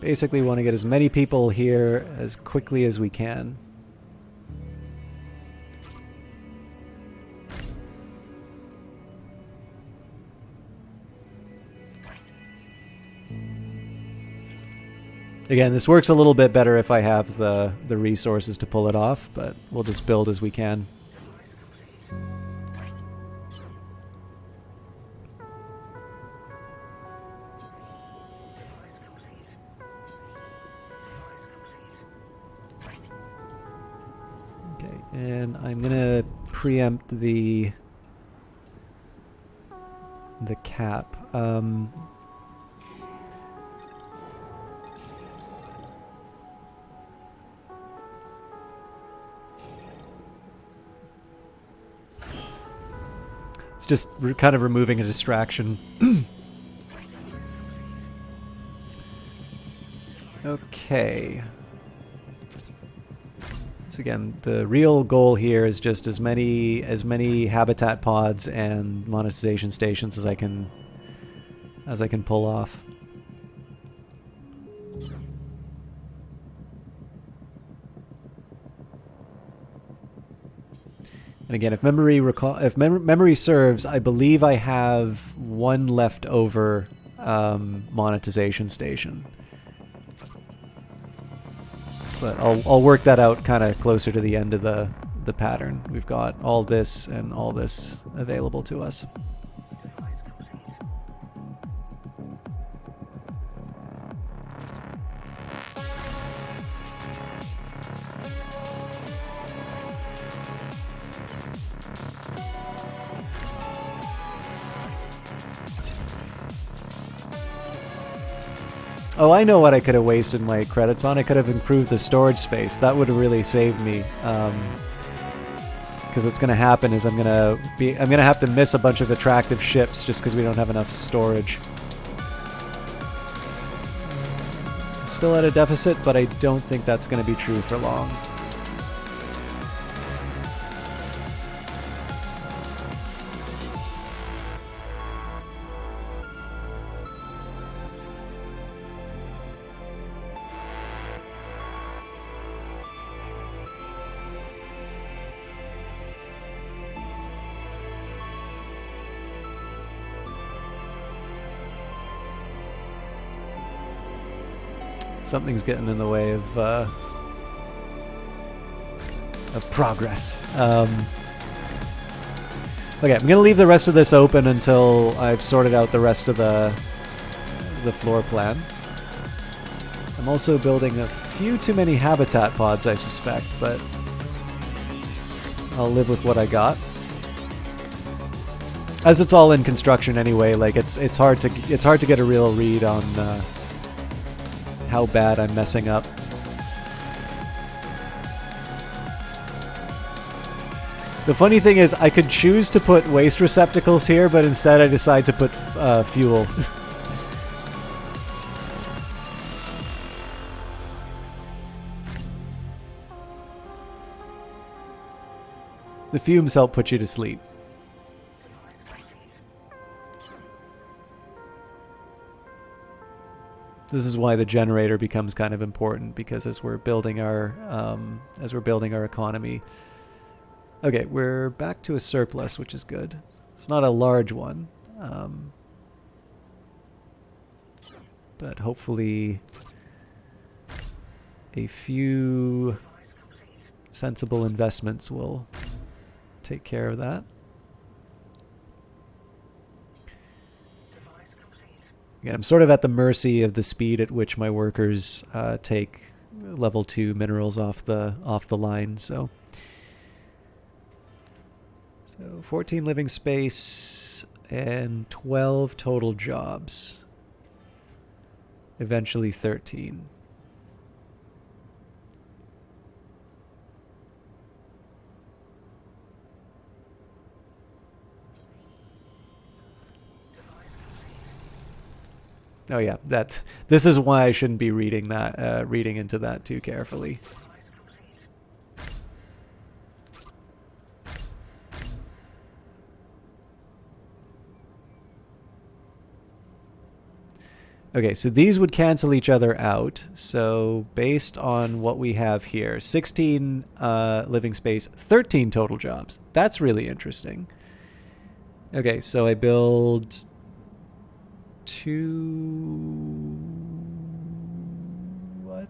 Basically want to get as many people here as quickly as we can. Again, this works a little bit better if I have the resources to pull it off, but we'll just build as we can. Okay, and I'm gonna preempt the cap. It's just kind of removing a distraction. Okay. So again, the real goal here is just as many habitat pods and monetization stations as I can pull off. And again, if memory serves, I believe I have one left over monetization station. But I'll work that out kind of closer to the end of the pattern. We've got all this and all this available to us. Oh, I know what I could have wasted my credits on. I could have improved the storage space. That would have really saved me. Because what's going to happen is I'm going to have to miss a bunch of attractive ships just because we don't have enough storage. Still at a deficit, but I don't think that's going to be true for long. Something's getting in the way of progress. Okay, I'm gonna leave the rest of this open until I've sorted out the rest of the floor plan. I'm also building a few too many habitat pods, I suspect, but I'll live with what I got. As it's all in construction anyway, like it's hard to get a real read on how bad I'm messing up. The funny thing is, I could choose to put waste receptacles here, but instead I decide to put fuel. The fumes help put you to sleep. This is why the generator becomes kind of important, because as we're building our economy. Okay, we're back to a surplus, which is good. It's not a large one, but hopefully a few sensible investments will take care of that. Again, I'm sort of at the mercy of the speed at which my workers take level 2 minerals off the line. So 14 living space and 12 total jobs. Eventually 13. Oh yeah, this is why I shouldn't be reading into that too carefully. Okay, so these would cancel each other out. So based on what we have here, 16 living space, 13 total jobs. That's really interesting. Okay, so I build 2... what?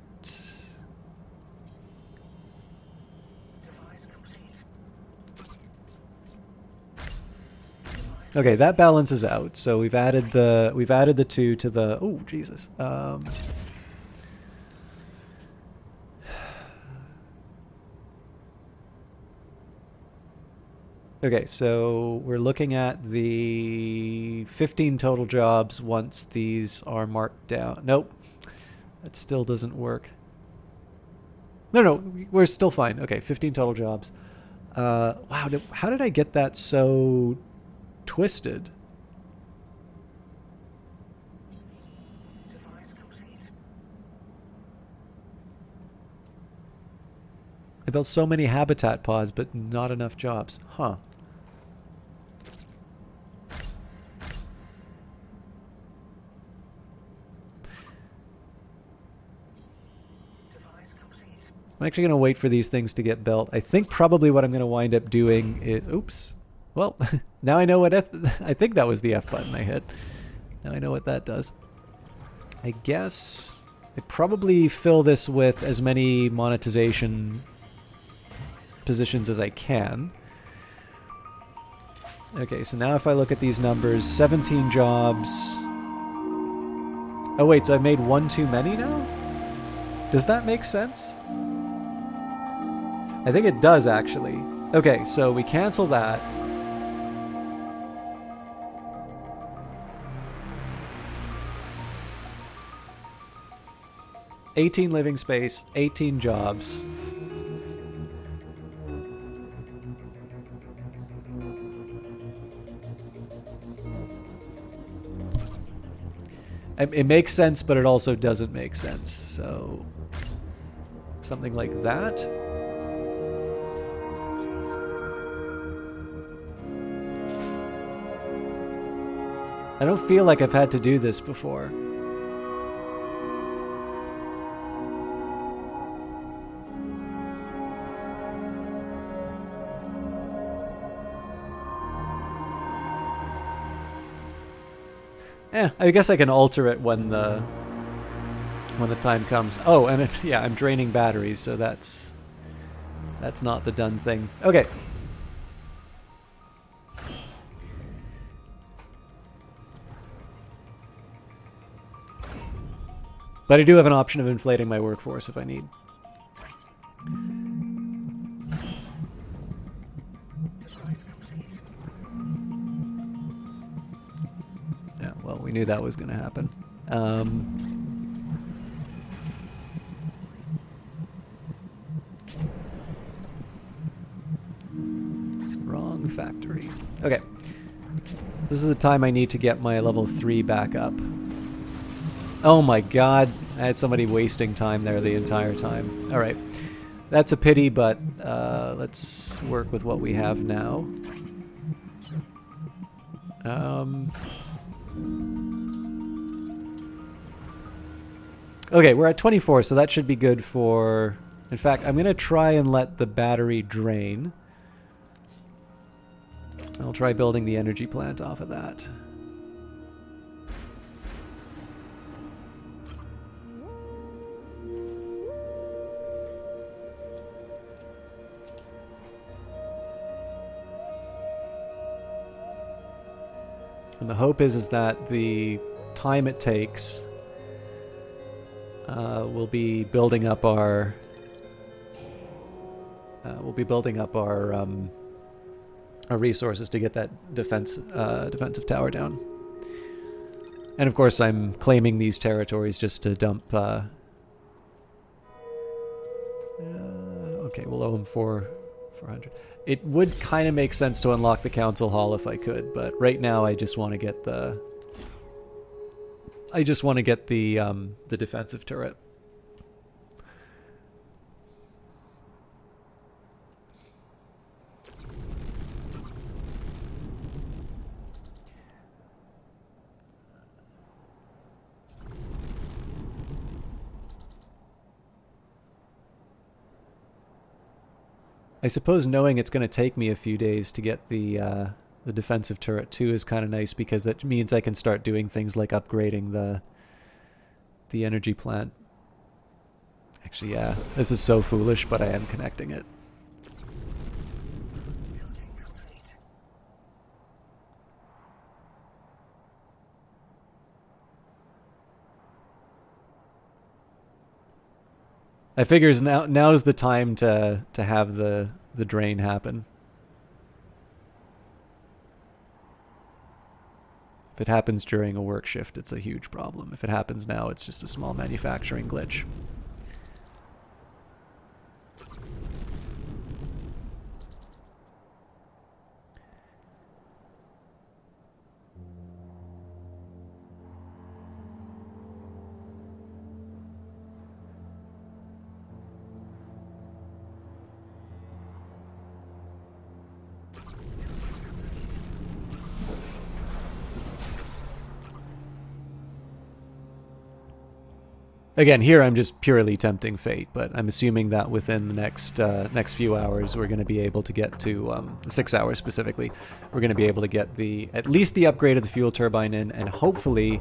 Okay, that balances out. So we've added the 2 to the... oh, Jesus. Okay, so we're looking at the 15 total jobs once these are marked down. Nope, that still doesn't work. No, we're still fine. Okay, 15 total jobs. Wow, how did I get that so twisted. Device complete. I built so many habitat pods, but not enough jobs. Huh. Device complete. I'm actually going to wait for these things to get built. I think probably what I'm going to wind up doing is... Oops. Well, now I know what F... I think that was the F button I hit. Now I know what that does. I guess I probably fill this with as many monetization positions as I can. Okay, so now if I look at these numbers, 17 jobs. Oh wait, so I made one too many now? Does that make sense? I think it does actually. Okay, so we cancel that. $18 living space, 18 jobs. It makes sense, but it also doesn't make sense. So, something like that. I don't feel like I've had to do this before. I guess I can alter it when the time comes. Oh, and yeah, I'm draining batteries, so that's not the done thing. Okay. But I do have an option of inflating my workforce if I need. Yeah, well, we knew that was going to happen. Wrong factory. Okay. This is the time I need to get my level 3 back up. Oh my god, I had somebody wasting time there the entire time. Alright. That's a pity, but let's work with what we have now. Okay, we're at 24, so that should be good for... In fact, I'm going to try and let the battery drain. I'll try building the energy plant off of that. And the hope is that the time it takes we'll be building up our our resources to get that defensive tower down. And of course, I'm claiming these territories just to dump. Okay, we'll owe them 400. It would kind of make sense to unlock the council hall if I could, but right now I just want to get the the defensive turret. I suppose knowing it's going to take me a few days to get the defensive turret too is kind of nice, because that means I can start doing things like upgrading the energy plant. Actually, yeah, this is so foolish, but I am connecting it. I figures now's the time to have the drain happen. If it happens during a work shift, it's a huge problem. If it happens now, it's just a small manufacturing glitch. Again, here I'm just purely tempting fate, but I'm assuming that within the next few hours we're going to be able to get to 6 hours specifically. We're going to be able to get at least the upgrade of the fuel turbine in, and hopefully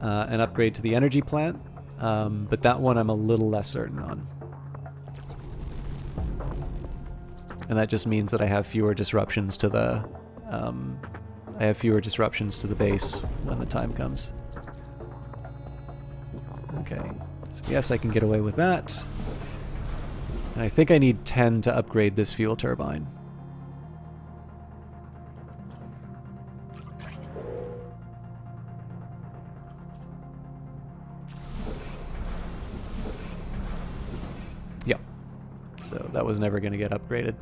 an upgrade to the energy plant. But that one I'm a little less certain on. And that just means that I have fewer disruptions to the base when the time comes. Okay, so yes, I can get away with that. And I think I need 10 to upgrade this fuel turbine. Yep. So that was never going to get upgraded.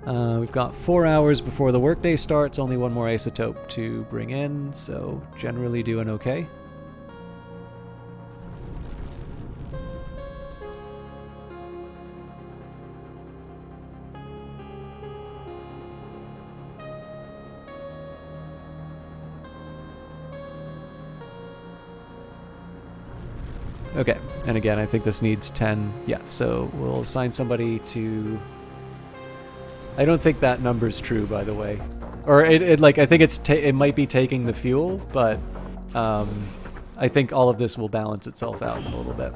We've got 4 hours before the workday starts, only one more isotope to bring in, so generally doing okay. Okay, and again, I think this needs 10. Yeah, so we'll assign somebody to... I don't think that number's true, by the way. Or I think it might be taking the fuel, but I think all of this will balance itself out in a little bit.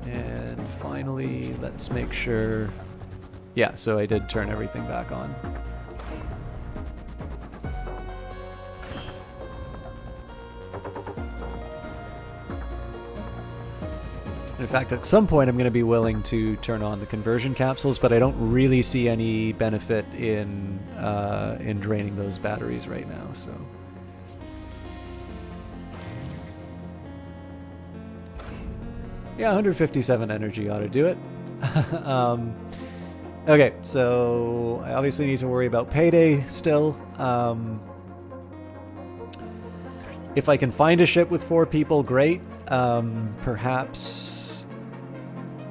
And finally, let's make sure... Yeah, so I did turn everything back on. In fact, at some point I'm going to be willing to turn on the conversion capsules, but I don't really see any benefit in draining those batteries right now. So, yeah, 157 energy ought to do it. Okay, so I obviously need to worry about payday still. If I can find a ship with 4 people, great. Perhaps...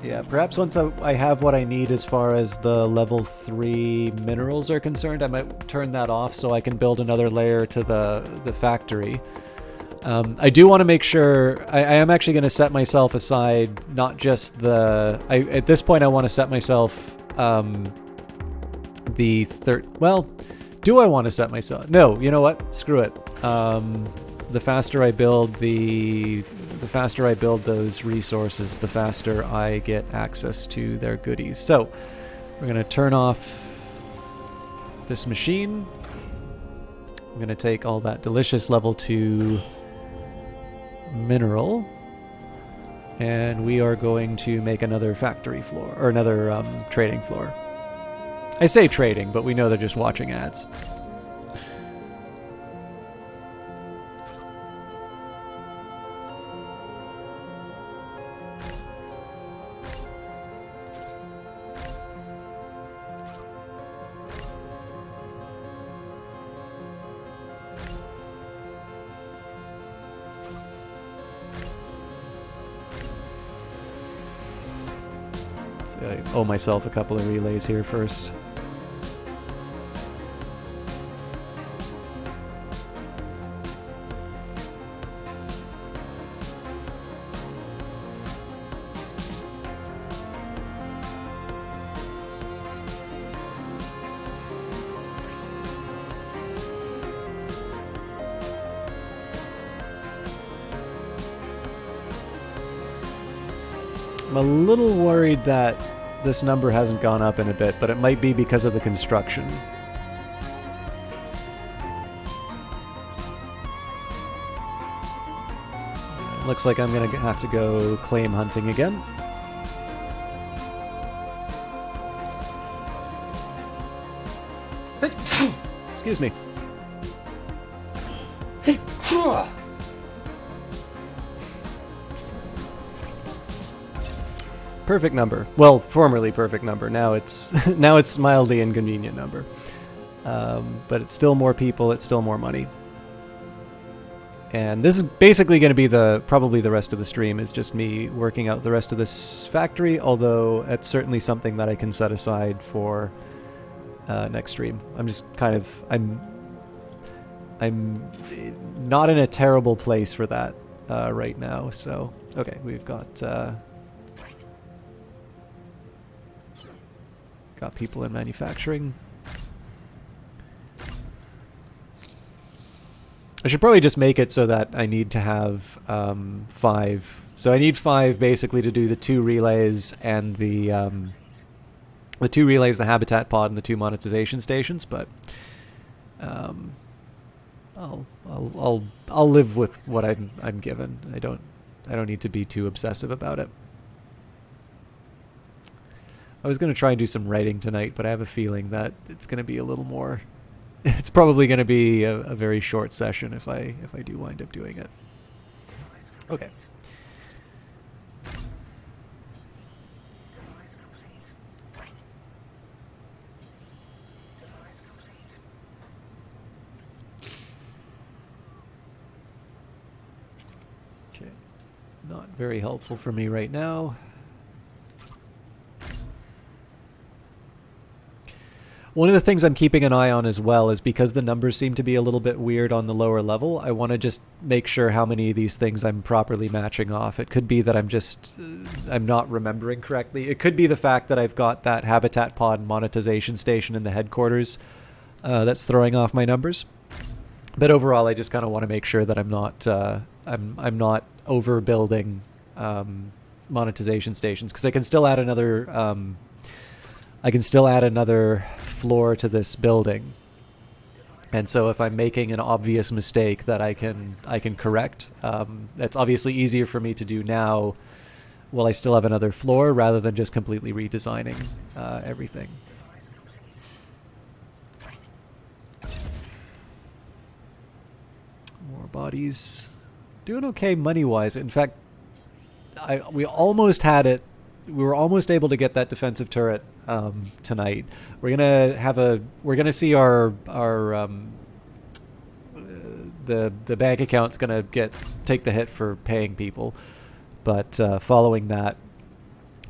Yeah, perhaps once I have what I need as far as the level 3 minerals are concerned, I might turn that off so I can build another layer to the factory. I do want to make sure... I am actually going to set myself aside not just the... at this point I want to set myself the third... Well, do I want to set myself... No, you know what? Screw it. The faster I build the faster I build those resources, the faster I get access to their goodies. So we're going to turn off this machine. I'm going to take all that delicious level 2 mineral, and we are going to make another factory floor, or another trading floor. I say trading, but we know they're just watching ads. I owe myself a couple of relays here first. I'm a little worried that this number hasn't gone up in a bit, but it might be because of the construction. Looks like I'm going to have to go claim hunting again. Excuse me. Perfect number. Well, formerly perfect number. Now it's mildly inconvenient number. But it's still more people. It's still more money. And this is basically going to be probably the rest of the stream is just me working out the rest of this factory. Although it's certainly something that I can set aside for next stream. I'm just kind of I'm not in a terrible place for that. right now. So, okay, we've got people in manufacturing. I should probably just make it so that I need to have 5. So I need 5 basically to do the 2 relays and the 2 relays, the habitat pod, and the 2 monetization stations. But I'll live with what I'm given. I don't need to be too obsessive about it. I was going to try and do some writing tonight, but I have a feeling that it's going to be a little more. It's probably going to be a very short session if I do wind up doing it. Okay. Device complete. Device complete. Okay. Not very helpful for me right now. One of the things I'm keeping an eye on as well is because the numbers seem to be a little bit weird on the lower level, I want to just make sure how many of these things I'm properly matching off. It could be that I'm not remembering correctly. It could be the fact that I've got that habitat pod monetization station in the headquarters that's throwing off my numbers. But overall, I just kind of want to make sure that I'm not overbuilding monetization stations, because I can still add another floor to this building. And so if I'm making an obvious mistake that I can correct, that's obviously easier for me to do now while I still have another floor, rather than just completely redesigning everything. More bodies. Doing okay money-wise. In fact, we almost had it. We were almost able to get that defensive turret tonight. We're gonna see our the bank account's gonna take the hit for paying people, but following that,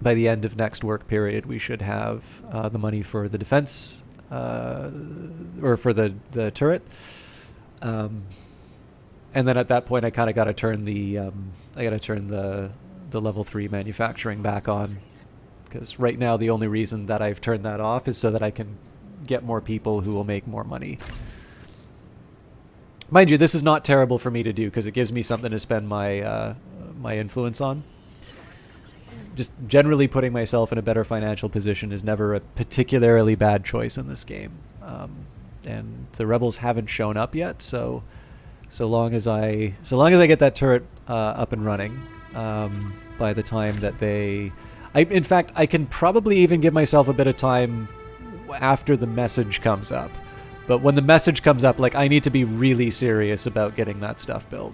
by the end of next work period, we should have the money for the defense or for the turret, and then at that point I kind of got to turn the level 3 manufacturing back on, because right now the only reason that I've turned that off is so that I can get more people who will make more money. Mind you, this is not terrible for me to do because it gives me something to spend my my influence on. Just generally putting myself in a better financial position is never a particularly bad choice in this game, and the rebels haven't shown up yet. So long as I get that turret up and running. By the time that in fact, I can probably even give myself a bit of time after the message comes up. But when the message comes up, like, I need to be really serious about getting that stuff built.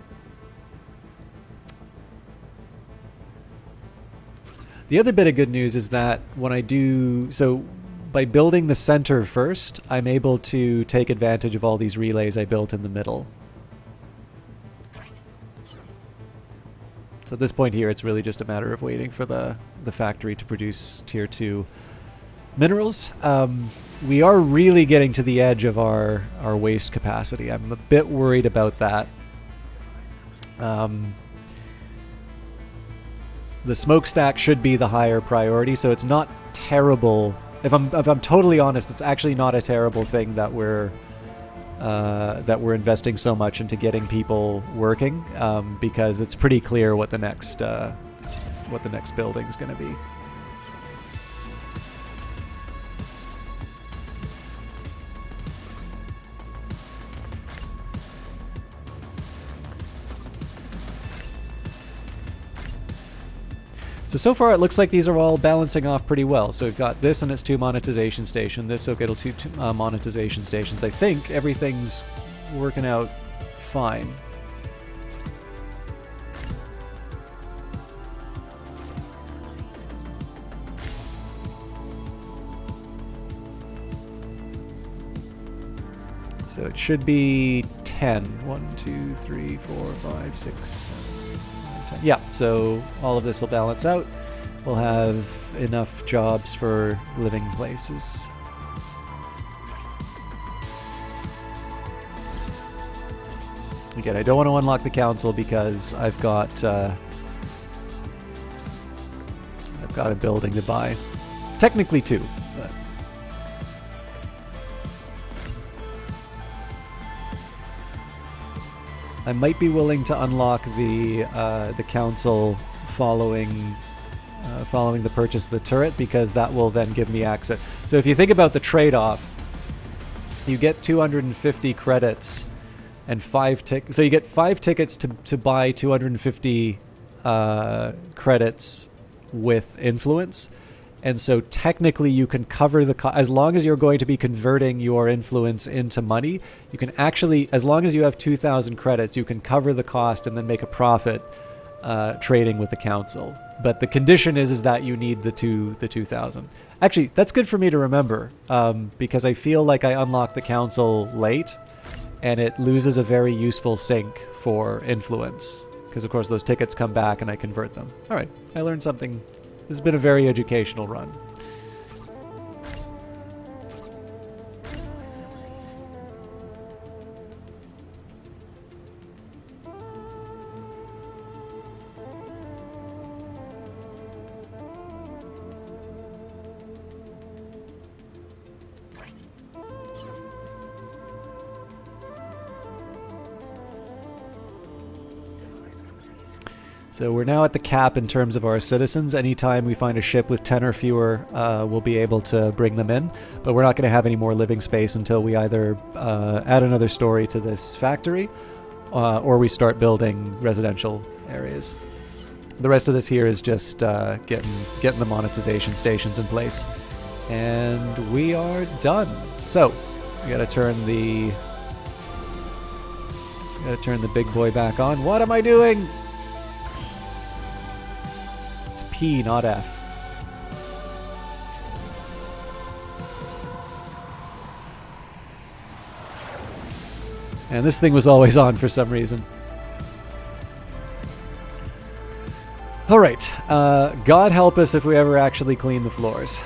The other bit of good news is that when I by building the center first, I'm able to take advantage of all these relays I built in the middle. So at this point here, it's really just a matter of waiting for the factory to produce tier 2 minerals. We are really getting to the edge of our waste capacity. I'm a bit worried about that. The smokestack should be the higher priority, so it's not terrible. If I'm totally honest, it's actually not a terrible thing that we're investing so much into getting people working, because it's pretty clear what the next building's going to be. So far it looks like these are all balancing off pretty well. So we've got this and its 2 monetization station, this will get 2 monetization stations. I think everything's working out fine. So it should be 10. 1, 2, 3, 4, 5, 6, 7. Yeah, so all of this will balance out. We'll have enough jobs for living places. Again, I don't want to unlock the council because I've got a building to buy. Technically 2, but I might be willing to unlock the council following the purchase of the turret, because that will then give me access. So if you think about the trade-off, you get 250 credits and 5 tickets. So you get 5 tickets to buy 250 credits with influence. And so technically you can cover the as long as you're going to be converting your influence into money, you can actually, as long as you have 2,000 credits, you can cover the cost and then make a profit trading with the council. But the condition is that you need the 2,000. Actually, that's good for me to remember, because I feel like I unlocked the council late, and it loses a very useful sink for influence. Because of course those tickets come back and I convert them. All right, I learned something. This has been a very educational run. So we're now at the cap in terms of our citizens. Anytime we find a ship with 10 or fewer, we'll be able to bring them in. But we're not going to have any more living space until we either add another story to this factory, or we start building residential areas. The rest of this here is just getting the monetization stations in place. And we are done. So we got to turn the big boy back on. What am I doing? It's P, not F. And this thing was always on for some reason. Alright, God help us if we ever actually clean the floors.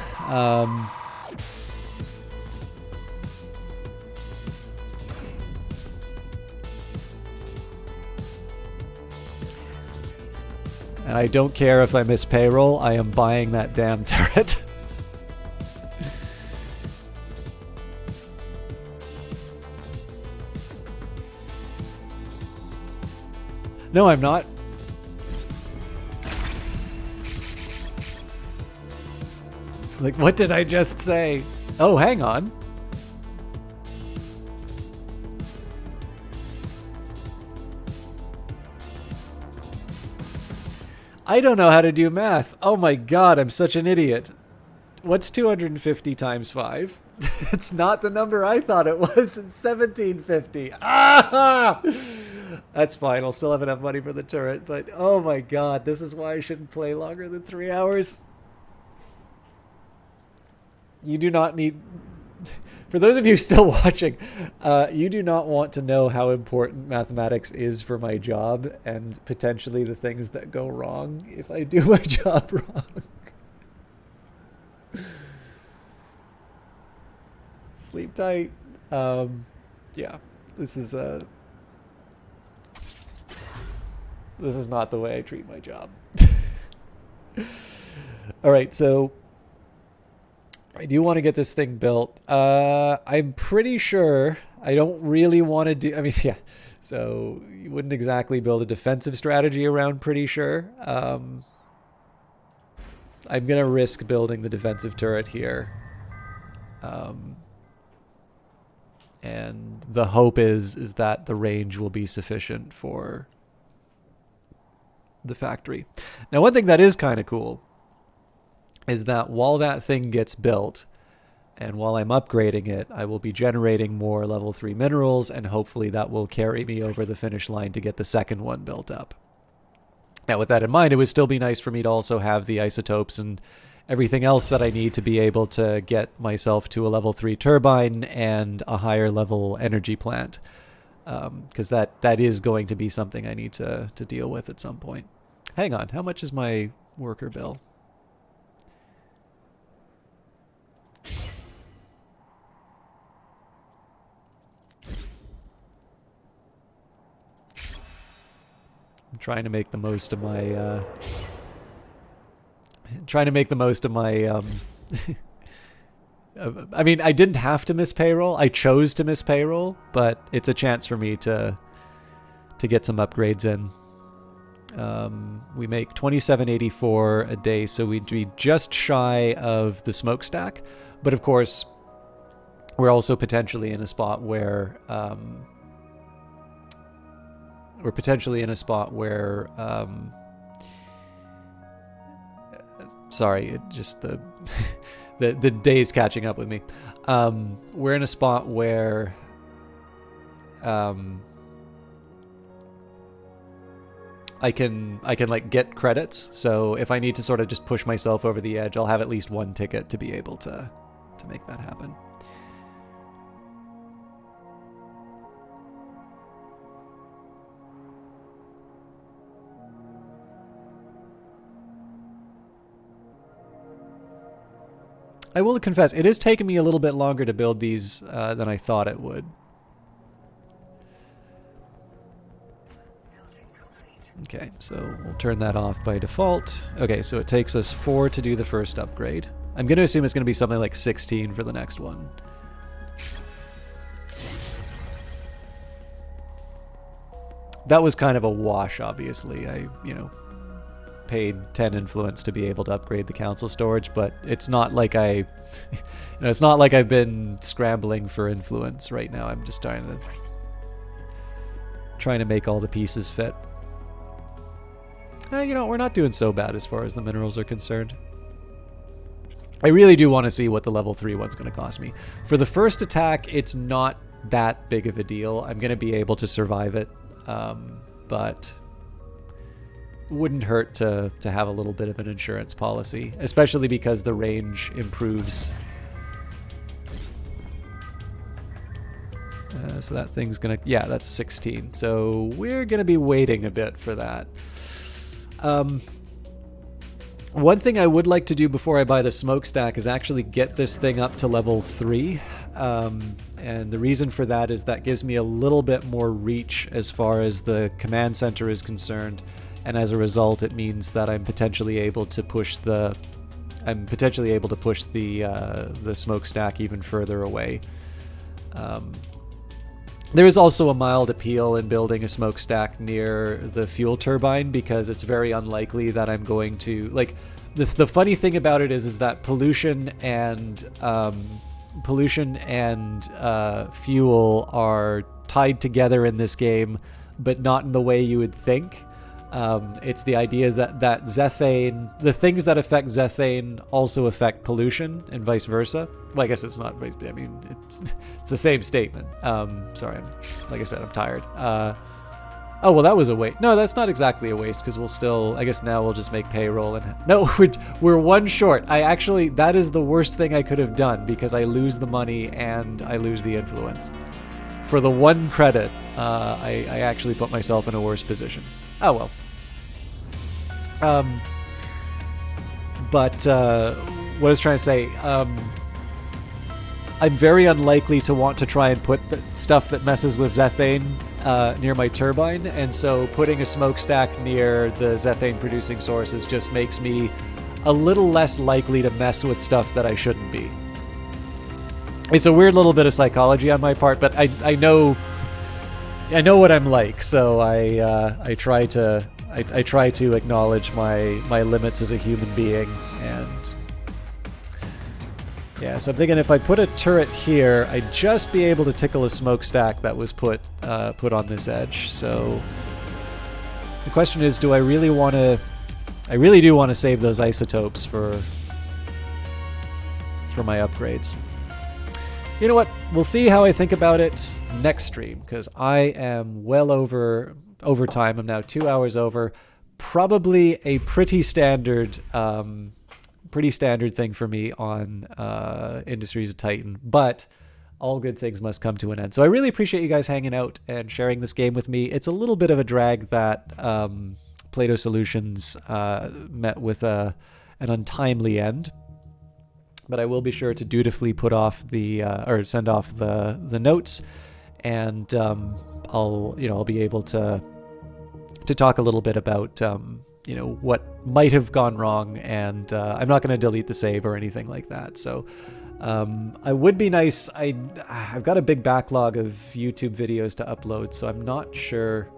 And I don't care if I miss payroll, I am buying that damn turret. No, I'm not. Like, what did I just say? Oh, hang on. I don't know how to do math. Oh my god, I'm such an idiot. What's 250 times 5? It's not the number I thought it was. It's 1750. Ah! That's fine. I'll still have enough money for the turret. But oh my god, this is why I shouldn't play longer than 3 hours. You do not need... For those of you still watching, you do not want to know how important mathematics is for my job and potentially the things that go wrong if I do my job wrong. Sleep tight. Yeah, this is not the way I treat my job. All right, so I do want to get this thing built. I'm pretty sure I don't really want to do... I mean, yeah. So you wouldn't exactly build a defensive strategy around pretty sure. I'm going to risk building the defensive turret here. And the hope is that the range will be sufficient for the factory. Now, one thing that is kind of cool is that while that thing gets built and while I'm upgrading it, I will be generating more level 3 minerals, and hopefully that will carry me over the finish line to get the second one built up. Now, with that in mind, it would still be nice for me to also have the isotopes and everything else that I need to be able to get myself to a level 3 turbine and a higher level energy plant. Because that is going to be something I need to deal with at some point. Hang on, how much is my worker bill? trying to make the most of my trying to make the most of my I mean, I didn't have to miss payroll. I chose to miss payroll, but it's a chance for me to get some upgrades in. We make 2784 a day, so we'd be just shy of the smokestack. But of course, we're also potentially in a spot where sorry, it just the day's catching up with me. We're in a spot where I can like get credits. So if I need to sort of just push myself over the edge, I'll have at least one ticket to be able to make that happen. I will confess, it is taking me a little bit longer to build these than I thought it would. Okay, so we'll turn that off by default. Okay, so it takes us 4 to do the first upgrade. I'm going to assume it's going to be something like 16 for the next one. That was kind of a wash, obviously. I, paid 10 influence to be able to upgrade the council storage, but it's not like it's not like I've been scrambling for influence right now. I'm just trying to make all the pieces fit. We're not doing so bad as far as the minerals are concerned. I really do want to see what the level 3 one's going to cost me. For the first attack, it's not that big of a deal. I'm going to be able to survive it, but wouldn't hurt to have a little bit of an insurance policy, especially because the range improves. So that thing's gonna, yeah, that's 16. So we're gonna be waiting a bit for that. One thing I would like to do before I buy the smokestack is actually get this thing up to level 3. And the reason for that is that gives me a little bit more reach as far as the command center is concerned. And as a result, it means that I'm potentially able to push the smokestack even further away. There is also a mild appeal in building a smokestack near the fuel turbine because it's very unlikely that I'm going to, like, the funny thing about it is that pollution and fuel are tied together in this game, but not in the way you would think. It's the idea that Zethane, the things that affect Zethane also affect pollution and vice versa. Well, I guess it's not, I mean, it's the same statement. Sorry, like I said, I'm tired. Oh, well, that was a waste. No, that's not exactly a waste because we'll still, I guess now we'll just make payroll. And no, we're one short. That is the worst thing I could have done because I lose the money and I lose the influence. For the one credit, I actually put myself in a worse position. Oh, well. What I was trying to say, I'm very unlikely to want to try and put the stuff that messes with Zethane near my turbine, and so putting a smokestack near the Zethane producing sources just makes me a little less likely to mess with stuff that I shouldn't be. It's a weird little bit of psychology on my part, but I know what I'm like, so I try to acknowledge my limits as a human being, and yeah, so I'm thinking if I put a turret here, I'd just be able to tickle a smokestack that was put on this edge. So the question is, do I really want to? I really do want to save those isotopes for my upgrades. You know what? We'll see how I think about it next stream, because I am well over time. I'm now 2 hours over. Probably a pretty standard thing for me on Industries of Titan, but all good things must come to an end. So I really appreciate you guys hanging out and sharing this game with me. It's a little bit of a drag that Plato Solutions met with an untimely end, but I will be sure to dutifully put off or send off the notes, and I'll be able to to talk a little bit about what might have gone wrong, and I'm not going to delete the save or anything like that. So I would be nice. I've got a big backlog of YouTube videos to upload, so I'm not sure.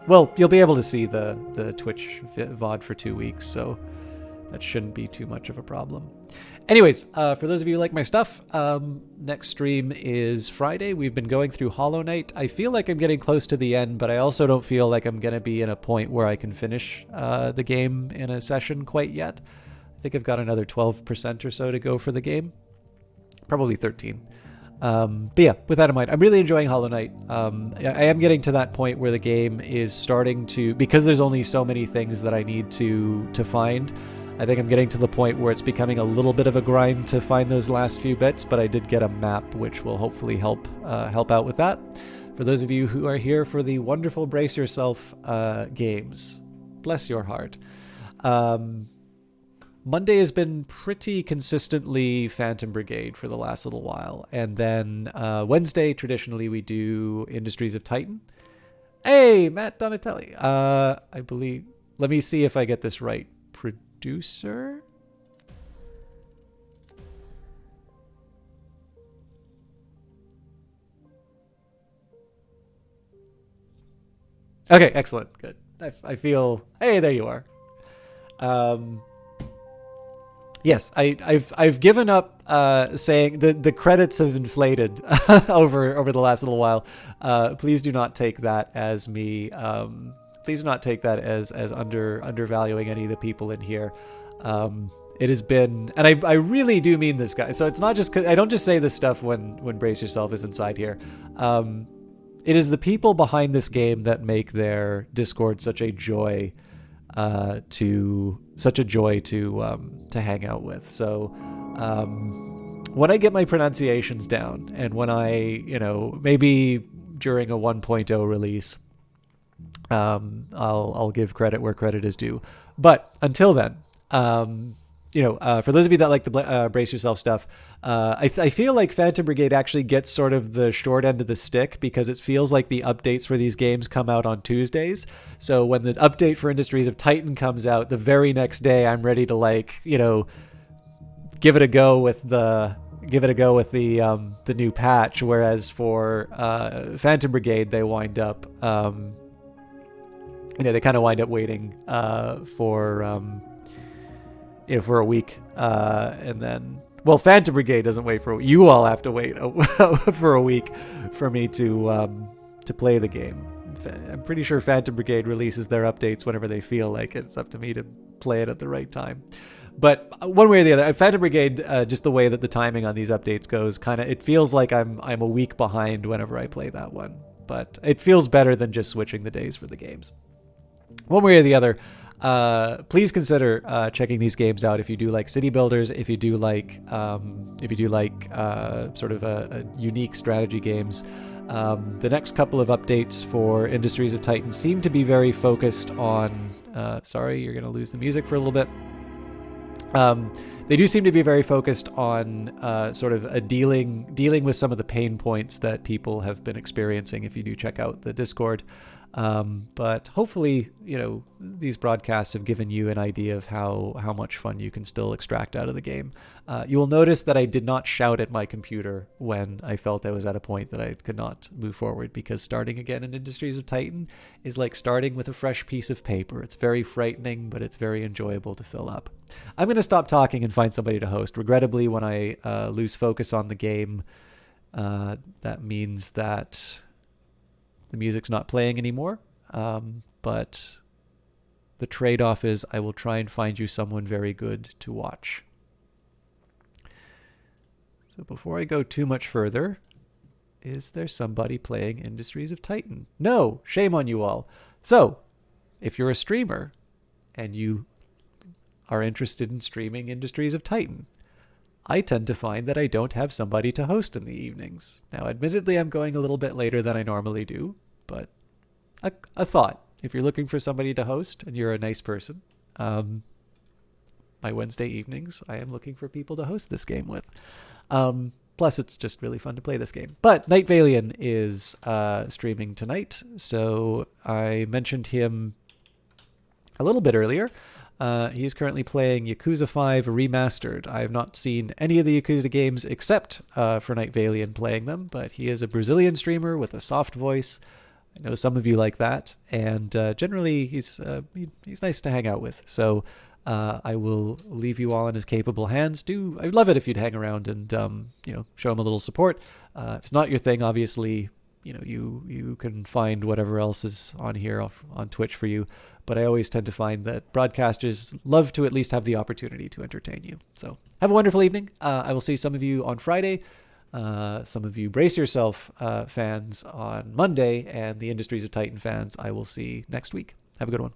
Well, you'll be able to see the Twitch VOD for 2 weeks, so that shouldn't be too much of a problem. Anyways, for those of you who like my stuff, next stream is Friday. We've been going through Hollow Knight. I feel like I'm getting close to the end, but I also don't feel like I'm going to be in a point where I can finish the game in a session quite yet. I think I've got another 12% or so to go for the game. Probably 13. But yeah, with that in mind, I'm really enjoying Hollow Knight. I am getting to that point where the game is starting to, because there's only so many things that I need to find. I think I'm getting to the point where it's becoming a little bit of a grind to find those last few bits, but I did get a map which will hopefully help out with that. For those of you who are here for the wonderful Brace Yourself games, bless your heart. Monday has been pretty consistently Phantom Brigade for the last little while, and then Wednesday, traditionally, we do Industries of Titan. Hey, Matt Donatelli. I believe, let me see if I get this right. Producer? Okay, excellent. Good. I feel... Hey, there you are. Yes, I've given up saying the credits have inflated over the last little while. Please do not take that as me... please do not take that as undervaluing any of the people in here. It has been, and I really do mean this, guy. So it's not just, I don't just say this stuff when Brace Yourself is inside here. It is the people behind this game that make their Discord such a joy to hang out with. So when I get my pronunciations down, and when I, maybe during a 1.0 release, I'll give credit where credit is due. But until then, for those of you that like the Brace Yourself stuff, I feel like Phantom Brigade actually gets sort of the short end of the stick, because it feels like the updates for these games come out on Tuesdays. So when the update for Industries of Titan comes out, the very next day I'm ready to give it a go with the new patch. Whereas for Phantom Brigade, they wind up they kind of wind up waiting for a week, and then, well, Phantom Brigade doesn't wait for a week. You all have to wait for a week for me to play the game. I'm pretty sure Phantom Brigade releases their updates whenever they feel like it. It's up to me to play it at the right time. But one way or the other, Phantom Brigade, just the way that the timing on these updates goes, it feels like I'm a week behind whenever I play that one. But it feels better than just switching the days for the games. One way or the other, please consider checking these games out if you do like city builders, if you do like sort of a unique strategy games. The next couple of updates for Industries of Titan seem to be very focused on... sorry, you're going to lose the music for a little bit. They do seem to be very focused on sort of dealing with some of the pain points that people have been experiencing if you do check out the Discord. But hopefully, these broadcasts have given you an idea of how much fun you can still extract out of the game. You will notice that I did not shout at my computer when I felt I was at a point that I could not move forward, because starting again in Industries of Titan is like starting with a fresh piece of paper. It's very frightening, but it's very enjoyable to fill up. I'm going to stop talking and find somebody to host. Regrettably, when I lose focus on the game, that means that the music's not playing anymore, but the trade-off is I will try and find you someone very good to watch. So before I go too much further, is there somebody playing Industries of Titan? No, shame on you all. So, if you're a streamer and you are interested in streaming Industries of Titan, I tend to find that I don't have somebody to host in the evenings. Now, admittedly, I'm going a little bit later than I normally do, but a thought. If you're looking for somebody to host and you're a nice person, my Wednesday evenings, I am looking for people to host this game with. Plus, it's just really fun to play this game. But Night Valian is streaming tonight, so I mentioned him a little bit earlier. He is currently playing Yakuza 5 Remastered. I have not seen any of the Yakuza games except for Night Valian playing them, but he is a Brazilian streamer with a soft voice. I know some of you like that, and generally he's nice to hang out with. So I will leave you all in his capable hands. I'd love it if you'd hang around and show him a little support. If it's not your thing, obviously, you can find whatever else is on here on Twitch for you. But I always tend to find that broadcasters love to at least have the opportunity to entertain you. So have a wonderful evening. I will see some of you on Friday. Some of you Brace Yourself fans on Monday, and the Industries of Titan fans I will see next week. Have a good one.